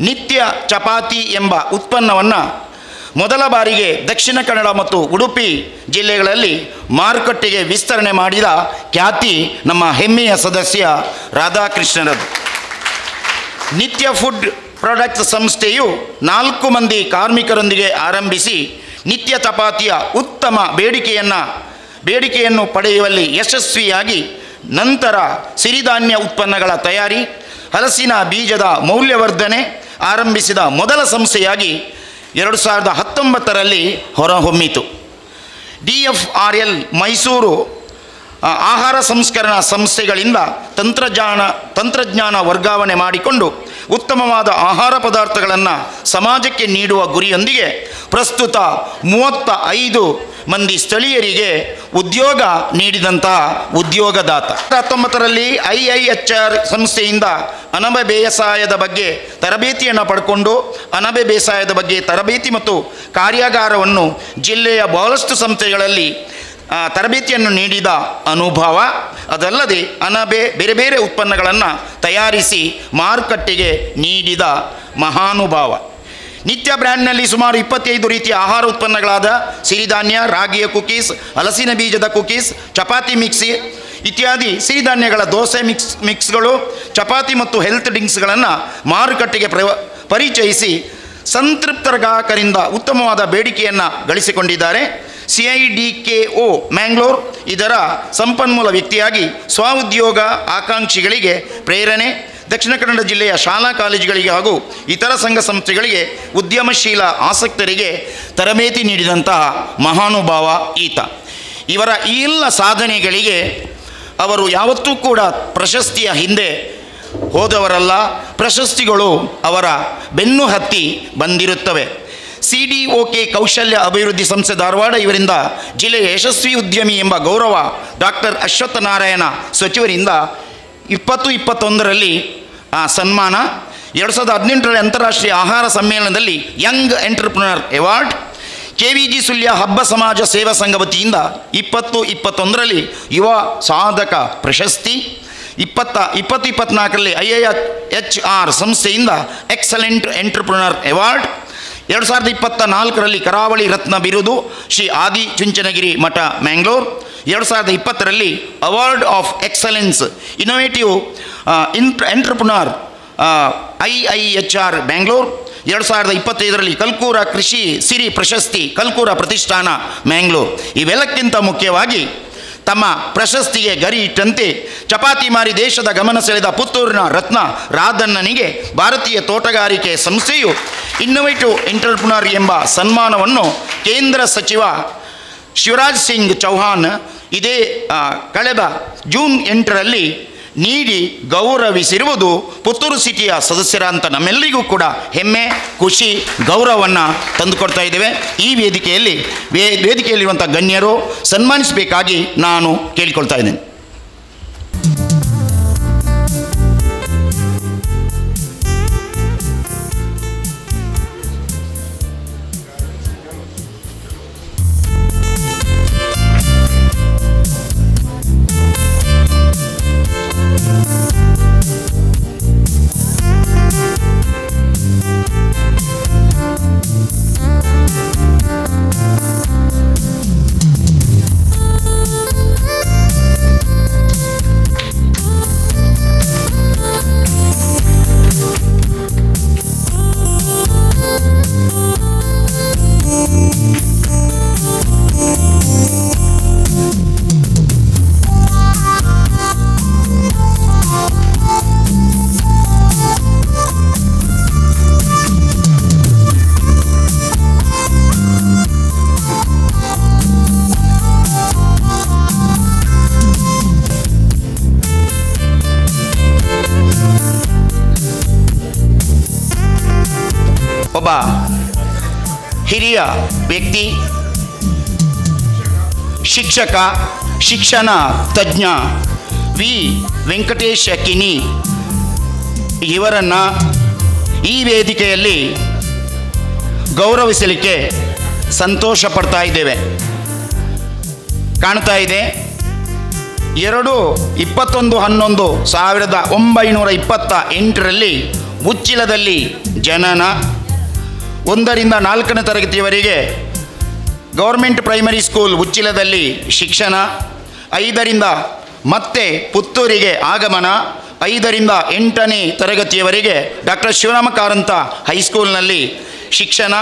ನಿತ್ಯ ಚಪಾತಿ ಎಂಬ ಉತ್ಪನ್ನವನ್ನು ಮೊದಲ ಬಾರಿಗೆ ದಕ್ಷಿಣ ಕನ್ನಡ ಮತ್ತು ಉಡುಪಿ ಜಿಲ್ಲೆಗಳಲ್ಲಿ ಮಾರುಕಟ್ಟೆಗೆ ವಿಸ್ತರಣೆ ಮಾಡಿದ ಖ್ಯಾತಿ ನಮ್ಮ ಹೆಮ್ಮೆಯ ಸದಸ್ಯ ರಾಧಾಕೃಷ್ಣರದು. ನಿತ್ಯ ಫುಡ್ ಪ್ರಾಡಕ್ಟ್ಸ್ ಸಂಸ್ಥೆಯು 4 ಮಂದಿ ಕಾರ್ಮಿಕರೊಂದಿಗೆ ಆರಂಭಿಸಿ ನಿತ್ಯ ಚಪಾತಿಯ ಉತ್ತಮ ಬೇಡಿಕೆಯನ್ನು ಪಡೆಯುವಲ್ಲಿ ಯಶಸ್ವಿಯಾಗಿ ನಂತರ ಸಿರಿಧಾನ್ಯ ಉತ್ಪನ್ನಗಳ ತಯಾರಿ, ಹಲಸಿನ ಬೀಜದ ಮೌಲ್ಯವರ್ಧನೆ, ಆರಂಭಿಸಿದ ಮೊದಲ ಸಂಸ್ಥೆಯಾಗಿ 2019ರಲ್ಲಿ ಹೊರಹೊಮ್ಮಿತು. DFRL ಮೈಸೂರು ಆಹಾರ ಸಂಸ್ಕರಣಾ ಸಂಸ್ಥೆಗಳಿಂದ ತಂತ್ರಜ್ಞಾನ ವರ್ಗಾವಣೆ ಮಾಡಿಕೊಂಡು ಉತ್ತಮವಾದ ಆಹಾರ ಪದಾರ್ಥಗಳನ್ನು ಸಮಾಜಕ್ಕೆ ನೀಡುವ ಗುರಿಯೊಂದಿಗೆ ಪ್ರಸ್ತುತ 35 ಮಂದಿ ಸ್ಥಳೀಯರಿಗೆ ಉದ್ಯೋಗ ನೀಡಿದಂತಹ ಉದ್ಯೋಗದಾತ. 2019ರಲ್ಲಿ IIHR ಸಂಸ್ಥೆಯಿಂದ ಅಣಬೆ ಬೇಸಾಯದ ಬಗ್ಗೆ ತರಬೇತಿಯನ್ನು ಪಡ್ಕೊಂಡು ಅಣಬೆ ಬೇಸಾಯದ ಬಗ್ಗೆ ತರಬೇತಿ ಮತ್ತು ಕಾರ್ಯಾಗಾರವನ್ನು ಜಿಲ್ಲೆಯ ಬಹಳಷ್ಟು ಸಂಸ್ಥೆಗಳಲ್ಲಿ ತರಬೇತಿಯನ್ನು ನೀಡಿದ ಅನುಭವ. ಅದಲ್ಲದೆ ಅಣಬೆ ಬೇರೆ ಬೇರೆ ಉತ್ಪನ್ನಗಳನ್ನು ತಯಾರಿಸಿ ಮಾರುಕಟ್ಟೆಗೆ ನೀಡಿದ ಮಹಾನುಭಾವ. ನಿತ್ಯ ಬ್ರ್ಯಾಂಡ್ನಲ್ಲಿ ಸುಮಾರು 25 ರೀತಿಯ ಆಹಾರ ಉತ್ಪನ್ನಗಳಾದ ಸಿರಿಧಾನ್ಯ, ರಾಗಿಯ ಕುಕೀಸ್, ಹಲಸಿನ ಬೀಜದ ಕುಕೀಸ್, ಚಪಾತಿ ಮಿಕ್ಸಿ ಇತ್ಯಾದಿ ಸಿರಿಧಾನ್ಯಗಳ ದೋಸೆ ಮಿಕ್ಸ್ಗಳು, ಚಪಾತಿ ಮತ್ತು ಹೆಲ್ತ್ ಡ್ರಿಂಕ್ಸ್ಗಳನ್ನು ಮಾರುಕಟ್ಟೆಗೆ ಪರಿಚಯಿಸಿ ಸಂತೃಪ್ತ ಗ್ರಾಹಕರಿಂದ ಉತ್ತಮವಾದ ಬೇಡಿಕೆಯನ್ನು ಗಳಿಸಿಕೊಂಡಿದ್ದಾರೆ. CIDKO ಮ್ಯಾಂಗ್ಳೂರ್ ಇದರ ಸಂಪನ್ಮೂಲ ವ್ಯಕ್ತಿಯಾಗಿ ಸ್ವಉದ್ಯೋಗ ಆಕಾಂಕ್ಷಿಗಳಿಗೆ ಪ್ರೇರಣೆ, ದಕ್ಷಿಣ ಕನ್ನಡ ಜಿಲ್ಲೆಯ ಶಾಲಾ ಕಾಲೇಜುಗಳಿಗೆ ಹಾಗೂ ಇತರ ಸಂಘ ಸಂಸ್ಥೆಗಳಿಗೆ ಉದ್ಯಮಶೀಲ ಆಸಕ್ತರಿಗೆ ತರಬೇತಿ ನೀಡಿದಂತಹ ಮಹಾನುಭಾವ ಈತ. ಇವರ ಈ ಎಲ್ಲ ಸಾಧನೆಗಳಿಗೆ ಅವರು ಯಾವತ್ತೂ ಕೂಡ ಪ್ರಶಸ್ತಿಯ ಹಿಂದೆ ಹೋದವರಲ್ಲ, ಪ್ರಶಸ್ತಿಗಳು ಅವರ ಬೆನ್ನು ಹತ್ತಿ ಬಂದಿರುತ್ತವೆ. CDOK ಕೌಶಲ್ಯ ಅಭಿವೃದ್ಧಿ ಸಂಸ್ಥೆ ಧಾರವಾಡ ಇವರಿಂದ ಜಿಲ್ಲೆಯ ಯಶಸ್ವಿ ಉದ್ಯಮಿ ಎಂಬ ಗೌರವ ಡಾಕ್ಟರ್ ಅಶ್ವತ್ಥನಾರಾಯಣ ಸಚಿವರಿಂದ 2021ರಲ್ಲಿ ಸನ್ಮಾನ. 2018ರಲ್ಲಿ ಅಂತಾರಾಷ್ಟ್ರೀಯ ಆಹಾರ ಸಮ್ಮೇಳನದಲ್ಲಿ young entrepreneur award. KVG Sullia ಹಬ್ಬ ಸಮಾಜ ಸೇವಾ ಸಂಘ ವತಿಯಿಂದ 2021ರಲ್ಲಿ ಯುವ ಸಾಧಕ ಪ್ರಶಸ್ತಿ. 2024ರಲ್ಲಿ IIHR ಸಂಸ್ಥೆಯಿಂದ ಎಕ್ಸಲೆಂಟ್ ಎಂಟರ್ಪ್ರಿನರ್ ಅವಾರ್ಡ್. 2024ರಲ್ಲಿ ಕರಾವಳಿ ರತ್ನ ಬಿರುದು ಶ್ರೀ ಆದಿ ಚುಂಚನಗಿರಿ ಮಠ ಮ್ಯಾಂಗ್ಳೂರ್. 2020ರಲ್ಲಿ award of excellence innovative entrepreneur IIHR Bangalore. 2025ರಲ್ಲಿ ಕಲ್ಕೂರ ಕೃಷಿ ಸಿರಿ ಪ್ರಶಸ್ತಿ ಕಲ್ಕೂರ ಪ್ರತಿಷ್ಠಾನ ಮ್ಯಾಂಗ್ಳೂರ್. ಇವೆಲ್ಲಕ್ಕಿಂತ ಮುಖ್ಯವಾಗಿ ತಮ್ಮ ಪ್ರಶಸ್ತಿಗೆ ಗರಿ ಇಟ್ಟಂತೆ ಚಪಾತಿ ಮಾರಿ ದೇಶದ ಗಮನ ಸೆಳೆದ ಪುತ್ತೂರಿನ ರತ್ನ ರಾಧಣ್ಣನಿಗೆ ಭಾರತೀಯ ತೋಟಗಾರಿಕೆ ಸಂಸ್ಥೆಯು ಇನ್ನೋವೇಟಿವ್ ಎಂಟರ್ಪ್ರಿನರ್ ಎಂಬ ಸನ್ಮಾನವನ್ನು ಕೇಂದ್ರ ಸಚಿವ ಶಿವರಾಜ್ ಸಿಂಗ್ ಚೌಹಾಣ್ ಇದೇ ಕಳೆದ ಜೂನ್ 8ರಲ್ಲಿ ನೀಡಿ ಗೌರವಿಸಿರುವುದು ಪುತ್ತೂರು ಸಿಟಿಯ ಸದಸ್ಯರಂತ ನಮ್ಮೆಲ್ಲರಿಗೂ ಕೂಡ ಹೆಮ್ಮೆ, ಖುಷಿ, ಗೌರವವನ್ನು ತಂದುಕೊಡ್ತಾ ಇದ್ದೇವೆ. ಈ ವೇದಿಕೆಯಲ್ಲಿರುವಂಥ ಗಣ್ಯರು ಸನ್ಮಾನಿಸಬೇಕಾಗಿ ನಾನು ಕೇಳಿಕೊಳ್ತಾ ಇದ್ದೇನೆ. ಒಬ್ಬ ಹಿರಿಯ ವ್ಯಕ್ತಿ, ಶಿಕ್ಷಕ, ಶಿಕ್ಷಣ ತಜ್ಞ ವಿ ವೆಂಕಟೇಶ ಕಿನಿ ಇವರನ್ನು ಈ ವೇದಿಕೆಯಲ್ಲಿ ಗೌರವಿಸಲಿಕ್ಕೆ ಸಂತೋಷ ಪಡ್ತಾ ಇದ್ದೇವೆ. ಕಾಣ್ತಾ ಇದೆ 21/11/1928ರಲ್ಲಿ ಉಚ್ಚಿಲದಲ್ಲಿ ಜನನ. 1ರಿಂದ 4ನೇ ತರಗತಿಯವರೆಗೆ ಗೌರ್ಮೆಂಟ್ ಪ್ರೈಮರಿ ಸ್ಕೂಲ್ ಉಚ್ಚಿಲದಲ್ಲಿ ಶಿಕ್ಷಣ. 5ರಿಂದ ಮತ್ತೆ ಪುತ್ತೂರಿಗೆ ಆಗಮನ. 5ರಿಂದ 8ನೇ ತರಗತಿಯವರೆಗೆ ಡಾಕ್ಟರ್ ಶಿವರಾಮ ಕಾರಂತ ಹೈಸ್ಕೂಲ್ನಲ್ಲಿ ಶಿಕ್ಷಣ.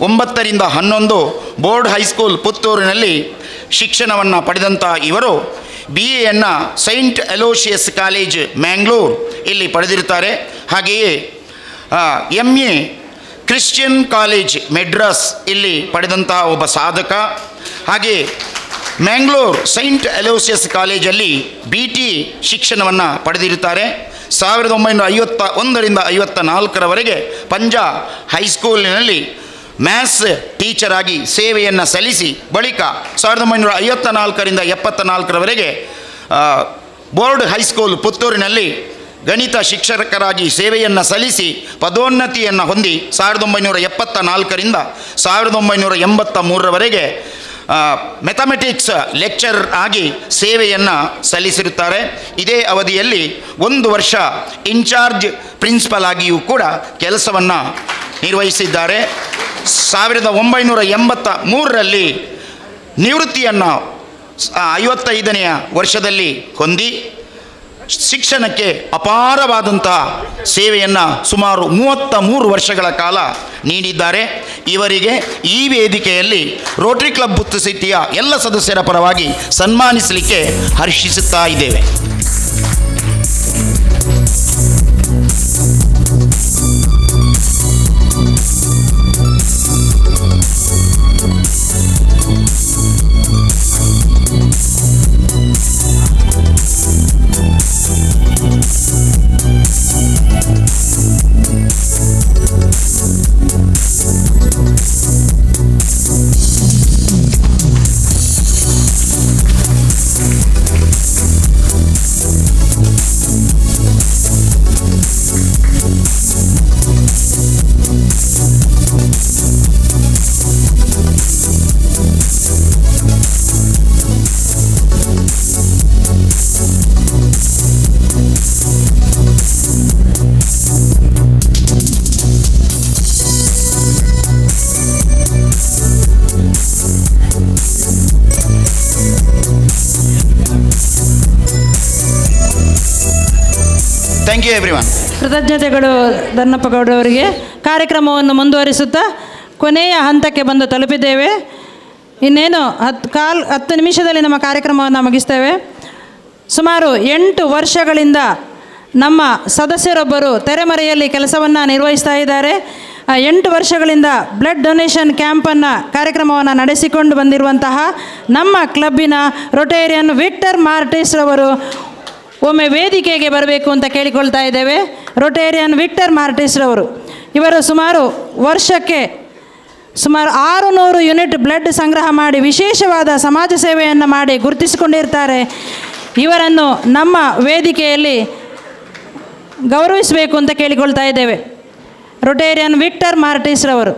9ರಿಂದ 11 ಬೋರ್ಡ್ ಹೈಸ್ಕೂಲ್ ಪುತ್ತೂರಿನಲ್ಲಿ ಶಿಕ್ಷಣವನ್ನು ಪಡೆದಂಥ ಇವರು BAಯನ್ನು ಸೈಂಟ್ ಅಲೋಷಿಯಸ್ ಕಾಲೇಜ್ ಮ್ಯಾಂಗ್ಳೂರ್ ಇಲ್ಲಿ ಪಡೆದಿರುತ್ತಾರೆ. ಹಾಗೆಯೇ MA ಕ್ರಿಶ್ಚಿಯನ್ ಕಾಲೇಜ್ ಮೆಡ್ರಾಸ್ ಇಲ್ಲಿ ಪಡೆದಂತಹ ಒಬ್ಬ ಸಾಧಕ. ಹಾಗೆ ಮ್ಯಾಂಗ್ಳೂರ್ ಸೈಂಟ್ ಅಲೋಸಿಯಸ್ ಕಾಲೇಜಲ್ಲಿ BT ಶಿಕ್ಷಣವನ್ನು ಪಡೆದಿರುತ್ತಾರೆ. 1951ರಿಂದ 54ರವರೆಗೆ ಪಂಜಾಬ್ ಹೈಸ್ಕೂಲಿನಲ್ಲಿ ಮ್ಯಾಥ್ಸ್ ಟೀಚರ್ ಆಗಿ ಸೇವೆಯನ್ನು ಸಲ್ಲಿಸಿ ಬಳಿಕ 1954ರಿಂದ 74ರವರೆಗೆ ಬೋರ್ಡ್ ಹೈಸ್ಕೂಲ್ ಪುತ್ತೂರಿನಲ್ಲಿ ಗಣಿತ ಶಿಕ್ಷಕರಾಗಿ ಸೇವೆಯನ್ನು ಸಲ್ಲಿಸಿ ಪದೋನ್ನತಿಯನ್ನು ಹೊಂದಿ 1974ರಿಂದ 1983ರವರೆಗೆ ಮ್ಯಾಥಮೆಟಿಕ್ಸ್ ಲೆಕ್ಚರರ್ ಆಗಿ ಸೇವೆಯನ್ನು ಸಲ್ಲಿಸಿರುತ್ತಾರೆ. ಇದೇ ಅವಧಿಯಲ್ಲಿ 1 ವರ್ಷ ಇನ್ಚಾರ್ಜ್ ಪ್ರಿನ್ಸಿಪಲ್ ಆಗಿಯೂ ಕೂಡ ಕೆಲಸವನ್ನು ನಿರ್ವಹಿಸಿದ್ದಾರೆ. 1983ರಲ್ಲಿ ನಿವೃತ್ತಿಯನ್ನು 55ನೆಯ ವರ್ಷದಲ್ಲಿ ಹೊಂದಿ ಶಿಕ್ಷಣಕ್ಕೆ ಅಪಾರವಾದಂತಹ ಸೇವೆಯನ್ನು ಸುಮಾರು 33 ವರ್ಷಗಳ ಕಾಲ ನೀಡಿದ್ದಾರೆ. ಇವರಿಗೆ ಈ ವೇದಿಕೆಯಲ್ಲಿ ರೋಟರಿ ಕ್ಲಬ್ ಪುತ್ತೂರು ಸಿಟಿಯ ಎಲ್ಲ ಸದಸ್ಯರ ಪರವಾಗಿ ಸನ್ಮಾನಿಸಲಿಕ್ಕೆ ಹರ್ಷಿಸುತ್ತಾ ಇದ್ದೇವೆ. Thank you everyone. ಕೃತಜ್ಞತೆಗಳು ಧನ್ನಪ್ಪ ಗೌಡರವರಿಗೆ. ಕಾರ್ಯಕ್ರಮವನ್ನು ಮುಂದುವರಿಸುತ್ತಾ ಕೊನೆಯ ಹಂತಕ್ಕೆ ಬಂದು ತಲುಪಿದ್ದೇವೆ. ಇನ್ನೇನು 10 ನಿಮಿಷದಲ್ಲಿ ನಮ್ಮ ಕಾರ್ಯಕ್ರಮವನ್ನು ಮುಗಿಸ್ತೇವೆ. ಸುಮಾರು 8 ವರ್ಷಗಳಿಂದ ನಮ್ಮ ಸದಸ್ಯರೊಬ್ಬರು ತೆರೆಮರೆಯಲ್ಲಿ ಕೆಲಸವನ್ನು ನಿರ್ವಹಿಸ್ತಾ ಇದ್ದಾರೆ. 8 ವರ್ಷಗಳಿಂದ ಬ್ಲಡ್ ಡೊನೇಷನ್ ಕ್ಯಾಂಪನ್ನು ಕಾರ್ಯಕ್ರಮವನ್ನು ನಡೆಸಿಕೊಂಡು ಬಂದಿರುವಂತಹ ನಮ್ಮ ಕ್ಲಬ್ಬಿನ ರೊಟೇರಿಯನ್ ವಿಕ್ಟರ್ ಮಾರ್ಟಿಸ್ ರವರು ಒಮ್ಮೆ ವೇದಿಕೆಗೆ ಬರಬೇಕು ಅಂತ ಕೇಳಿಕೊಳ್ತಾ ಇದ್ದೇವೆ. ರೊಟೇರಿಯನ್ ವಿಕ್ಟರ್ ಮಾರ್ಟಿಸ್ ರವರು ಇವರು ವರ್ಷಕ್ಕೆ ಸುಮಾರು 600 ಯೂನಿಟ್ ಬ್ಲಡ್ ಸಂಗ್ರಹ ಮಾಡಿ ವಿಶೇಷವಾದ ಸಮಾಜ ಸೇವೆಯನ್ನು ಮಾಡಿ ಗುರುತಿಸಿಕೊಂಡಿರ್ತಾರೆ. ಇವರನ್ನು ನಮ್ಮ ವೇದಿಕೆಯಲ್ಲಿ ಗೌರವಿಸಬೇಕು ಅಂತ ಕೇಳಿಕೊಳ್ತಾ ಇದ್ದೇವೆ. ರೊಟೇರಿಯನ್ ವಿಕ್ಟರ್ ಮಾರ್ಟಿಸ್ ರವರು.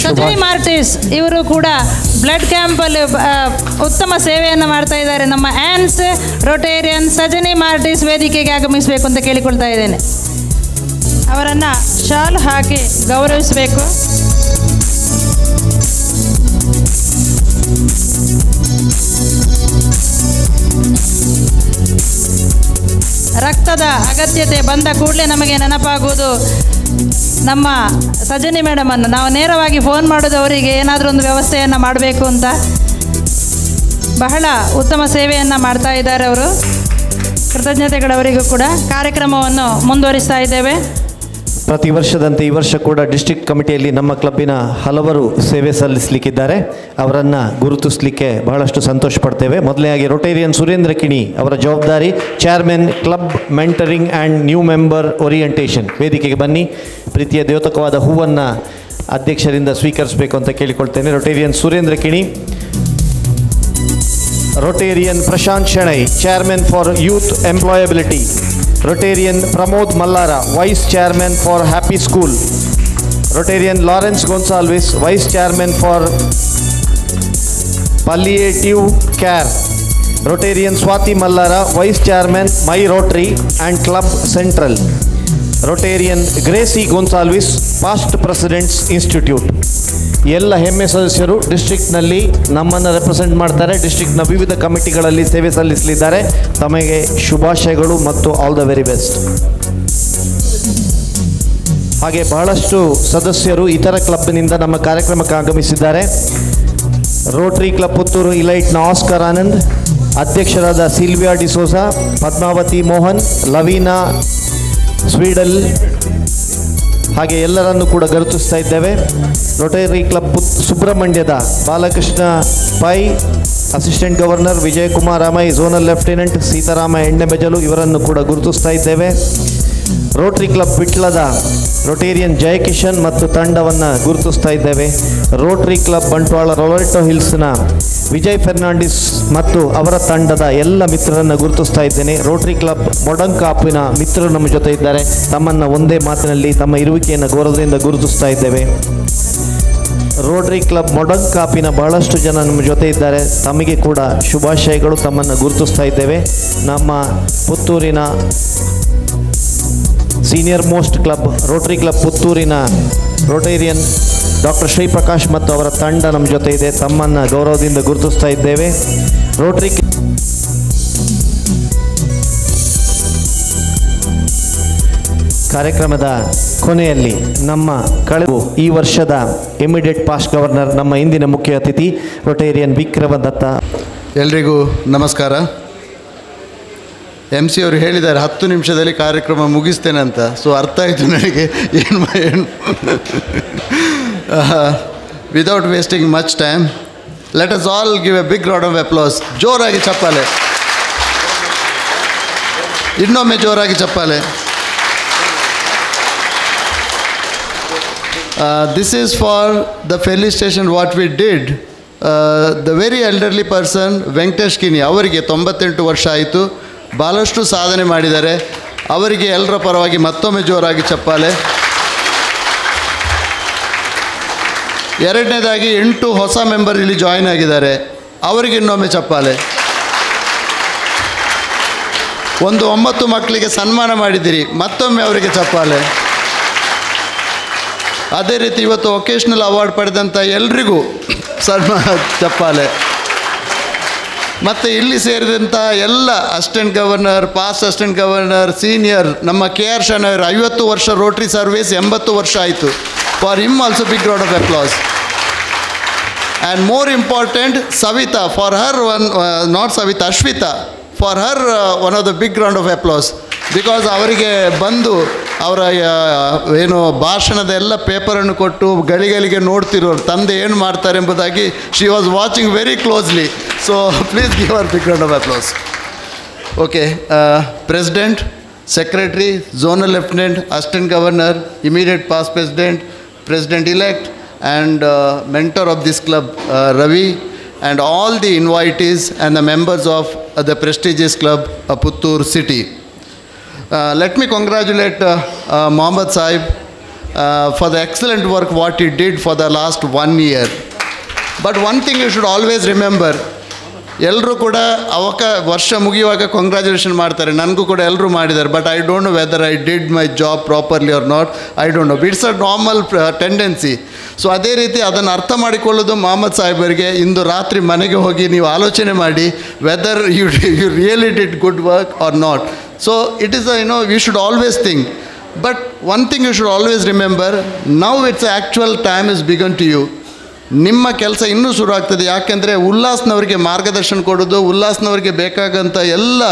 ಸಜನಿ ಮಾರ್ಟಿಸ್ ಇವರು ಕೂಡ ಬ್ಲಡ್ ಕ್ಯಾಂಪಲ್ಲಿ ಉತ್ತಮ ಸೇವೆಯನ್ನು ಮಾಡ್ತಾ ಇದ್ದಾರೆ. ನಮ್ಮ ಆನ್ಸ್ ರೊಟೇರಿಯನ್ ಸಜನಿ ಮಾರ್ಟಿಸ್ ವೇದಿಕೆಗೆ ಆಗಮಿಸಬೇಕು ಅಂತ ಕೇಳಿಕೊಳ್ತಾ ಇದ್ದೇನೆ. ಅವರನ್ನು ಶಾಲ್ ಹಾಕಿ ಗೌರವಿಸಬೇಕು. ರಕ್ತದ ಅಗತ್ಯತೆ ಬಂದ ಕೂಡಲೇ ನಮಗೆ ನೆನಪಾಗುವುದು ನಮ್ಮ ಸಜನಿ ಮೇಡಮನ್ನು. ನಾವು ನೇರವಾಗಿ ಫೋನ್ ಮಾಡೋದು ಅವರಿಗೆ ಏನಾದರೂ ಒಂದು ವ್ಯವಸ್ಥೆಯನ್ನು ಮಾಡಬೇಕು ಅಂತ. ಬಹಳ ಉತ್ತಮ ಸೇವೆಯನ್ನು ಮಾಡ್ತಾ ಇದ್ದಾರೆ ಅವರು. ಕೃತಜ್ಞತೆಗಳವರಿಗೂ ಕೂಡ. ಕಾರ್ಯಕ್ರಮವನ್ನು ಮುಂದುವರಿಸ್ತಾ ಇದ್ದೇವೆ. ಪ್ರತಿ ವರ್ಷದಂತೆ ಈ ವರ್ಷ ಕೂಡ ಡಿಸ್ಟ್ರಿಕ್ಟ್ ಕಮಿಟಿಯಲ್ಲಿ ನಮ್ಮ ಕ್ಲಬ್ಬಿನ ಹಲವರು ಸೇವೆ ಸಲ್ಲಿಸಲಿಕ್ಕಿದ್ದಾರೆ. ಅವರನ್ನು ಗುರುತಿಸಲಿಕ್ಕೆ ಬಹಳಷ್ಟು ಸಂತೋಷ ಪಡ್ತೇವೆ. ಮೊದಲನೇಯಾಗಿ ರೊಟೇರಿಯನ್ ಸುರೇಂದ್ರ ಕಿಣಿ ಅವರ ಜವಾಬ್ದಾರಿ chairman club mentoring and new member orientation. ವೇದಿಕೆಗೆ ಬನ್ನಿ. ಪ್ರೀತಿಯ ದ್ಯೋತಕವಾದ ಹೂವನ್ನು ಅಧ್ಯಕ್ಷರಿಂದ ಸ್ವೀಕರಿಸಬೇಕು ಅಂತ ಕೇಳಿಕೊಳ್ತೇನೆ. Rotarian Surendra Kini. Rotarian Prashanth Shenoy, chairman for youth employability. Rotarian Pramod Mallara, Vice Chairman for Happy School. Rotarian Lawrence Gonsalves, Vice Chairman for Palliative Care. Rotarian Swati Mallara, Vice Chairman My Rotary and Club Central. Rotarian Gracie Gonsalves, Past Presidents Institute. ಎಲ್ಲ ಹೆಮ್ಮೆ ಸದಸ್ಯರು ಡಿಸ್ಟ್ರಿಕ್ಟ್ನಲ್ಲಿ ನಮ್ಮನ್ನು represent ಮಾಡ್ತಾರೆ, ಡಿಸ್ಟ್ರಿಕ್ಟ್ನ ವಿವಿಧ ಕಮಿಟಿಗಳಲ್ಲಿ ಸೇವೆ ಸಲ್ಲಿಸಲಿದ್ದಾರೆ. ತಮಗೆ ಶುಭಾಶಯಗಳು ಮತ್ತು ಆಲ್ ದ ವೆರಿ ಬೆಸ್ಟ್. ಹಾಗೆ ಬಹಳಷ್ಟು ಸದಸ್ಯರು ಇತರ ಕ್ಲಬ್ನಿಂದ ನಮ್ಮ ಕಾರ್ಯಕ್ರಮಕ್ಕೆ ಆಗಮಿಸಿದ್ದಾರೆ. ರೋಟರಿ ಕ್ಲಬ್ ಪುತ್ತೂರು ಇಲೈಟ್ನ ಆಸ್ಕರ್ ಆನಂದ್, ಅಧ್ಯಕ್ಷರಾದ ಸಿಲ್ವಿಯಾ ಡಿಸೋಜಾ, ಪದ್ಮಾವತಿ ಮೋಹನ್, ಲವೀನಾ ಸ್ವೀಡಲ್, ಹಾಗೆ ಎಲ್ಲರನ್ನು ಕೂಡ ಗುರುತಿಸ್ತಾ ಇದ್ದೇವೆ. ರೋಟರಿ ಕ್ಲಬ್ ಸುಬ್ರಹ್ಮಣ್ಯದ Balakrishna Pai, assistant governor Vijayakumar Ramai, zonal lieutenant Seetharama Ennebejalu, ಇವರನ್ನು ಕೂಡ ಗುರುತಿಸ್ತಾ ಇದ್ದೇವೆ. ರೋಟರಿ ಕ್ಲಬ್ ವಿಟ್ಲದ ರೊಟೇರಿಯನ್ ಜಯಕಿಶನ್ ಮತ್ತು ತಂಡವನ್ನು ಗುರುತಿಸ್ತಾ ಇದ್ದೇವೆ. ರೋಟರಿ ಕ್ಲಬ್ ಬಂಟ್ವಾಳ ರೊಲೈಟೋ ಹಿಲ್ಸ್ನ ವಿಜಯ್ ಫೆರ್ನಾಂಡಿಸ್ ಮತ್ತು ಅವರ ತಂಡದ ಎಲ್ಲ ಮಿತ್ರರನ್ನು ಗುರುತಿಸ್ತಾ ಇದ್ದೇನೆ. ರೋಟರಿ ಕ್ಲಬ್ ಮೊಡಂಕಾಪಿನ ಮಿತ್ರರು ನಮ್ಮ ಜೊತೆ ಇದ್ದಾರೆ. ತಮ್ಮನ್ನು ಒಂದೇ ಮಾತಿನಲ್ಲಿ ತಮ್ಮ ಇರುವಿಕೆಯನ್ನು ಗೌರವದಿಂದ ಗುರುತಿಸ್ತಾ ಇದ್ದೇವೆ. ರೋಟರಿ ಕ್ಲಬ್ ಮೊಡಂಕಾಪಿನ ಬಹಳಷ್ಟು ಜನ ನಮ್ಮ ಜೊತೆ ಇದ್ದಾರೆ. ತಮಗೆ ಕೂಡ ಶುಭಾಶಯಗಳು, ತಮ್ಮನ್ನು ಗುರುತಿಸ್ತಾ ಇದ್ದೇವೆ. ನಮ್ಮ ಪುತ್ತೂರಿನ senior most club Rotary club ಪುತ್ತೂರಿನ ರೋಟೇರಿಯನ್ ಡಾಕ್ಟರ್ ಶ್ರೀಪ್ರಕಾಶ್ ಮತ್ತು ಅವರ ತಂಡ ನಮ್ಮ ಜೊತೆ ಇದೆ. ತಮ್ಮನ್ನು ಗೌರವದಿಂದ ಗುರುತಿಸ್ತಾ ಇದ್ದೇವೆ. ರೋಟರಿ ಕಾರ್ಯಕ್ರಮದ ಕೊನೆಯಲ್ಲಿ ನಮ್ಮ ಈ ವರ್ಷದ ಇಮಿಡಿಯೇಟ್ ಪಾಸ್ಟ್ ಗವರ್ನರ್, ನಮ್ಮ ಇಂದಿನ ಮುಖ್ಯ ಅತಿಥಿ ರೋಟೇರಿಯನ್ ವಿಕ್ರಮ ದತ್ತ. ಎಲ್ರಿಗೂ ನಮಸ್ಕಾರ. MC ಅವರು ಹೇಳಿದ್ದಾರೆ 10 ನಿಮಿಷದಲ್ಲಿ ಕಾರ್ಯಕ್ರಮ ಮುಗಿಸ್ತೇನೆ ಅಂತ. ಸೊ ಅರ್ಥ ಆಯಿತು ನನಗೆ ಏನು without wasting much time, let us all give a big round of applause. ಜೋರಾಗಿ ಚಪ್ಪಾಳೆ, ಇನ್ನೊಮ್ಮೆ ಜೋರಾಗಿ ಚಪ್ಪಾಳೆ. This is for the felicitation what we did. The very elderly person Venkatesh ಕಿನಿ ಅವರಿಗೆ 98 ವರ್ಷ ಆಯಿತು. ಭಾಳಷ್ಟು ಸಾಧನೆ ಮಾಡಿದ್ದಾರೆ. ಅವರಿಗೆ ಎಲ್ಲರ ಪರವಾಗಿ ಮತ್ತೊಮ್ಮೆ ಜೋರಾಗಿ ಚಪ್ಪಾಳೆ. ಎರಡನೇದಾಗಿ 8 ಹೊಸ ಮೆಂಬರ್ ಇಲ್ಲಿ ಜಾಯಿನ್ ಆಗಿದ್ದಾರೆ. ಅವರಿಗೆ ಇನ್ನೊಮ್ಮೆ ಚಪ್ಪಾಳೆ. 9 ಮಕ್ಕಳಿಗೆ ಸನ್ಮಾನ ಮಾಡಿದ್ದೀರಿ, ಮತ್ತೊಮ್ಮೆ ಅವರಿಗೆ ಚಪ್ಪಾಳೆ. ಅದೇ ರೀತಿ ಇವತ್ತು ಒಕೇಶ್ನಲ್ ಅವಾರ್ಡ್ ಪಡೆದಂಥ ಎಲ್ರಿಗೂ ಸನ್ಮಾನ, ಚಪ್ಪಾಳೆ. ಮತ್ತು ಇಲ್ಲಿ ಸೇರಿದಂಥ ಎಲ್ಲ assistant governor, past assistant governor, senior, ನಮ್ಮ KR ಶನವರ್ 50 ವರ್ಷ ರೋಟರಿ ಸರ್ವಿಸ್, 80 ವರ್ಷ ಆಯಿತು. For him also big round of applause. And more important Savitha, for her not Savitha, Ashwitha, for her one of the big round of applause. Because ಅವರಿಗೆ ಬಂದು ಅವರ ಏನು ಭಾಷಣದ ಎಲ್ಲ ಪೇಪರನ್ನು ಕೊಟ್ಟು ಗಳಿಗಳಿಗೆ ನೋಡ್ತಿರೋರು ತಂದೆ ಏನು ಮಾಡ್ತಾರೆ ಎಂಬುದಾಗಿ she was watching very closely. So please give our big round of applause. Okay, president, secretary, zonal lieutenant, assistant governor, immediate past president, president elect, and mentor of this club Ravi, and all the invitees and the members of the prestigious club Puttur city. Let me congratulate Mohammad Sahib for the excellent work what he did for the last 1 year. But one thing you should always remember, ಎಲ್ಲರೂ ಕೂಡ ವರ್ಷ ಮುಗಿಯುವಾಗ congratulation ಮಾಡ್ತಾರೆ. ನನಗೂ ಕೂಡ ಎಲ್ಲರೂ ಮಾಡಿದ್ದಾರೆ. But I don't know whether I did my job properly or not, I don't know. It's a normal tendency. So ಅದೇ ರೀತಿ ಅದನ್ನು ಅರ್ಥ ಮಾಡಿಕೊಳ್ಳೋದು ಮೊಹಮ್ಮದ್ ಸಾಹೇಬರಿಗೆ. ಇಂದು ರಾತ್ರಿ ಮನೆಗೆ ಹೋಗಿ ನೀವು ಆಲೋಚನೆ ಮಾಡಿ whether you really did good work or not. So it is we should always think. But one thing you should always remember, now it's actual time is begun to you. ನಿಮ್ಮ ಕೆಲಸ ಇನ್ನೂ ಶುರು ಆಗ್ತದೆ. ಯಾಕೆಂದರೆ ಉಲ್ಲಾಸ್ನವರಿಗೆ ಮಾರ್ಗದರ್ಶನ ಕೊಡೋದು, ಉಲ್ಲಾಸ್ನವರಿಗೆ ಬೇಕಾಗಂಥ ಎಲ್ಲ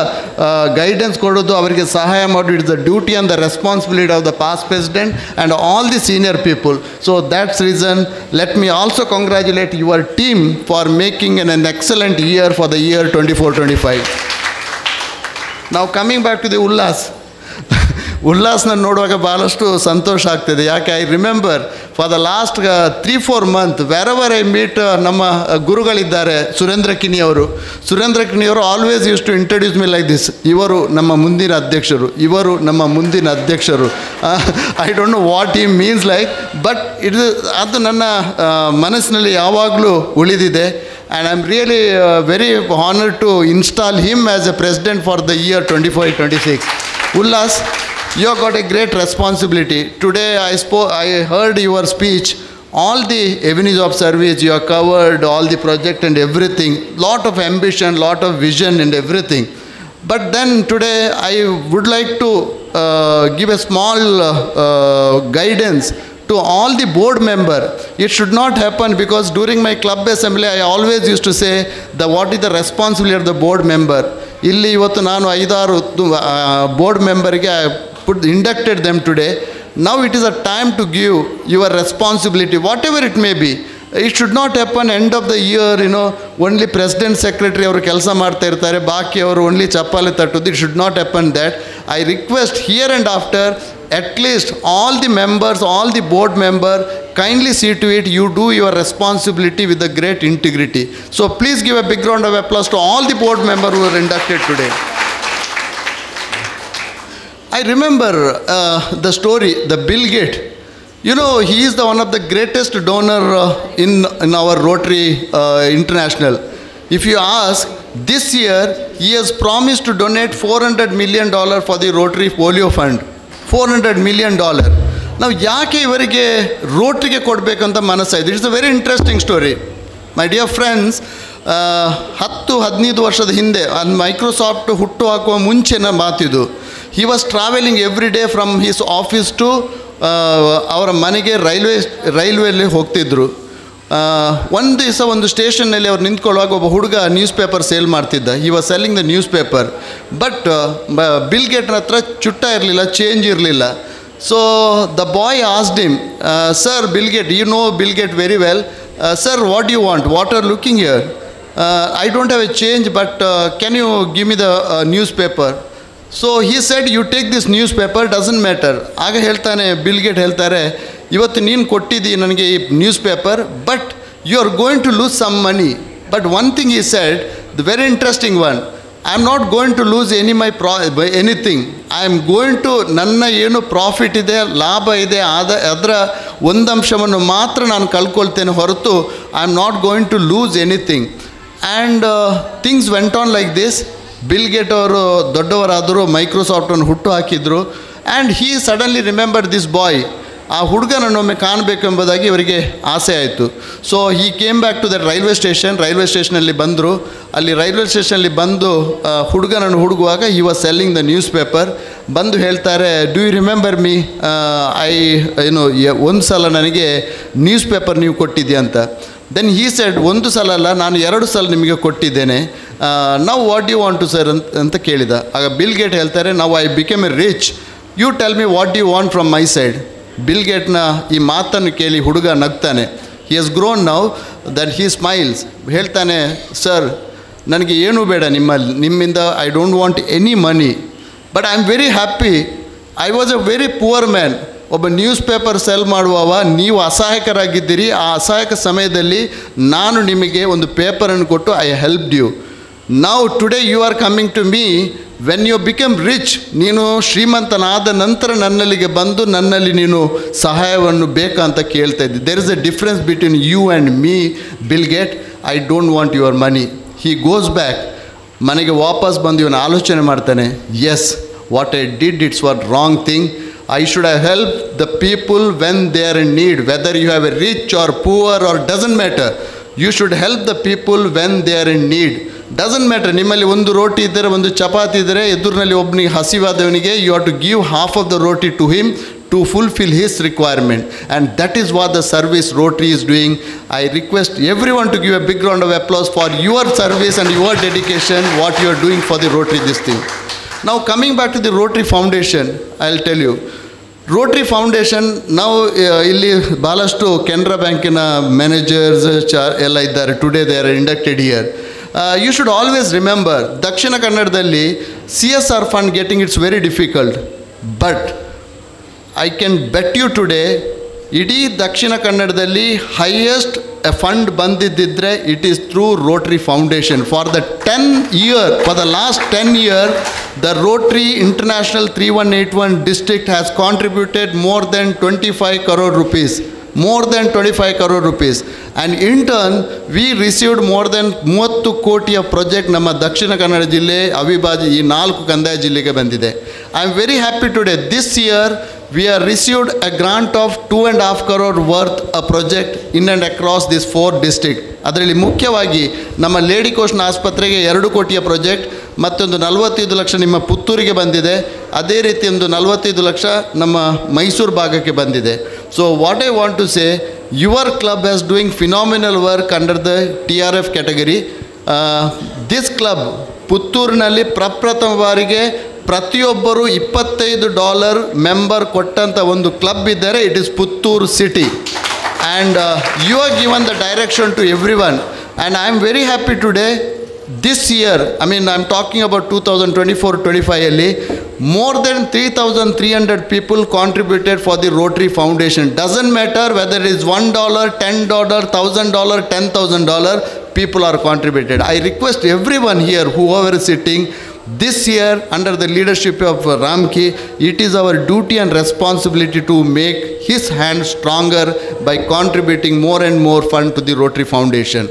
ಗೈಡೆನ್ಸ್ ಕೊಡೋದು, ಅವರಿಗೆ ಸಹಾಯ ಮಾಡೋದು, it's the duty and the responsibility of the past president and all the senior people. So that's reason let me also congratulate your team for making an excellent year for the year 24-25. Now coming back to the ಉಲ್ಲಾಸ್ನ ನೋಡುವಾಗ ಭಾಳಷ್ಟು ಸಂತೋಷ ಆಗ್ತದೆ. ಯಾಕೆ I remember for the last 3-4 month wherever I meet ನಮ್ಮ ಗುರುಗಳಿದ್ದಾರೆ ಸುರೇಂದ್ರ ಕಿನಿ ಅವರು. ಸುರೇಂದ್ರ ಕಿನಿ ಅವರು always use to introduce me like this, ಇವರು ನಮ್ಮ ಮುಂದಿನ ಅಧ್ಯಕ್ಷರು, ಇವರು ನಮ್ಮ ಮುಂದಿನ ಅಧ್ಯಕ್ಷರು. I don't know what he means like, but ಅದು ನನ್ನ ಮನಸ್ಸಿನಲ್ಲಿ ಯಾವಾಗಲೂ ಉಳಿದಿದೆ. And I'm really very honored to install him as a president for the year 25-26. Ullas, you have got a great responsibility. Today I heard your speech all the avenues of service, you have covered all the project and everything, lot of ambition, lot of vision and everything. But then today I would like to give a small guidance to all the board member. It should not happen, because during my club assembly I always used to say what is the responsibility of the board member. Illi ivattu nanu 5-6 board memberge I inducted them today. Now it is a time to give your responsibility, whatever it may be. It should not happen end of the year, only president, secretary ಅವರು ಕೆಲಸ ಮಾಡ್ತಾ ಇರ್ತಾರೆ, ಬಾಕಿ ಅವರು only ಚಪ್ಪಾಳೆ ತಟ್ಟುದು. It should not happen that. I request here and after, at least all the members, all the board member, kindly see to it you do your responsibility with a great integrity. So please give a big round of applause to all the board members who are inducted today. I remember the story, the Bill Gates. He is one of the greatest donor in our Rotary International. If you ask, this year he has promised to donate $400 million for the Rotary Polio Fund. $400 million. Now, ಯಾಕೆ ಇವರಿಗೆ ರೋಟ್ರಿಗೆ ಕೊಡಬೇಕಂತ ಮನಸ್ಸಾಯಿತು? It's a very interesting story. My dear friends, 10-15 ವರ್ಷದ ಹಿಂದೆ Microsoft ಹುಟ್ಟು ಹಾಕುವ ಮುಂಚೆನ ಮಾತಿದು. He was travelling every day from his office to ಅವರ ಮನೆಗೆ ರೈಲ್ವೆಯಲ್ಲಿ ಹೋಗ್ತಿದ್ರು. ಒಂದು ದಿವಸ ಒಂದು ಸ್ಟೇಷನ್ನಲ್ಲಿ ಅವ್ರು ನಿಂತ್ಕೊಳ್ಳುವಾಗ ಒಬ್ಬ ಹುಡುಗ ನ್ಯೂಸ್ ಪೇಪರ್ ಸೇಲ್ ಮಾಡ್ತಿದ್ದ. He was selling the newspaper. But Bill ಗೇಟ್ನ ಹತ್ರ ಚುಟ್ಟ ಇರಲಿಲ್ಲ, ಚೇಂಜ್ ಇರಲಿಲ್ಲ. So the boy asked him, sir Bill Gates, you know Bill Gates very well, sir what you want, what are looking here, I don't have a change, but can you give me the newspaper. So he said, you take this newspaper, doesn't matter. ಆಗ ಹೇಳ್ತಾನೆ bill Gates ಹೇಳ್ತಾರೆ, ಇವತ್ತು ನೀನು ಕೊಟ್ಟಿದ್ದೀ ನನಗೆ ಈ newspaper, but you are going to lose some money. But one thing he said, the very interesting one, I am not going to lose anything. I am going to, ನನ್ನ ಏನು profit ಇದೆ, ಲಾಭ ಇದೆ, ಅದರ ಒಂದಂಶವನ್ನು ಮಾತ್ರ ನಾನು ಕಳ್ಕೊಳ್ತೇನೆ ಹೊರತು I am not going to lose anything. And things went on like this. Bill Gates ಅವರು ದೊಡ್ಡವರಾದರು, ಮೈಕ್ರೋಸಾಫ್ಟನ್ನು ಹುಟ್ಟು ಹಾಕಿದರು. And he suddenly remember this boy. ಆ ಹುಡುಗನನ್ನೊಮ್ಮೆ ಕಾಣಬೇಕೆಂಬುದಾಗಿ ಇವರಿಗೆ ಆಸೆ ಆಯಿತು. So he came back to that railway ಸ್ಟೇಷನಲ್ಲಿ ಬಂದರು. ಅಲ್ಲಿ ರೈಲ್ವೆ ಸ್ಟೇಷನಲ್ಲಿ ಬಂದು ಹುಡುಗನನ್ನು ಹುಡುಗುವಾಗ he was selling the newspaper. ಬಂದು ಹೇಳ್ತಾರೆ, ಡೂ ಯು ರಿಮೆಂಬರ್ ಮೀ, ಒಂದು ಸಲ ನನಗೆ ನ್ಯೂಸ್ ಪೇಪರ್ ನೀವು ಕೊಟ್ಟಿದ್ದೀಯ ಅಂತ. ದೆನ್ ಹೀ ಸೆಡ್, ಒಂದು ಸಲ ಅಲ್ಲ, ನಾನು 2 ಸಲ ನಿಮಗೆ ಕೊಟ್ಟಿದ್ದೇನೆ. ನಾವು what you want to sir ಅಂತ ಕೇಳಿದ. ಆಗ ಬಿಲ್ ಗೇಟ್ ಹೇಳ್ತಾರೆ, ನಾವು I became a rich, you tell me what you want from my side. Bill ಗೇಟ್ನ ಈ ಮಾತನ್ನು ಕೇಳಿ ಹುಡುಗ ನಗ್ತಾನೆ. He has grown now that he smiles. ಹೇಳ್ತಾನೆ, ಸರ್ ನನಗೆ ಏನೂ ಬೇಡ ನಿಮ್ಮಿಂದ, I don't want any money, but I am very happy. I was a very poor man. ಒಬ್ಬ ನ್ಯೂಸ್ ಪೇಪರ್ ಸೆಲ್ ಮಾಡುವವ, ನೀವು ಅಸಹಾಯಕರಾಗಿದ್ದೀರಿ. ಆ ಅಸಹಾಯಕ ಸಮಯದಲ್ಲಿ ನಾನು ನಿಮಗೆ ಒಂದು ಪೇಪರನ್ನು ಕೊಟ್ಟು I helped you. Now today you are coming to me when you become rich. ನೀನು ಶ್ರೀಮಂತನಾದ ನಂತರ ನನ್ನಲ್ಲಿಗೆ ಬಂದು ನನ್ನಲ್ಲಿ ನೀನು ಸಹಾಯವನ್ನು ಬೇಕಾ ಅಂತ ಕೇಳ್ತಾ ಇದ್ದಿ. There is a difference between you and me, Bill Gate. I don't want your money. He goes back. ಮನೆಗೆ ವಾಪಸ್ ಬಂದು ಇವನು ಆಲೋಚನೆ ಮಾಡ್ತಾನೆ, yes, what I did, it's what wrong thing. I should have helped the people when they are in need. Whether you have a rich or poor or doesn't matter. You should help the people when they are in need. Doesn't matter. ನಿಮ್ಮಲ್ಲಿ ಒಂದು ರೋಟಿ ಇದ್ದರೆ, ಒಂದು ಚಪಾತಿ ಇದ್ದರೆ, ಎದುರಿನಲ್ಲಿ ಒಬ್ಬನಿಗೆ ಹಸಿವಾದವನಿಗೆ you have to give half of the roti to him to fulfill his requirement. And that is what the service Rotary is doing. I request everyone to give a big round of applause for your service and your dedication, what you are doing for the Rotary this thing. Now coming back to the Rotary Foundation, I'll tell you. Rotary foundation ನಾವು ಇಲ್ಲಿ ಭಾಳಷ್ಟು ಕೆನರಾ ಬ್ಯಾಂಕಿನ managers ಎಲ್ಲ ಇದ್ದಾರೆ. Today they are inducted here. You should always remember, Dakshina ಕನ್ನಡದಲ್ಲಿ CSR fund getting it's very difficult. But I can bet you today, ಇಡೀ ದಕ್ಷಿಣ ಕನ್ನಡದಲ್ಲಿ ಹೈಯೆಸ್ಟ್ ಫಂಡ್ ಬಂದಿದ್ದಿದ್ರೆ it is through Rotary foundation. For the last 10 year, the Rotary International 3181 district has contributed more than 25 crore rupees. More than 25 crore rupees. And in turn, we received more than 30 ಕೋಟಿಯ project ನಮ್ಮ ದಕ್ಷಿಣ ಕನ್ನಡ ಜಿಲ್ಲೆ ಅವಿಭಾಜ್ಯ ಈ 4 ಕಂದಾಯ ಜಿಲ್ಲೆಗೆ ಬಂದಿದೆ. I am very happy today. This year, we have received a grant of 2.5 crore worth a project in and across these 4 districts. ಅದರಲ್ಲಿ ಮುಖ್ಯವಾಗಿ ನಮ್ಮ ಲೇಡಿ ಕೋಶ್ನ ಆಸ್ಪತ್ರೆಗೆ 2 ಕೋಟಿಯ ಪ್ರಾಜೆಕ್ಟ್, ಮತ್ತೊಂದು 45 ಲಕ್ಷ ನಿಮ್ಮ ಪುತ್ತೂರಿಗೆ ಬಂದಿದೆ. ಅದೇ ರೀತಿ ಒಂದು 45 ಲಕ್ಷ ನಮ್ಮ ಮೈಸೂರು ಭಾಗಕ್ಕೆ ಬಂದಿದೆ. So what I want to say, your club has doing phenomenal work under the TRF category. This club ಪುತ್ತೂರಿನಲ್ಲಿ ಪ್ರಪ್ರಥಮ ಬಾರಿಗೆ ಪ್ರತಿಯೊಬ್ಬರು $25 ಮೆಂಬರ್ ಕೊಟ್ಟಂಥ ಒಂದು ಕ್ಲಬ್ ಇದ್ದರೆ it is Puttur city. And you are given the direction to every one. And I am very happy today. This year, I am talking about 2024-25 more than 3,300 people contributed for the Rotary Foundation. Doesn't matter whether it is $1, $10, $1,000, $10,000, people are contributed. I request everyone here, whoever is sitting, this year under the leadership of Ramki, it is our duty and responsibility to make his hand stronger by contributing more and more fund to the Rotary Foundation.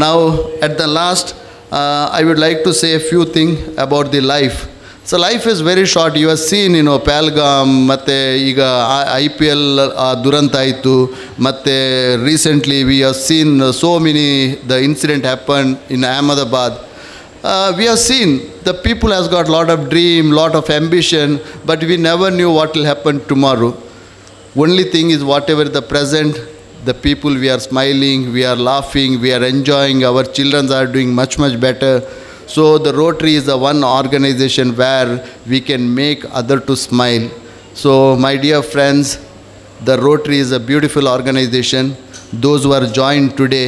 Now at the last, I would like to say a few things about the life. So life is very short. You have seen, Pahalgam, ಮತ್ತೆ ಈಗ IPL ದುರಂತ ಆಯಿತು, ಮತ್ತು recently we have seen so many, the incident happened in Ahmedabad. We have seen the people has got lot of dream, lot of ambition, but we never knew what will happen tomorrow. Only thing is, whatever the present, the people, we are smiling, we are laughing, we are enjoying, our children are doing much, much better. So the Rotary is the one organization where we can make other to smile. So my dear friends, the Rotary is a beautiful organization. Those who are joined today,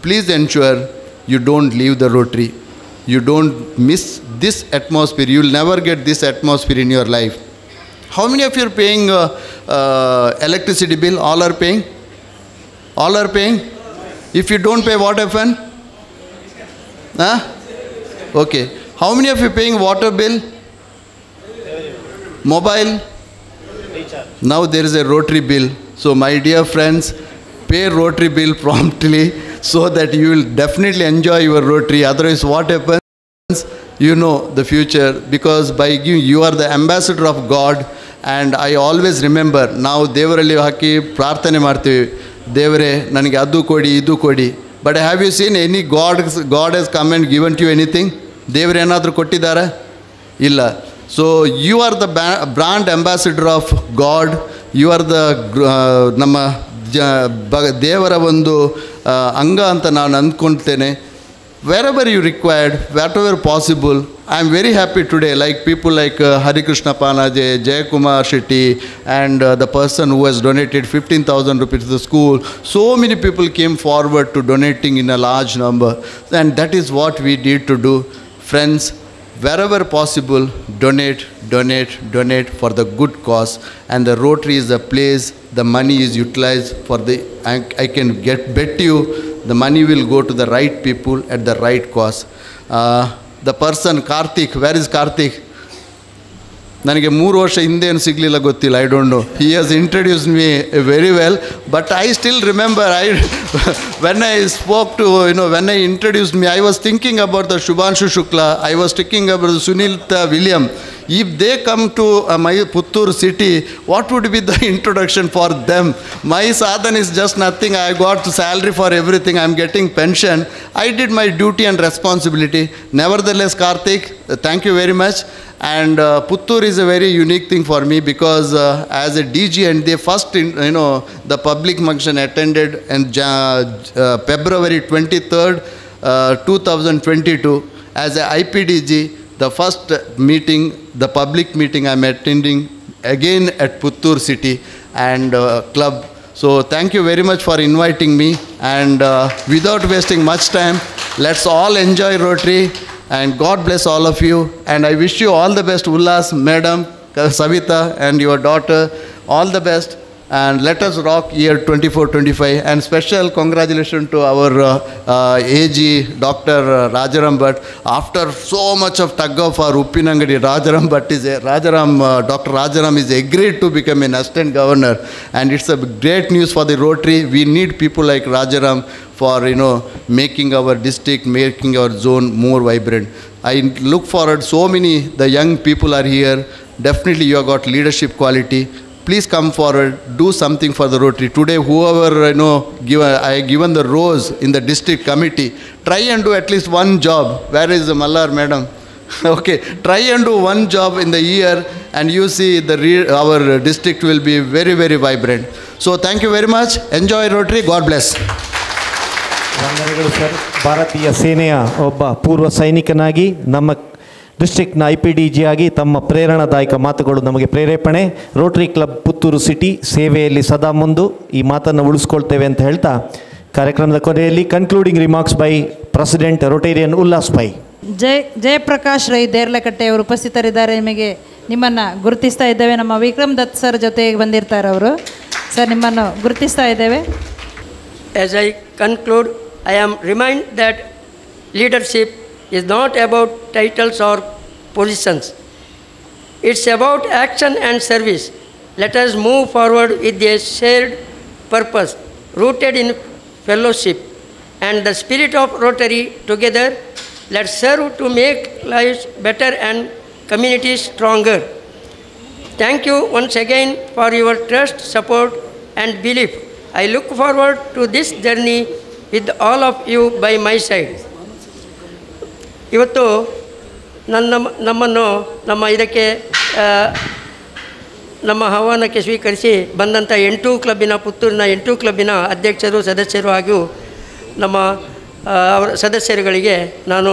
please ensure you don't leave the Rotary. You don't miss this atmosphere. You will never get this atmosphere in your life. How many of you are paying electricity bill? All are paying? All are paying? If you don't pay, what happen? Huh? Okay. How many of you paying water bill? Mobile? Now there is a Rotary bill. So my dear friends, pay Rotary bill promptly so that you will definitely enjoy your Rotary. Otherwise what happens? You know the future, because by you are the ambassador of God. And I always remember, ನಾವು ದೇವರಲ್ಲಿ ಹಾಕಿ ಪ್ರಾರ್ಥನೆ ಮಾಡ್ತೀವಿ, ದೇವರೇ ನನಗೆ ಅದು ಕೊಡಿ ಇದು ಕೊಡಿ. But have you seen any god has come and given to anything? ದೇವರು ಏನಾದರೂ ಕೊಟ್ಟಿದ್ದಾರೆ? ಇಲ್ಲ. So you are the brand ambassador of God. You are the ನಮ್ಮ ದೇವರ ಒಂದು ಅಂಗ ಅಂತ ನಾನು ಅಂದ್ಕೊಳ್ತೇನೆ. Wherever you required, whatever possible, I am very happy today, like people like Hari Krishna Panaje, Jayakumar Shetty, and the person who has donated 15,000 rupees to the school. So many people came forward to donating in a large number, and that is what we need to do. Friends, wherever possible, donate, donate, donate for the good cause. And the Rotary is the place the money is utilized for the, I can bet you, the money will go to the right people at the right cause. The person, Karthik, where is Karthik? ನನಗೆ 3 ವರ್ಷ ಹಿಂದೇನು ಸಿಗಲಿಲ್ಲ, ಗೊತ್ತಿಲ್ಲ, I don't no. He has introduced me very well, but I still remember when I spoke to, when I introduced me, I was thinking about the Shubhanshu Shukla, I was thinking about the Sunilta William. If they come to my Puttur city, what would be the introduction for them? My sadhan is just nothing. I got salary for everything. I am getting pension. I did my duty and responsibility. Nevertheless, Karthik, thank you very much. And Puttur is a very unique thing for me, because as a DG, and the first, the public function attended on February 23rd, 2022 as a IPDG. The first meeting, the public meeting I am attending again at Puttur city and club. So thank you very much for inviting me, and without wasting much time, let's all enjoy Rotary, and God bless all of you, and I wish you all the best, Ullas, Madam, Savita, and your daughter, all the best. And let us rock year 24-25, and special congratulations to our AG Dr. Rajaram Bhatt. After so much of tug of war, Uppinangadi, Dr. Rajaram is agreed to become an assistant governor, and it's a great news for the Rotary. We need people like Rajaram for making our district, making our zone more vibrant. I look forward, so many the young people are here. Definitely you have got leadership quality. please come forward, do something for the Rotary. Today, whoever, I have given the rose in the district committee, try and do at least one job. Where is the Mallar madam? Okay, try and do one job in the year, and you see our district will be very, very vibrant. So thank you very much. Enjoy Rotary. God bless. ವಂದನೆಗಳು sir. ಭಾರತೀಯ ಸೇನೆಯ ಒಬ್ಬ ಪೂರ್ವ ಸೈನಿಕನಾಗಿ ನಮ್ಮ ಡಿಸ್ಟ್ರಿಕ್ಟ್ನ IPDG ಆಗಿ ತಮ್ಮ ಪ್ರೇರಣಾದಾಯಕ ಮಾತುಗಳು ನಮಗೆ ಪ್ರೇರೇಪಣೆ. ರೋಟರಿ ಕ್ಲಬ್ ಪುತ್ತೂರು ಸಿಟಿ ಸೇವೆಯಲ್ಲಿ ಸದಾ ಮುಂದು ಈ ಮಾತನ್ನು ಉಳಿಸ್ಕೊಳ್ತೇವೆ ಅಂತ ಹೇಳ್ತಾ ಕಾರ್ಯಕ್ರಮದ ಕೊನೆಯಲ್ಲಿ concluding remarks by president Rotarian Ullas Pai. Jayaprakash Rai Derlakatte ಅವರು ಉಪಸ್ಥಿತರಿದ್ದಾರೆ. ನಿಮಗೆ ನಿಮ್ಮನ್ನು ಗುರುತಿಸ್ತಾ ಇದ್ದೇವೆ. ನಮ್ಮ ವಿಕ್ರಮ್ ದತ್ ಸರ್ ಜೊತೆಗೆ ಬಂದಿರ್ತಾರೆ ಅವರು. ಸರ್, ನಿಮ್ಮನ್ನು ಗುರುತಿಸ್ತಾ ಇದ್ದೇವೆ. As I conclude, I am reminded that leadership is not about titles or positions. It's about action and service. Let us move forward with a shared purpose, rooted in fellowship and the spirit of Rotary. Together, let's serve to make lives better and communities stronger. Thank you once again for your trust, support and belief. I look forward to this journey with all of you by my side. ಇವತ್ತು ನಮ್ಮನ್ನು ಇದಕ್ಕೆ ನಮ್ಮ ಆಹ್ವಾನಕ್ಕೆ ಸ್ವೀಕರಿಸಿ ಬಂದಂಥ 8 ಕ್ಲಬ್ಬಿನ ಪುತ್ತೂರಿನ 8 ಕ್ಲಬ್ಬಿನ ಅಧ್ಯಕ್ಷರು, ಸದಸ್ಯರು ಹಾಗೂ ನಮ್ಮ ಅವರ ಸದಸ್ಯರುಗಳಿಗೆ ನಾನು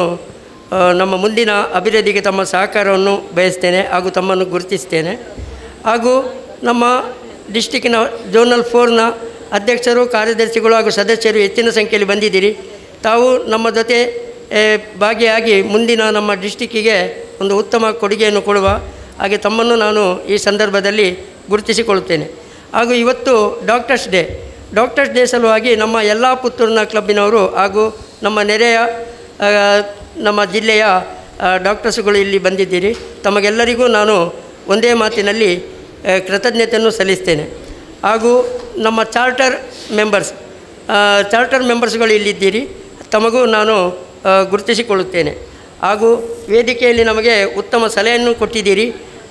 ನಮ್ಮ ಮುಂದಿನ ಅಭಿವೃದ್ಧಿಗೆ ತಮ್ಮ ಸಹಕಾರವನ್ನು ಬಯಸ್ತೇನೆ ಹಾಗೂ ತಮ್ಮನ್ನು ಗುರುತಿಸ್ತೇನೆ. ಹಾಗೂ ನಮ್ಮ ಡಿಸ್ಟಿಕ್ಕಿನ ಝೋನಲ್ 4ನ ಅಧ್ಯಕ್ಷರು, ಕಾರ್ಯದರ್ಶಿಗಳು ಹಾಗೂ ಸದಸ್ಯರು ಹೆಚ್ಚಿನ ಸಂಖ್ಯೆಯಲ್ಲಿ ಬಂದಿದ್ದೀರಿ. ತಾವು ನಮ್ಮ ಜೊತೆ ಭಾಗಿಯಾಗಿ ಮುಂದಿನ ನಮ್ಮ ಡಿಸ್ಟಿಕ್ಕಿಗೆ ಒಂದು ಉತ್ತಮ ಕೊಡುಗೆಯನ್ನು ಕೊಡುವ ಹಾಗೆ ತಮ್ಮನ್ನು ನಾನು ಈ ಸಂದರ್ಭದಲ್ಲಿ ಗುರುತಿಸಿಕೊಳ್ಳುತ್ತೇನೆ. ಹಾಗೂ ಇವತ್ತು ಡಾಕ್ಟರ್ಸ್ ಡೇ ಸಲುವಾಗಿ ನಮ್ಮ ಎಲ್ಲ ಪುತ್ತೂರಿನ ಕ್ಲಬ್ಬಿನವರು ಹಾಗೂ ನಮ್ಮ ನೆರೆಯ ನಮ್ಮ ಜಿಲ್ಲೆಯ ಡಾಕ್ಟರ್ಸ್ಗಳು ಇಲ್ಲಿ ಬಂದಿದ್ದೀರಿ. ತಮಗೆಲ್ಲರಿಗೂ ನಾನು ಒಂದೇ ಮಾತಿನಲ್ಲಿ ಕೃತಜ್ಞತೆಯನ್ನು ಸಲ್ಲಿಸ್ತೇನೆ. ಹಾಗೂ ನಮ್ಮ ಚಾರ್ಟರ್ ಮೆಂಬರ್ಸ್ಗಳು ಇಲ್ಲಿದ್ದೀರಿ. ತಮಗೂ ನಾನು ಗುರುತಿಸಿಕೊಳ್ಳುತ್ತೇನೆ. ಹಾಗೂ ವೇದಿಕೆಯಲ್ಲಿ ನಮಗೆ ಉತ್ತಮ ಸಲಹೆಯನ್ನು ಕೊಟ್ಟಿದ್ದೀರಿ.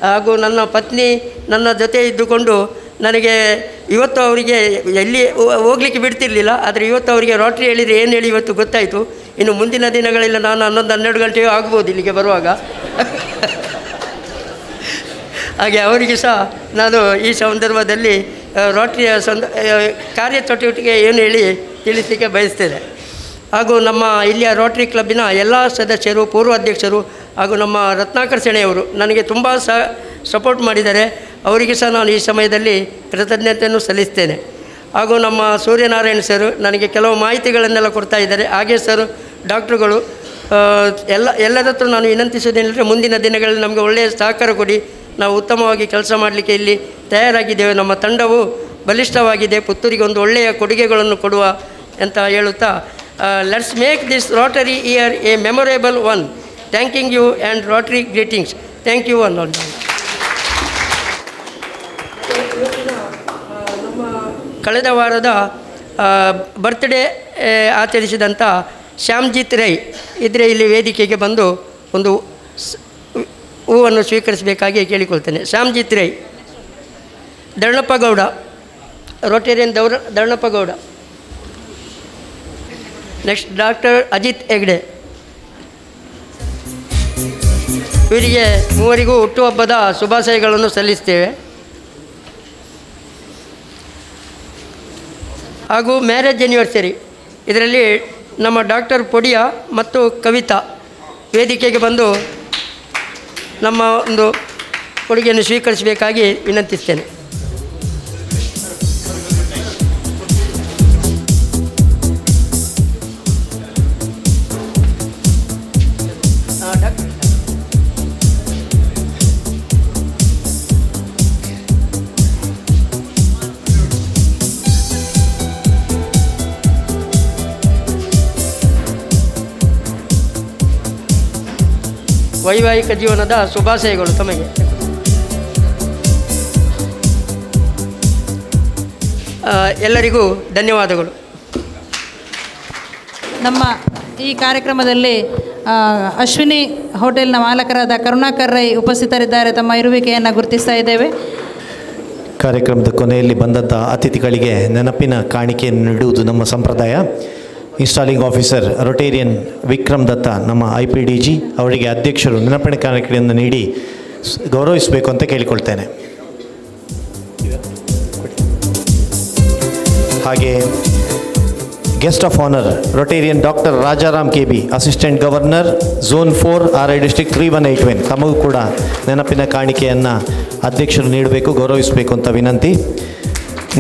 ಹಾಗೂ ನನ್ನ ಪತ್ನಿ ನನ್ನ ಜೊತೆ ಇದ್ದುಕೊಂಡು ನನಗೆ ಇವತ್ತು ಅವರಿಗೆ ಎಲ್ಲಿ ಹೋಗಲಿಕ್ಕೆ ಬಿಡ್ತಿರಲಿಲ್ಲ. ಆದರೆ ಇವತ್ತು ಅವರಿಗೆ ರೋಟ್ರಿ ಹೇಳಿದರೆ ಏನು ಹೇಳಿ ಇವತ್ತು ಗೊತ್ತಾಯಿತು. ಇನ್ನು ಮುಂದಿನ ದಿನಗಳಲ್ಲಿ ನಾನು 11-12 ಗಂಟೆಯೂ ಆಗ್ಬೋದು ಇಲ್ಲಿಗೆ ಬರುವಾಗ. ಹಾಗೆ ಅವರಿಗೆ ಸಹ ನಾನು ಈ ಸಂದರ್ಭದಲ್ಲಿ ರೋಟ್ರಿಯ ಕಾರ್ಯಚಟುವಟಿಕೆ ಏನು ಹೇಳಿ ತಿಳಿಸಲಿಕ್ಕೆ ಬಯಸ್ತೇನೆ. ಹಾಗೂ ನಮ್ಮ ಇಲ್ಲಿಯ ರೋಟರಿ ಕ್ಲಬ್ಬಿನ ಎಲ್ಲ ಸದಸ್ಯರು, ಪೂರ್ವ ಅಧ್ಯಕ್ಷರು ಹಾಗೂ ನಮ್ಮ ರತ್ನಾಕರ್ ಸೆಣೆಯವರು ನನಗೆ ತುಂಬ ಸಪೋರ್ಟ್ ಮಾಡಿದ್ದಾರೆ. ಅವರಿಗೆ ಸಹ ನಾನು ಈ ಸಮಯದಲ್ಲಿ ಕೃತಜ್ಞತೆಯನ್ನು ಸಲ್ಲಿಸ್ತೇನೆ. ಹಾಗೂ ನಮ್ಮ ಸೂರ್ಯನಾರಾಯಣ್ ಸರ್ ನನಗೆ ಕೆಲವು ಮಾಹಿತಿಗಳನ್ನೆಲ್ಲ ಕೊಡ್ತಾ ಇದ್ದಾರೆ. ಹಾಗೆ ಸರ್ ಡಾಕ್ಟ್ರುಗಳು ಎಲ್ಲರ ಹತ್ರ ನಾನು ವಿನಂತಿಸೋದೇನೆಂದರೆ ಮುಂದಿನ ದಿನಗಳಲ್ಲಿ ನಮಗೆ ಒಳ್ಳೆಯ ಸಹಕಾರ ಕೊಡಿ. ನಾವು ಉತ್ತಮವಾಗಿ ಕೆಲಸ ಮಾಡಲಿಕ್ಕೆ ಇಲ್ಲಿ ತಯಾರಾಗಿದ್ದೇವೆ. ನಮ್ಮ ತಂಡವು ಬಲಿಷ್ಠವಾಗಿದೆ. ಪುತ್ತೂರಿಗೆ ಒಂದು ಒಳ್ಳೆಯ ಕೊಡುಗೆಗಳನ್ನು ಕೊಡುವ ಅಂತ ಹೇಳುತ್ತಾ let's make this Rotary year a memorable one. Thanking you and Rotary greetings. Thank you one all. ಕಳೆದ ವಾರದ ಬರ್ತ್ಡೇ ಆಚರಿಸಿದಂಥ ಶ್ಯಾಮ್ಜಿತ್ ರೈ ಇದ್ರೆ ಇಲ್ಲಿ ವೇದಿಕೆಗೆ ಬಂದು ಒಂದು ಹೂವನ್ನು ಸ್ವೀಕರಿಸಬೇಕಾಗಿ ಕೇಳಿಕೊಳ್ತೇನೆ. Shyamjith Rai, Dharnappa Gowda, Rotarian Dharnappa Gowda. Next doctor Ajith Hegde. ಇವರಿಗೆ ಮೂವರಿಗೂ ಹುಟ್ಟುಹಬ್ಬದ ಶುಭಾಶಯಗಳನ್ನು ಸಲ್ಲಿಸ್ತೇವೆ. ಹಾಗೂ ಮ್ಯಾರೇಜ್ ಆ್ಯನಿವರ್ಸರಿ ಇದರಲ್ಲಿ ನಮ್ಮ ಡಾಕ್ಟರ್ ಪೊಡಿಯಾ ಮತ್ತು ಕವಿತಾ ವೇದಿಕೆಗೆ ಬಂದು ನಮ್ಮ ಒಂದು ಕೊಡುಗೆಯನ್ನು ಸ್ವೀಕರಿಸಬೇಕಾಗಿ ವಿನಂತಿಸ್ತೇನೆ. ವೈವಾಹಿಕ ಜೀವನದ ಶುಭಾಶಯಗಳು ತಮಗೆ. ಎಲ್ಲರಿಗೂ ಧನ್ಯವಾದಗಳು. ನಮ್ಮ ಈ ಕಾರ್ಯಕ್ರಮದಲ್ಲಿ ಅಶ್ವಿನಿ ಹೋಟೆಲ್ನ ಮಾಲಕರಾದ ಕರುಣಾಕರ್ ರೈ ಉಪಸ್ಥಿತರಿದ್ದಾರೆ. ತಮ್ಮ ಇರುವಿಕೆಯನ್ನು ಗುರುತಿಸ್ತಾ ಇದ್ದೇವೆ. ಕಾರ್ಯಕ್ರಮದ ಕೊನೆಯಲ್ಲಿ ಬಂದಂಥ ಅತಿಥಿಗಳಿಗೆ ನೆನಪಿನ ಕಾಣಿಕೆಯನ್ನು ನೀಡುವುದು ನಮ್ಮ ಸಂಪ್ರದಾಯ. ಇನ್ಸ್ಟಾಲಿಂಗ್ ಆಫೀಸರ್ ರೊಟೇರಿಯನ್ ವಿಕ್ರಮ್ ದತ್ತ ನಮ್ಮ IPDG ಅವರಿಗೆ ಅಧ್ಯಕ್ಷರು ನೆನಪಿನ ಕಾಣಿಕೆಯನ್ನು ನೀಡಿ ಗೌರವಿಸಬೇಕು ಅಂತ ಕೇಳಿಕೊಳ್ತೇನೆ. ಹಾಗೆ guest of honour Rotarian doctor Rajaram KB, assistant governor zone 4 RI district 3181, ತಮಗೂ ಕೂಡ ನೆನಪಿನ ಕಾಣಿಕೆಯನ್ನು ಅಧ್ಯಕ್ಷರು ನೀಡಬೇಕು, ಗೌರವಿಸಬೇಕು ಅಂತ ವಿನಂತಿ.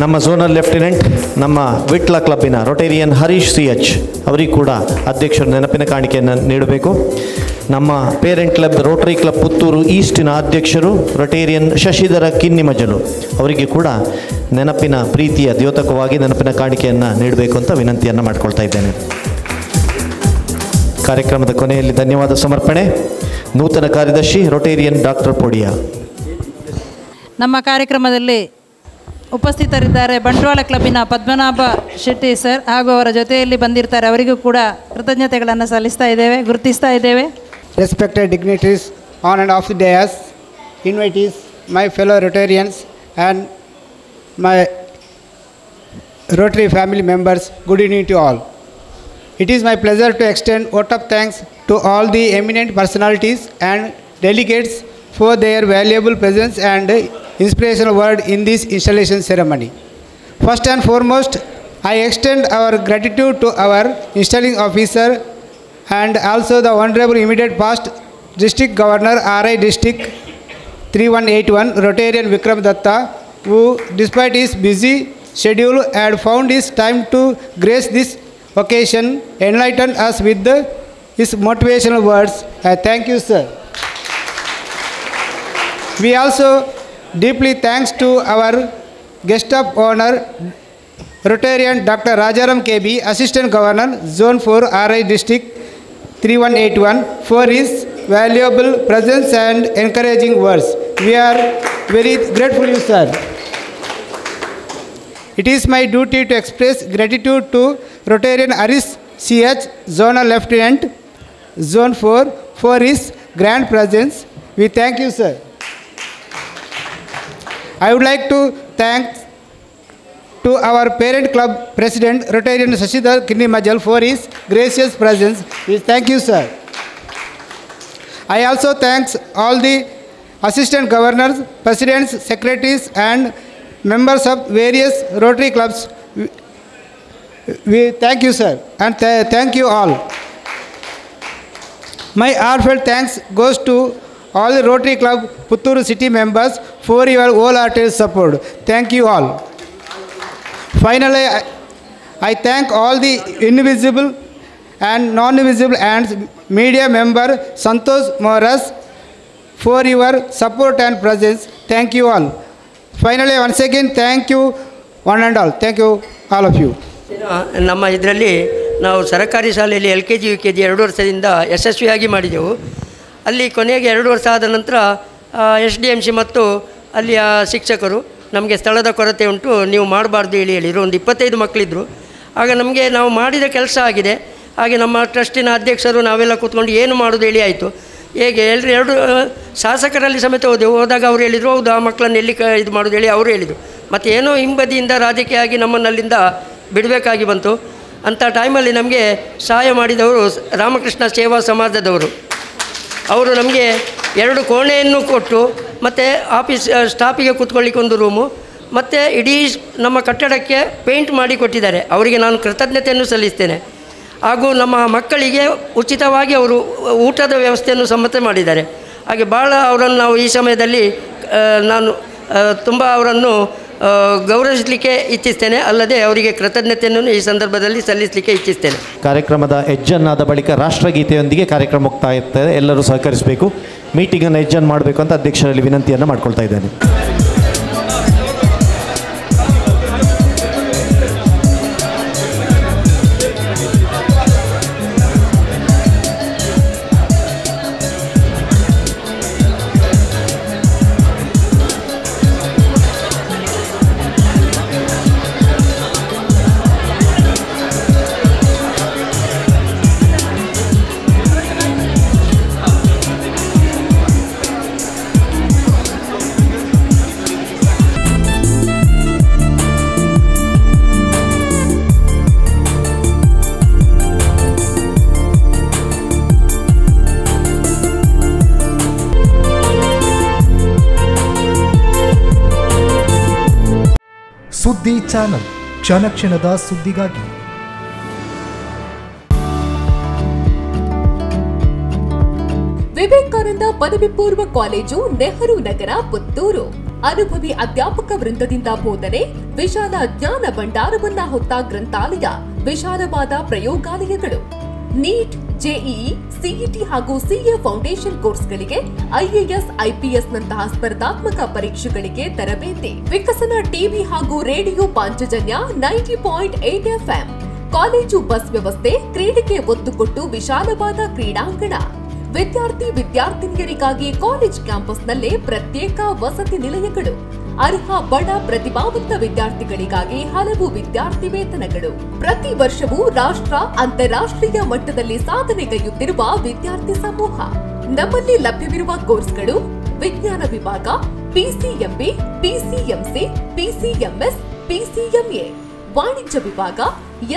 ನಮ್ಮ ಝೋನಲ್ ಲೆಫ್ಟಿನೆಂಟ್ ನಮ್ಮ ವಿಟ್ಲ ಕ್ಲಬ್ಬಿನ ರೊಟೇರಿಯನ್ ಹರೀಶ್ CH ಅವರಿಗೂ ಕೂಡ ಅಧ್ಯಕ್ಷರು ನೆನಪಿನ ಕಾಣಿಕೆಯನ್ನು ನೀಡಬೇಕು. ನಮ್ಮ parent club Rotary club Puttur ಈಸ್ಟಿನ ಅಧ್ಯಕ್ಷರು ರೊಟೇರಿಯನ್ ಶಶಿಧರ ಕಿನ್ನಿಮಜಲು ಅವರಿಗೆ ಕೂಡ ನೆನಪಿನ ಪ್ರೀತಿಯ ದ್ಯೋತಕವಾಗಿ ನೆನಪಿನ ಕಾಣಿಕೆಯನ್ನು ನೀಡಬೇಕು ಅಂತ ವಿನಂತಿಯನ್ನು ಮಾಡಿಕೊಳ್ತಾ ಇದ್ದೇನೆ. ಕಾರ್ಯಕ್ರಮದ ಕೊನೆಯಲ್ಲಿ ಧನ್ಯವಾದ ಸಮರ್ಪಣೆ. ನೂತನ ಕಾರ್ಯದರ್ಶಿ ರೊಟೇರಿಯನ್ ಡಾಕ್ಟರ್ ಪೋಡಿಯಾ. ನಮ್ಮ ಕಾರ್ಯಕ್ರಮದಲ್ಲಿ ಉಪಸ್ಥಿತರಿದ್ದಾರೆ ಬಂಟ್ವಾಳ ಕ್ಲಬ್ಬಿನ ಪದ್ಮನಾಭ ಶೆಟ್ಟಿ ಸರ್ ಹಾಗೂ ಅವರ ಜೊತೆಯಲ್ಲಿ ಬಂದಿರ್ತಾರೆ. ಅವರಿಗೂ ಕೂಡ ಕೃತಜ್ಞತೆಗಳನ್ನು ಸಲ್ಲಿಸ್ತಾ ಇದ್ದೇವೆ, ಗುರುತಿಸ್ತಾ ಇದ್ದೇವೆ. Respected dignitaries on and off the dais, invitees, my fellow Rotarians and my Rotary family members, good evening to all. It is my pleasure to extend vote of thanks to all the eminent personalities and delegates for their valuable presence and inspirational word in this installation ceremony. First and foremost, I extend our gratitude to our installing officer and also the Honorable immediate past District Governor RI District 3181 Rotarian Vikram Datta, who despite his busy schedule had found his time to grace this occasion, enlightened us with his motivational words. I thank you, sir. We also deeply thanks to our guest of honor Rotarian Dr. Rajaram KB, Assistant Governor Zone 4 RI District 3181 for his valuable presence and encouraging words. We are very grateful, sir. It is my duty to express gratitude to Rotarian Harish CH, Zonal Lieutenant, Zone 4 for his grand presence. We thank you, sir. I would like to thank to our parent club president Rotarian Shashidhar Kinnimajal for his gracious presence. We thank you, sir. I also thanks all the assistant governors, presidents, secretaries and members of various Rotary clubs. We thank you, sir, and thank you all. My heartfelt thanks goes to all the Rotary Club Putturu city members for your wholehearted support. Thank you all. Finally, I thank all the invisible and non-invisible and media member Santosh Moras for your support and presence. Thank you all. Finally, once again, thank you one and all. Thank you all of you. ನಮ್ಮ ಇದರಲ್ಲಿ ನಾವು ಸರಕಾರಿ ಶಾಲೆಯಲ್ಲಿ LKG UKG 2 ವರ್ಷದಿಂದ ಯಶಸ್ವಿಯಾಗಿ ಮಾಡಿದೆವು. ಅಲ್ಲಿ ಕೊನೆಗೆ 2 ವರ್ಷ ಆದ ನಂತರ SDMC ಮತ್ತು ಅಲ್ಲಿಯ ಶಿಕ್ಷಕರು ನಮಗೆ ಸ್ಥಳದ ಕೊರತೆ ಉಂಟು, ನೀವು ಮಾಡಬಾರ್ದು ಹೇಳಿದರು. ಒಂದು 25 ಮಕ್ಕಳಿದ್ದರು. ಆಗ ನಮಗೆ ನಾವು ಮಾಡಿದ ಕೆಲಸ ಆಗಿದೆ. ಹಾಗೆ ನಮ್ಮ ಟ್ರಸ್ಟಿನ ಅಧ್ಯಕ್ಷರು ನಾವೆಲ್ಲ ಕೂತ್ಕೊಂಡು ಏನು ಮಾಡೋದು ಹೇಳಿ ಆಯಿತು. ಹೇಗೆ ಎರಡು ಶಾಸಕರಲ್ಲಿ ಸಮೇತ ಹೋದಾಗ ಅವ್ರು ಹೇಳಿದರು, ಹೌದು ಆ ಮಕ್ಕಳನ್ನು ಎಲ್ಲಿ ಇದು ಮಾಡೋದು ಹೇಳಿ ಅವರು ಹೇಳಿದರು. ಮತ್ತು ಏನೋ ಹಿಂಬದಿಯಿಂದ ರಾಜಕೀಯ ಆಗಿ ನಮ್ಮನ್ನಲ್ಲಿಂದ ಬಿಡಬೇಕಾಗಿ ಬಂತು. ಅಂಥ ಟೈಮಲ್ಲಿ ನಮಗೆ ಸಹಾಯ ಮಾಡಿದವರು ರಾಮಕೃಷ್ಣ ಸೇವಾ ಸಮಾಜದವರು. ಅವರು ನಮಗೆ 2 ಕೋಣೆಯನ್ನು ಕೊಟ್ಟು ಮತ್ತು ಆಫೀಸ್ ಸ್ಟಾಫಿಗೆ ಕೂತ್ಕೊಳ್ಳಿಕ್ಕೆ ಒಂದು ರೂಮು ಮತ್ತು ಇಡೀ ನಮ್ಮ ಕಟ್ಟಡಕ್ಕೆ ಪೇಂಟ್ ಮಾಡಿ ಕೊಟ್ಟಿದ್ದಾರೆ. ಅವರಿಗೆ ನಾನು ಕೃತಜ್ಞತೆಯನ್ನು ಸಲ್ಲಿಸ್ತೇನೆ. ಹಾಗೂ ನಮ್ಮ ಮಕ್ಕಳಿಗೆ ಉಚಿತವಾಗಿ ಅವರು ಊಟದ ವ್ಯವಸ್ಥೆಯನ್ನು ಸಮ್ಮತ ಮಾಡಿದ್ದಾರೆ. ಹಾಗೆ ಭಾಳ ಅವರನ್ನು ನಾವು ಈ ಸಮಯದಲ್ಲಿ ನಾನು ತುಂಬ ಅವರನ್ನು ಗೌರವಿಸಲಿಕ್ಕೆ ಇಚ್ಛಿಸ್ತೇನೆ. ಅಲ್ಲದೆ ಅವರಿಗೆ ಕೃತಜ್ಞತೆಯನ್ನು ಈ ಸಂದರ್ಭದಲ್ಲಿ ಸಲ್ಲಿಸಲಿಕ್ಕೆ ಇಚ್ಛಿಸ್ತೇನೆ. ಕಾರ್ಯಕ್ರಮದ ಎಜ್ಜನ್ನಾದ ಬಳಿಕ ರಾಷ್ಟ್ರಗೀತೆಯೊಂದಿಗೆ ಕಾರ್ಯಕ್ರಮ ಮುಕ್ತಾಯ ಆಗ್ತದೆ. ಎಲ್ಲರೂ ಸಹಕರಿಸಬೇಕು. ಮೀಟಿಂಗನ್ನು ಎಜ್ಜನ್ ಮಾಡಬೇಕು ಅಂತ ಅಧ್ಯಕ್ಷರಲ್ಲಿ ವಿನಂತಿಯನ್ನು ಮಾಡ್ಕೊಳ್ತಾ ಇದ್ದೇನೆ. ಸುದ್ದಿ ಚಾನಲ್, ಕ್ಷಣ ಕ್ಷಣದ ಸುದ್ದಿಗಾಗಿ. ವಿವೇಕಾನಂದ ಪದವಿ ಪೂರ್ವ ಕಾಲೇಜು, ನೆಹರು ನಗರ, ಪುತ್ತೂರು. ಅನುಭವಿ ಅಧ್ಯಾಪಕ ವೃಂದದಿಂದ ಬೋಧನೆ, ವಿಶಾಲ ಜ್ಞಾನ ಭಂಡಾರವನ್ನ ಹೊತ್ತ ಗ್ರಂಥಾಲಯ, ವಿಶಾಲವಾದ ಪ್ರಯೋಗಾಲಯಗಳು. ನೀಟ್, ಜೆಇಇ, ಸಿಇಟಿ ಹಾಗೂ ಸಿಎ ಫೌಂಡೇಶನ್ ಕೋರ್ಸ್ಗಳಿಗೆ, ಐಎಎಸ್, ಐಪಿಎಸ್ ನಂತಹ ಸ್ಪರ್ಧಾತ್ಮಕ ಪರೀಕ್ಷೆಗಳಿಗೆ ತರಬೇತಿ. ವಿಕಸನ ಟಿವಿ ಹಾಗೂ radio Panchajanya 90.8 FM. College bus ವ್ಯವಸ್ಥೆ, ಕ್ರೀಡೆಗೆ ಒತ್ತು ಕೊಟ್ಟು ವಿಶಾಲವಾದ ಕ್ರೀಡಾಂಗಣ. ವಿದ್ಯಾರ್ಥಿನಿಯರಿಗಾಗಿ ಕಾಲೇಜ್ ಕ್ಯಾಂಪಸ್ನಲ್ಲೇ ಪ್ರತ್ಯೇಕ ವಸತಿ ನಿಲಯಗಳು. ಅರ್ಹ ಬಡ ಪ್ರತಿಭಾವಂತ ವಿದ್ಯಾರ್ಥಿಗಳಿಗಾಗಿ ಹಲವು ವಿದ್ಯಾರ್ಥಿ ವೇತನಗಳು. ಪ್ರತಿ ವರ್ಷವೂ ರಾಷ್ಟ್ರ, ಅಂತಾರಾಷ್ಟ್ರೀಯ ಮಟ್ಟದಲ್ಲಿ ಸಾಧನೆಗೈಯುತ್ತಿರುವ ವಿದ್ಯಾರ್ಥಿ ಸಮೂಹ. ನಮ್ಮಲ್ಲಿ ಲಭ್ಯವಿರುವ ಕೋರ್ಸ್ಗಳು: ವಿಜ್ಞಾನ ವಿಭಾಗ, ಪಿಸಿಎಂಬಿ, ಪಿಸಿಎಂಸಿ, ಪಿಸಿಎಂಎಸ್, ಪಿಸಿಎಂಎ. ವಾಣಿಜ್ಯ ವಿಭಾಗ,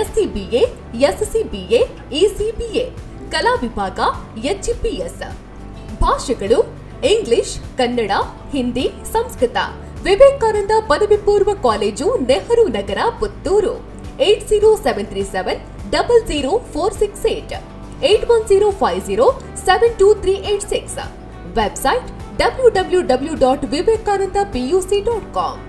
ಎಸ್ಸಿಬಿಎ, ಎಸ್ಸಿಬಿಎ, ಇಸಿಬಿಎ. ಕಲಾ ವಿಭಾಗ, ಎಚ್ಇಪಿಎಸ್. ಭಾಷೆಗಳು: ಇಂಗ್ಲಿಷ್, ಕನ್ನಡ, ಹಿಂದಿ, ಸಂಸ್ಕೃತ. ವಿವೇಕಾನಂದ ಪದವಿ ಪೂರ್ವ college, Nehru Nagar, Puttur. 80737 00468 81050 72386. Website www.vivekanandapuc.com.